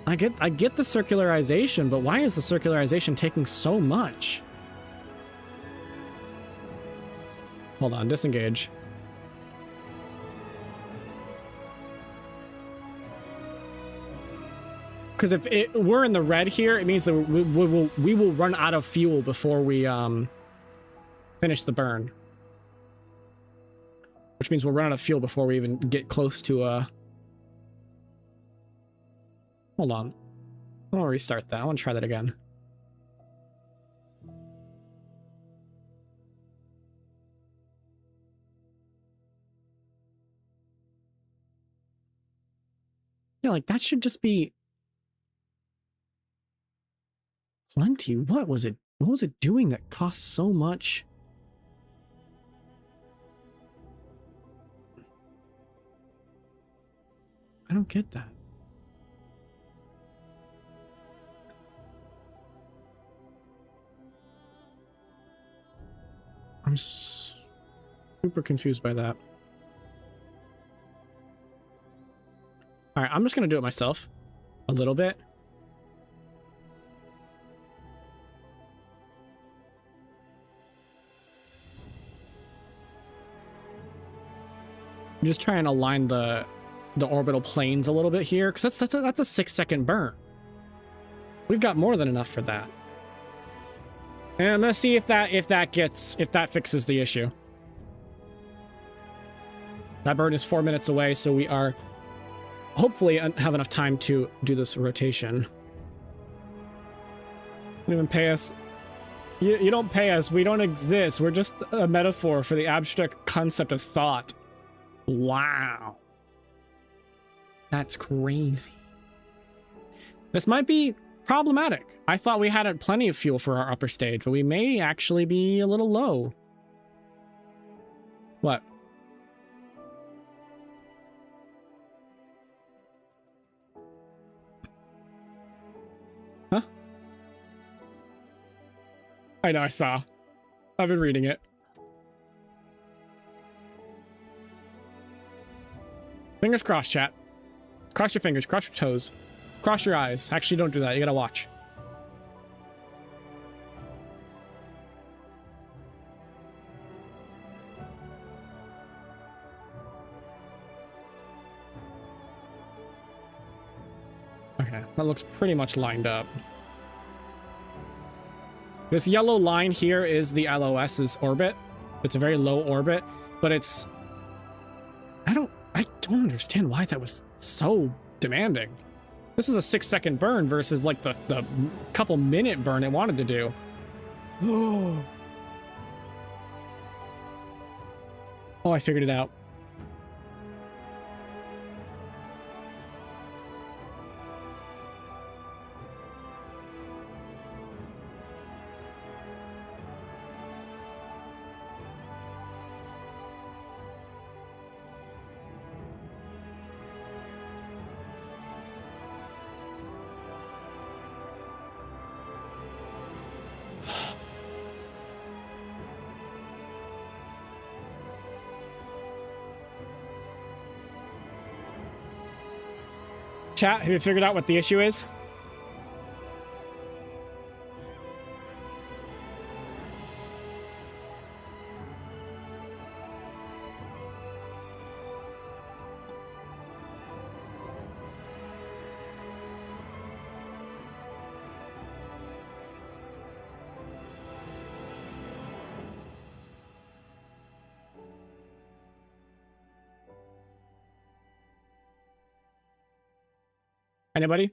I get the circularization, but why is the circularization taking so much? Hold on, disengage. Because if we're in the red here, it means that we will run out of fuel before we finish the burn. Which means we'll run out of fuel before we even get close to a... Hold on. I want to restart that. I want to try that again. Yeah, like that should just be plenty. What was it doing that cost so much? I don't get that. I'm super confused by that. All right, I'm just going to do it myself a little bit. I'm just trying to align the orbital planes a little bit here, because that's a 6-second burn. We've got more than enough for that. And let's see if that fixes the issue. That burn is 4 minutes away, so we are hopefully have enough time to do this rotation. You don't even pay us. You don't pay us. We don't exist. We're just a metaphor for the abstract concept of thought. Wow. That's crazy. This might be problematic. I thought we had plenty of fuel for our upper stage, but we may actually be a little low. What? I know, I saw. I've been reading it. Fingers crossed, chat. Cross your fingers, cross your toes. Cross your eyes. Actually, don't do that. You gotta watch. Okay, that looks pretty much lined up. This yellow line here is the LOS's orbit. It's a very low orbit, but it's... I don't understand why that was so demanding. This is a 6-second burn versus like the couple minute burn it wanted to do. Oh, I figured it out. Chat, have you figured out what the issue is? Anybody?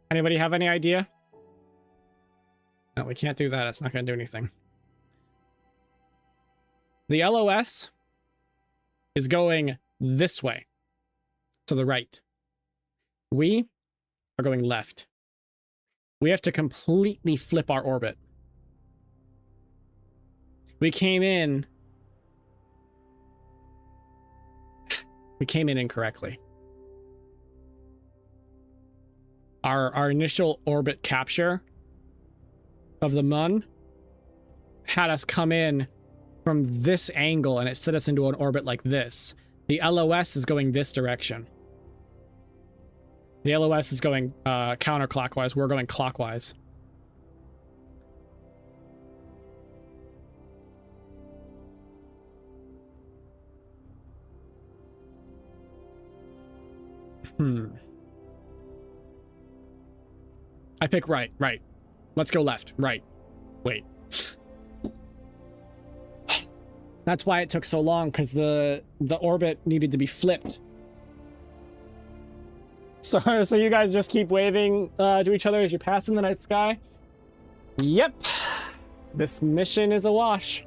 Anybody have any idea? No, we can't do that. It's not going to do anything. The LOS is going this way, to the right. We are going left. We have to completely flip our orbit. We came in incorrectly. Our initial orbit capture of the Mun had us come in from this angle, and it set us into an orbit like this. The LOS is going this direction. The LOS is going counterclockwise. We're going clockwise. I pick right. Let's go left. Right. Wait. That's why it took so long, because the orbit needed to be flipped. So you guys just keep waving to each other as you pass in the night sky? Yep. This mission is a wash.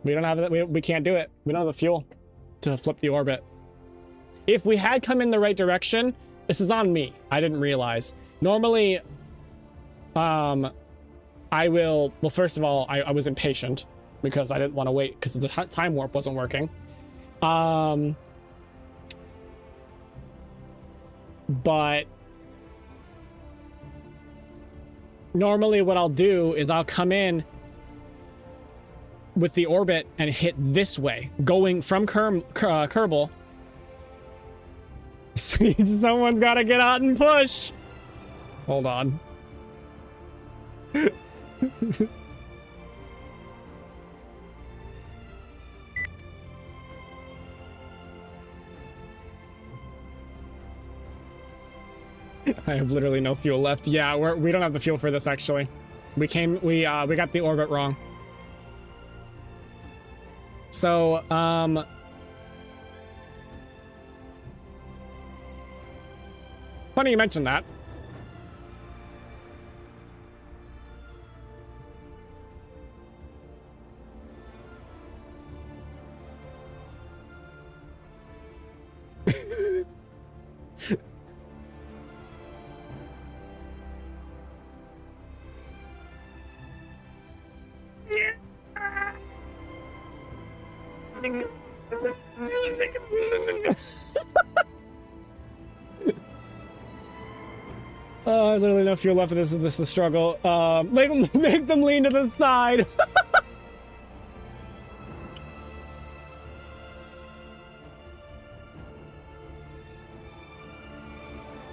We don't have it. We can't do it. We don't have the fuel to flip the orbit. If we had come in the right direction, this is on me. I didn't realize. Normally, well, first of all, I was impatient because I didn't want to wait because the time warp wasn't working. But normally what I'll do is I'll come in with the orbit and hit this way, going from Kerbal. Someone's got to get out and push. Hold on. I have literally no fuel left. Yeah, we don't have the fuel for this actually. We got the orbit wrong. So, funny you mentioned that. Literally no fuel left. This is the struggle. Make them lean to the side.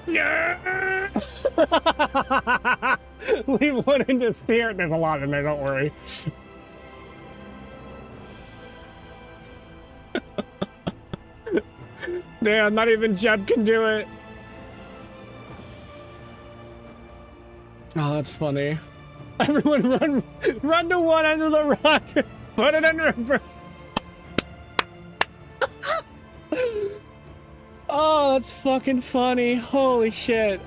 Yeah. Leave one in the steer. There's a lot in there. Don't worry. Damn, not even Jeb can do it. Oh, that's funny. Everyone run to one end of the rocket. Put it in reverse. Oh, that's fucking funny. Holy shit.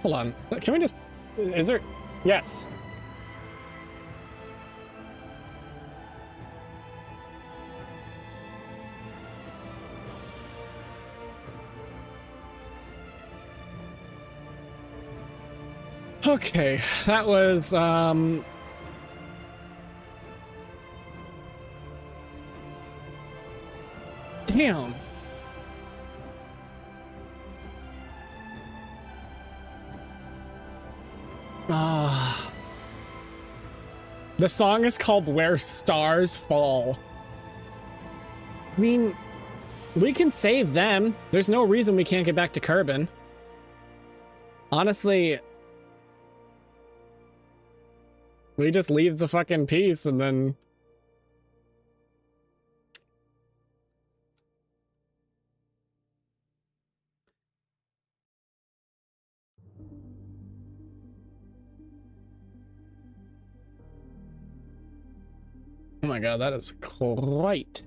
Hold on. Can we just... Is there... Yes. Okay, that was, damn. Ah. The song is called Where Stars Fall. I mean, we can save them. There's no reason we can't get back to Kerbin. Honestly, we just leave the fucking piece and then... Oh my god, that is quite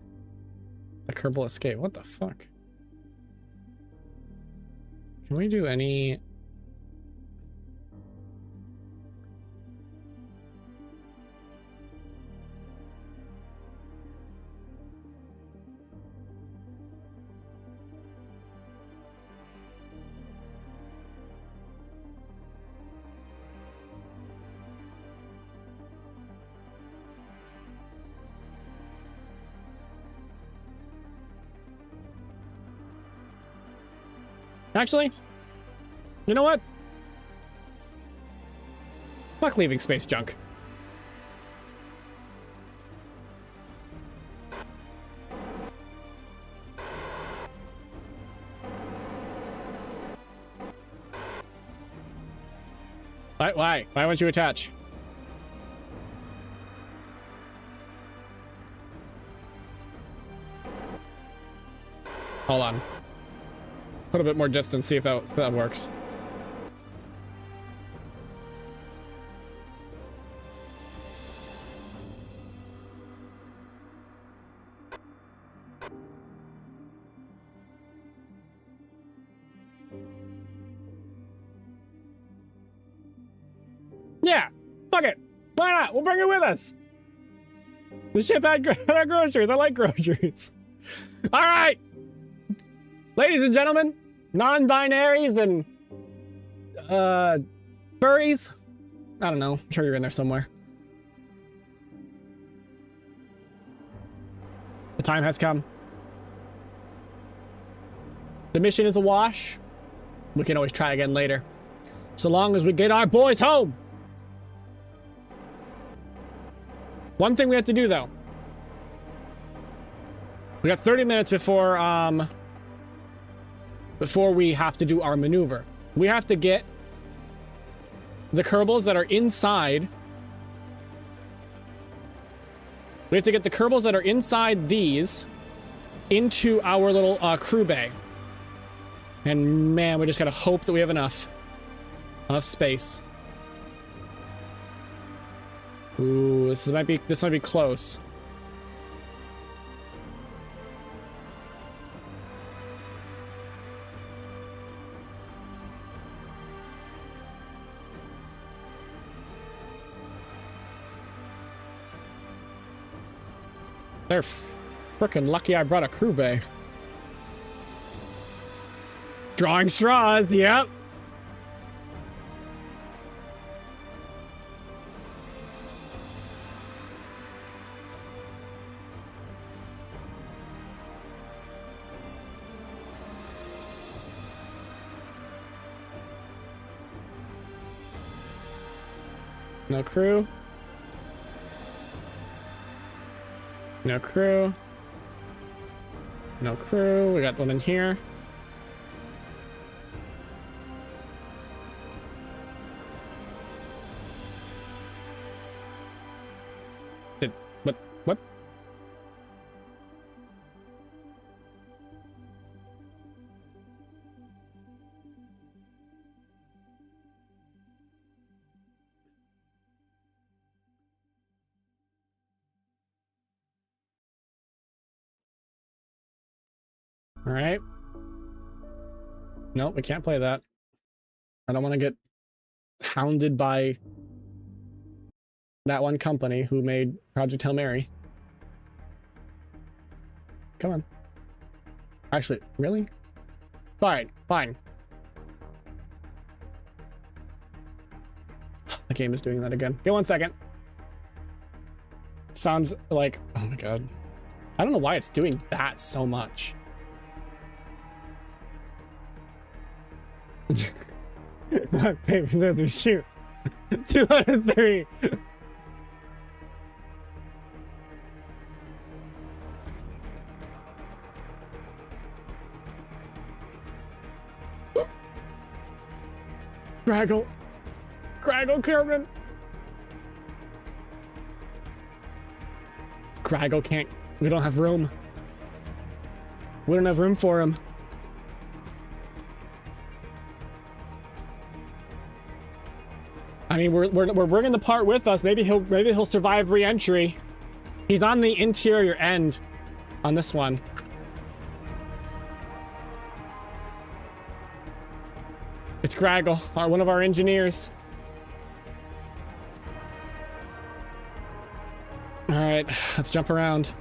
a Kerbal escape. What the fuck? Can we do any... Actually, you know what? Fuck leaving space junk. Why? Why won't you attach? Hold on. Put a bit more distance, see if that works. Yeah, fuck it. Why not? We'll bring it with us. The ship had groceries. I like groceries. All right. Ladies and gentlemen, non-binaries and furries. I don't know. I'm sure you're in there somewhere. The time has come. The mission is a wash. We can always try again later. So long as we get our boys home. One thing we have to do though. We got 30 minutes before we have to do our maneuver. We have to get the Kerbals that are inside. We have to get the Kerbals that are inside these into our little crew bay. And man, we just gotta hope that we have enough space. Ooh, this might be close. They're frickin' lucky I brought a crew bay. Drawing straws, yep. No crew. No crew. No crew. We got one in here. What? All right. Nope, we can't play that. I don't want to get hounded by that one company who made Project Hail Mary. Come on. Actually, really? Fine, fine. The game is doing that again. Give 1 second. Sounds like, oh my god. I don't know why it's doing that so much. Paper, scissors, shoot. 203. Craggle. Craggle, Kerman. Craggle can't. We don't have room. We don't have room for him. I mean, we're bringing the part with us. Maybe he'll survive re-entry. He's on the interior end on this one. It's Craggle, one of our engineers. All right, let's jump around.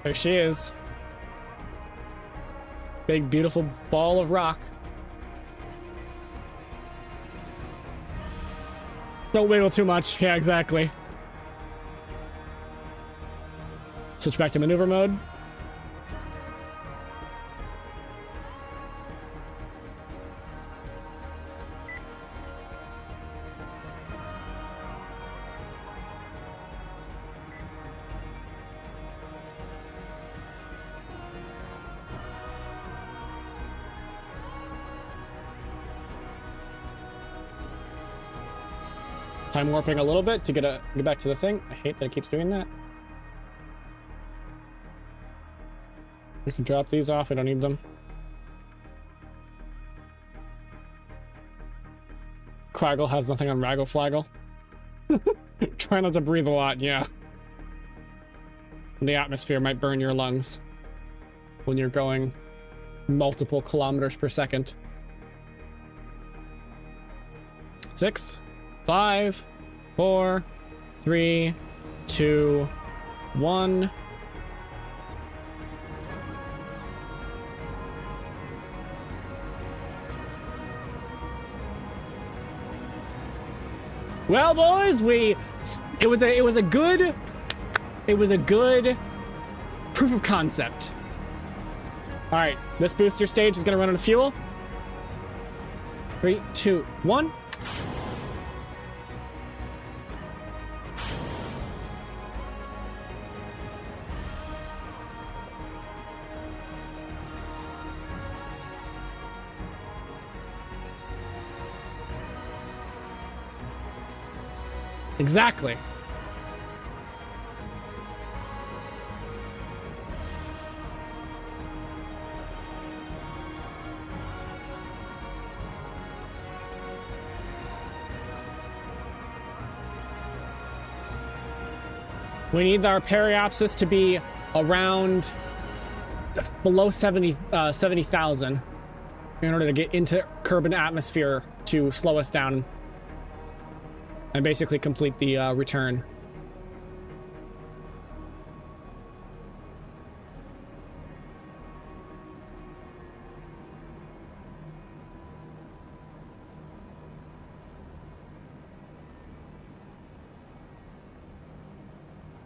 There she is. Big, beautiful ball of rock. Don't wiggle too much. Yeah, exactly. Switch back to maneuver mode. Time warping a little bit to get back to the thing. I hate that it keeps doing that. We can drop these off. We don't need them. Craggle has nothing on Raggle Flaggle. Try not to breathe a lot, yeah. The atmosphere might burn your lungs when you're going multiple kilometers per second. 6, 5, 4, 3, 2, 1. Well, boys, it was a good proof of concept. All right, this booster stage is gonna run out of fuel. 3, 2, 1. Exactly. We need our periapsis to be around below 70,000 in order to get into Kerbal atmosphere to slow us down and basically complete the return.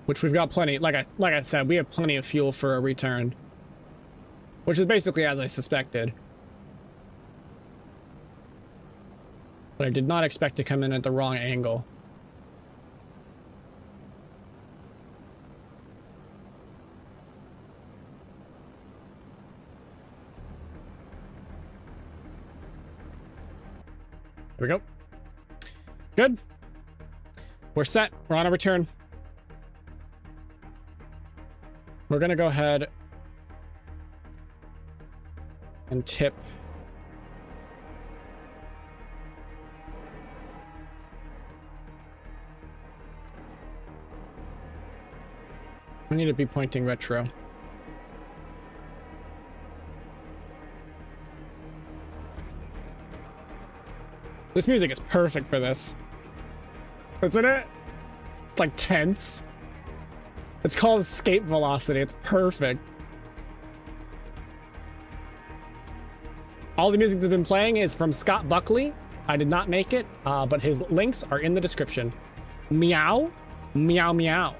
which we've got plenty. Like I said, we have plenty of fuel for a return, which is basically as I suspected. But I did not expect to come in at the wrong angle. Here we go. Good. We're set. We're on a return. We're gonna go ahead and tip. We need to be pointing retro. This music is perfect for this. Isn't it? It's like tense. It's called escape velocity. It's perfect. All the music that's been playing is from Scott Buckley. I did not make it, but his links are in the description. Meow, meow, meow.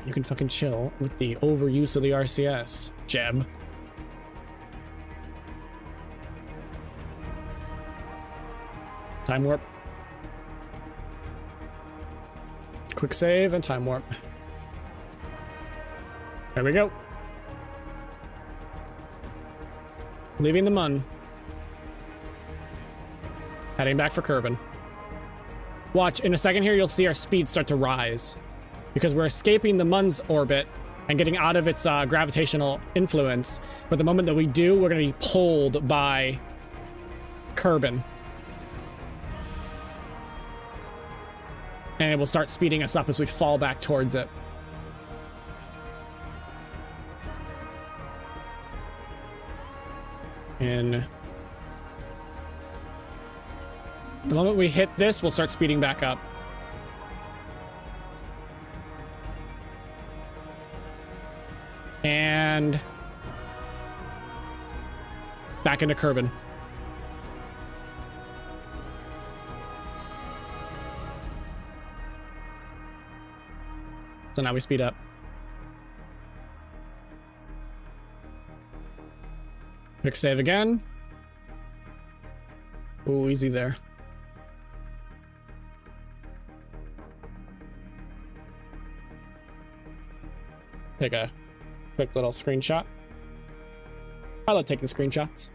You can fucking chill with the overuse of the RCS, Jeb. Time warp. Quick save and time warp. There we go. Leaving the Mun. Heading back for Kerbin. Watch, in a second here, you'll see our speed start to rise. Because we're escaping the Mun's orbit and getting out of its gravitational influence. But the moment that we do, we're going to be pulled by Kerbin. And it will start speeding us up as we fall back towards it. And the moment we hit this, we'll start speeding back up. And back into Kerbin. So now we speed up. Quick save again. Ooh, easy there. Take a quick little screenshot. I love taking screenshots.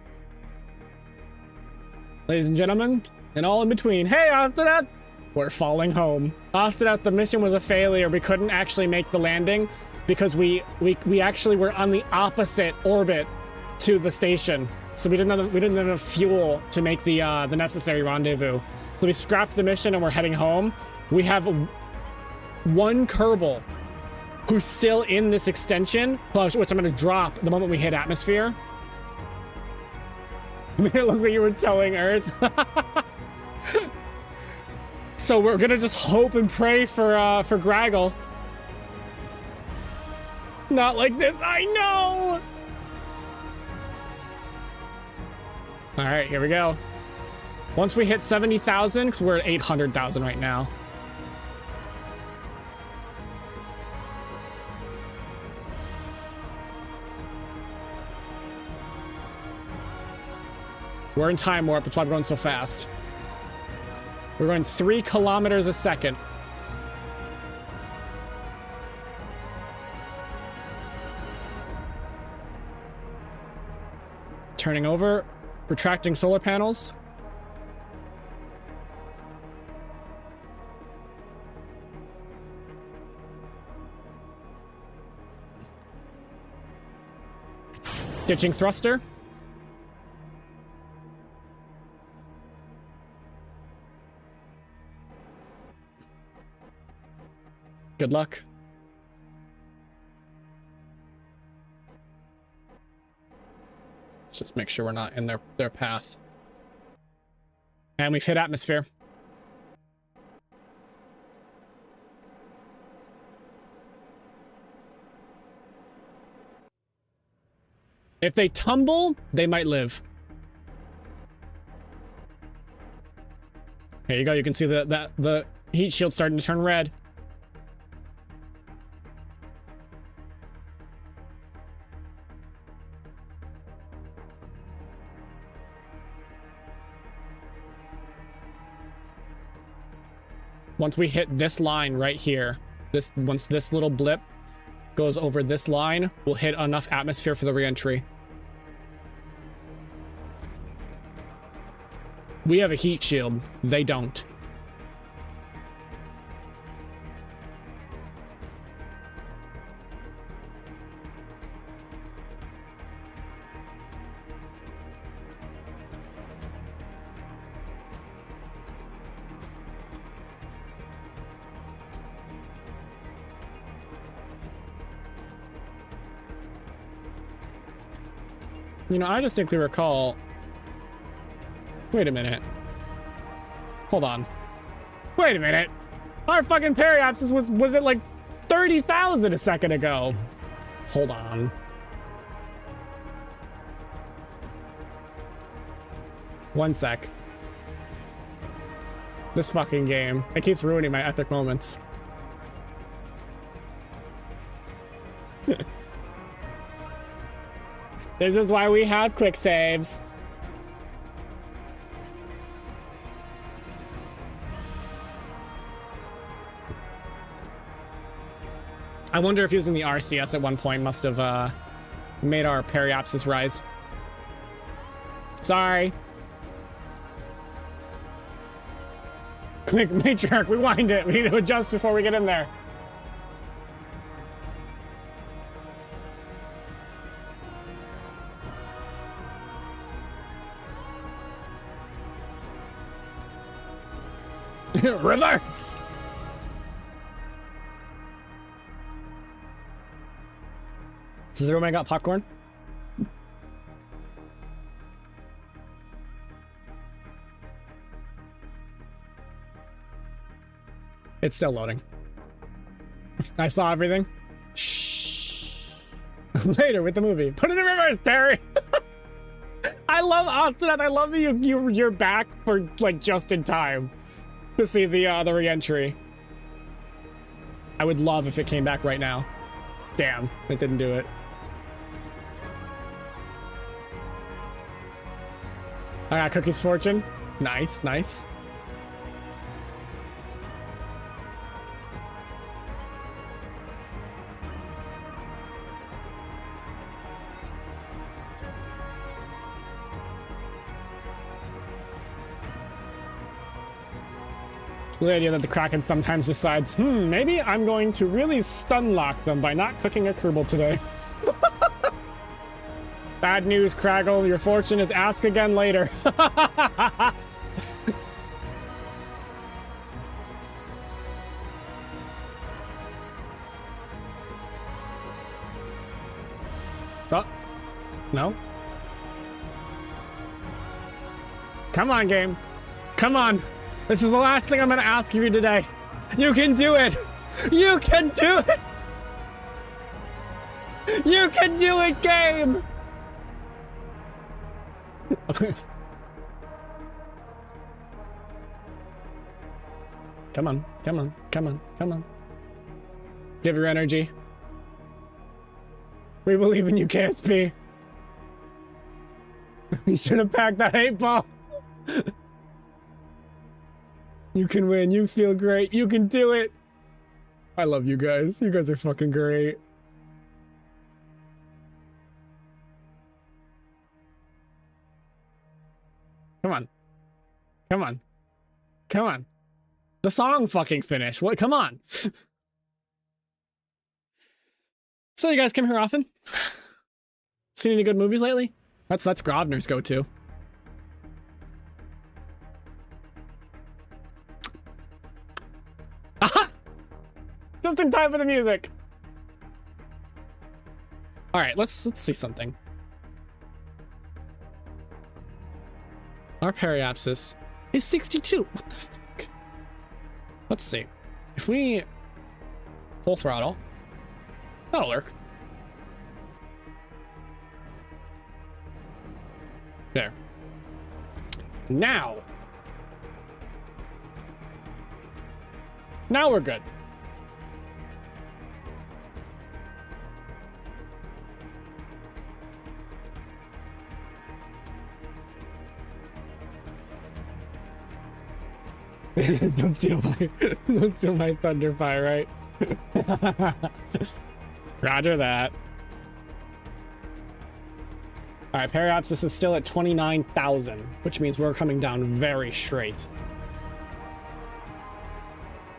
Ladies and gentlemen, and all in between. Hey, Austin! We're falling home. Austin, the mission was a failure. We couldn't actually make the landing because we actually were on the opposite orbit to the station. So we didn't have enough fuel to make the necessary rendezvous. So we scrapped the mission and we're heading home. We have one Kerbal who's still in this extension, which I'm gonna drop the moment we hit atmosphere. It looked like you were towing Earth. So we're gonna just hope and pray for Graggle. Not like this, I know! All right, here we go. Once we hit 70,000, because we're at 800,000 right now. We're in time warp, that's why we're going so fast. We're going 3 kilometers a second. Turning over, retracting solar panels. Ditching thruster. Good luck. Let's just make sure we're not in their path. And we've hit atmosphere. If they tumble, they might live. Here you go. You can see the heat shield starting to turn red. Once we hit this line right here, once this little blip goes over this line, we'll hit enough atmosphere for the re-entry. We have a heat shield. They don't. You know, I distinctly recall... Wait a minute. Hold on. Wait a minute. Our fucking periapsis was at like 30,000 a second ago. Hold on. One sec. This fucking game. It keeps ruining my epic moments. This is why we have quick saves. I wonder if using the RCS at one point must have made our periapsis rise. Sorry. Quick, Matriarch, rewind it. We need to adjust before we get in there. Reverse! Does everyone got popcorn? It's still loading. I saw everything. Shh. Later with the movie. Put it in reverse, Terry! I love Austin. I love that you're back for like just in time to see the re-entry. I would love if it came back right now. Damn, it didn't do it. I got Cookie's Fortune. Nice, nice. The idea that the Kraken sometimes decides, maybe I'm going to really stun lock them by not cooking a Kerbal today. Bad news, Craggle. Your fortune is ask again later. Oh, no. Come on, game. Come on. This is the last thing I'm gonna ask of you today. You can do it. You can do it. You can do it, game. Come on, come on, come on, come on. Give your energy. We believe in you, KSP. You should have packed that 8-ball. You can win. You feel great. You can do it. I love you guys. You guys are fucking great. Come on. Come on. Come on. The song fucking finished. What? Come on. So you guys come here often? Seen any good movies lately? That's Grovner's go-to. Aha! Just in time for the music. All right, let's see something. Our periapsis is 62. What the fuck? Let's see. If we full throttle, that'll work. There. Now we're good. Don't steal my, don't steal my thunder pie, right? Roger that. All right, Periapsis is still at 29,000, which means we're coming down very straight.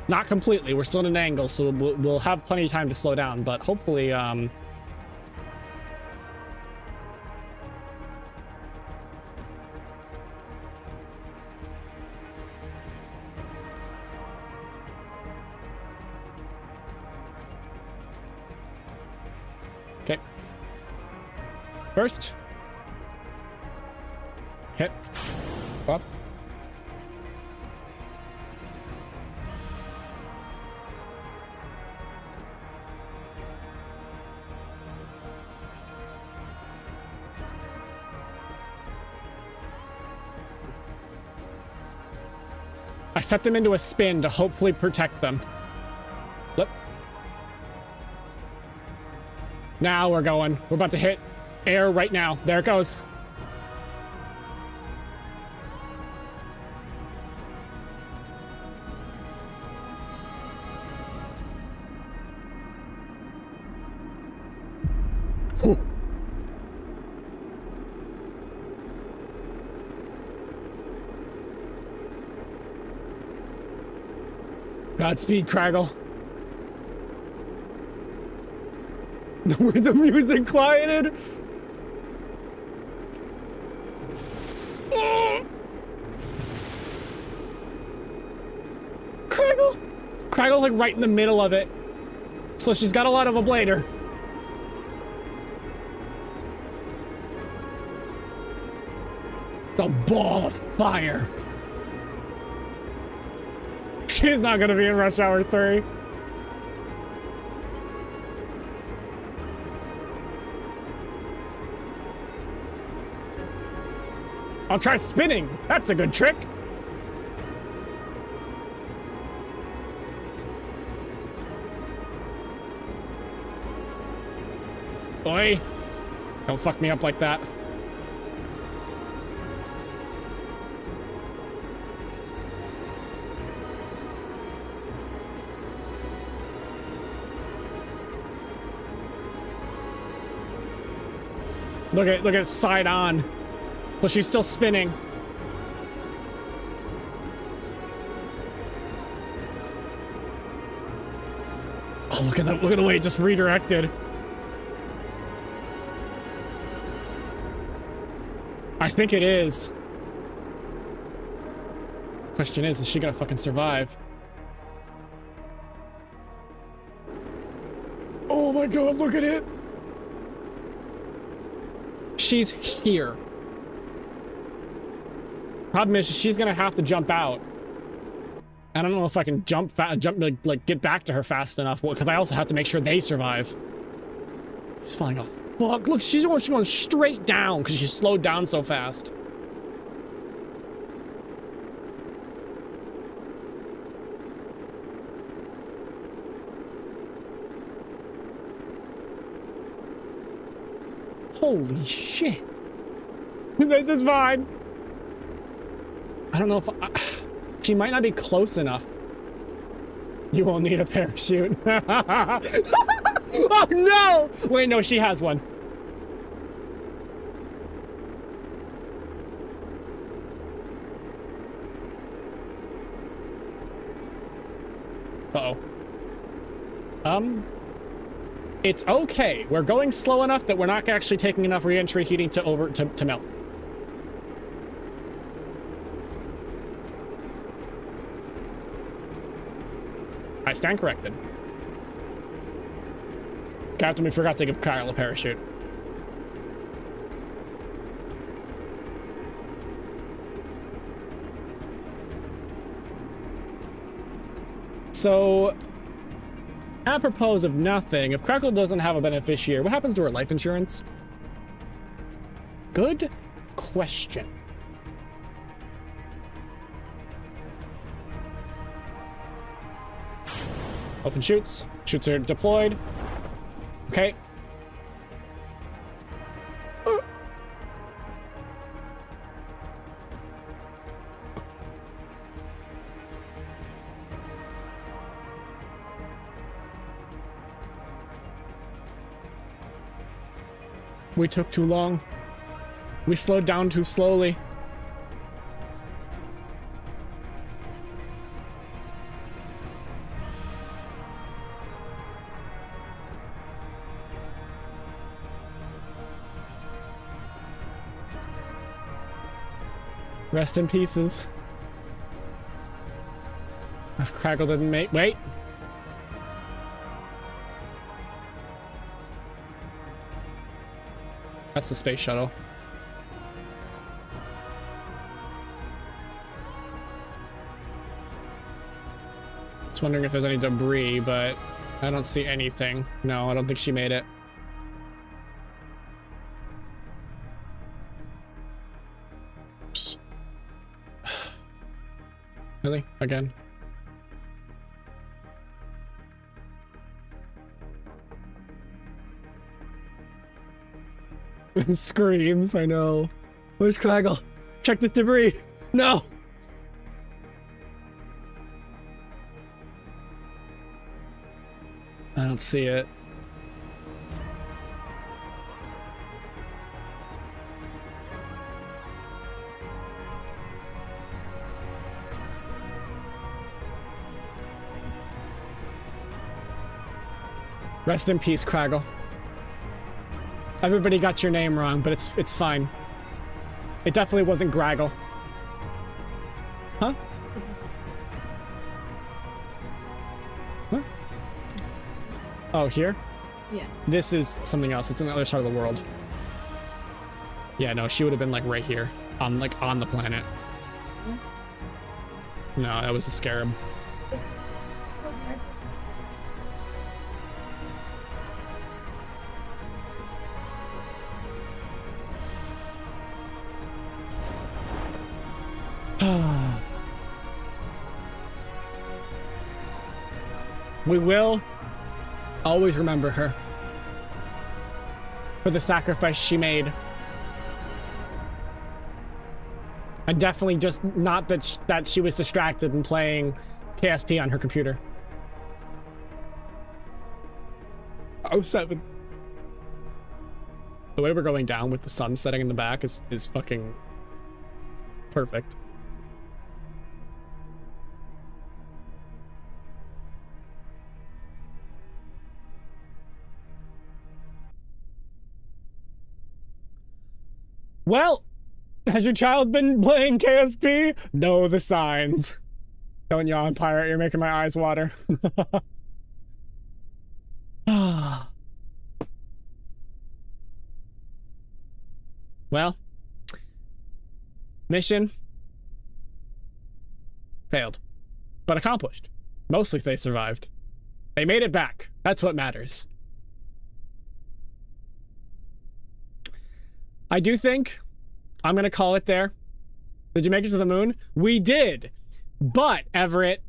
Not completely, we're still at an angle, so we'll have plenty of time to slow down, but hopefully, okay. First. Hit. Up. I set them into a spin to hopefully protect them. Flip. Now we're going. We're about to hit air right now. There it goes. Godspeed, Craggle. The music quieted. Craggle. Craggle's like right in the middle of it. So she's got a lot of ablator. It's a ball of fire. She's not gonna be in Rush Hour 3. I'll try spinning. That's a good trick. Oi. Don't fuck me up like that. Look at side on. So she's still spinning. Oh, look at that. Look at the way it just redirected. I think it is. Question is she gonna fucking survive? Oh my god, look at it. She's here. Problem is, she's gonna have to jump out. I don't know if I can jump like get back to her fast enough, because I also have to make sure they survive. She's falling off. Fuck! Look, she's going straight down because she's slowed down so fast. Holy shit! This is fine. I don't know if she might not be close enough. You will need a parachute. Oh no! Wait, no, she has one. Uh-oh. It's okay. We're going slow enough that we're not actually taking enough re-entry heating to melt. I stand corrected. Captain, we forgot to give Kyle a parachute. So, apropos of nothing, if Crackle doesn't have a beneficiary, what happens to her life insurance? Good question. Open shoots. Shoots are deployed. Okay. We took too long. We slowed down too slowly. Rest in pieces. Craggle didn't make. Wait. That's the space shuttle. Just wondering if there's any debris, but I don't see anything. No, I don't think she made it. Oops. Really? Again? Screams, I know. Where's Craggle? Check this debris. No! I don't see it. Rest in peace, Craggle. Everybody got your name wrong, but it's fine. It definitely wasn't Graggle. Huh? Huh? Oh, here? Yeah. This is something else. It's on the other side of the world. Yeah, no, she would have been like right here. On the planet. No, that was the scarab. We will always remember her for the sacrifice she made. And definitely just not that she was distracted and playing KSP on her computer. 07. The way we're going down with the sun setting in the back is fucking perfect. Well, has your child been playing KSP? Know the signs. Don't yawn, Pirate. You're making my eyes water. Well, mission failed, but accomplished. Mostly they survived. They made it back. That's what matters. I do think I'm gonna call it there. Did you make it to the moon? We did, but Everett,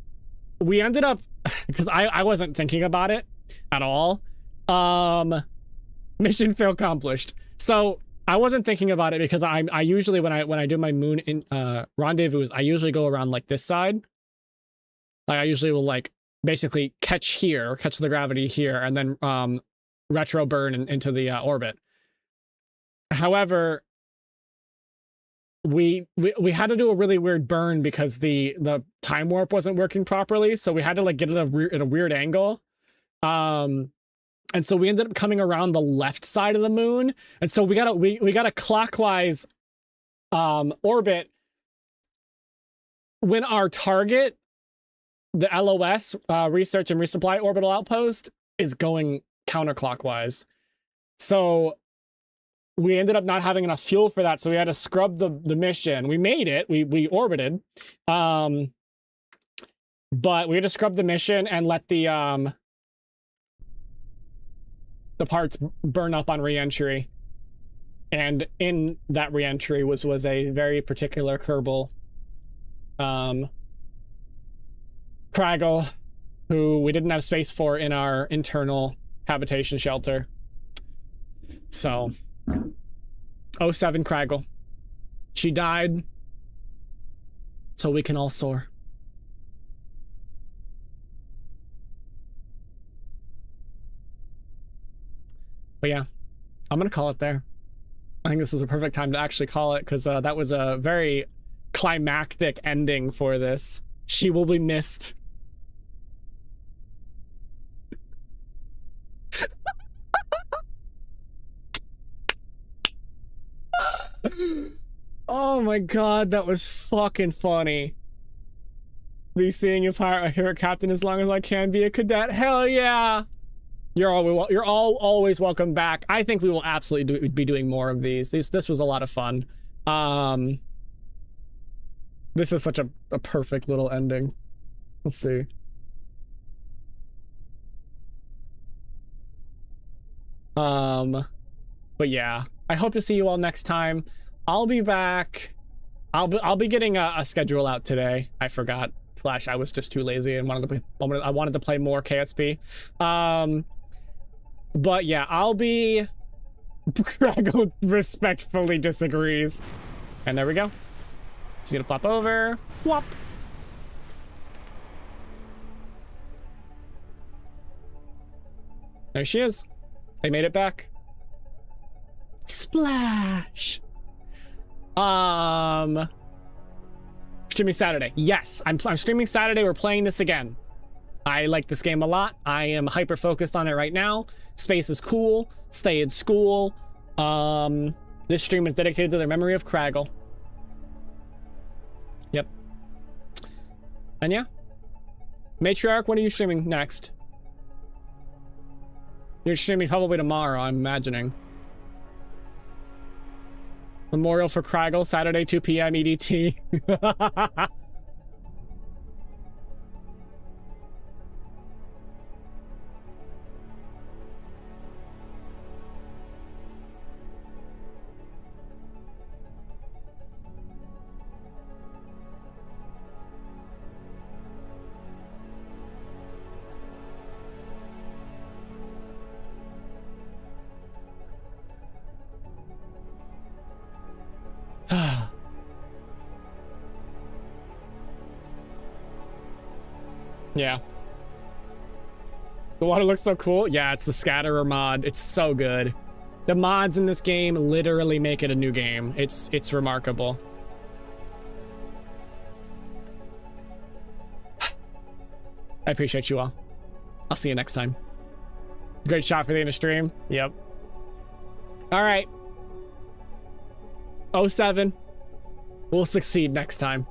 we ended up because I wasn't thinking about it at all. Mission fail accomplished. So I wasn't thinking about it because I usually when I do my moon in rendezvous, I usually go around like this side. Like I usually will like basically catch the gravity here, and then retro burn into the orbit. However, we had to do a really weird burn because the time warp wasn't working properly, so we had to like get it at a weird angle. And so we ended up coming around the left side of the moon, and so we got a clockwise orbit when our target, the LOS, Research and Resupply Orbital Outpost, is going counterclockwise. So we ended up not having enough fuel for that, so we had to scrub the mission. We made it. We orbited. But we had to scrub the mission and let the parts burn up on re-entry. And in that re-entry was a very particular Kerbal Craggle, who we didn't have space for in our internal habitation shelter. So 07 Craggle. She died so we can all soar. But yeah, I'm gonna call it there. I think this is a perfect time to actually call it, because that was a very climactic ending for this. She will be missed. Oh my god, that was fucking funny. Be seeing you pirate, I hear a captain as long as I can be a cadet. Hell yeah! You're all always welcome back. I think we will absolutely be doing more of these. This was a lot of fun. This is such a perfect little ending. Let's see. But yeah, I hope to see you all next time. I'll be back. I'll be getting a schedule out today. I forgot. Slash, I was just too lazy and I wanted to play more KSP. But yeah, I'll be. Krago respectfully disagrees. And there we go. She's gonna flop over. Whop. There she is. They made it back. Splash. Streaming Saturday. Yes, I'm streaming Saturday. We're playing this again. I like this game a lot. I am hyper focused on it right now. Space is cool. Stay in school. This stream is dedicated to the memory of Kragle. Yep. And yeah. Matriarch, when are you streaming next? You're streaming probably tomorrow, I'm imagining. Memorial for Kragle, Saturday, 2 p.m. EDT. Yeah. The water looks so cool. Yeah, it's the Scatterer mod. It's so good. The mods in this game literally make it a new game. It's remarkable. I appreciate you all. I'll see you next time. Great shot for the end of stream. Yep. All right. 07. We'll succeed next time.